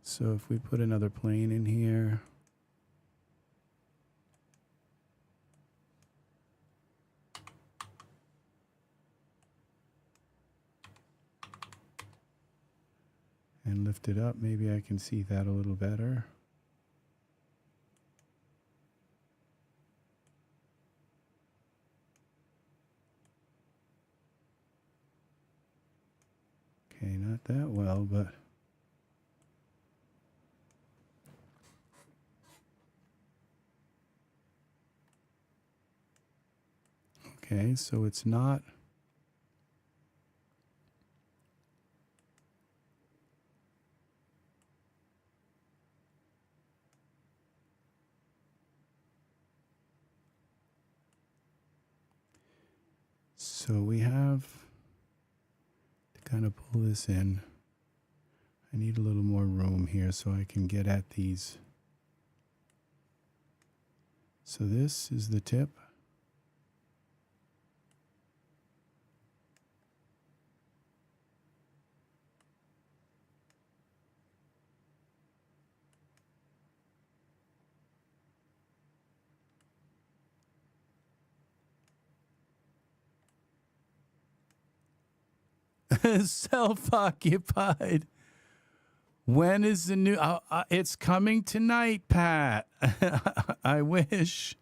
So if we put another plane in here. And lift it up, maybe I can see that a little better. Okay, not that well, but okay, so it's not. So we have to kind of pull this in. I need a little more room here so I can get at these. So this is the tip. Self-occupied. When is the new? It's coming tonight, Pat. I wish.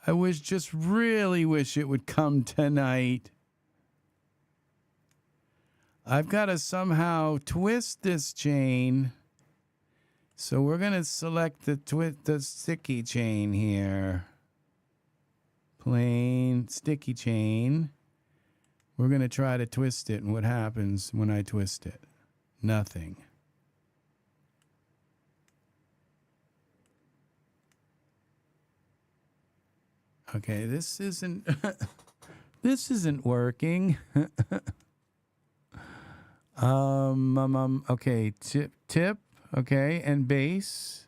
Just really wish it would come tonight. I've got to somehow twist this chain. So we're going to select the sticky chain here. Plain sticky chain. We're going to try to twist it, and what happens when I twist it? Nothing. Okay, this isn't this isn't working. Okay, tip, okay, and base.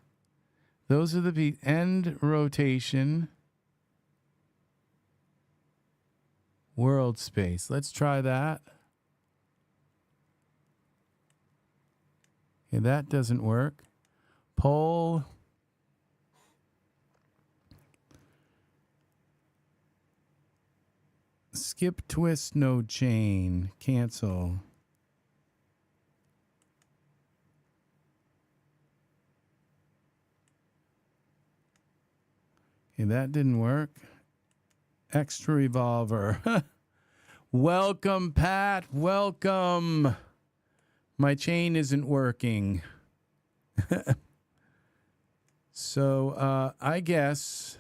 Those are the end rotation. World space. Let's try that. Okay, that doesn't work. Pole. Skip twist node chain. Cancel. Okay, that didn't work. Extra revolver. Welcome, Pat. Welcome. My chain isn't working. So I guess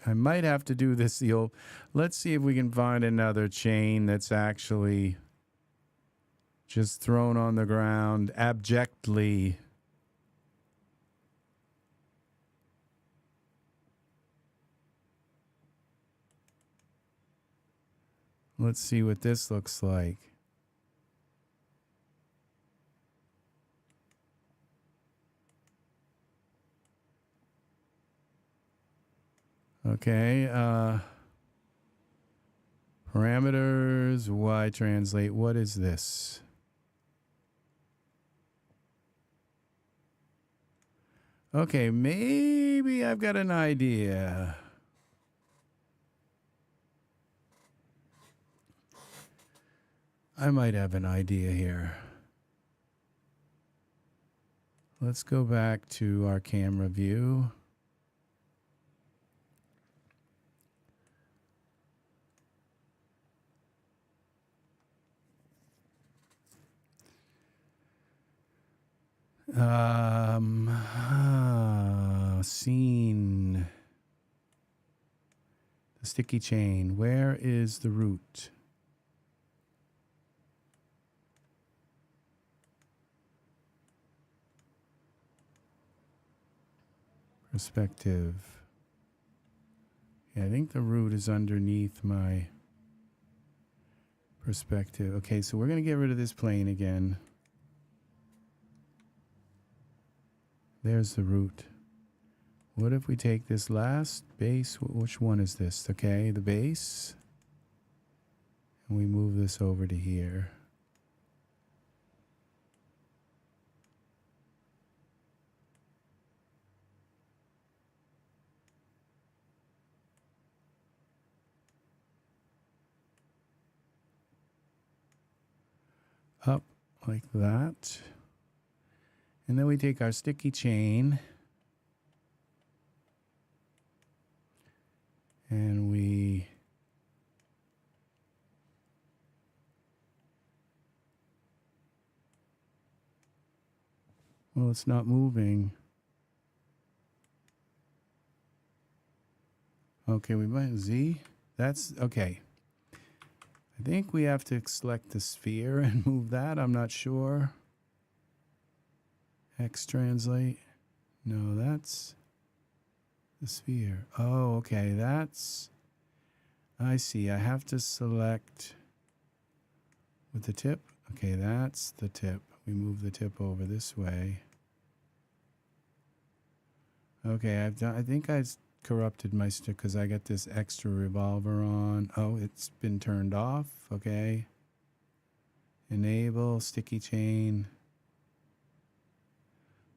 I might have to do this the old. Let's see if we can find another chain that's actually just thrown on the ground abjectly. Let's see what this looks like. Okay, parameters, Y translate, what is this? Okay, maybe I've got an idea. I might have an idea here. Let's go back to our camera view. Scene. The sticky chain. Where is the root? Perspective. Yeah, I think the root is underneath my perspective. Okay, so we're going to get rid of this plane again. There's the root. What if we take this last base? Which one is this? Okay, the base. And we move this over to here. Up like that. And then we take our sticky chain and we well, it's not moving. Okay, we might Z. That's okay. I think we have to select the sphere and move that. I'm not sure. X translate. No, that's the sphere. Oh, okay. That's, I see. I have to select with the tip. Okay, that's the tip. We move the tip over this way. Okay, I've done, I think I corrupted my stick because I got this extra revolver on. Oh, it's been turned off. Okay. Enable sticky chain.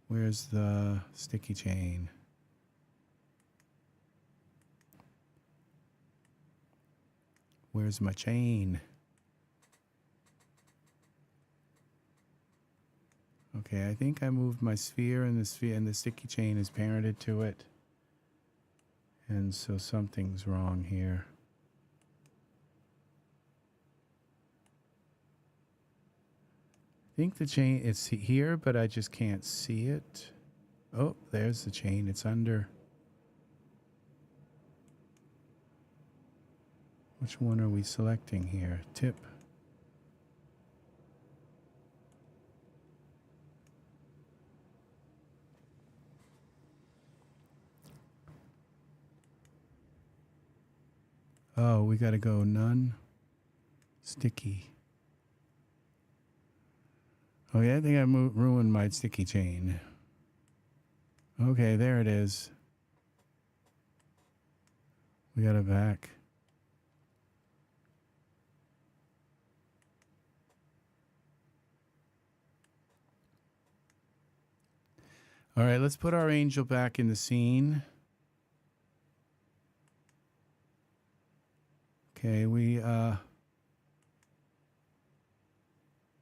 Where's the sticky chain? Where's my chain? Okay, I think I moved my sphere and the sticky chain is parented to it. And so something's wrong here. I think the chain, it's here, but I just can't see it. Oh, there's the chain. It's under. Which one are we selecting here? Tip. Oh, we got to go none. Sticky. Oh, yeah, I think I ruined my sticky chain. Okay, there it is. We got it back. All right, let's put our angel back in the scene. Okay, we,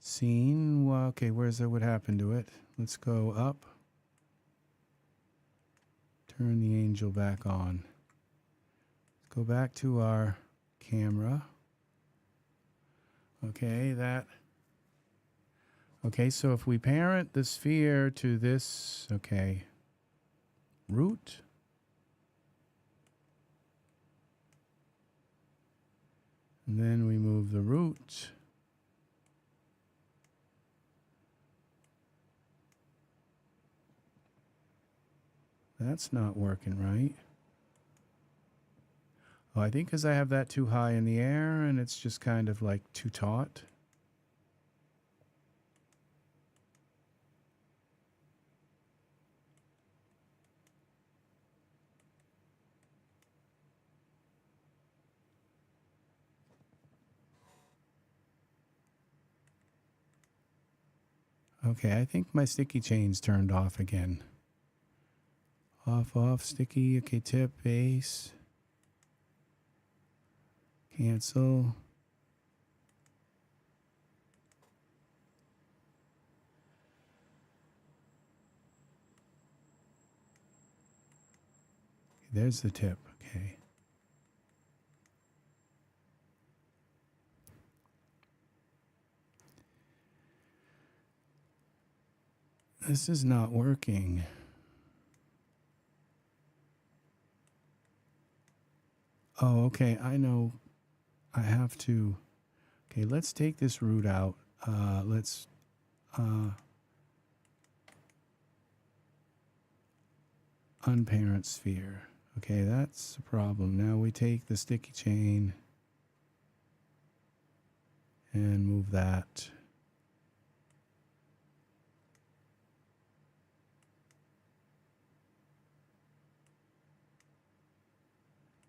scene, well, okay, where's that, what happened to it? Let's go up. Turn the angel back on. go back to our camera. Okay, okay, so if we parent the sphere to this, okay, root. And then we move the root. That's not working right. Oh, I think because I have that too high in the air and it's just kind of like too taut. Okay, I think my sticky chain's turned off again. Off, off, sticky. Okay, tip, base. Cancel. There's the tip. Okay. This is not working. Oh, okay. I know. I have to. Okay, let's take this root out. Let's unparent sphere. Okay, that's the problem. Now we take the sticky chain and move that.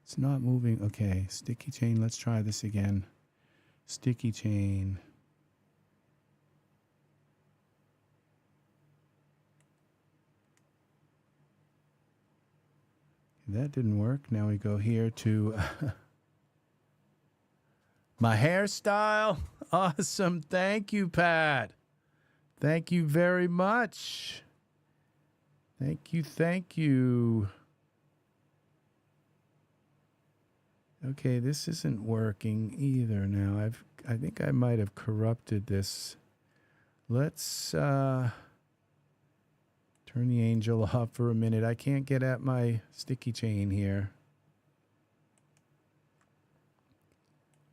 It's not moving. Okay, sticky chain. Let's try this again. Sticky chain. That didn't work. Now we go here to my hairstyle. Awesome. Thank you, Pat. Thank you very much. Thank you. Thank you. Okay, this isn't working either now. I think I might have corrupted this. Let's turn the angel off for a minute. I can't get at my sticky chain here.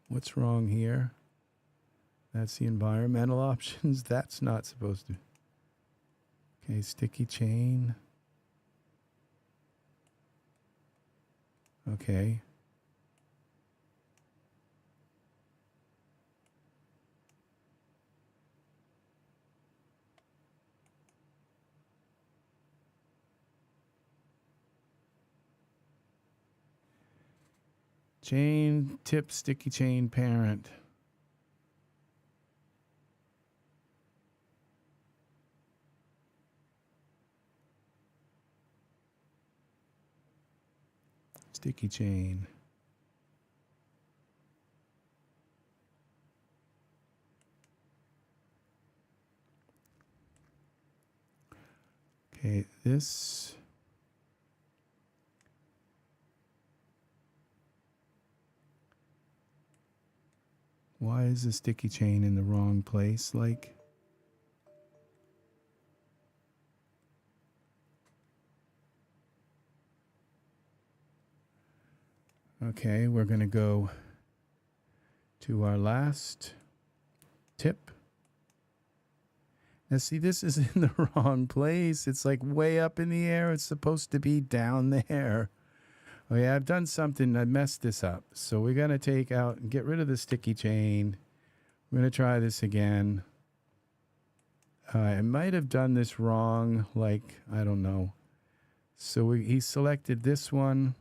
What's wrong here? That's the environmental options. That's not supposed to. Okay, sticky chain. Okay. Chain, tip, sticky chain, parent. Sticky chain. Okay, this. Why is the sticky chain in the wrong place? Like, okay, we're going to go to our last tip. Now, see, this is in the wrong place. It's like way up in the air. It's supposed to be down there. Oh, yeah, I've done something. I messed this up. So we're going to take out and get rid of the sticky chain. We're going to try this again. I might have done this wrong. Like, I don't know. So he selected this one.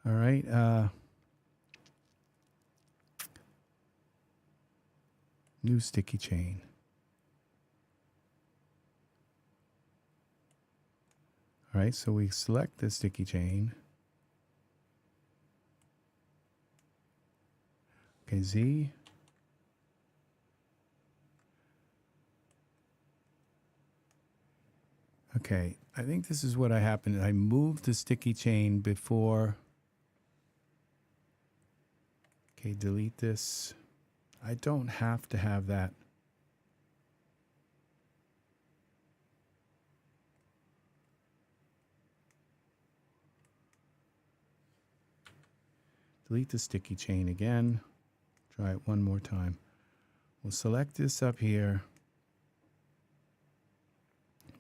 All right. New sticky chain. All right, so we select the sticky chain. Okay, Z. Okay, I think this is what happened. I moved the sticky chain before. Okay, delete this. I don't have to have that. Delete the sticky chain again. Try it one more time. We'll select this up here.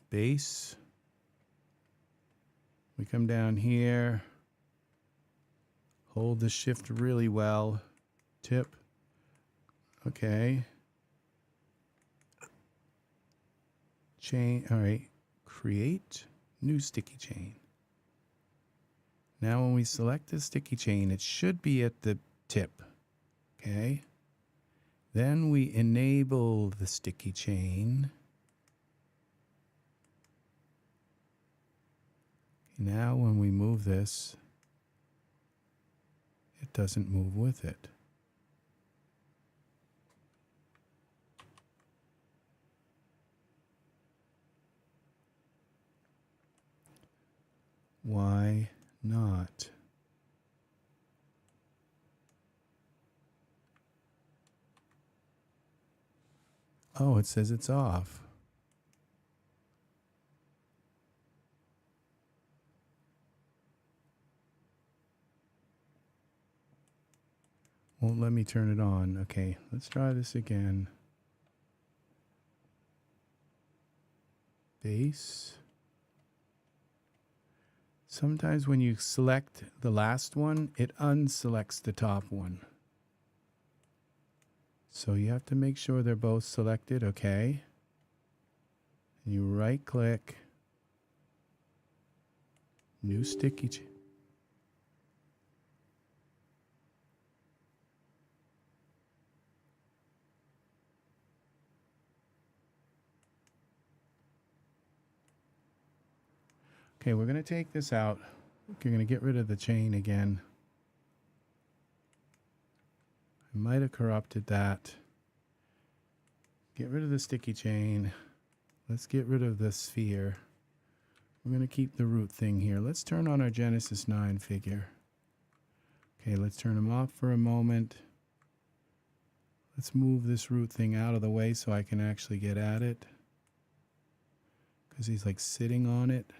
Base. We come down here. Hold the shift really well. Tip. Okay. Chain. All right. Create new sticky chain. Now when we select the sticky chain, it should be at the tip. Okay. Then we enable the sticky chain. Now when we move this, it doesn't move with it. Why not? Oh, it says it's off. Won't let me turn it on. Okay, let's try this again. Base. Sometimes when you select the last one, it unselects the top one. So you have to make sure they're both selected, okay? And you right click, new sticky chain. Okay, we're going to take this out. We're going to get rid of the chain again. I might have corrupted that. Get rid of the sticky chain. Let's get rid of the sphere. We're going to keep the root thing here. Let's turn on our Genesis 9 figure. Okay, let's turn him off for a moment. Let's move this root thing out of the way so I can actually get at it. Because he's like sitting on it.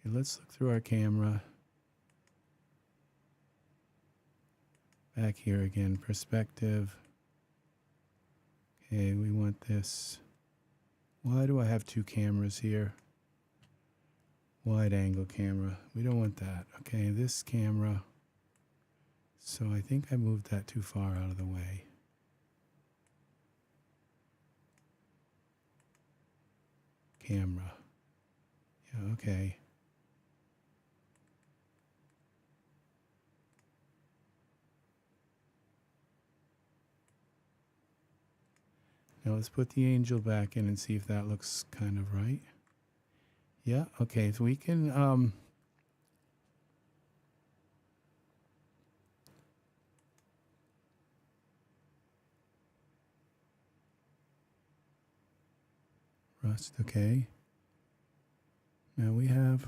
Okay, let's look through our camera. Back here again, perspective. Okay, we want this. Why do I have two cameras here? Wide angle camera. We don't want that. Okay, this camera. So I think I moved that too far out of the way. Camera. Yeah, okay. Now let's put the angel back in and see if that looks kind of right. Yeah, okay, so we can rust, okay. Now we have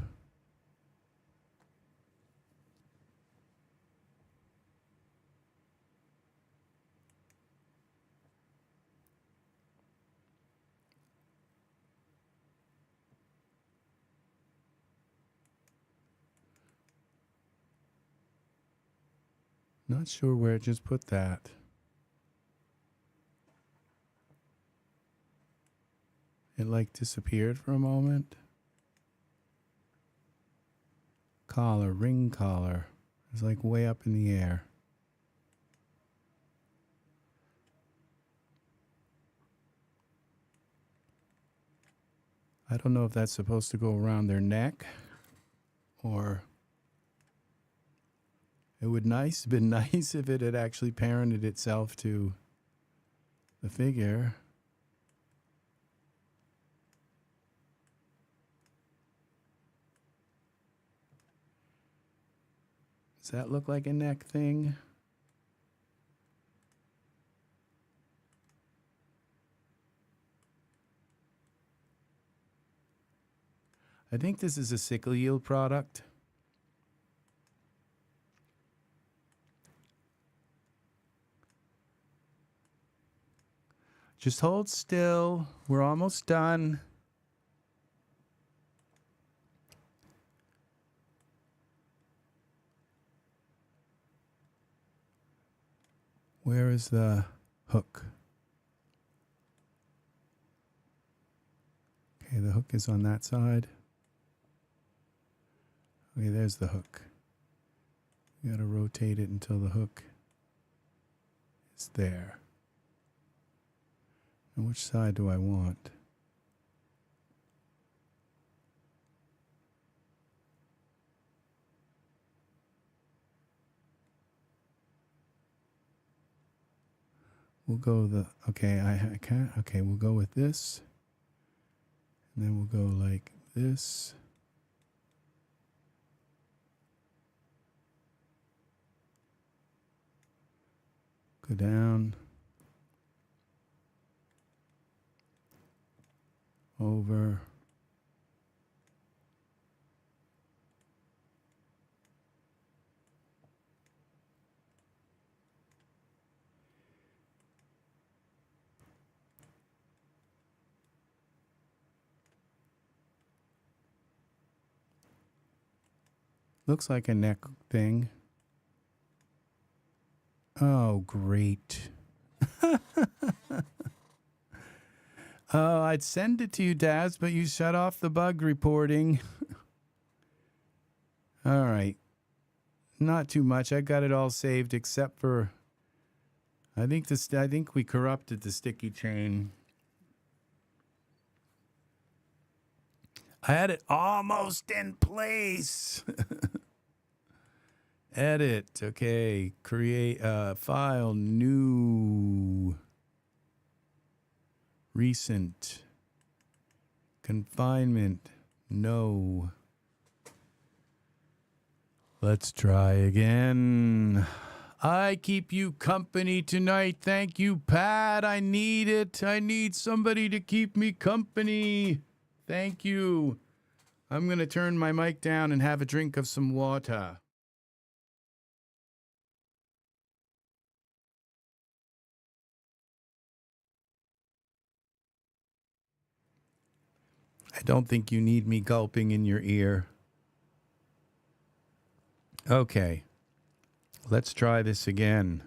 not sure where it just put that. It like disappeared for a moment. Collar, ring collar. It's like way up in the air. I don't know if that's supposed to go around their neck or it would been nice if it had actually parented itself to the figure. Does that look like a neck thing? I think this is a sickle yield product. Just hold still. We're almost done. Where is the hook? Okay, the hook is on that side. Okay, there's the hook. You gotta rotate it until the hook is there. And which side do I want? We'll go okay, I can't, okay, we'll go with this. And then we'll go like this. Go down. Over. Looks like a neck thing. Oh, great. Oh, I'd send it to you, Daz, but you shut off the bug reporting. All right. Not too much. I got it all saved except for I think we corrupted the sticky chain. I had it almost in place. Edit. Okay. Create file. New. Recent. Confinement. No. Let's try again. I keep you company tonight. Thank you, Pat. I need it. I need somebody to keep me company. Thank you. I'm going to turn my mic down and have a drink of some water. I don't think you need me gulping in your ear. Okay. Let's try this again.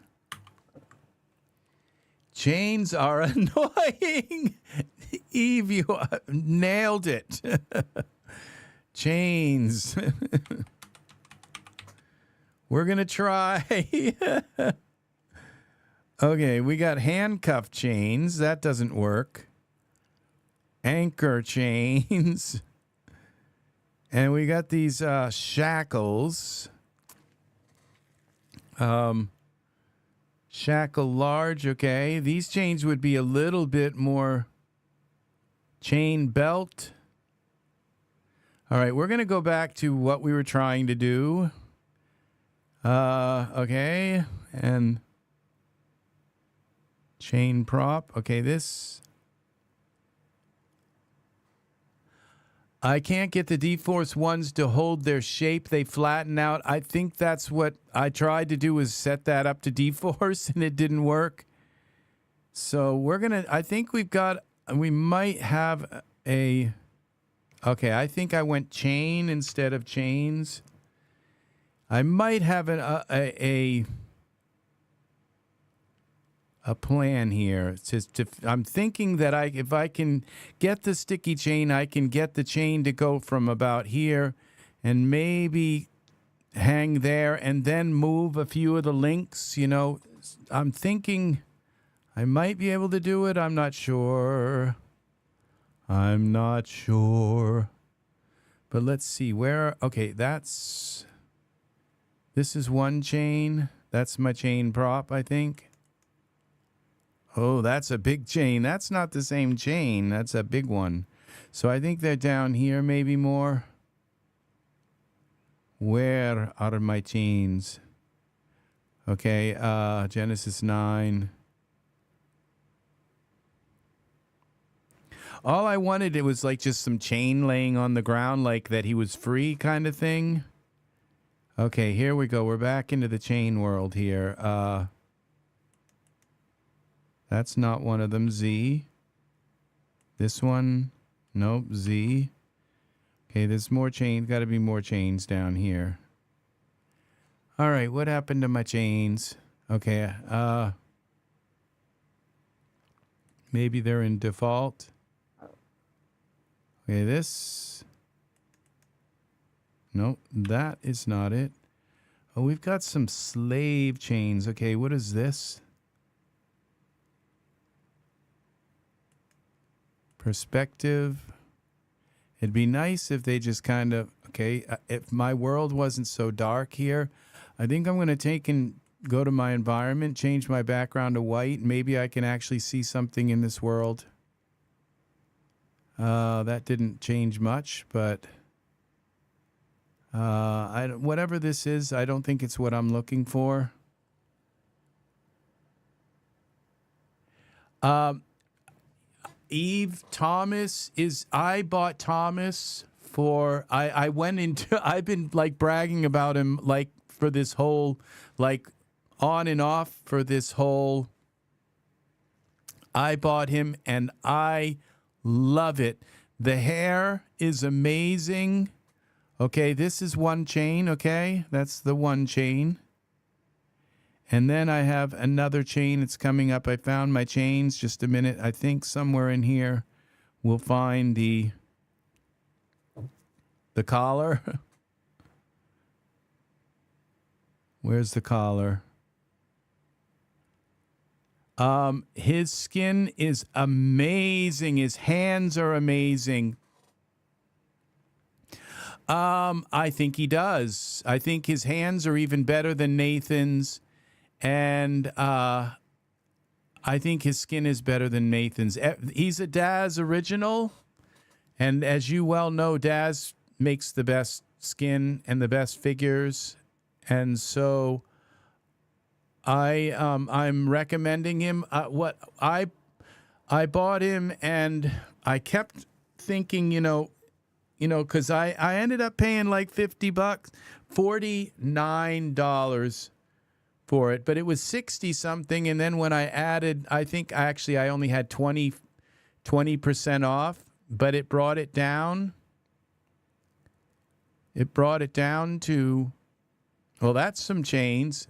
Chains are annoying. Eve, you nailed it. Chains. We're going to try. Okay, we got handcuff chains. That doesn't work. Anchor chains. And we got these shackles. Shackle large, okay. These chains would be a little bit more chain belt. All right, we're going to go back to what we were trying to do. Okay, and chain prop. Okay, this. I can't get the dForce ones to hold their shape. They flatten out. I think that's what I tried to do, was set that up to dForce, and it didn't work. So we're going to, I think we might have a, okay, I think I went chain instead of chains. I might have a plan here. It's just I'm thinking that if I can get the sticky chain, I can get the chain to go from about here and maybe hang there and then move a few of the links. You know, I'm thinking I might be able to do it. I'm not sure. I'm not sure. But let's see where. Okay, this is one chain. That's my chain prop, I think. Oh, that's a big chain. That's not the same chain. That's a big one. So I think they're down here maybe more. Where are my chains? Okay, Genesis 9. All I wanted, it was like just some chain laying on the ground, like that he was free kind of thing. Okay, here we go. We're back into the chain world here. That's not one of them. Z. This one. Nope. Z. Okay, there's more chains. Got to be more chains down here. All right, what happened to my chains? Okay, maybe they're in default. Okay, this. Nope, that is not it. Oh, we've got some slave chains. Okay, what is this? Perspective. It'd be nice if they just kind of, okay, if my world wasn't so dark here, I think I'm going to take and go to my environment, change my background to white. Maybe I can actually see something in this world. That didn't change much, but whatever this is, I don't think it's what I'm looking for. Eve Thomas is, I bought Thomas for, I went into, I've been like bragging about him like for this whole, like on and off for this whole, I bought him and I love it. The hair is amazing. Okay, this is one chain, okay? That's the one chain. And then I have another chain. It's coming up. I found my chains. Just a minute. I think somewhere in here we'll find the collar. Where's the collar? His skin is amazing. His hands are amazing. I think he does. I think his hands are even better than Nathan's. And I think his skin is better than Nathan's. He's a Daz original. And as you well know, Daz makes the best skin and the best figures. And so I'm recommending him. What I bought him and I kept thinking, because I ended up paying like $50, $49 for it, but it was 60 something. And then when I added, I think actually I only had 20% off, but it brought it down. It brought it down to, well, that's some chains.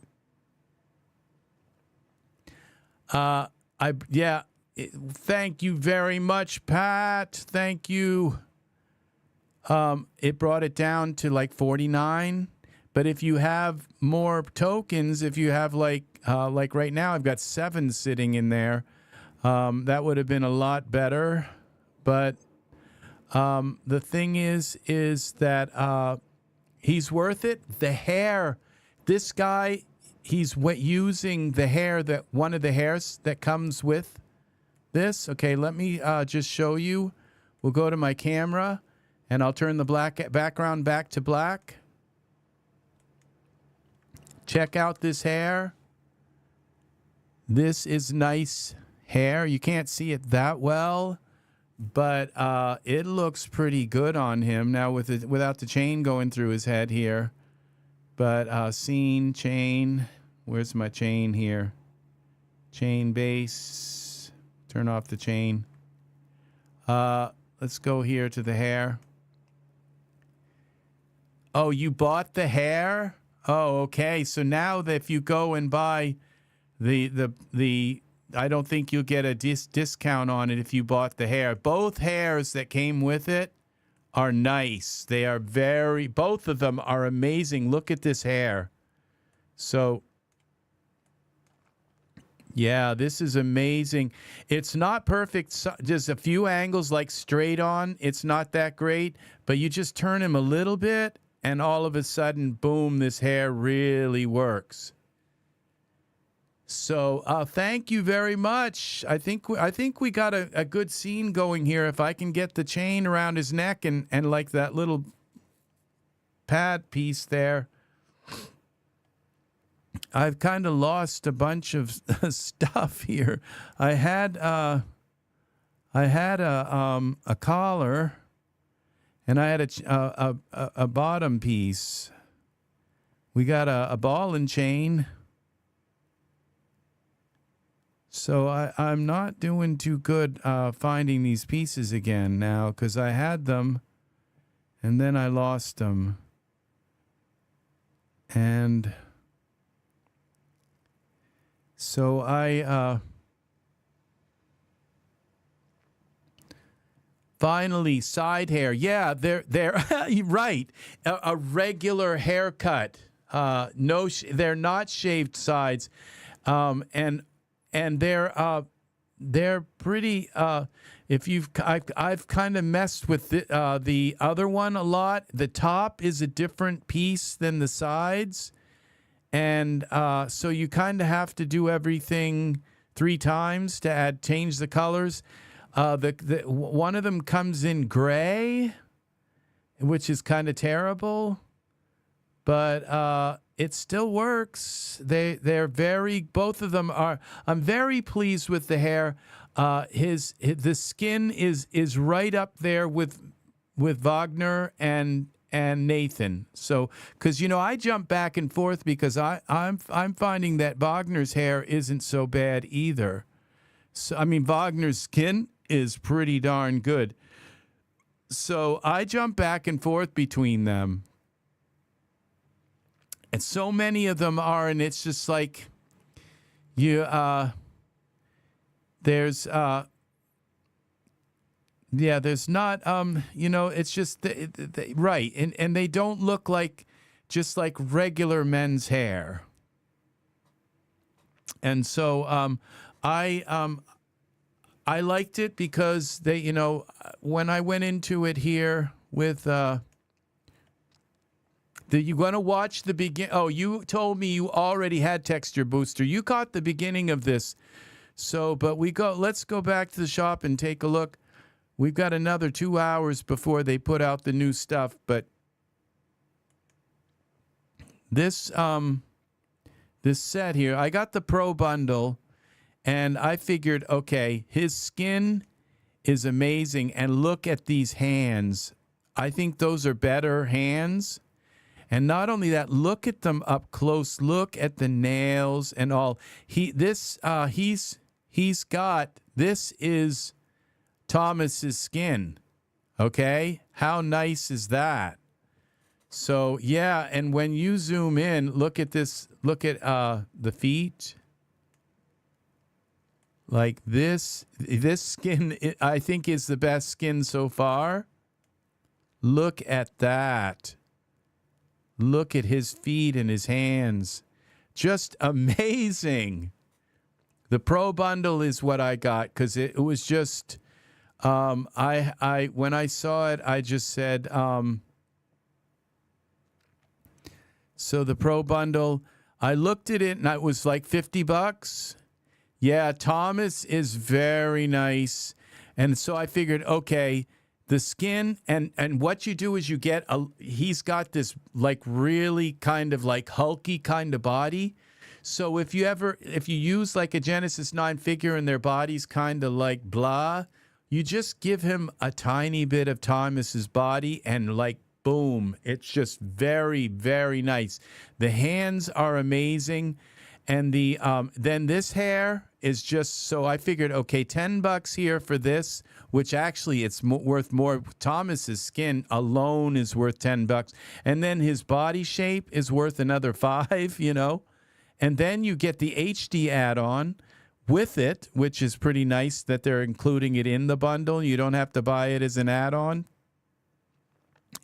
Thank you very much, Pat. Thank you. It brought it down to like 49. But if you have more tokens, if you have like right now, I've got 7 sitting in there. That would have been a lot better. But the thing is that he's worth it. The hair, this guy, he's using the hair that one of the hairs that comes with this. Okay, let me just show you. We'll go to my camera and I'll turn the black background back to black. Check out this hair. This is nice hair. You can't see it that well, but it looks pretty good on him now without the chain going through his head here. But scene, chain. Where's my chain here? Chain base. Turn off the chain. Let's go here to the hair. Oh, you bought the hair? Oh, okay. So now that if you go and buy the I don't think you'll get a discount on it if you bought the hair. Both hairs that came with it are nice. They are both of them are amazing. Look at this hair. So, yeah, this is amazing. It's not perfect. Just a few angles like straight on. It's not that great, but you just turn him a little bit and all of a sudden, boom, this hair really works. So thank you very much. I think we got a good scene going here. If I can get the chain around his neck and like that little pad piece there. I've kind of lost a bunch of stuff here. I had a collar, and I had a bottom piece. We got a ball and chain. So I'm not doing too good finding these pieces again now, because I had them and then I lost them. And so I finally, side hair. Yeah, they're right. A regular haircut. No, they're not shaved sides, and they're pretty. If I've kind of messed with the other one a lot. The top is a different piece than the sides, and so you kind of have to do everything 3 times to change the colors. One of them comes in gray, which is kind of terrible, but it still works. They're both of them are. I'm very pleased with the hair. The skin is right up there with Vagner and Nathan. So, because I jump back and forth because I'm finding that Wagner's hair isn't so bad either. So I mean, Wagner's skin is pretty darn good. So I jump back and forth between them. And so many of them are, and it's just like there's not it's just right, and they don't look like just like regular men's hair. And so I liked it because they, when I went into it here with you're going to watch the begin. Oh, you told me you already had Texture Booster. You caught the beginning of this. So, but let's go back to the shop and take a look. We've got another 2 hours before they put out the new stuff. But this set here, I got the Pro Bundle, and I figured, okay, his skin is amazing. And look at these hands. I think those are better hands. And not only that, look at them up close. Look at the nails and all. This is Thomas's skin. Okay? How nice is that? So, yeah, and when you zoom in, look at this. Look at the feet. Like this skin, I think, is the best skin so far. Look at that. Look at his feet and his hands. Just amazing. The Pro Bundle is what I got because it was just, when I saw it, I just said, so the Pro Bundle, I looked at it and it was like $50. Yeah, Thomas is very nice. And so I figured, okay, the skin and what you do is you get he's got this like really kind of like hulky kind of body. So if you use like a Genesis 9 figure and their body's kind of like blah, you just give him a tiny bit of Thomas's body and like boom, it's just very, very nice. The hands are amazing. And then this hair is just, so I figured, okay, $10 here for this, which actually it's worth more. Thomas's skin alone is worth $10. And then his body shape is worth another $5, And then you get the HD add-on with it, which is pretty nice that they're including it in the bundle. You don't have to buy it as an add-on.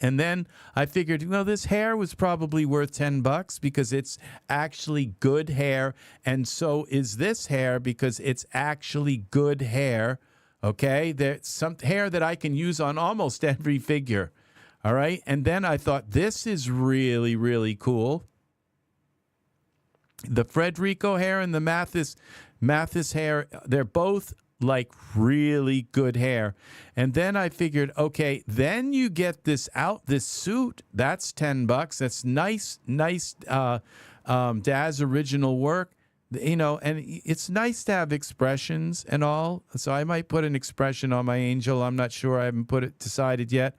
And then I figured, this hair was probably worth $10 because it's actually good hair. And so is this hair because it's actually good hair. Okay, there's some hair that I can use on almost every figure. All right. And then I thought this is really, really cool. The Federico hair and the Mathis hair, they're both like really good hair. And then I figured, okay, then you get this suit. That's $10. That's nice, Daz original work. You know, and it's nice to have expressions and all. So I might put an expression on my angel. I'm not sure. I haven't put it decided yet.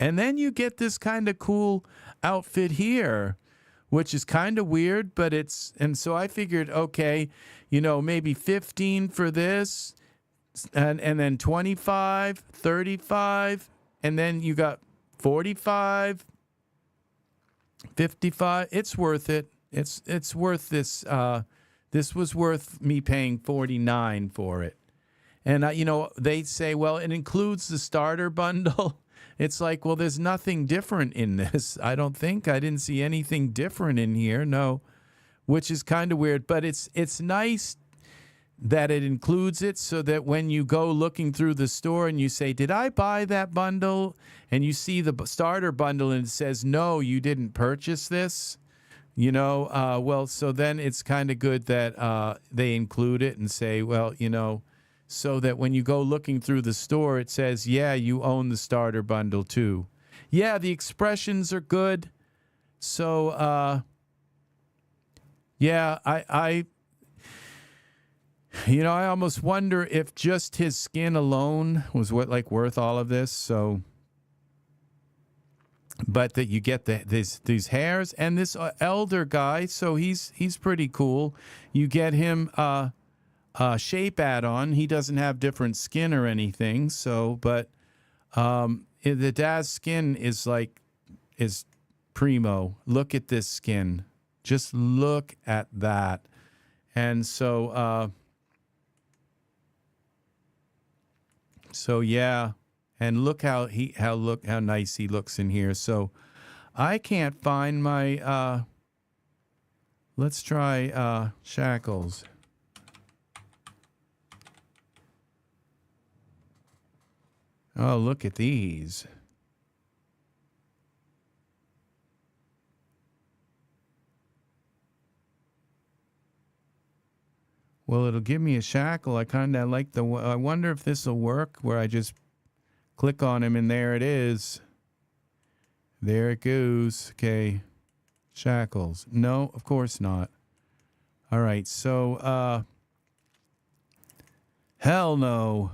And then you get this kind of cool outfit here, which is kind of weird, but it's, and so I figured, okay, you know, maybe 15 for this, and then 25, 35, and then you got 45, 55. It's worth it. It's worth this. This was worth me paying 49 for it. And, you know, they say, well, it includes the starter bundle. It's like, well, there's nothing different in this. I don't think. I didn't see anything different in here, no, which is kind of weird. But it's nice that it includes it so that when you go looking through the store and you say, did I buy that bundle? And you see the starter bundle and it says, no, you didn't purchase this. You know, well, so then it's kind of good that they include it and say, well, you know, so that when you go looking through the store, it says, yeah, you own the starter bundle too. Yeah, the expressions are good. So, yeah, I you know, I almost wonder if just his skin alone was worth all of this. So, but that you get these hairs and this elder guy, so he's pretty cool. You get him shape add-on. He doesn't have different skin or anything. So, but the Daz skin is primo. Look at this skin. Just look at that. And so, so yeah. And look how nice he looks in here. So I can't find my let's try shackles. Oh, look at these. Well, it'll give me a shackle. I kind of like I wonder if this will work where I just click on him and there it is. There it goes. Okay. Shackles. No, of course not. All right. So, hell no.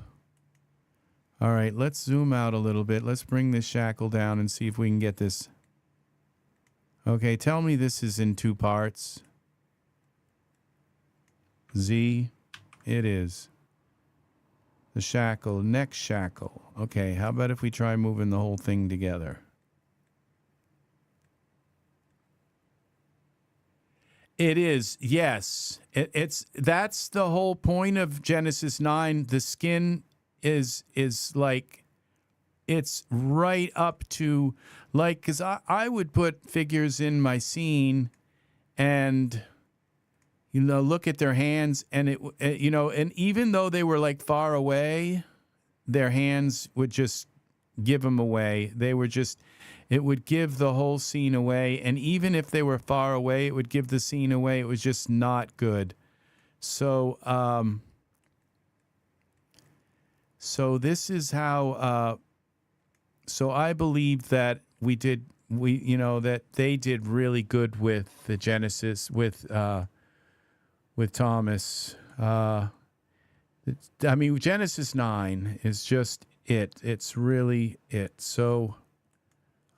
All right. Let's zoom out a little bit. Let's bring this shackle down and see if we can get this. Okay. Tell me this is in 2 parts. Z. It is. The shackle, next shackle. Okay, how about if we try moving the whole thing together? It is, yes. That's the whole point of Genesis 9. The skin is like, it's right up to, like, because I would put figures in my scene and, you know, look at their hands and you know, and even though they were like far away, their hands would just give them away. They were just, it would give the whole scene away. And even if they were far away, it would give the scene away. It was just not good. So, so this is how, so I believe that you know, that they did really good with the Genesis, with Thomas. I mean, Genesis 9 is just it. It's really it. So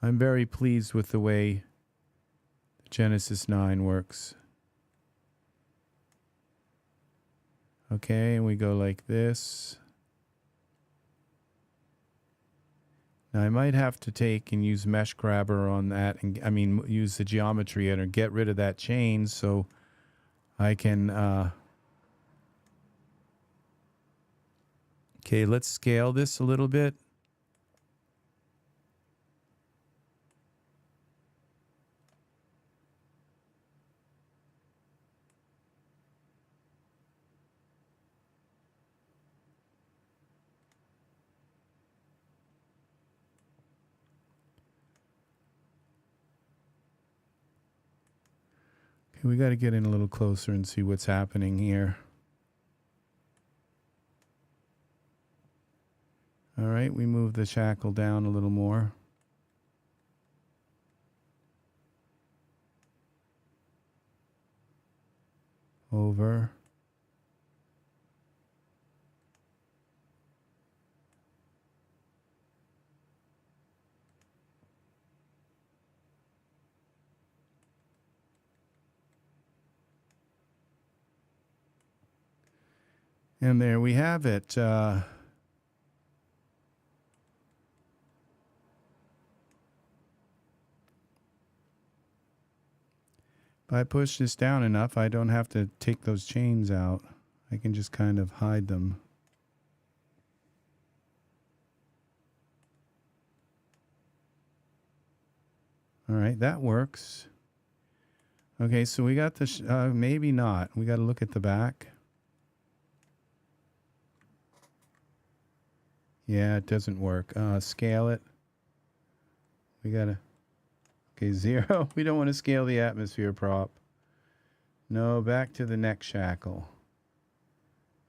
I'm very pleased with the way Genesis 9 works. Okay, and we go like this. Now I might have to take and use Mesh Grabber on that, and I mean use the geometry and get rid of that chain so I can. Okay, let's scale this a little bit. Okay, we got to get in a little closer and see what's happening here. All right, we move the shackle down a little more. Over. And there we have it. If I push this down enough, I don't have to take those chains out. I can just kind of hide them. All right, that works. Okay, so we got the, maybe not. We got to look at the back. Yeah, it doesn't work. Scale it. We got to, okay, 0. We don't want to scale the atmosphere prop. No, back to the neck shackle.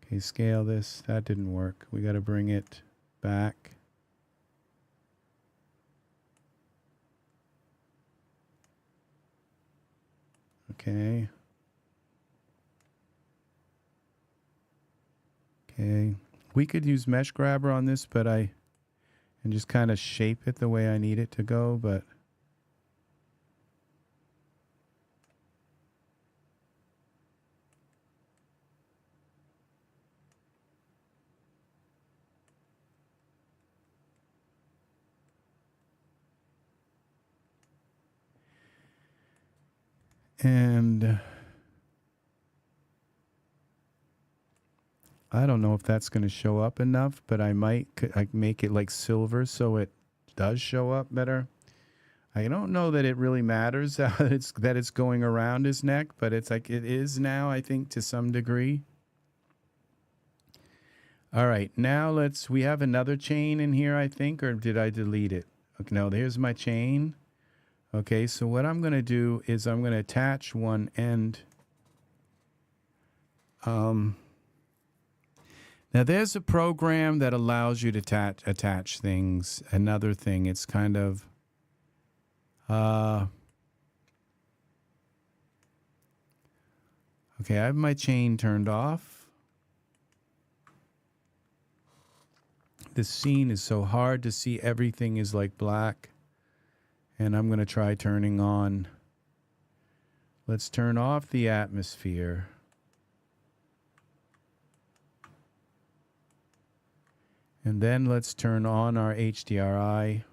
Okay, scale this. That didn't work. We got to bring it back. Okay. Okay. We could use mesh grabber on this, but and just kind of shape it the way I need it to go, but and I don't know if that's going to show up enough, but I might make it like silver so it does show up better. I don't know that it really matters that it's going around his neck, but it's like it is now, I think, to some degree. All right, now we have another chain in here, I think, or did I delete it? Okay, no, there's my chain. Okay, so what I'm going to do is I'm going to attach one end. Now, there's a program that allows you to attach things. Another thing, it's kind of... okay, I have my chain turned off. This scene is so hard to see. Everything is like black. And I'm going to try turning on. Let's turn off the atmosphere. And then let's turn on our HDRI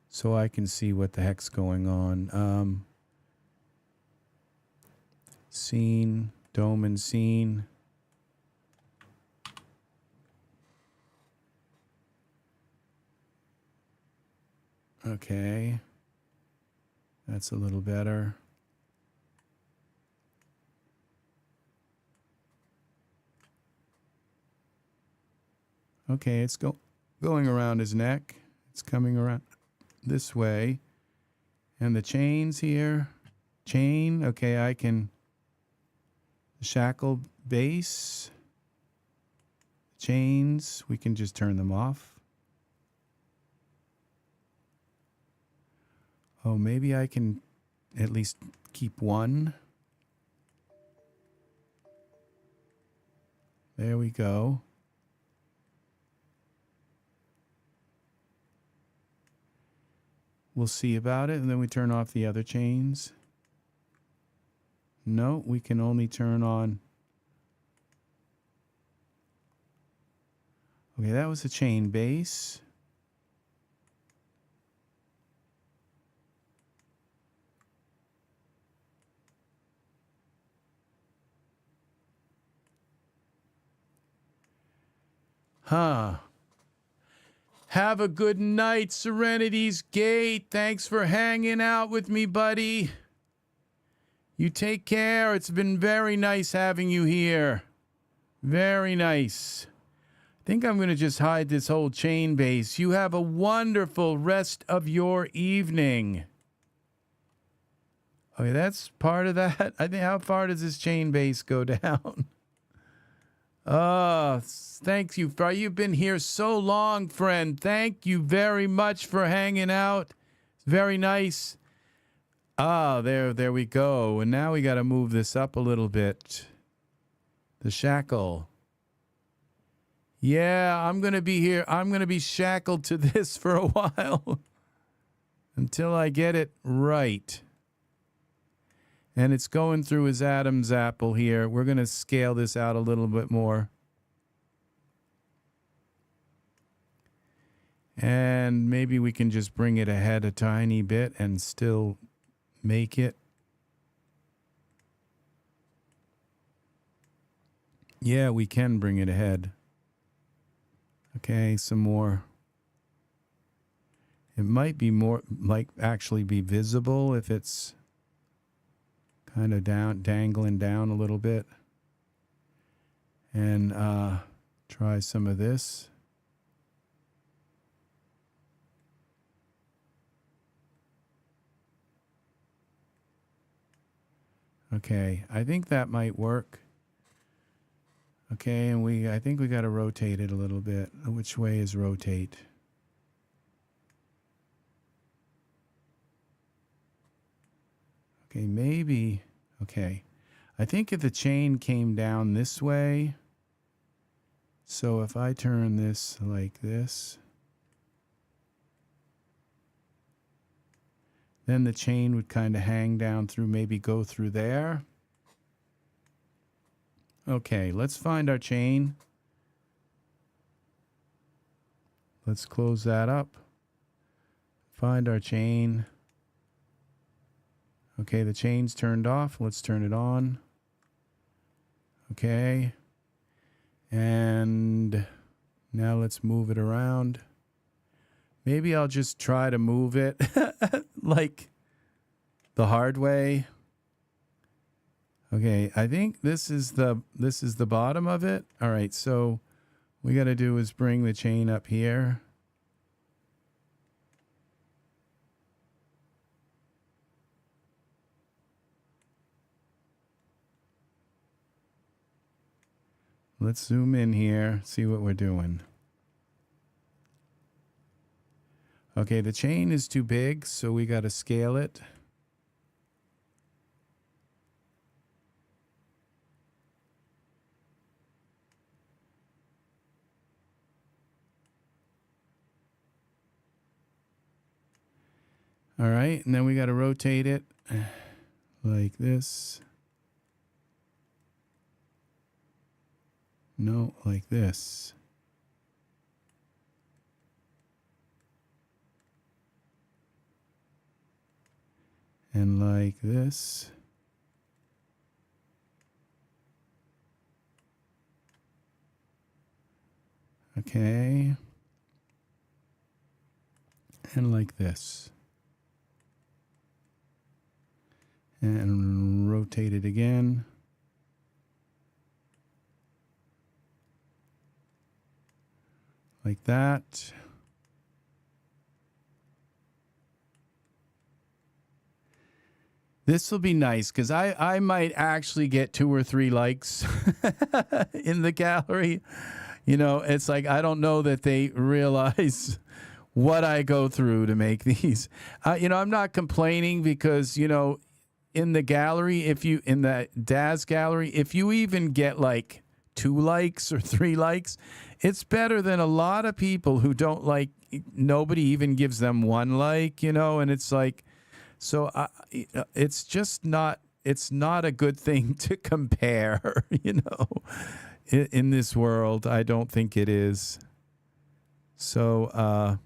so I can see what the heck's going on. Scene, dome and scene. Okay. That's a little better. Okay, it's going around his neck. It's coming around this way. And the chains here. Chain, okay, I can shackle base. Chains, we can just turn them off. Oh, maybe I can at least keep one. There we go. We'll see about it, and then we turn off the other chains. No, we can only turn on. Okay, that was a chain base. Huh. Have a good night, Serenity's Gate. Thanks for hanging out with me, buddy. You take care. It's been very nice having you here. Very nice. I think I'm going to just hide this whole chain base. You have a wonderful rest of your evening. Okay, that's part of that. I think, how far does this chain base go down? Thank you. You've been here so long, friend. Thank you very much for hanging out. Very nice. There we go. And now we got to move this up a little bit. The shackle. Yeah, I'm going to be here. I'm going to be shackled to this for a while until I get it right. And it's going through his Adam's apple here. We're going to scale this out a little bit more. And maybe we can just bring it ahead a tiny bit and still make it. Yeah, we can bring it ahead. Okay, some more. It might be more, like, actually be visible if it's kind of dangling down a little bit. And try some of this. Okay, I think that might work. Okay, and I think we got to rotate it a little bit. Which way is rotate? Okay, maybe. Okay, I think if the chain came down this way, so if I turn this like this, then the chain would kind of hang down through, maybe go through there. Okay, let's find our chain. Let's close that up. Find our chain. Okay, the chain's turned off. Let's turn it on. Okay. And now let's move it around. Maybe I'll just try to move it like the hard way. Okay, I think this is the bottom of it. All right, so what we got to do is bring the chain up here. Let's zoom in here, see what we're doing. Okay, the chain is too big, so we got to scale it. All right, and then we got to rotate it like this. No, like this. And like this. Okay. And like this. And rotate it again. Like that. This will be nice because I might actually get 2 or 3 likes in the gallery. You know, it's like I don't know that they realize what I go through to make these. You know, I'm not complaining because, you know, in the gallery, in the Daz gallery, if you even get like 2 likes or 3 likes, it's better than a lot of people who don't like, nobody even gives them 1 like, you know, and it's like, so it's just not, it's not a good thing to compare, you know, in this world. I don't think it is. So,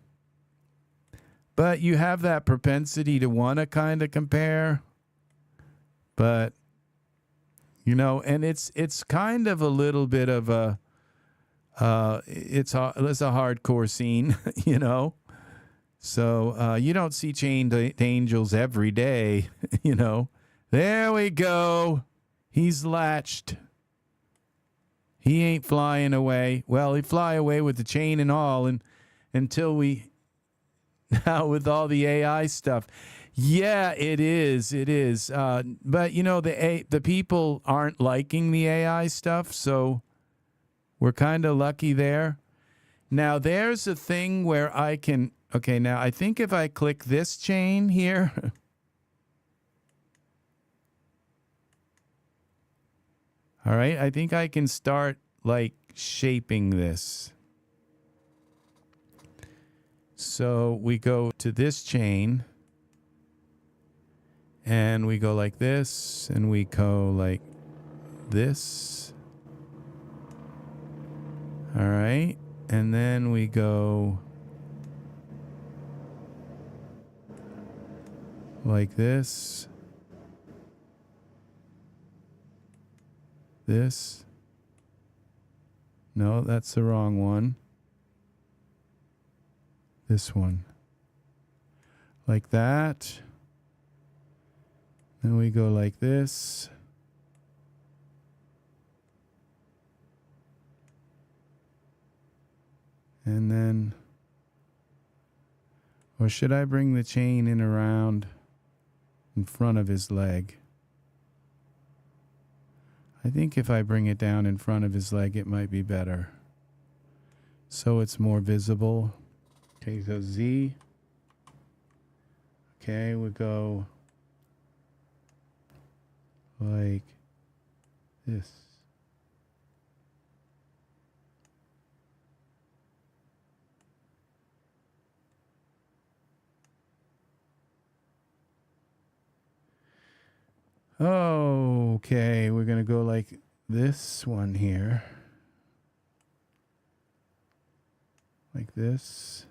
but you have that propensity to want to kind of compare, but, you know, and it's kind of a little bit of a, it's a hardcore scene, you know. So you don't see chained angels every day, you know. There we go. He's latched. He ain't flying away. Well, he'd fly away with the chain and all, and until we now with all the AI stuff. Yeah, it is. It is. But you know, the people aren't liking the AI stuff, so We're kind of lucky there. Now, there's a thing where I can... Okay, now I think if I click this chain here... All right, I think I can start, like, shaping this. So we go to this chain, and we go like this, and we go like this. All right, and then we go like this. This. No, that's the wrong one. This one. Like that. Then we go like this. And then, or should I bring the chain in around in front of his leg? I think if I bring it down in front of his leg, it might be better. So it's more visible. Okay, so Z. Okay, we go like this. Okay, we're going to go like this one here. Like this.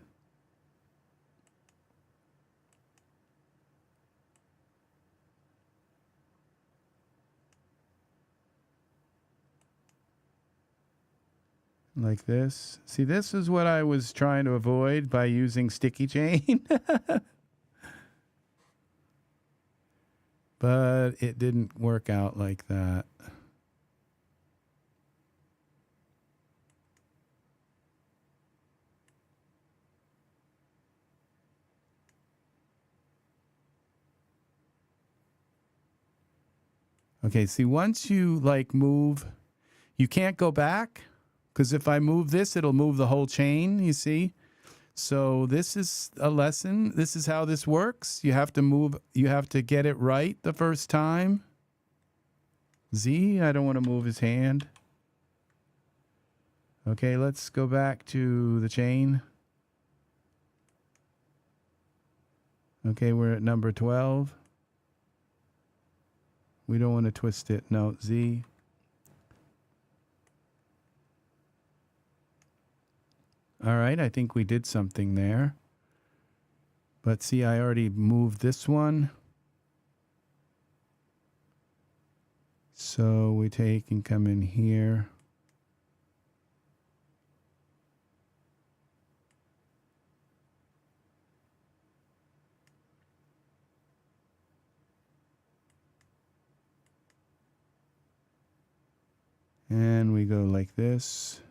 Like this. See, this is what I was trying to avoid by using sticky chain. But it didn't work out like that. Okay, see, once you like move, you can't go back, because if I move this, it'll move the whole chain, you see? So this is a lesson. This is how this works. You have to move, you have to get it right the first time. Z, I don't want to move his hand. Okay, let's go back to the chain. Okay, we're at number 12. We don't want to twist it. No, Z. All right, I think we did something there. But see, I already moved this one. So we take and come in here. And we go like this.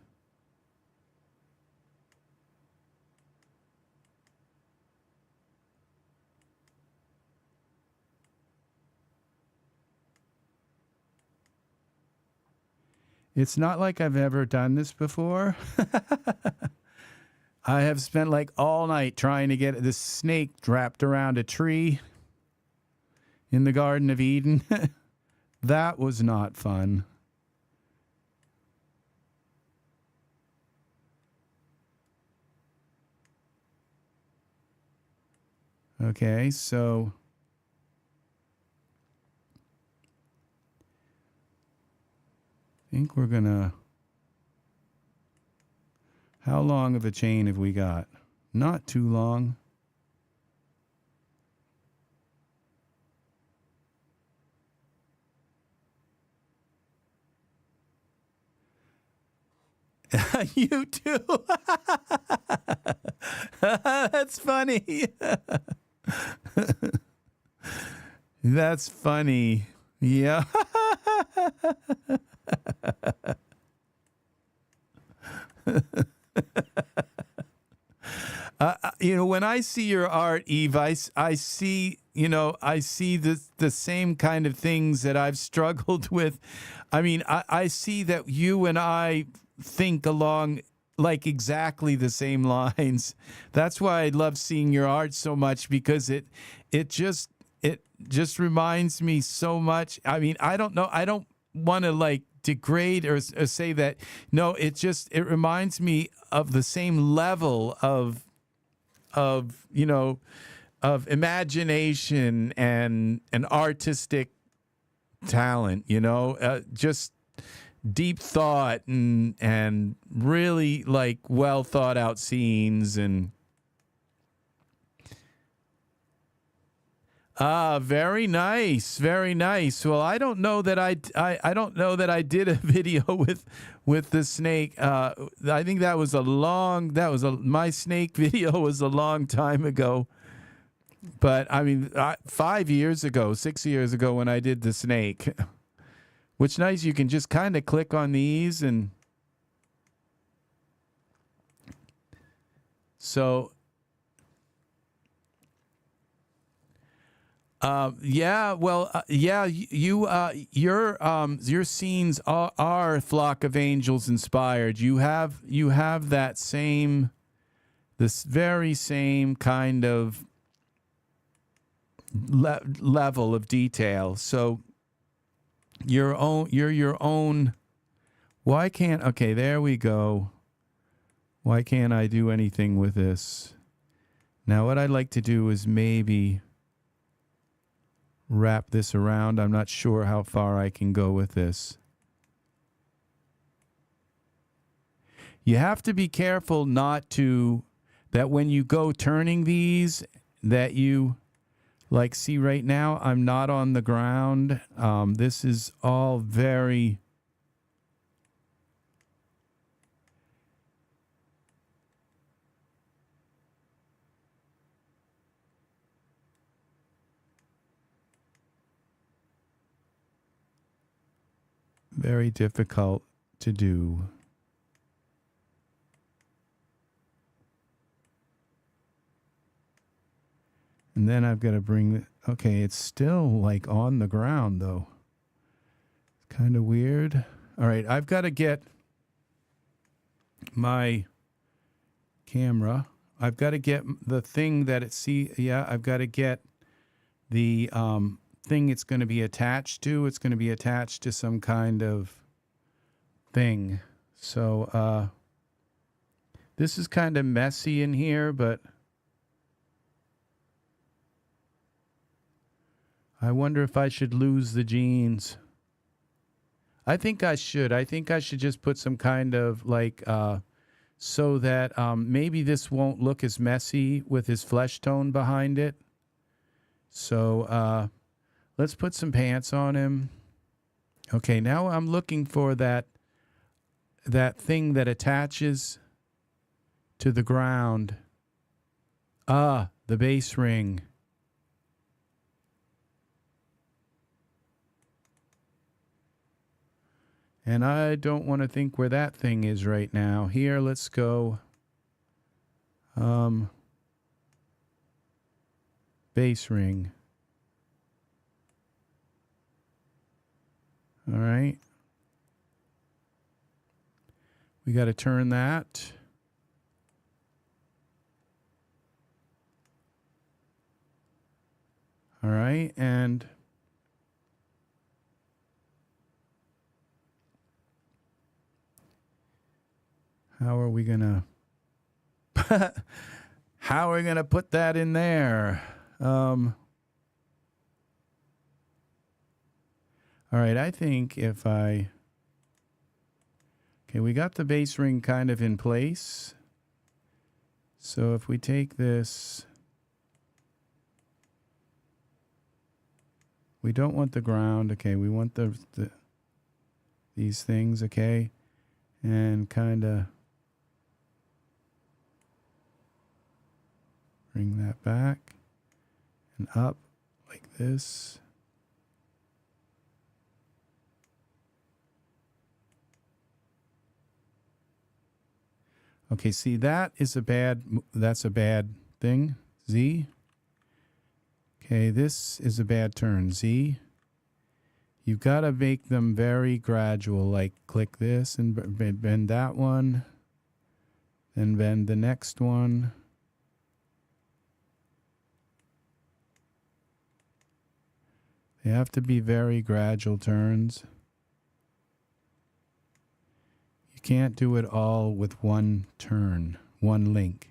It's not like I've ever done this before. I have spent like all night trying to get this snake wrapped around a tree in the Garden of Eden. That was not fun. Okay, so I think we're gonna... How long of a chain have we got? Not too long. You too. That's funny. That's funny. Yeah. You know, when I see your art, Eve, I see, you know, I see the same kind of things that I've struggled with. I mean, I see that you and I think along like exactly the same lines. That's why I love seeing your art so much, because it just reminds me so much. I mean, I don't know. I don't want to like degrade or say that. No, it reminds me of the same level of you know, of imagination and artistic talent, you know, just deep thought and really like well thought out scenes. And very nice, very nice. Well, I don't know that I don't know that I did a video with the snake. I think that was my snake video was a long time ago. But I mean, 5 years ago, 6 years ago, when I did the snake, which nice, you can just kind of click on these. And so yeah, well, yeah, your scenes are Flock of Angels inspired. You have that this very same kind of level of detail. So you're your own. Why can't? Okay, there we go. Why can't I do anything with this? Now, what I'd like to do is maybe wrap this around. I'm not sure how far I can go with this. You have to be careful that when you go turning these, that you, like, see right now, I'm not on the ground. This is all very... very difficult to do. And then I've got to bring, okay, it's still like on the ground though. It's kind of weird. All right, I've got to get my camera. I've got to get the thing that I've got to get the thing it's going to be attached to. It's going to be attached to some kind of thing. So this is kind of messy in here, but I wonder if I should lose the jeans. I think I should. I think I should just put some kind of like so that maybe this won't look as messy with his flesh tone behind it. So let's put some pants on him. Okay, now I'm looking for that thing that attaches to the ground. The base ring. And I don't want to think where that thing is right now. Here, let's go. Base ring. All right. We got to turn that. All right, and how are we gonna put that in there? All right, I think if okay, we got the base ring kind of in place. So if we take this, we don't want the ground. Okay, we want these things. Okay, and kind of bring that back and up like this. Okay, see, that's a bad thing, Z. Okay, this is a bad turn, Z. You've got to make them very gradual, like click this and bend that one, then bend the next one. They have to be very gradual turns. You can't do it all with one turn, one link.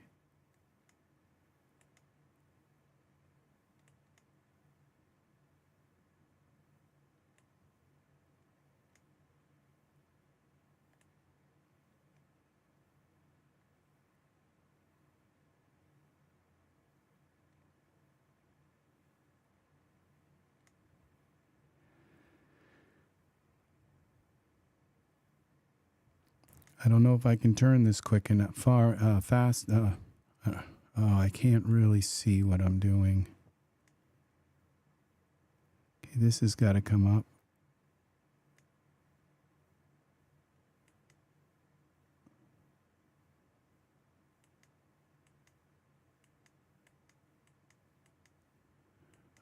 I don't know if I can turn this quick enough, fast. Oh, I can't really see what I'm doing. Okay, this has got to come up.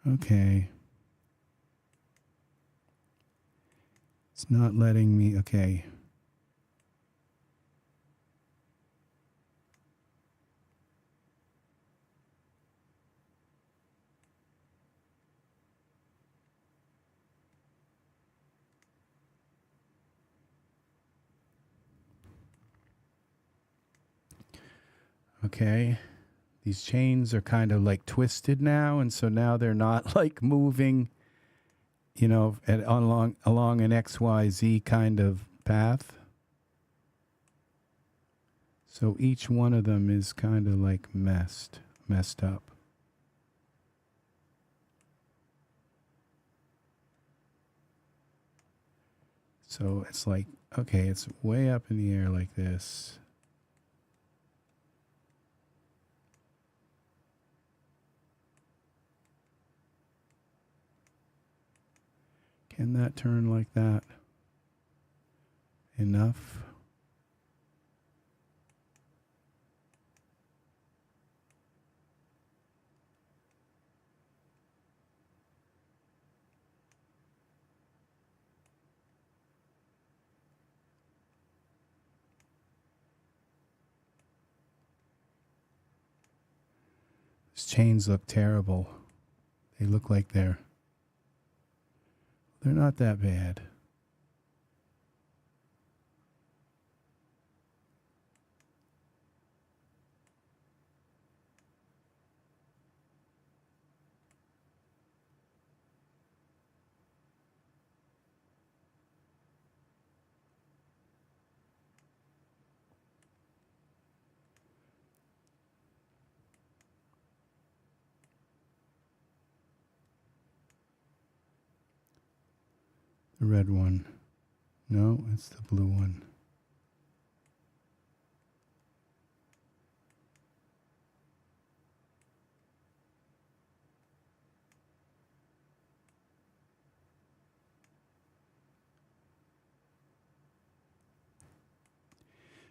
Okay. It's not letting me, okay. Okay, these chains are kind of like twisted now, and so now they're not like moving, you know, along an XYZ kind of path. So each one of them is kind of like messed up. So it's like, okay, it's way up in the air like this. Can that turn like that? Enough? These chains look terrible. They look like they're not that bad. The red one. No, it's the blue one.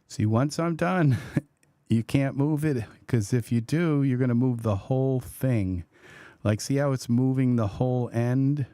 See, once I'm done, you can't move it, because if you do, you're going to move the whole thing. Like, see how it's moving the whole end?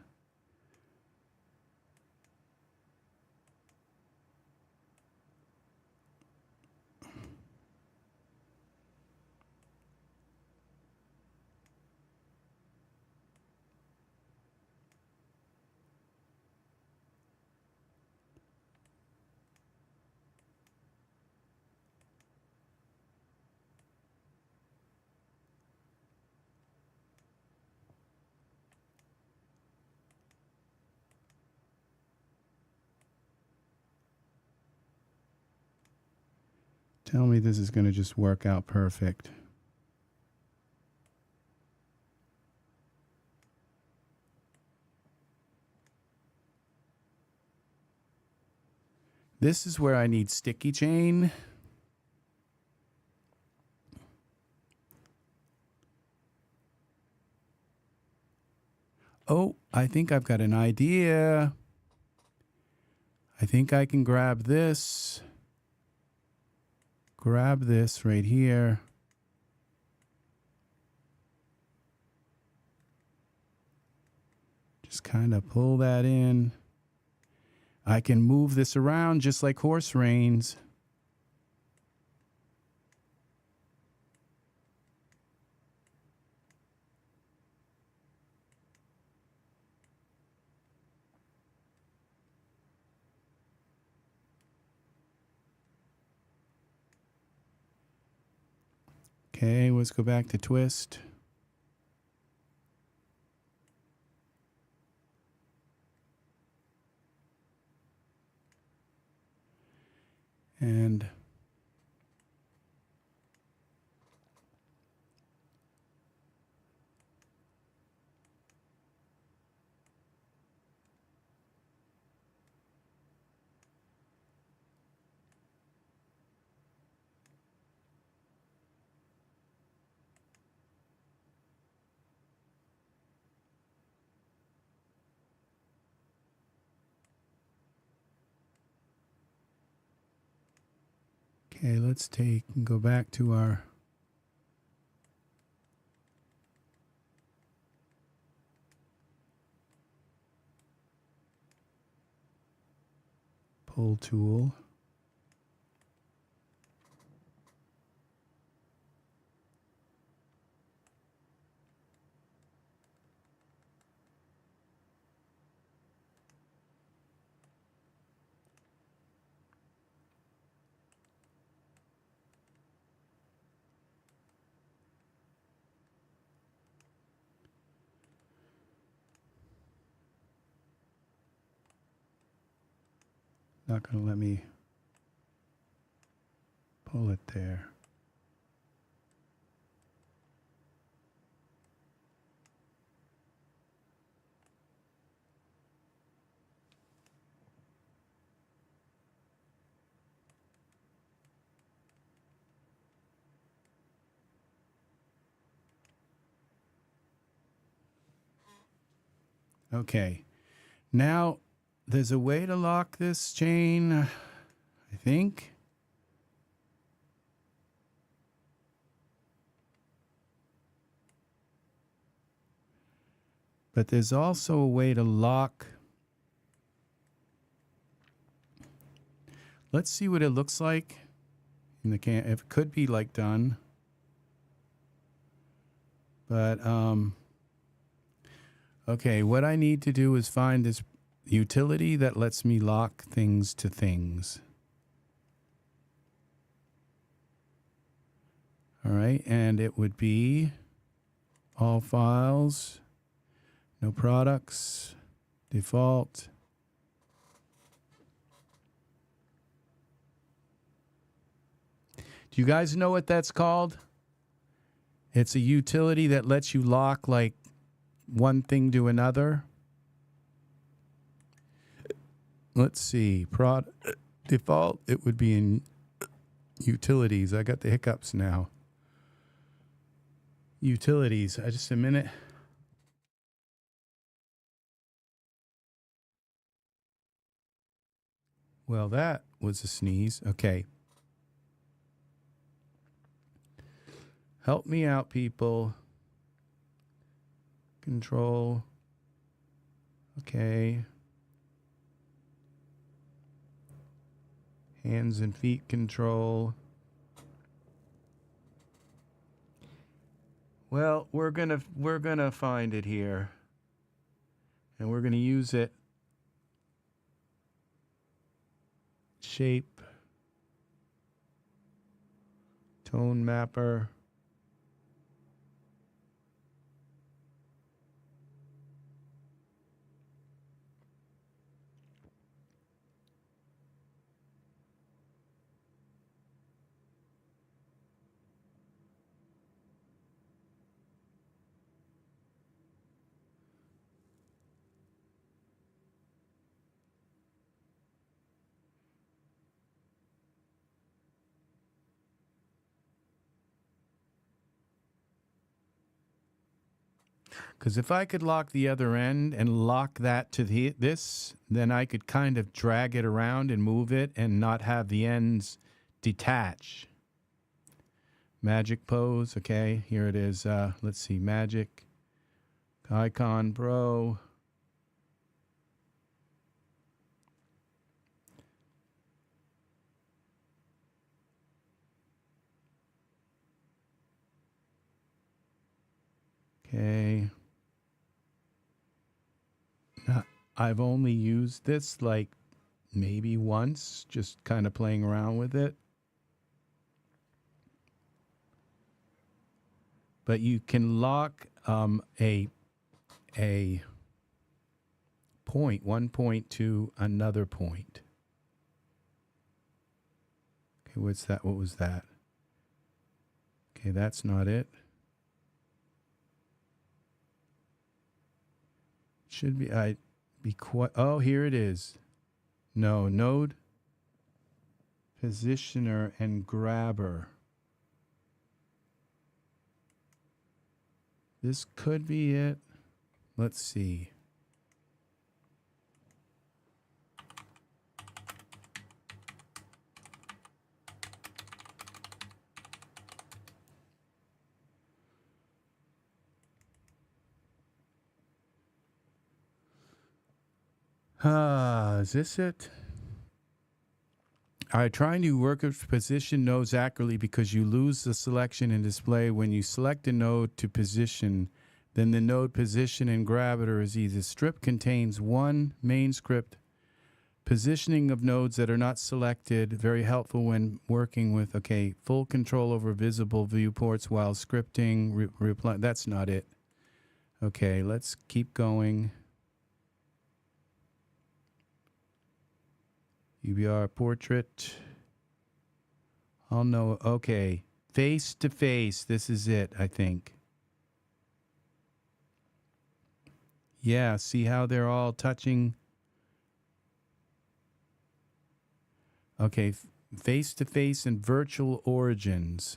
Tell me this is going to just work out perfect. This is where I need sticky chain. Oh, I think I've got an idea. I think I can grab this. Grab this right here. Just kind of pull that in. I can move this around just like horse reins. Okay, let's go back to twist. And okay, let's go back to our pull tool. Not going to let me pull it there. Okay, now there's a way to lock this chain, I think. But there's also a way to lock. Let's see what it looks like in the can. If it could be like done. But okay, what I need to do is find this utility that lets me lock things to things. All right, and it would be all files, no products, default. Do you guys know what that's called? It's a utility that lets you lock like one thing to another. Let's see, default, it would be in utilities. I got the hiccups now. Utilities, just a minute. Well, that was a sneeze. Okay. Help me out, people. Control. Okay. Hands and feet control. Well, we're gonna find it here. And we're gonna use it. Shape. Tone mapper. Because if I could lock the other end and lock that to this, then I could kind of drag it around and move it and not have the ends detach. Magic pose, okay, here it is. Let's see, magic, icon, bro. Okay. I've only used this like maybe once, just kind of playing around with it. But you can lock a point, one point to another point. Okay, what's that? What was that? Okay, that's not it. Should be, be quite, oh, here it is. No, node, positioner, and grabber. This could be it. Let's see. Is this it? All right, trying to work with position nodes accurately because you lose the selection and display when you select a node to position. Then the node position and grabber is either strip contains one main script. Positioning of nodes that are not selected, very helpful when working with, okay, full control over visible viewports while scripting, reply. That's not it. Okay, let's keep going. UBR portrait. Oh no, okay. Face to face, this is it, I think. Yeah, see how they're all touching? Okay, face to face and virtual origins.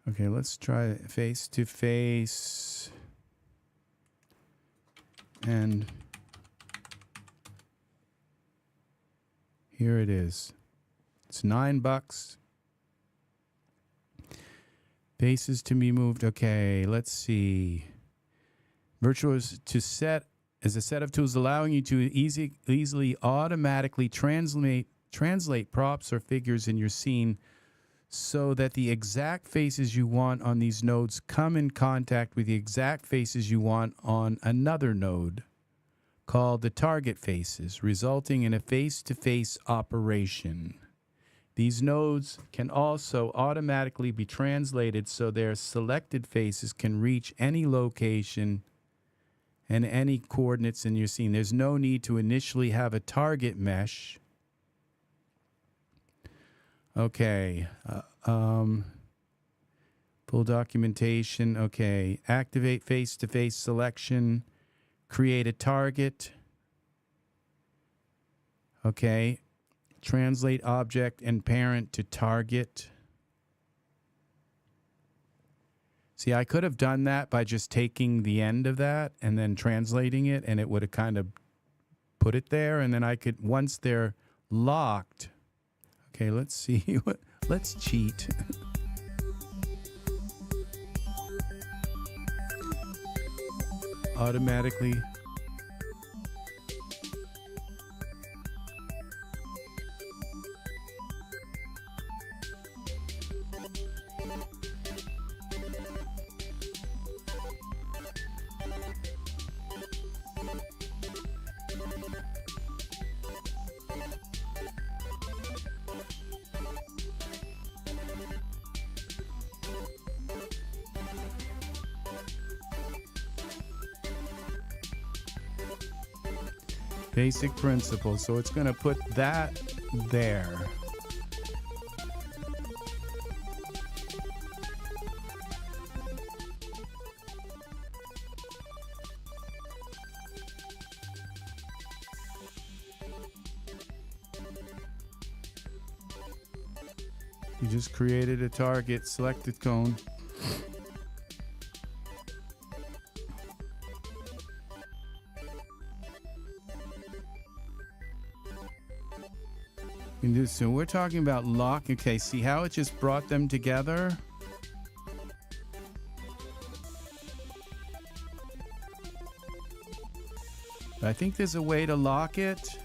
Okay, let's try face to face. And here it is. It's $9. Faces to be moved. Okay, let's see. Virtual is to set is a set of tools allowing you to easily automatically translate props or figures in your scene so that the exact faces you want on these nodes come in contact with the exact faces you want on another node, called the target faces, resulting in a face-to-face operation. These nodes can also automatically be translated so their selected faces can reach any location and any coordinates in your scene. There's no need to initially have a target mesh. Okay. Full documentation. Okay. Activate face-to-face selection. Create a target. Okay. Translate object and parent to target. See, I could have done that by just taking the end of that and then translating it, and it would have kind of put it there, and then I could, once they're locked. Okay, let's see. Let's cheat. Automatically. Basic principle. So it's going to put that there. You just created a target, selected cone. So we're talking about lock. Okay, see how it just brought them together? I think there's a way to lock it.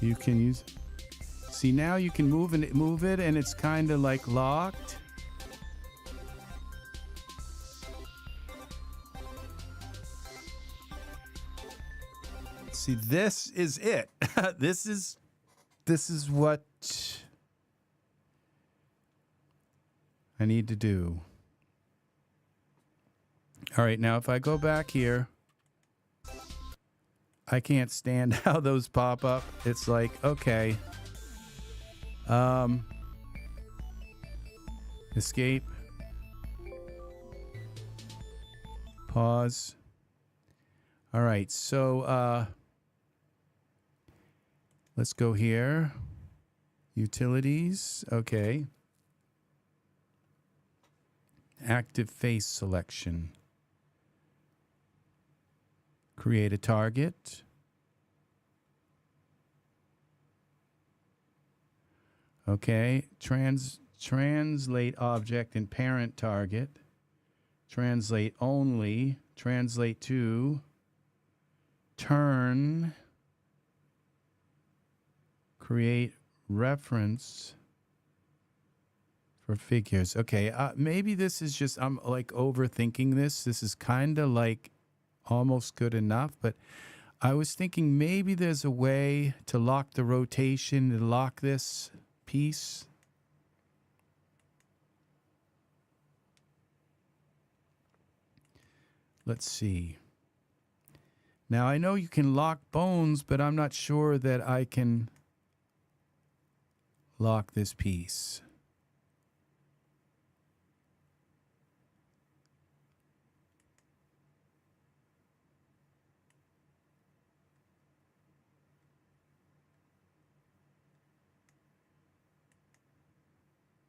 You can use. See, now you can move it, and it's kind of like locked. See, this is it. This is what I need to do. All right, now if I go back here, I can't stand how those pop up. It's like, okay. Escape. Pause. All right, so let's go here. Utilities, okay. Active face selection. Create a target. Okay, translate object in parent target. Translate only. Translate to. Turn. Create reference for figures. Okay, maybe this is just, I'm like overthinking this. This is kind of like almost good enough, but I was thinking maybe there's a way to lock the rotation, to lock this piece. Let's see. Now I know you can lock bones, but I'm not sure that I can lock this piece.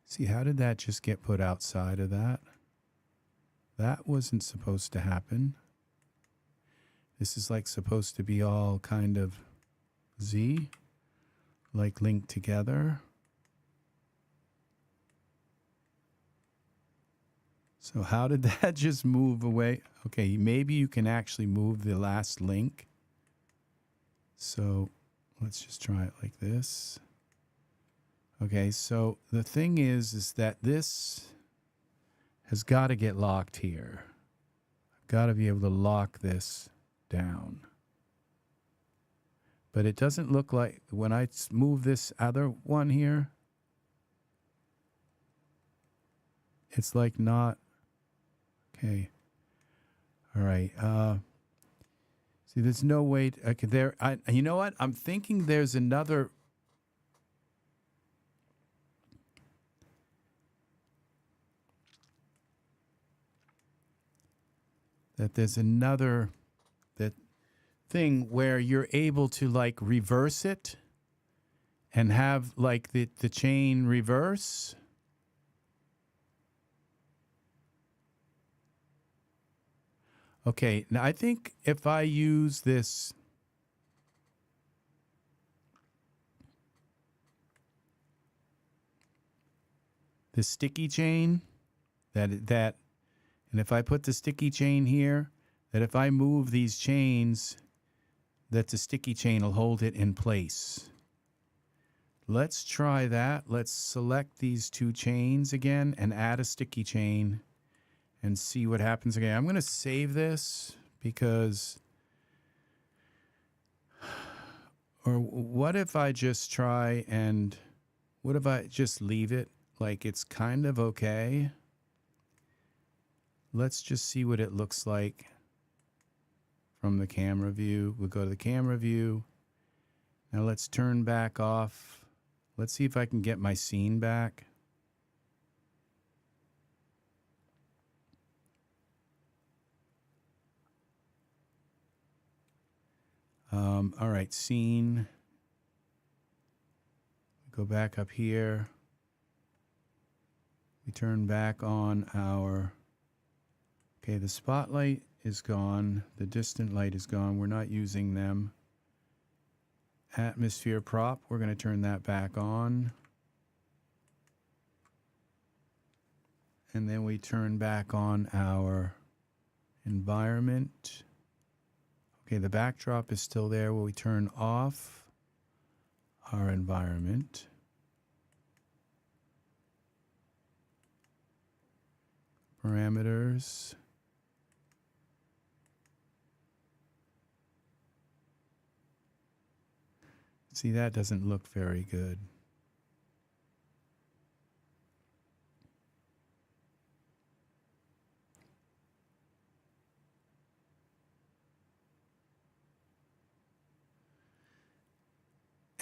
See, how did that just get put outside of that? That wasn't supposed to happen. This is like supposed to be all kind of Z, like linked together. So how did that just move away? Okay, maybe you can actually move the last link. So let's just try it like this. Okay, so the thing is that this has got to get locked here. I've got to be able to lock this down. But it doesn't look like when I move this other one here, it's like not. Okay. All right. See, there's no way I could there. You know what? I'm thinking there's another. That there's another thing where you're able to like reverse it and have like the chain reverse. Okay, now I think if I use this sticky chain, and if I put the sticky chain here, that if I move these chains, that the sticky chain will hold it in place. Let's try that. Let's select these two chains again and add a sticky chain and see what happens again. I'm going to save this because, or what if I just try and, what if I just leave it like it's kind of okay? Let's just see what it looks like from the camera view. We'll go to the camera view. Now let's turn back off. Let's see if I can get my scene back. All right, scene. go back up here. We turn back on our, okay, the spotlight is gone. The distant light is gone. We're not using them. Atmosphere prop, we're going to turn that back on. And then we turn back on our environment. Okay, the backdrop is still there. Will we turn off our environment? Parameters. See, that doesn't look very good.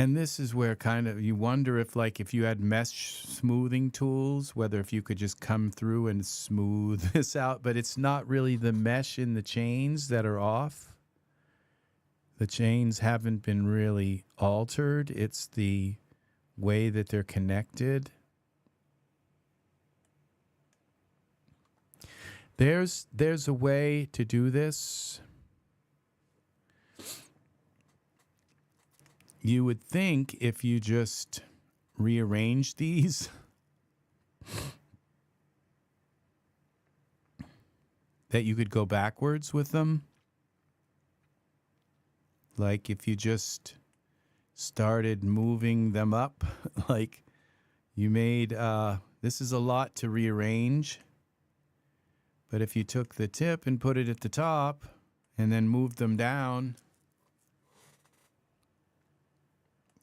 And this is where kind of you wonder if, like, if you had mesh smoothing tools, whether if you could just come through and smooth this out. But it's not really the mesh in the chains that are off. The chains haven't been really altered. It's the way that they're connected. There's a way to do this. You would think if you just rearrange these that you could go backwards with them. Like if you just started moving them up, like you made, this is a lot to rearrange. But if you took the tip and put it at the top and then moved them down,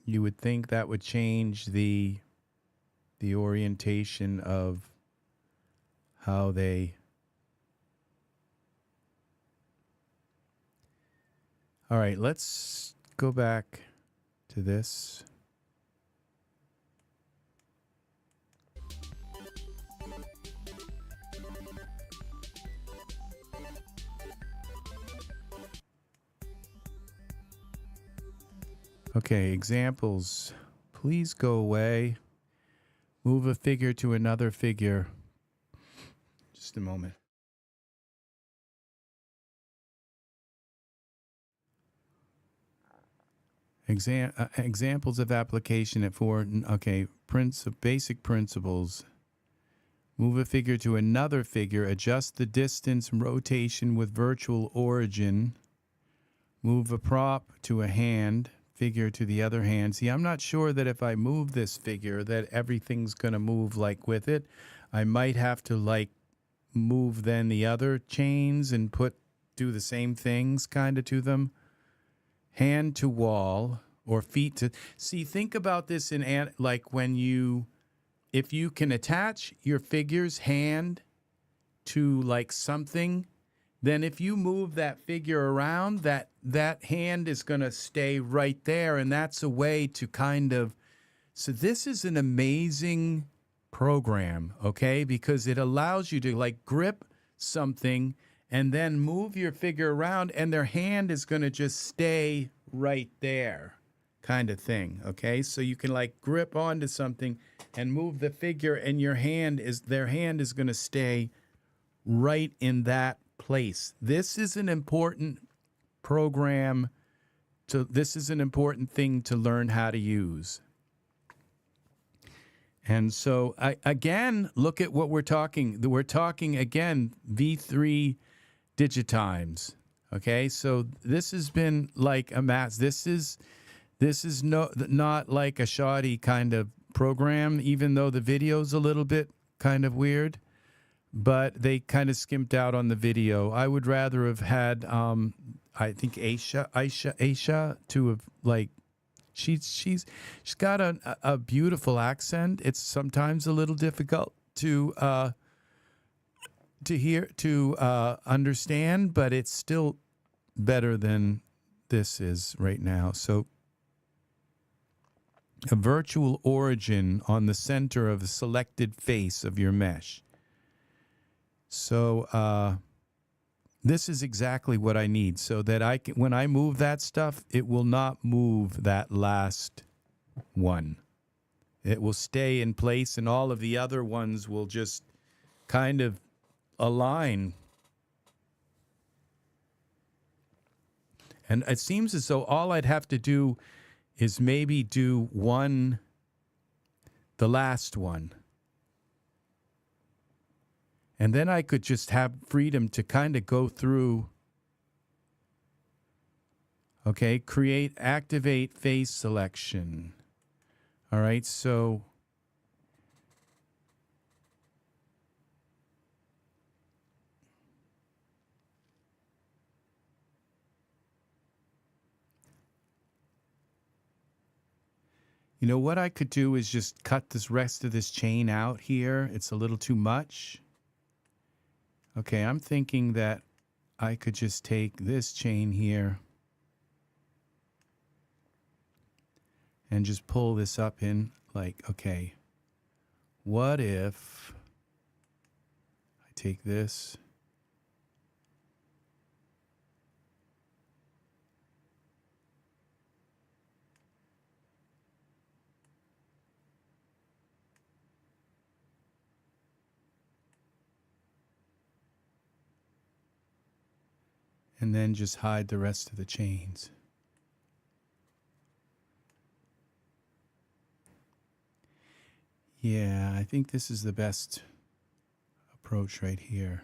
you would think that would change the orientation of how they. All right, let's go back to this. Okay, examples. Please go away. Move a figure to another figure. Just a moment. Examples of application at 4. Okay, basic principles. Move a figure to another figure. Adjust the distance and rotation with virtual origin. Move a prop to a hand. Figure to the other hand. See, I'm not sure that if I move this figure that everything's going to move like with it. I might have to like move then the other chains and do the same things kind of to them. Hand to wall or feet to, see, think about this in like when if you can attach your figure's hand to like something, then if you move that figure around, that hand is going to stay right there. And that's a way to kind of, so this is an amazing program, okay? Because it allows you to like grip something and then move your figure around and their hand is going to just stay right there kind of thing, okay? So you can like grip onto something and move the figure and their hand is going to stay right in that place. This is an important program this is an important thing to learn how to use. And so again, look at what we're talking. We're talking again V3Digitimes. Okay, so this has been like a mass. This is not like a shoddy kind of program, even though the video's a little bit kind of weird. But they kind of skimped out on the video. I would rather have had, I think Aisha to have like, she's got a beautiful accent. It's sometimes a little difficult to understand, but it's still better than this is right now. So a virtual origin on the center of a selected face of your mesh. So this is exactly what I need so that when I move that stuff, it will not move that last one. It will stay in place, and all of the other ones will just kind of align. And it seems as though all I'd have to do is maybe do one, the last one. And then I could just have freedom to kind of go through. Okay, activate face selection. All right, so you know what I could do is just cut this rest of this chain out here. It's a little too much. Okay, I'm thinking that I could just take this chain here and just pull this up in like, okay, what if I take this? And then just hide the rest of the chains. Yeah, I think this is the best approach right here.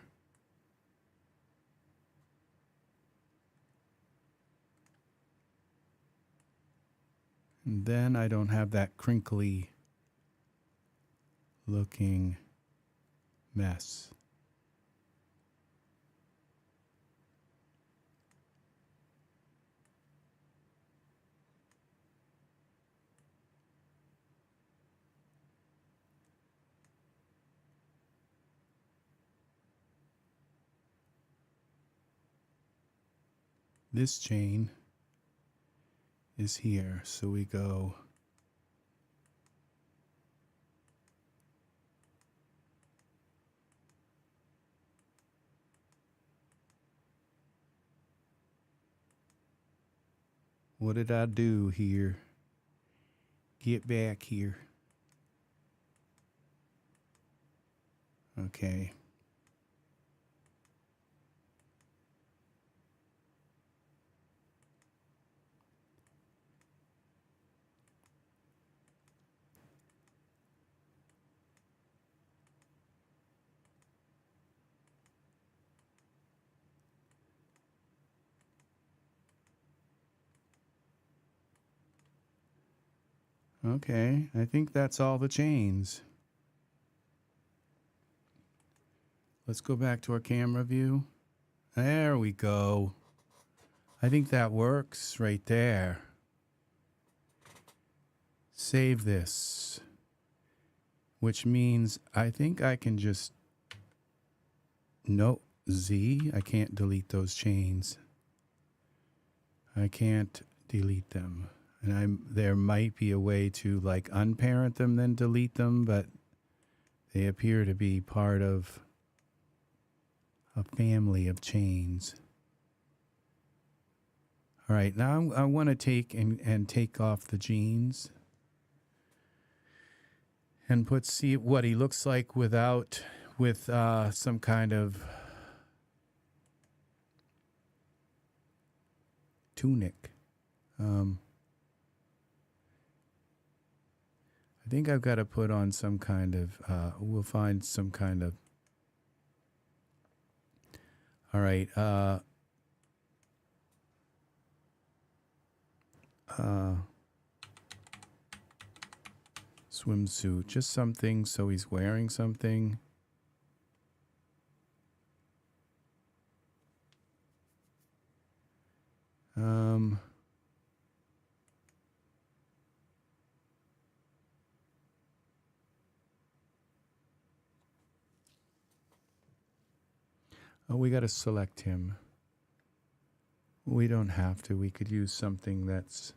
And then I don't have that crinkly looking mess. This chain is here, so we go what did I do here? Get back here. Okay. Okay, I think that's all the chains. Let's go back to our camera view. There we go. I think that works right there. Save this. Which means I think I can just... No, Z. I can't delete those chains. I can't delete them. And there might be a way to like unparent them, then delete them, but they appear to be part of a family of chains. All right, now I want to take and take off the jeans and see what he looks like with some kind of tunic. I think I've got to put on some kind of, we'll find some kind of, all right, swimsuit, just something so he's wearing something. Oh, we got to select him. We don't have to. We could use something that's...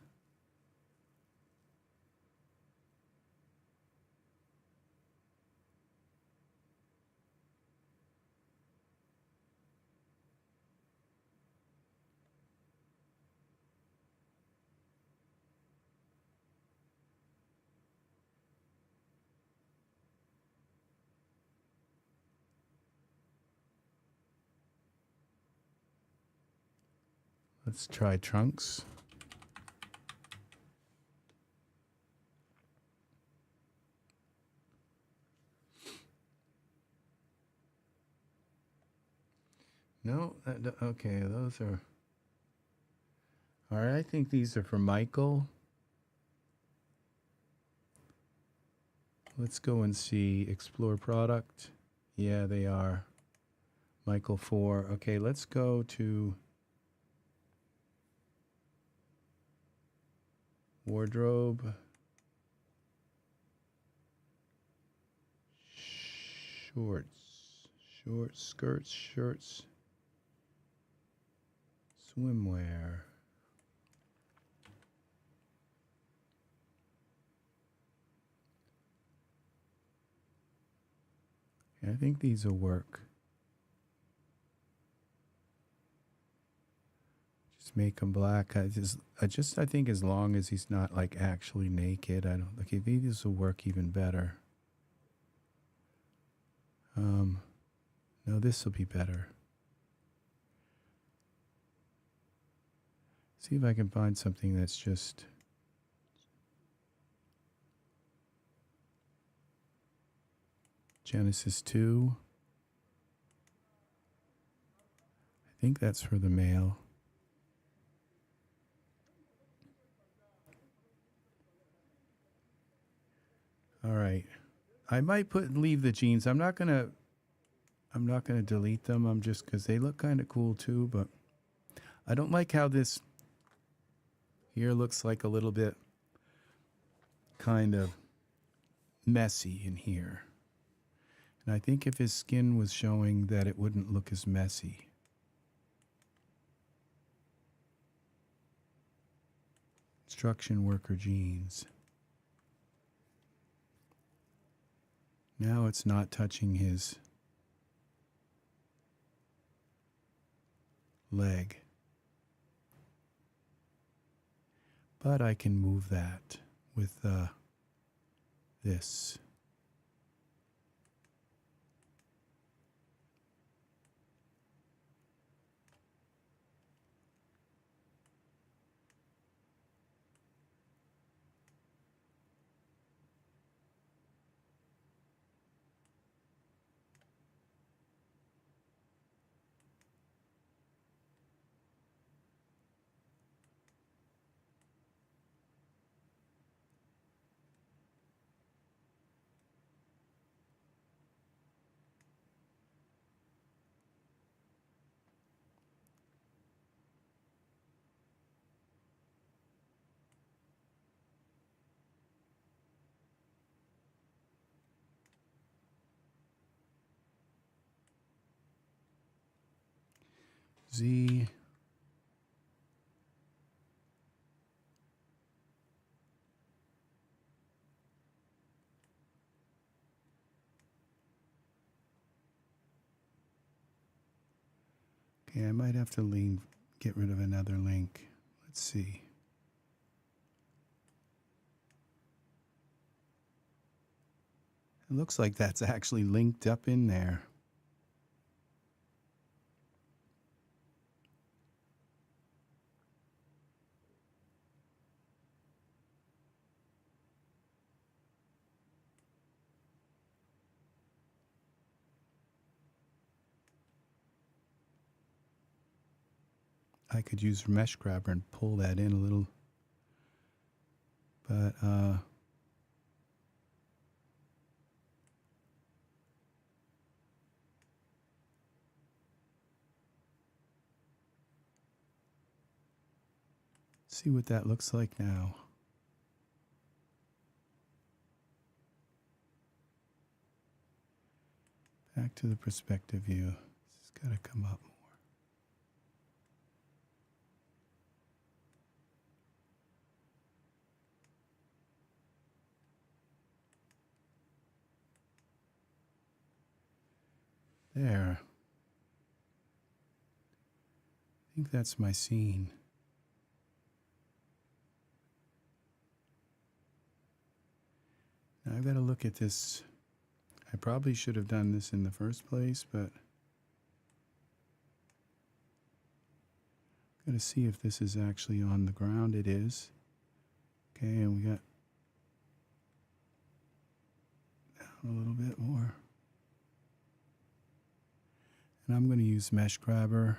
Let's try trunks. No, okay, those are... All right, I think these are for Michael. Let's go and see. Explore product. Yeah, they are. Michael 4. Okay, let's go to wardrobe. Shorts, skirts, shirts, swimwear. I think these will work. Just make them black. I think as long as he's not like actually naked, I don't. Okay, these will work even better. No, this will be better. See if I can find something that's just... Genesis 2. I think that's for the male. All right. I might leave the jeans. I'm not gonna delete them. I'm just, because they look kind of cool too, but I don't like how this here looks like a little bit kind of messy in here. And I think if his skin was showing, that it wouldn't look as messy. Construction worker jeans. Now it's not touching his leg. But I can move that with this. Z. Okay, I might have to get rid of another link. Let's see. It looks like that's actually linked up in there. I could use mesh grabber and pull that in a little, but see what that looks like now. Back to the perspective view. This has got to come up more. There. I think that's my scene. Now I've got to look at this. I probably should have done this in the first place, but Gotta see if this is actually on the ground. It is. Okay, and we got down a little bit more. And I'm going to use Mesh Grabber.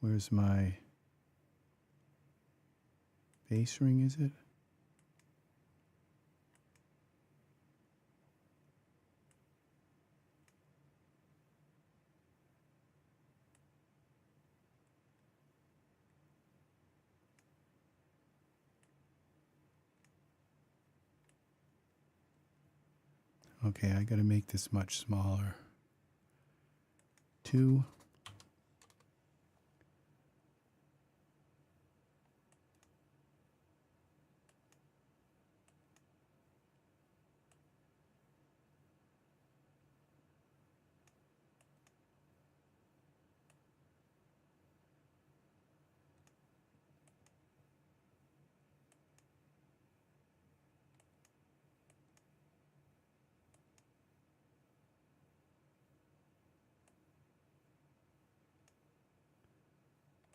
Where's my base ring, is it? Okay, I got to make this much smaller. 2.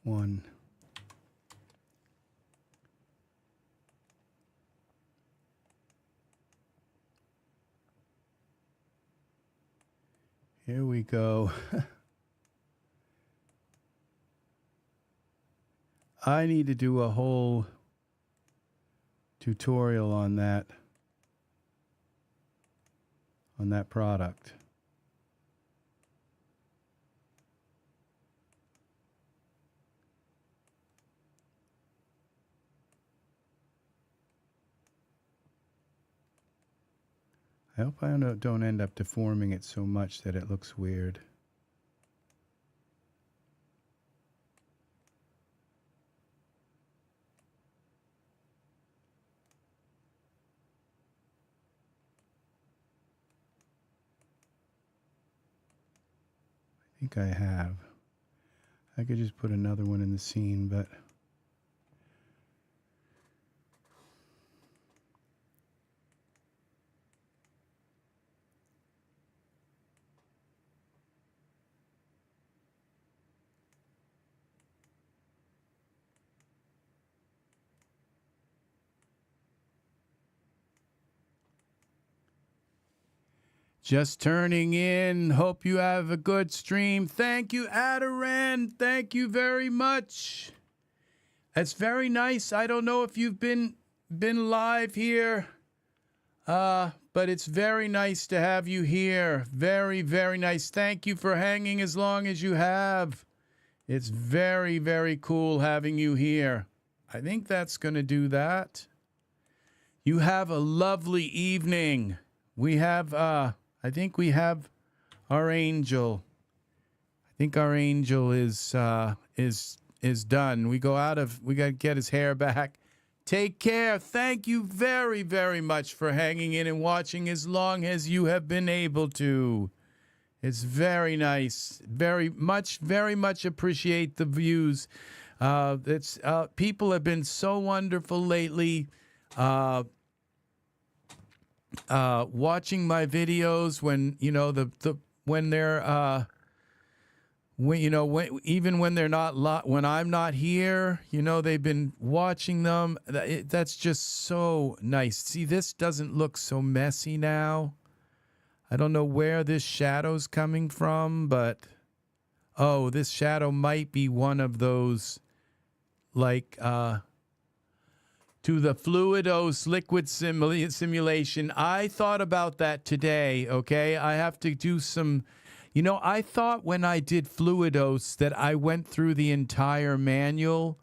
One. Here we go. I need to do a whole tutorial on that product. I hope I don't end up deforming it so much that it looks weird. I think I have. I could just put another one in the scene, but just turning in. Hope you have a good stream. Thank you, Adaran. Thank you very much. That's very nice. I don't know if you've been live here, but it's very nice to have you here. Very, very nice. Thank you for hanging as long as you have. It's very, very cool having you here. I think that's going to do that. You have a lovely evening. We have, I think we have our angel. I think our angel is done. We got to get his hair back. Take care. Thank you very, very much for hanging in and watching as long as you have been able to. It's very nice. Very much appreciate the views. People have been so wonderful lately. Watching my videos when even when they're not when I'm not here, they've been watching them. That's just so nice. See, this doesn't look so messy now. I don't know where this shadow's coming from, but this shadow might be one of those like to the Fluidos liquid simulation. I thought about that today, okay? I have to do some... I thought when I did Fluidos that I went through the entire manual,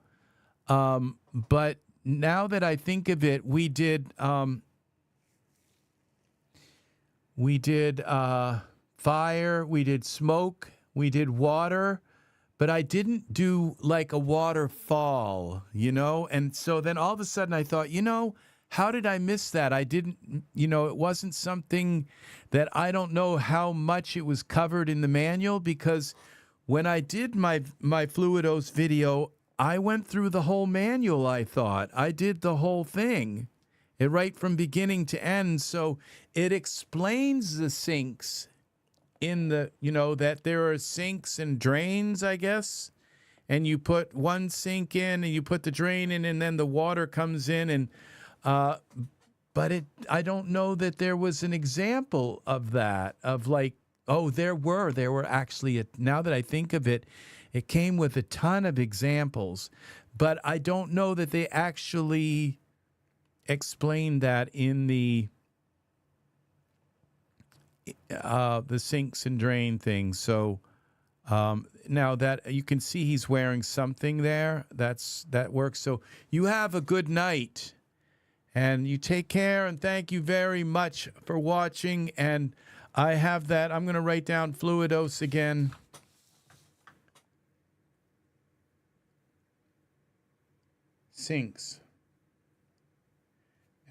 but now that I think of it, we did fire, we did smoke, we did water, but I didn't do like a waterfall, And so then all of a sudden I thought, how did I miss that? I didn't, it wasn't something that I don't know how much it was covered in the manual, because when I did my Fluidos video, I went through the whole manual, I thought. I did the whole thing. it right from beginning to end. So it explains the sinks in the, that there are sinks and drains, I guess. And you put one sink in and you put the drain in and then the water comes in and, but I don't know that there was an example of that, of like, oh, there were actually, now that I think of it, it came with a ton of examples, but I don't know that they actually explained that in the sinks and drain thing. So now that you can see he's wearing something there, that works. So you have a good night. And you take care, and thank you very much for watching. And I have that. I'm going to write down Fluidos again. Sinks.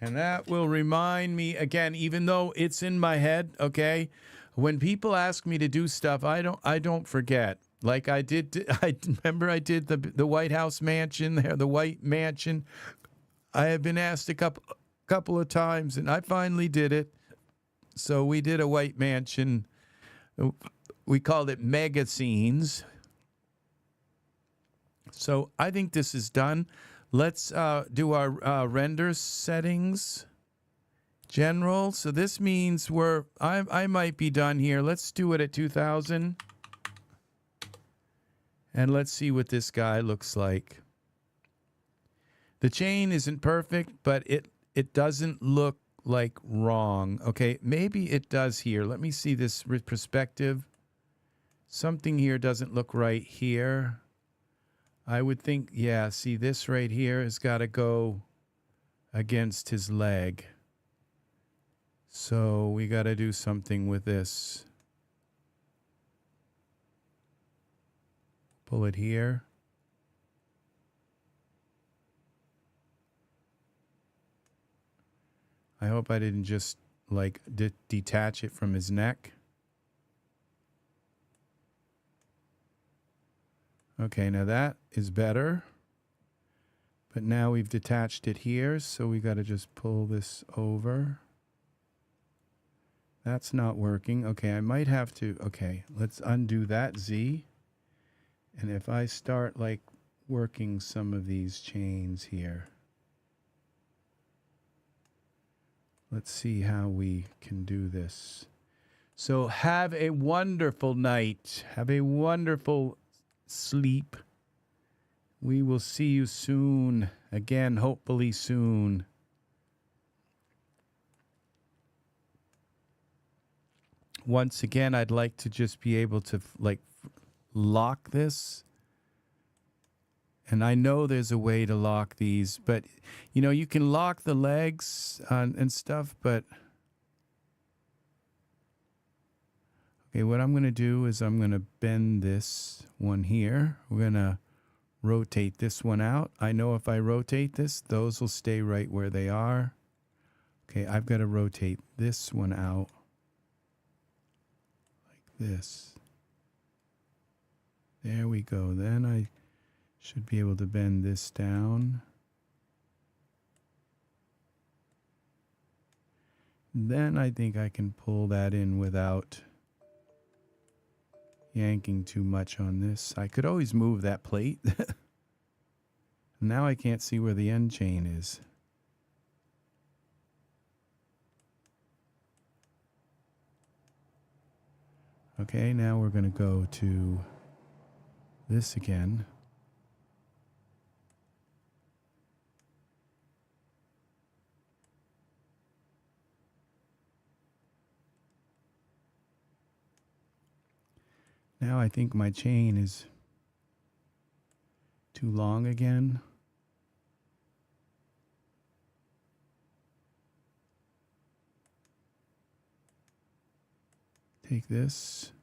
And that will remind me again, even though it's in my head, okay? When people ask me to do stuff, I don't forget. Like I remember I did the White House mansion there, the White Mansion. I have been asked a couple of times, and I finally did it. So we did a White Mansion. We called it Mega Scenes. So I think this is done. Let's do our render settings. General. So this means I might be done here. Let's do it at 2000. And let's see what this guy looks like. The chain isn't perfect, but it doesn't look like wrong. Okay, maybe it does here. Let me see this perspective. Something here doesn't look right here. I would think, yeah, see this right here has got to go against his leg. So we got to do something with this. Pull it here. I hope I didn't just like detach it from his neck. Okay, now that is better. But now we've detached it here, so we got to just pull this over. That's not working. Okay, I might have to, okay, let's undo that Z. And if I start like working some of these chains here. Let's see how we can do this. So have a wonderful night. Have a wonderful sleep. We will see you soon. Again, hopefully soon. Once again, I'd like to just be able to like lock this. And I know there's a way to lock these, but you can lock the legs and stuff, but okay, what I'm going to do is I'm going to bend this one here. We're going to rotate this one out. I know if I rotate this, those will stay right where they are. Okay, I've got to rotate this one out like this. There we go. Then I should be able to bend this down. Then I think I can pull that in without yanking too much on this. I could always move that plate. Now I can't see where the end chain is. Okay, now we're going to go to this again. Now I think my chain is too long again. Take this.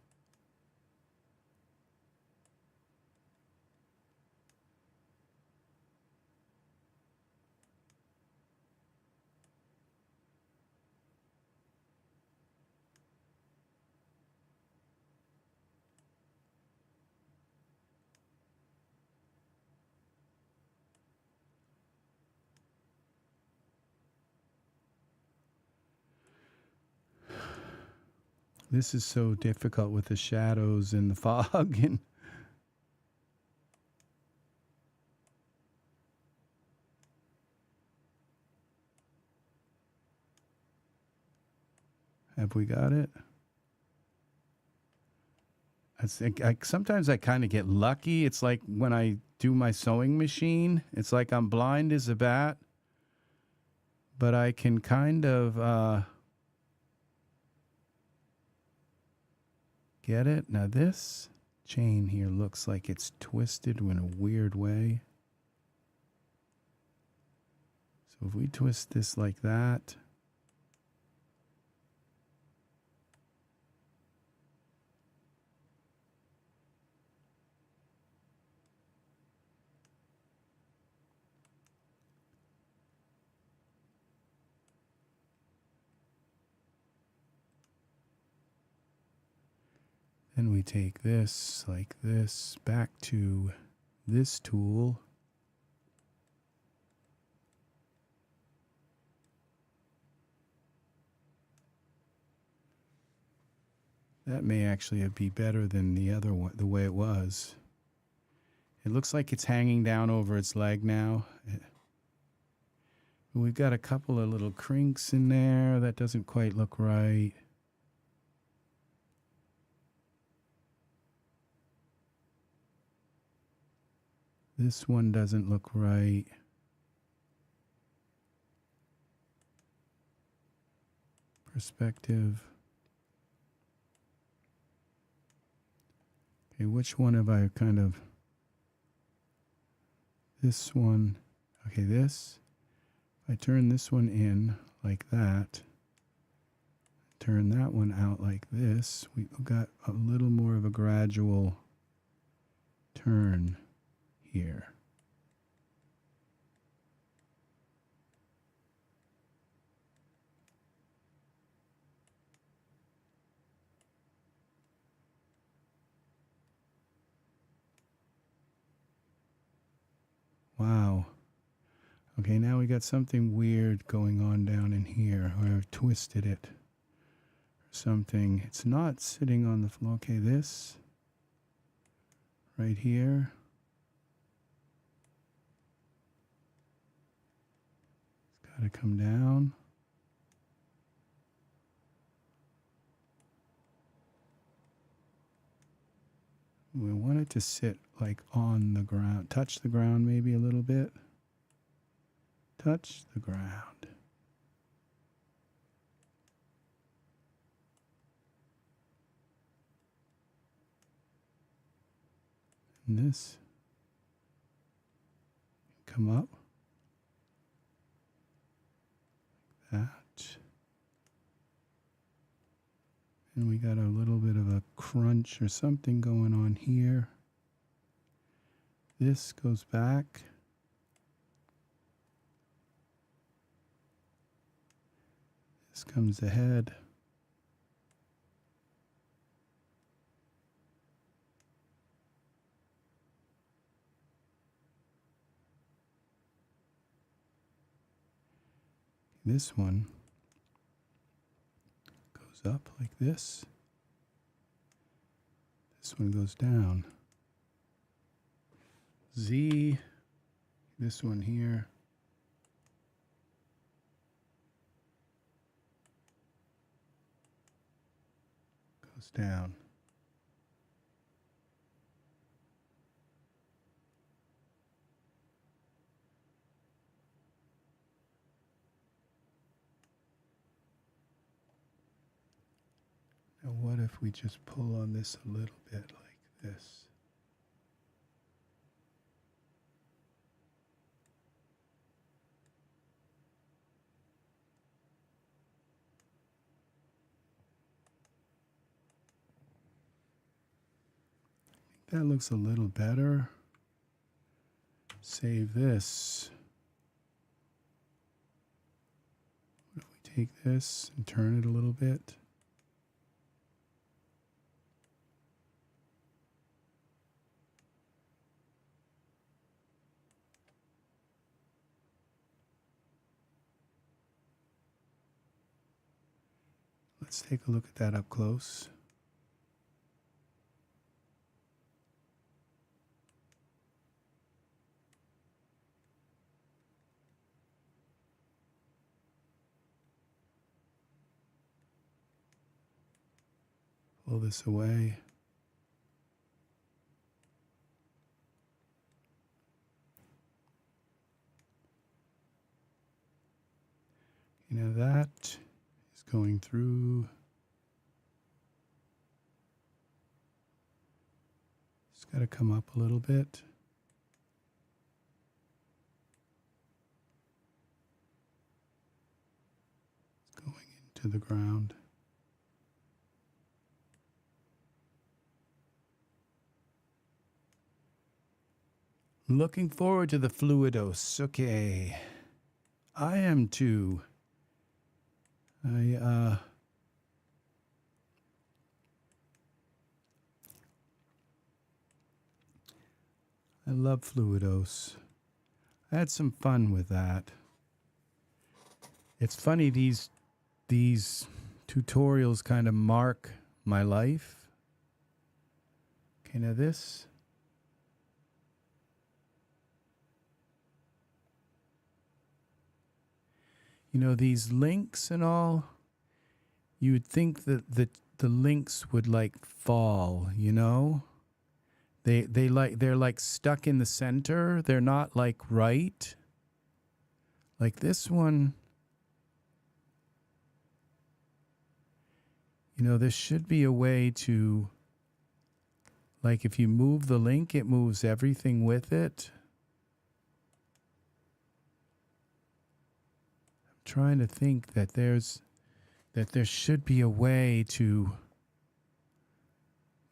This is so difficult with the shadows and the fog. And have we got it? I think sometimes I kind of get lucky. It's like when I do my sewing machine, it's like I'm blind as a bat, but I can kind of get it. Now this chain here looks like it's twisted in a weird way. So if we twist this like that, then we take this like this back to this tool. That may actually be better than the other one, the way it was. It looks like it's hanging down over its leg now. We've got a couple of little crinks in there. That doesn't quite look right. This one doesn't look right. Perspective. Okay, which one have I kind of... This one. Okay, this. If I turn this one in like that, turn that one out like this, we've got a little more of a gradual turn here. Wow. Okay, now we got something weird going on down in here, or I've twisted it or something. It's not sitting on the floor. Okay, this right here. It's got to come down. We want it to sit like on the ground, touch the ground maybe a little bit. Touch the ground. And this come up like that. And we got a little bit of a crunch or something going on here. This goes back. This comes ahead. This one goes up like this. This one goes down. Z, this one here. Goes down. Now what if we just pull on this a little bit like this? That looks a little better. Save this. What if we take this and turn it a little bit? Let's take a look at that up close. Pull this away. You know, that is going through. It's got to come up a little bit. It's going into the ground. Looking forward to the fluidos. Okay. I am too. I love fluidos. I had some fun with that. It's funny, these tutorials kind of mark my life. Okay, now this. You know, these links and all, you would think that the links would like fall, you know? They're like stuck in the center. They're not like right. Like this one. You know, there should be a way to, like if you move the link, it moves everything with it. Trying to think that there should be a way to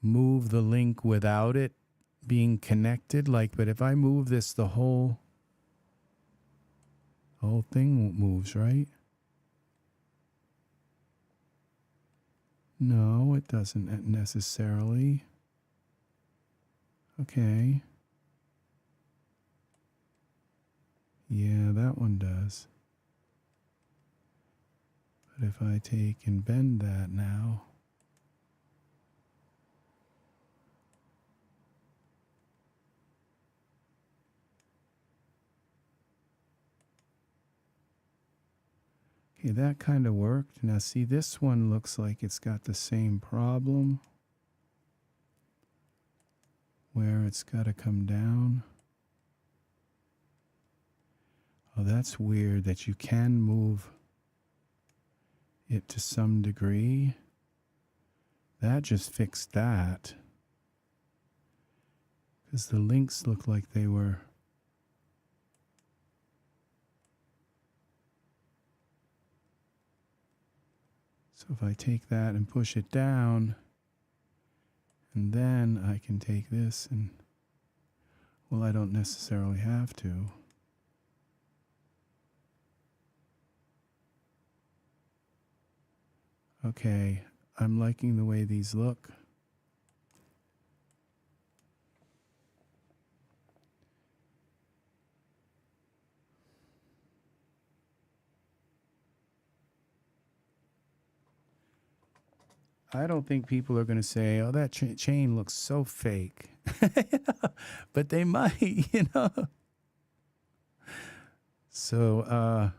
move the link without it being connected. Like, but if I move this, the whole thing moves, right? No, it doesn't necessarily. Okay. Yeah, that one does. But if I take and bend that now, okay, that kind of worked. Now see, this one looks like it's got the same problem where it's got to come down. Oh, that's weird that you can move it to some degree. That just fixed that. Because the links look like they were. So if I take that and push it down, and then I can take this and, well, I don't necessarily have to. Okay, I'm liking the way these look. I don't think people are going to say, oh, that chain looks so fake. But they might, you know. So,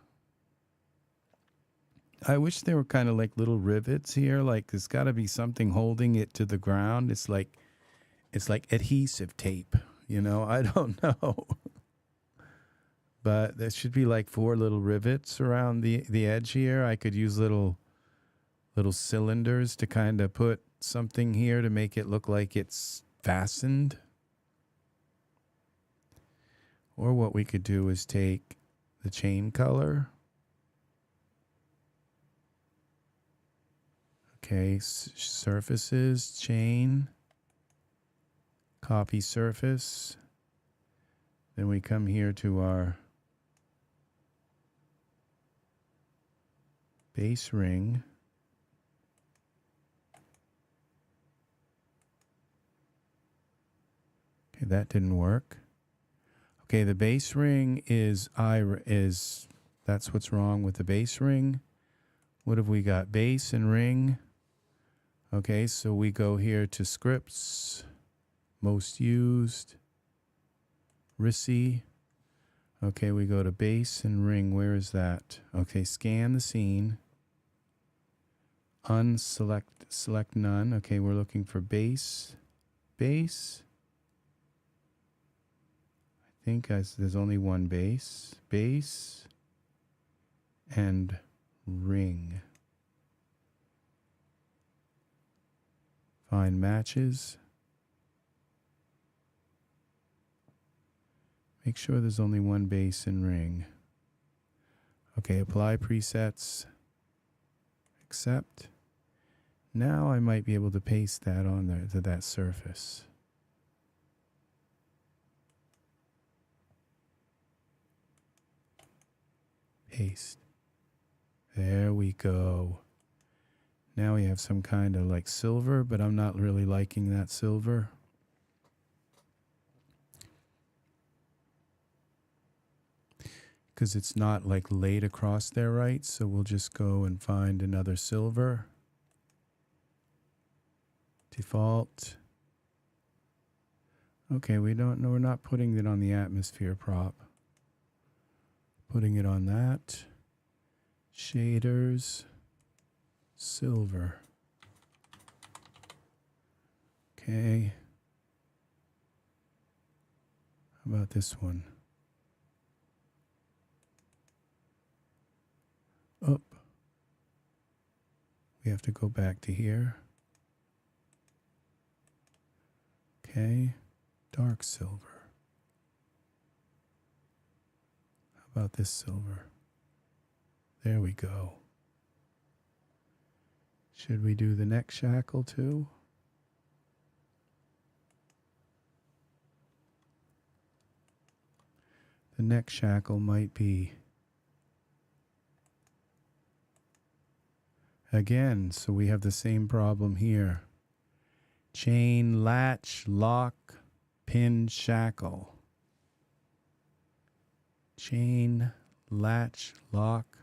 I wish there were kind of like little rivets here. Like there's got to be something holding it to the ground. It's like adhesive tape, you know. I don't know. But there should be like 4 little rivets around the edge here. I could use little cylinders to kind of put something here to make it look like it's fastened. Or what we could do is take the chain color. Okay, surfaces, chain, copy surface. Then we come here to our base ring. Okay, that didn't work. Okay, the base ring is that's what's wrong with the base ring. What have we got? Base and ring. Okay, so we go here to scripts, most used, RISI. Okay, we go to base and ring. Where is that? Okay, scan the scene. Select none. Okay, we're looking for base. Base. I think there's only one base. Base and ring. Find matches. Make sure there's only one base and ring. Okay, apply presets. Accept. Now I might be able to paste that on there to that surface. Paste. There we go. Now we have some kind of like silver, but I'm not really liking that silver. Because it's not like laid across there right, so we'll just go and find another silver. Default. Okay, we're not putting it on the atmosphere prop. Putting it on that. Shaders. Silver. Okay. How about this one? Up. We have to go back to here. Okay. Dark silver. How about this silver? There we go. Should we do the neck shackle too? The neck shackle might be again, so we have the same problem here. Chain, latch, lock, pin, shackle. Chain, latch, lock,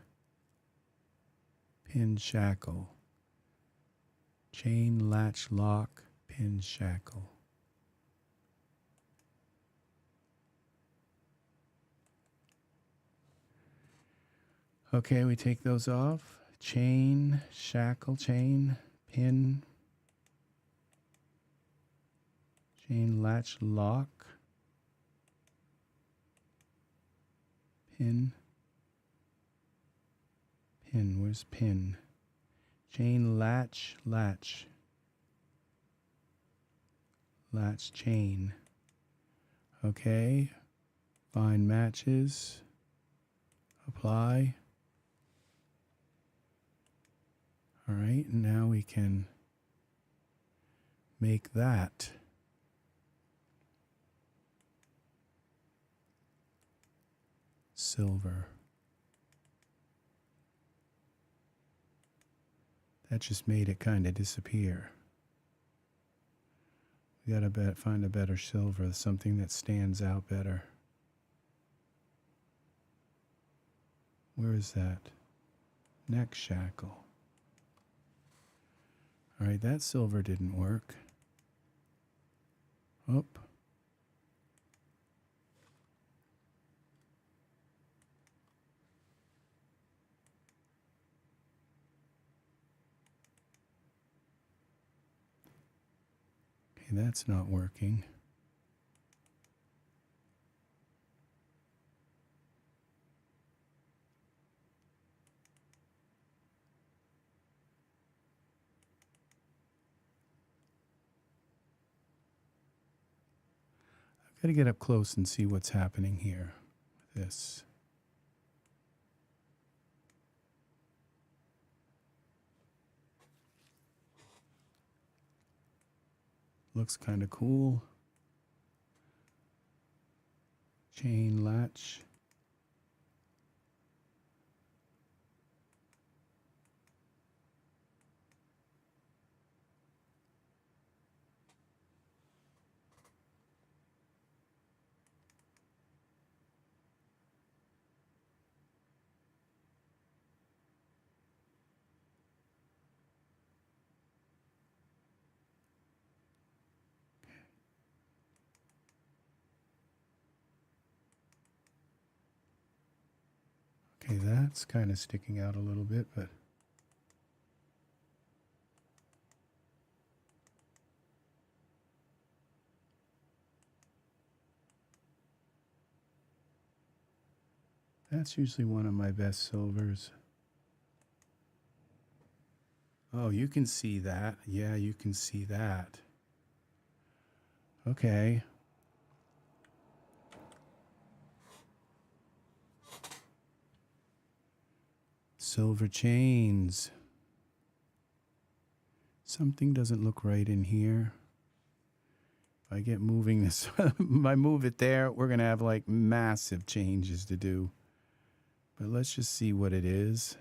pin, shackle. Chain, latch, lock, pin, shackle. Okay, we take those off. Chain, shackle, chain, pin, chain, latch, lock, pin, pin, where's pin? Chain, latch, latch, latch, chain. Okay, find matches, apply. All right, and now we can make that silver. That just made it kind of disappear. We gotta find a better silver, something that stands out better. Where is that? Neck shackle. All right, that silver didn't work. Up. Okay, that's not working. Got to get up close and see what's happening here with this. Looks kind of cool. Chain latch. Okay, that's kind of sticking out a little bit, but that's usually one of my best silvers. Oh, you can see that. Yeah, you can see that. Okay. Silver chains. Something doesn't look right in here. If I get moving this, if I move it there, we're going to have like massive changes to do. But let's just see what it is.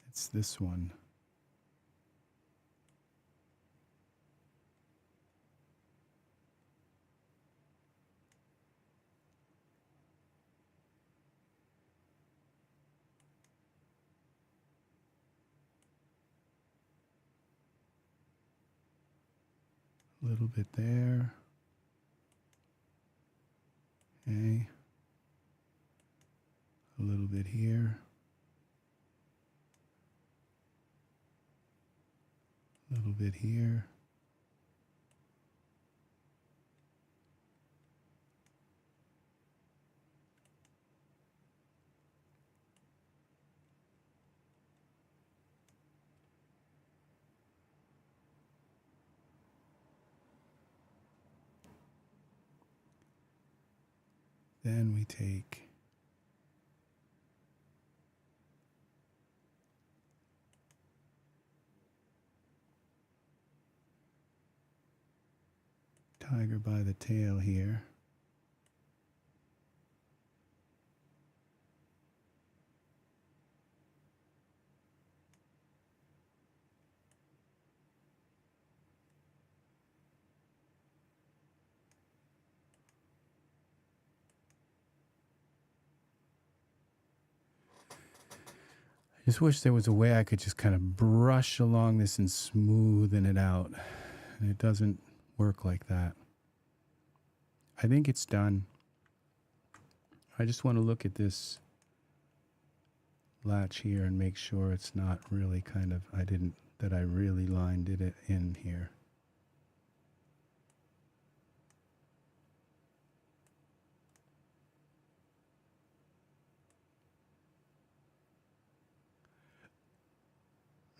It's this one. A little bit there. Okay. A little bit here. A little bit here. Then we take tiger by the tail here. I just wish there was a way I could just kind of brush along this and smoothen it out. And it doesn't work like that. I think it's done. I just want to look at this latch here and make sure it's not really kind of, that I really lined it in here.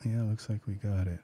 Yeah, looks like we got it.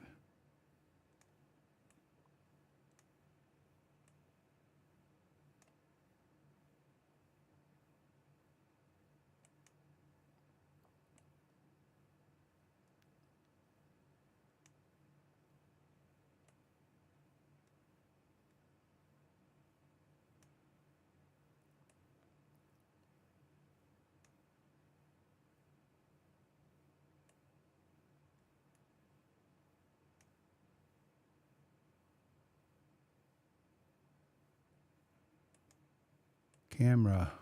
Camera.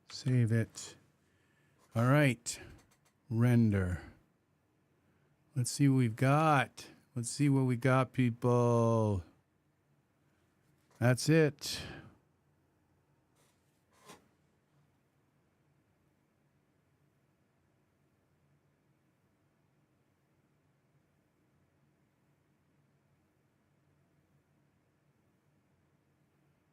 Save it. All right. Render. Let's see what we've got. Let's see what we got, people. That's it.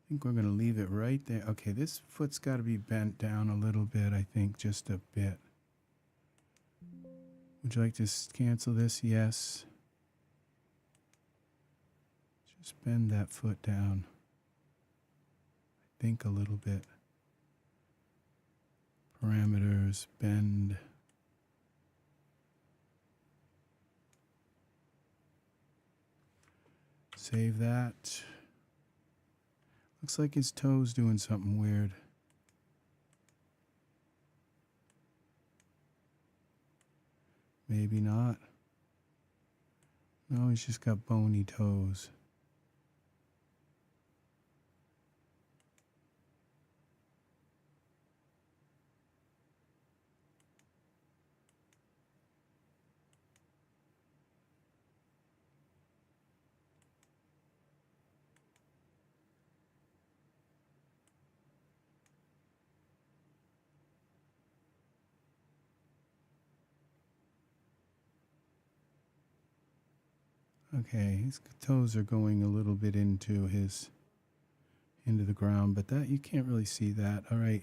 I think we're going to leave it right there. Okay, this foot's got to be bent down a little bit, I think, just a bit. Would you like to cancel this? Yes. Just bend that foot down. I think a little bit. Parameters, bend. Save that. Looks like his toe's doing something weird. Maybe not. No, he's just got bony toes. Okay, his toes are going a little bit into the ground, but that you can't really see that. All right.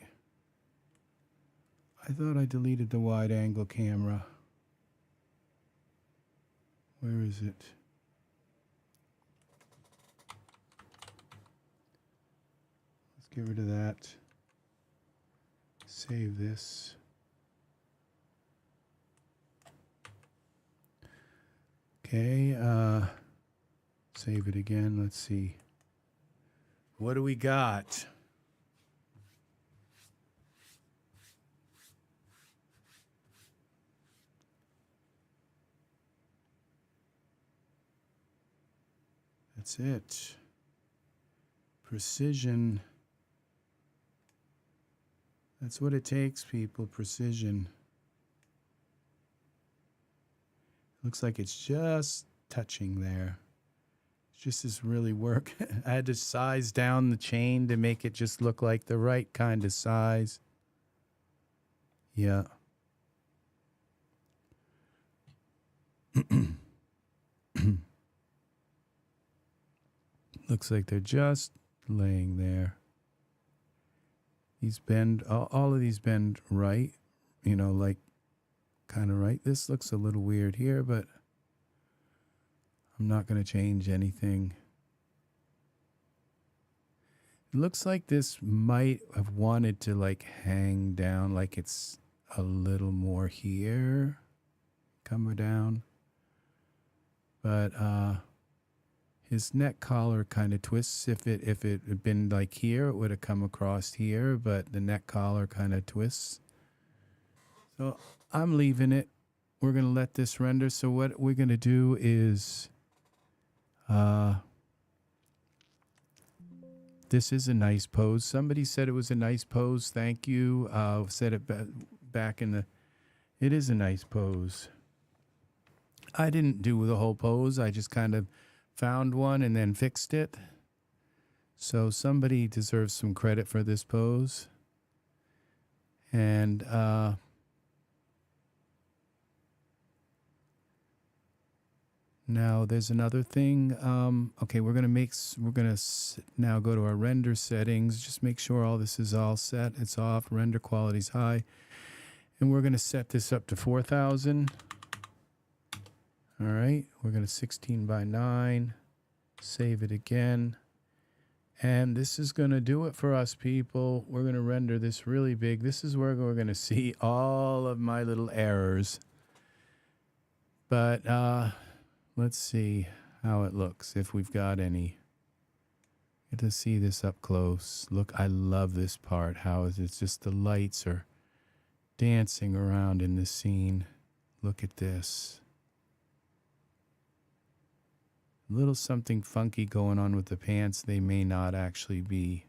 I thought I deleted the wide angle camera. Where is it? Let's get rid of that. Save this. Okay, save it again. Let's see. What do we got? That's it. Precision. That's what it takes, people. Precision. Looks like it's just touching there. It's just this really work. I had to size down the chain to make it just look like the right kind of size. Yeah. Looks like they're just laying there. These bend, all of these bend right, you know, like kind of right. This looks a little weird here, but I'm not going to change anything. It looks like this might have wanted to like hang down, like it's a little more here, come down. But his neck collar kind of twists. If it had been like here, it would have come across here, but the neck collar kind of twists. So I'm leaving it. We're going to let this render. So what we're going to do is, this is a nice pose. Somebody said it was a nice pose. Thank you. Said it back in the, it is a nice pose. I didn't do the whole pose. I just kind of found one and then fixed it. So somebody deserves some credit for this pose. And now there's another thing. Okay, we're gonna now go to our render settings. Just make sure all this is all set. It's off. Render quality's high, and we're gonna set this up to 4,000. All right, we're gonna 16:9. Save it again, and this is gonna do it for us, people. We're gonna render this really big. This is where we're gonna see all of my little errors. But let's see how it looks, if we've got any. Get to see this up close. Look, I love this part. How is it? It's just the lights are dancing around in this scene. Look at this. A little something funky going on with the pants. They may not actually be.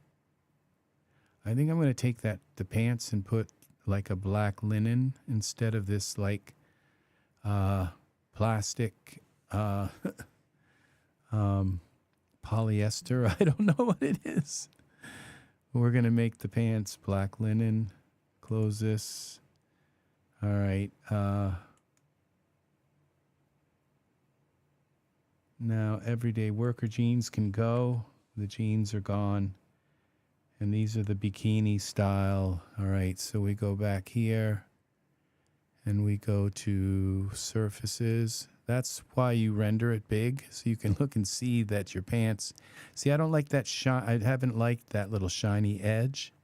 I think I'm going to take the pants and put like a black linen instead of this like plastic polyester. I don't know what it is. We're going to make the pants black linen. Close this. All right. Now, everyday worker jeans can go. The jeans are gone. And these are the bikini style. All right, so we go back here. And we go to surfaces. That's why you render it big, so you can look and see that your pants... See, I don't like that I haven't liked that little shiny edge.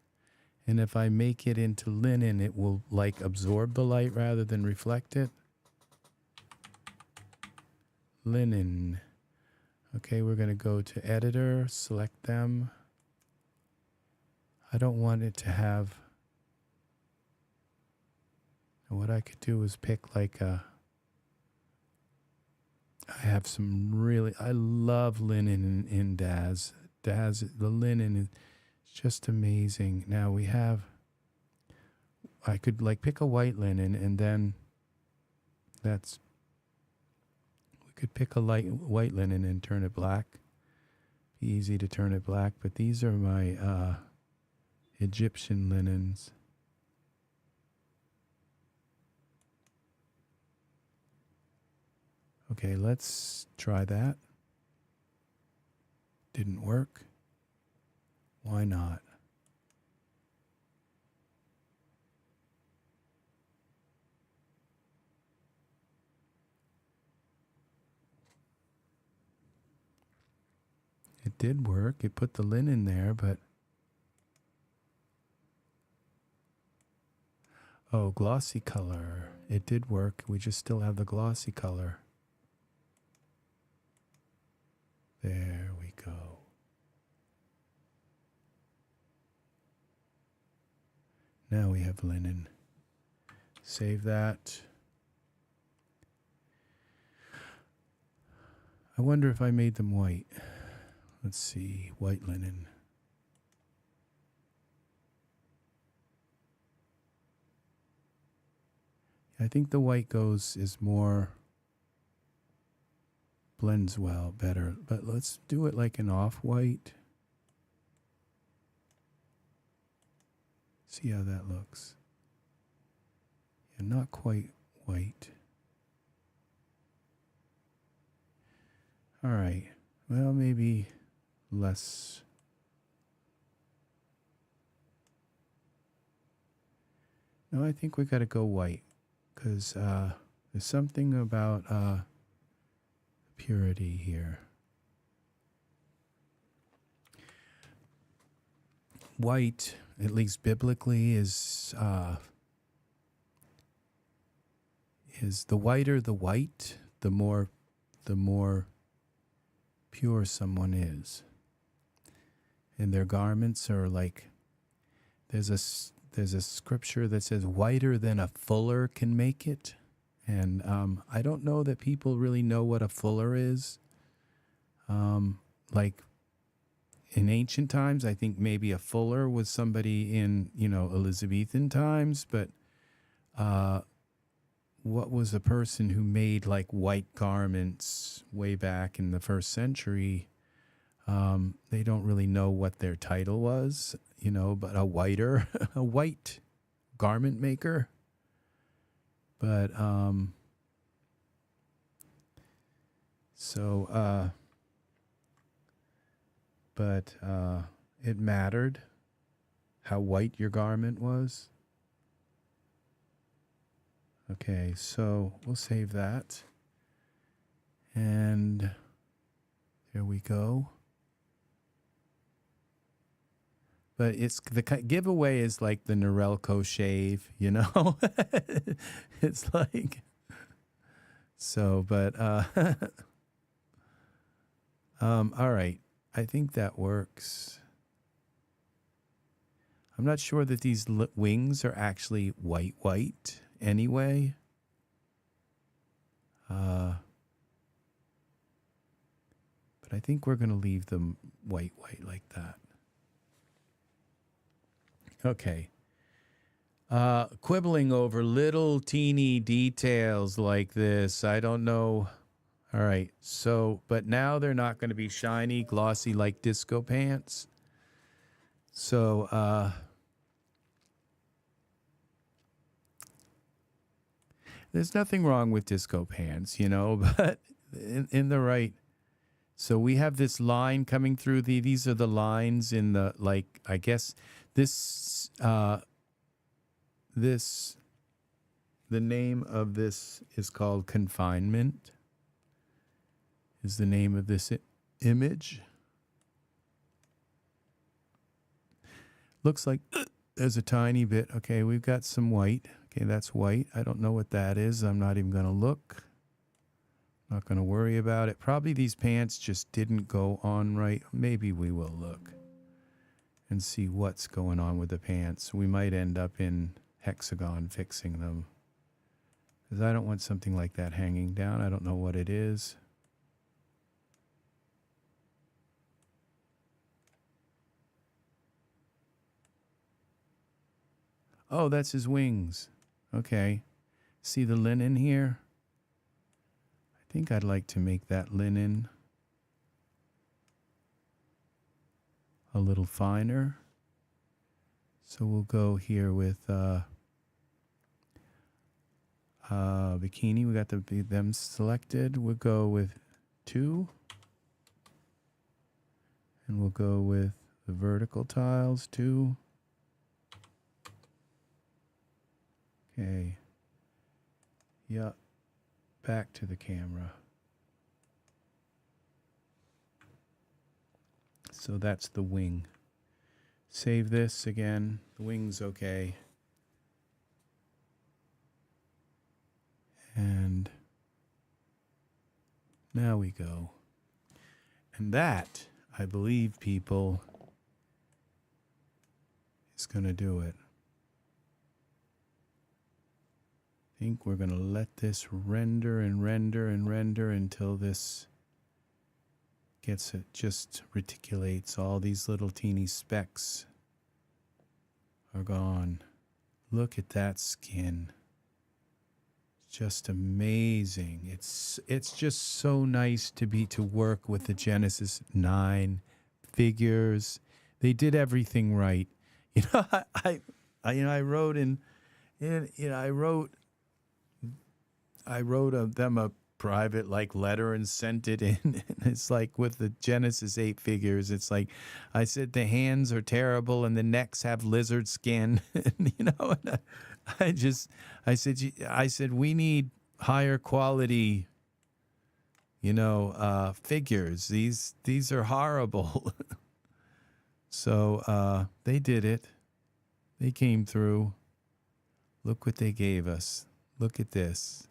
And if I make it into linen, it will, like, absorb the light rather than reflect it. Linen. Okay, we're going to go to editor, select them. I don't want it to have... What I could do is pick like a... I have some really... I love linen in Daz. Daz, the linen is just amazing. Now we have... I could like pick a white linen and then that's... Could pick a light white linen and turn it black. Be easy to turn it black, but these are my Egyptian linens. Okay, let's try that. Didn't work. Why not? It did work. It put the linen there, but... Oh, glossy color. It did work. We just still have the glossy color. There we go. Now we have linen. Save that. I wonder if I made them white. Let's see, white linen. I think the white is more, blends well, better. But let's do it like an off-white. See how that looks. Yeah, not quite white. All right, well, maybe less. No, I think we got to go white because there's something about purity here. White, at least biblically, is the whiter the white, the more pure someone is. And their garments are like, there's a scripture that says whiter than a fuller can make it. And I don't know that people really know what a fuller is. Like in ancient times, I think maybe a fuller was somebody in, Elizabethan times, but what was a person who made like white garments way back in the 1st century? They don't really know what their title was, but a white garment maker. But, it mattered how white your garment was. Okay, so we'll save that. And there we go. But it's the giveaway is like the Norelco shave, It's like so, but all right. I think that works. I'm not sure that these wings are actually white anyway. But I think we're going to leave them white like that. Okay. Quibbling over little teeny details like this. I don't know. All right. So, but now they're not going to be shiny, glossy like disco pants. So, there's nothing wrong with disco pants, but in the right. So we have this line coming through these are the lines in the, like, I guess this, the name of this is called confinement, is the name of this image. Looks like there's a tiny bit. Okay, we've got some white. Okay, that's white. I don't know what that is. I'm not even going to look. Not going to worry about it. Probably these pants just didn't go on right. Maybe we will look and see what's going on with the pants. We might end up in Hexagon fixing them, because I don't want something like that hanging down. I don't know what it is. Oh, that's his wings. Okay. See the linen here? I think I'd like to make that linen a little finer. So we'll go here with bikini. We got them selected. We'll go with 2. And we'll go with the vertical tiles, 2. Okay. Yep. Back to the camera. So that's the wing. Save this again. The wing's okay. And now we go. And that, I believe, people, is going to do it. I think we're going to let this render and render and render until this gets it, just reticulates. All these little teeny specks are gone. Look at that skin. Just amazing. It's just so nice to work with the Genesis 9 figures. They did everything right. You know, I wrote them a private letter and sent it in. And it's like with the Genesis 8 figures, it's like I said the hands are terrible and the necks have lizard skin. And, and I said we need higher quality, figures. These are horrible. So they did it. They came through. Look what they gave us. Look at this.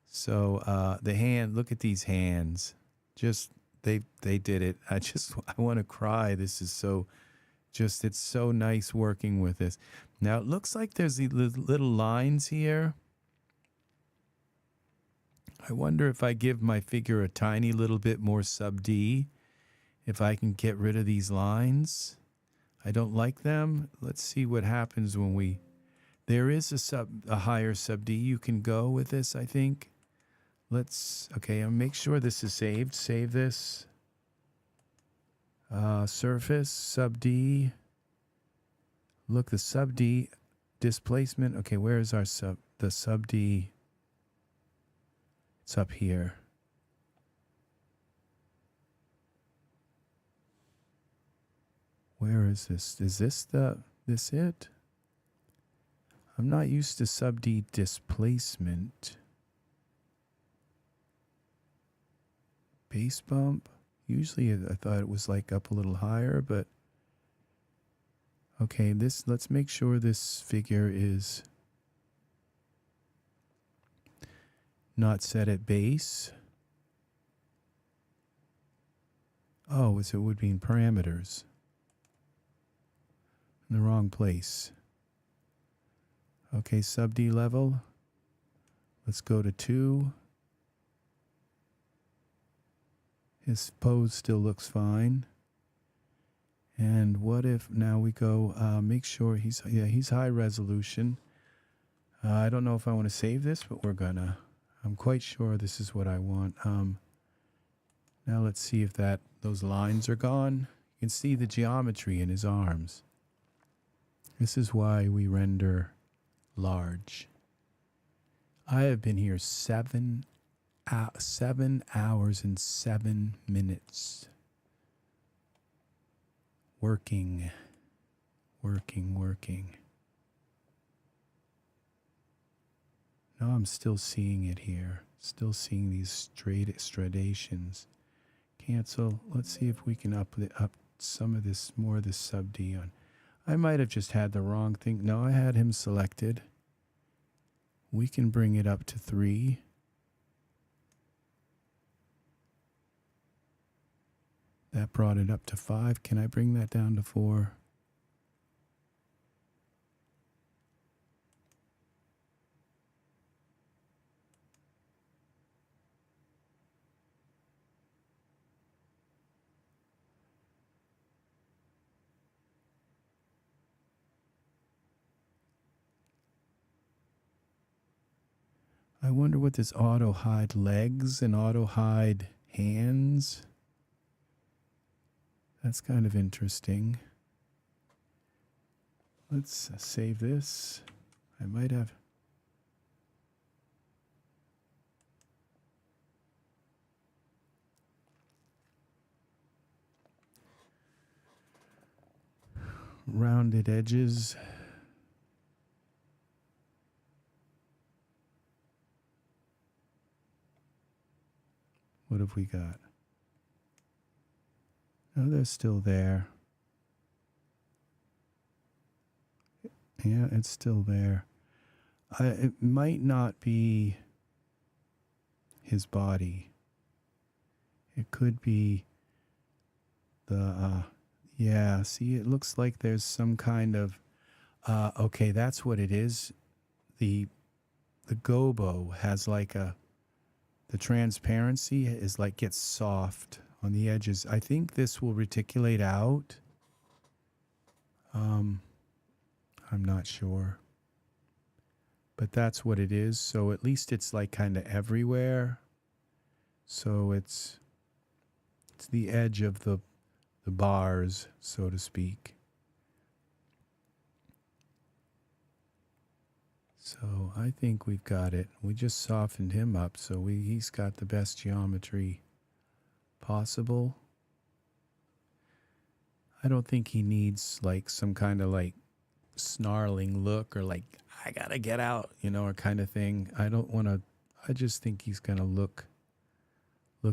So the hand, look at these hands. Just they did it. I want to cry. This is it's so nice working with this. Now it looks like there's these little lines here. I wonder if I give my figure a tiny little bit more sub D, if I can get rid of these lines. I don't like them. Let's see what happens when there is a higher sub D you can go with this, I think. I'll make sure this is saved. Save this. Surface, sub D. Look, the sub D displacement. Okay, where is the sub D? It's up here. Where is this? Is this it? I'm not used to sub D displacement. Base bump. Usually I thought it was up a little higher, but okay, let's make sure this figure is not set at base. Oh, it would be in parameters. In the wrong place. Okay, sub D level. Let's go to 2. His pose still looks fine. And what if now we go make sure he's high resolution. I don't know if I want to save this, but I'm quite sure this is what I want. Now let's see if those lines are gone. You can see the geometry in his arms. This is why we render large. I have been here 7 hours and 7 minutes. Working. No, I'm still seeing it here. Still seeing these striations. Cancel. Let's see if we can up some of this, more of this sub D on. I might have just had the wrong thing. No, I had him selected. We can bring it up to 3. That brought it up to 5. Can I bring that down to 4? I wonder what this auto hide legs and auto hide hands. That's kind of interesting. Let's save this. I might have. rounded edges. What have we got? Oh, they're still there. Yeah, it's still there. It might not be his body. It could be the, yeah, see, it looks like there's some kind of, okay, that's what it is. The gobo has like the transparency is like gets soft on the edges. I think this will reticulate out. I'm not sure. But that's what it is. So at least it's like kind of everywhere. So it's the edge of the bars, so to speak. So I think we've got it. We just softened him up, so he's got the best geometry possible. I don't think he needs like some kind of like snarling look or like I gotta get out, you know, or kind of thing. I don't want to. I just think he's gonna look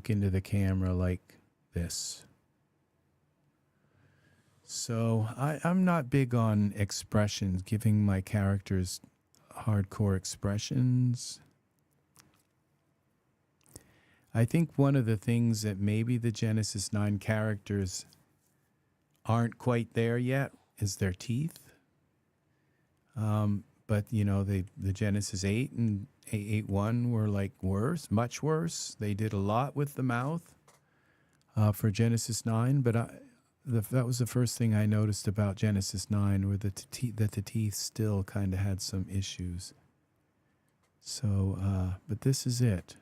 into the camera like this. So I'm not big on expressions, giving my characters hardcore expressions. I think one of the things that maybe the Genesis 9 characters aren't quite there yet is their teeth. But, you know, the Genesis 8 and 8.1 were like worse, much worse. They did a lot with the mouth for Genesis 9. But that was the first thing I noticed about Genesis 9, were that the teeth still kind of had some issues. So, but this is it.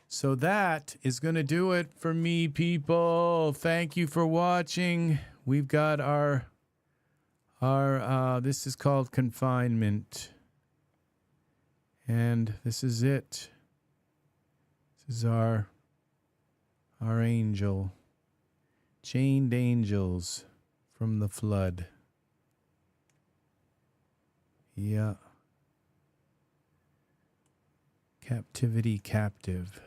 So that is going to do it for me, people. Thank you for watching. We've got our this is called Confinement. And this is it. This is our angel. Chained angels from the flood. Yeah. Captivity captive.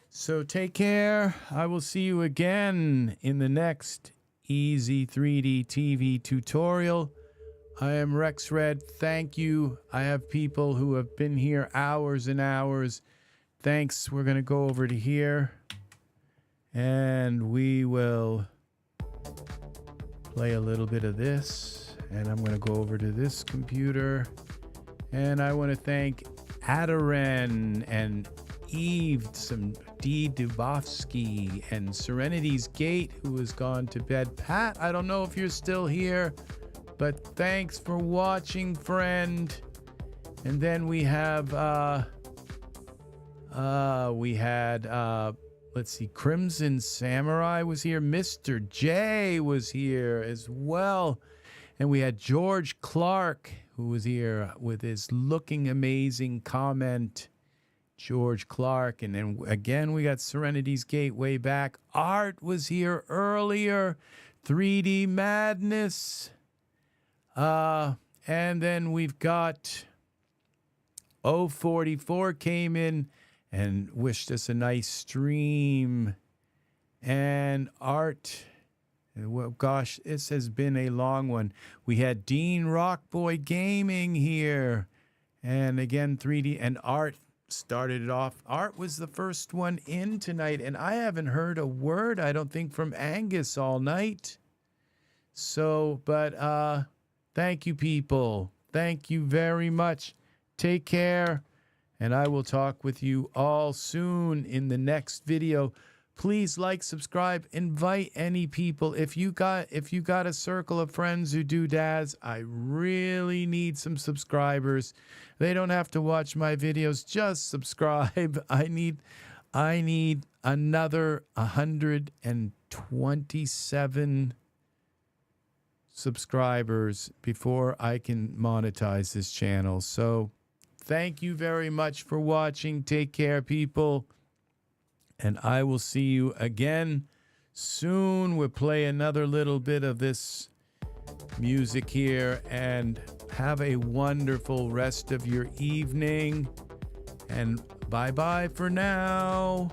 So take care. I will see you again in the next EZ3DTV tutorial. I am Rex Red. Thank you. I have people who have been here hours and hours. Thanks. We're going to go over to here. And we will play a little bit of this. And I'm going to go over to this computer. And I want to thank Adaren and Eve, some D. Dubofsky, and Serenity's Gate, who has gone to bed. Pat, I don't know if you're still here, but thanks for watching, friend. And then we have, let's see, Crimson Samurai was here. Mr. J was here as well. And we had George Clark, who was here with his looking amazing comment. George Clark. And then again, we got Serenity's Gate way back. Art was here earlier. 3D Madness. And then we've got 044 came in and wished us a nice stream. And Art, well, gosh, this has been a long one. We had Dean Rockboy Gaming here. And again, 3D and Art started it off. Art was the first one in tonight, and I haven't heard a word, I don't think, from Angus all night. So, but thank you, people. Thank you very much. Take care, and I will talk with you all soon in the next video. Please like, subscribe, invite any people. If you got a circle of friends who do Daz, I really need some subscribers. They don't have to watch my videos, just subscribe. I need another 127 subscribers before I can monetize this channel. So thank you very much for watching. Take care, people. And I will see you again soon. We'll play another little bit of this music here, and have a wonderful rest of your evening. And bye-bye for now.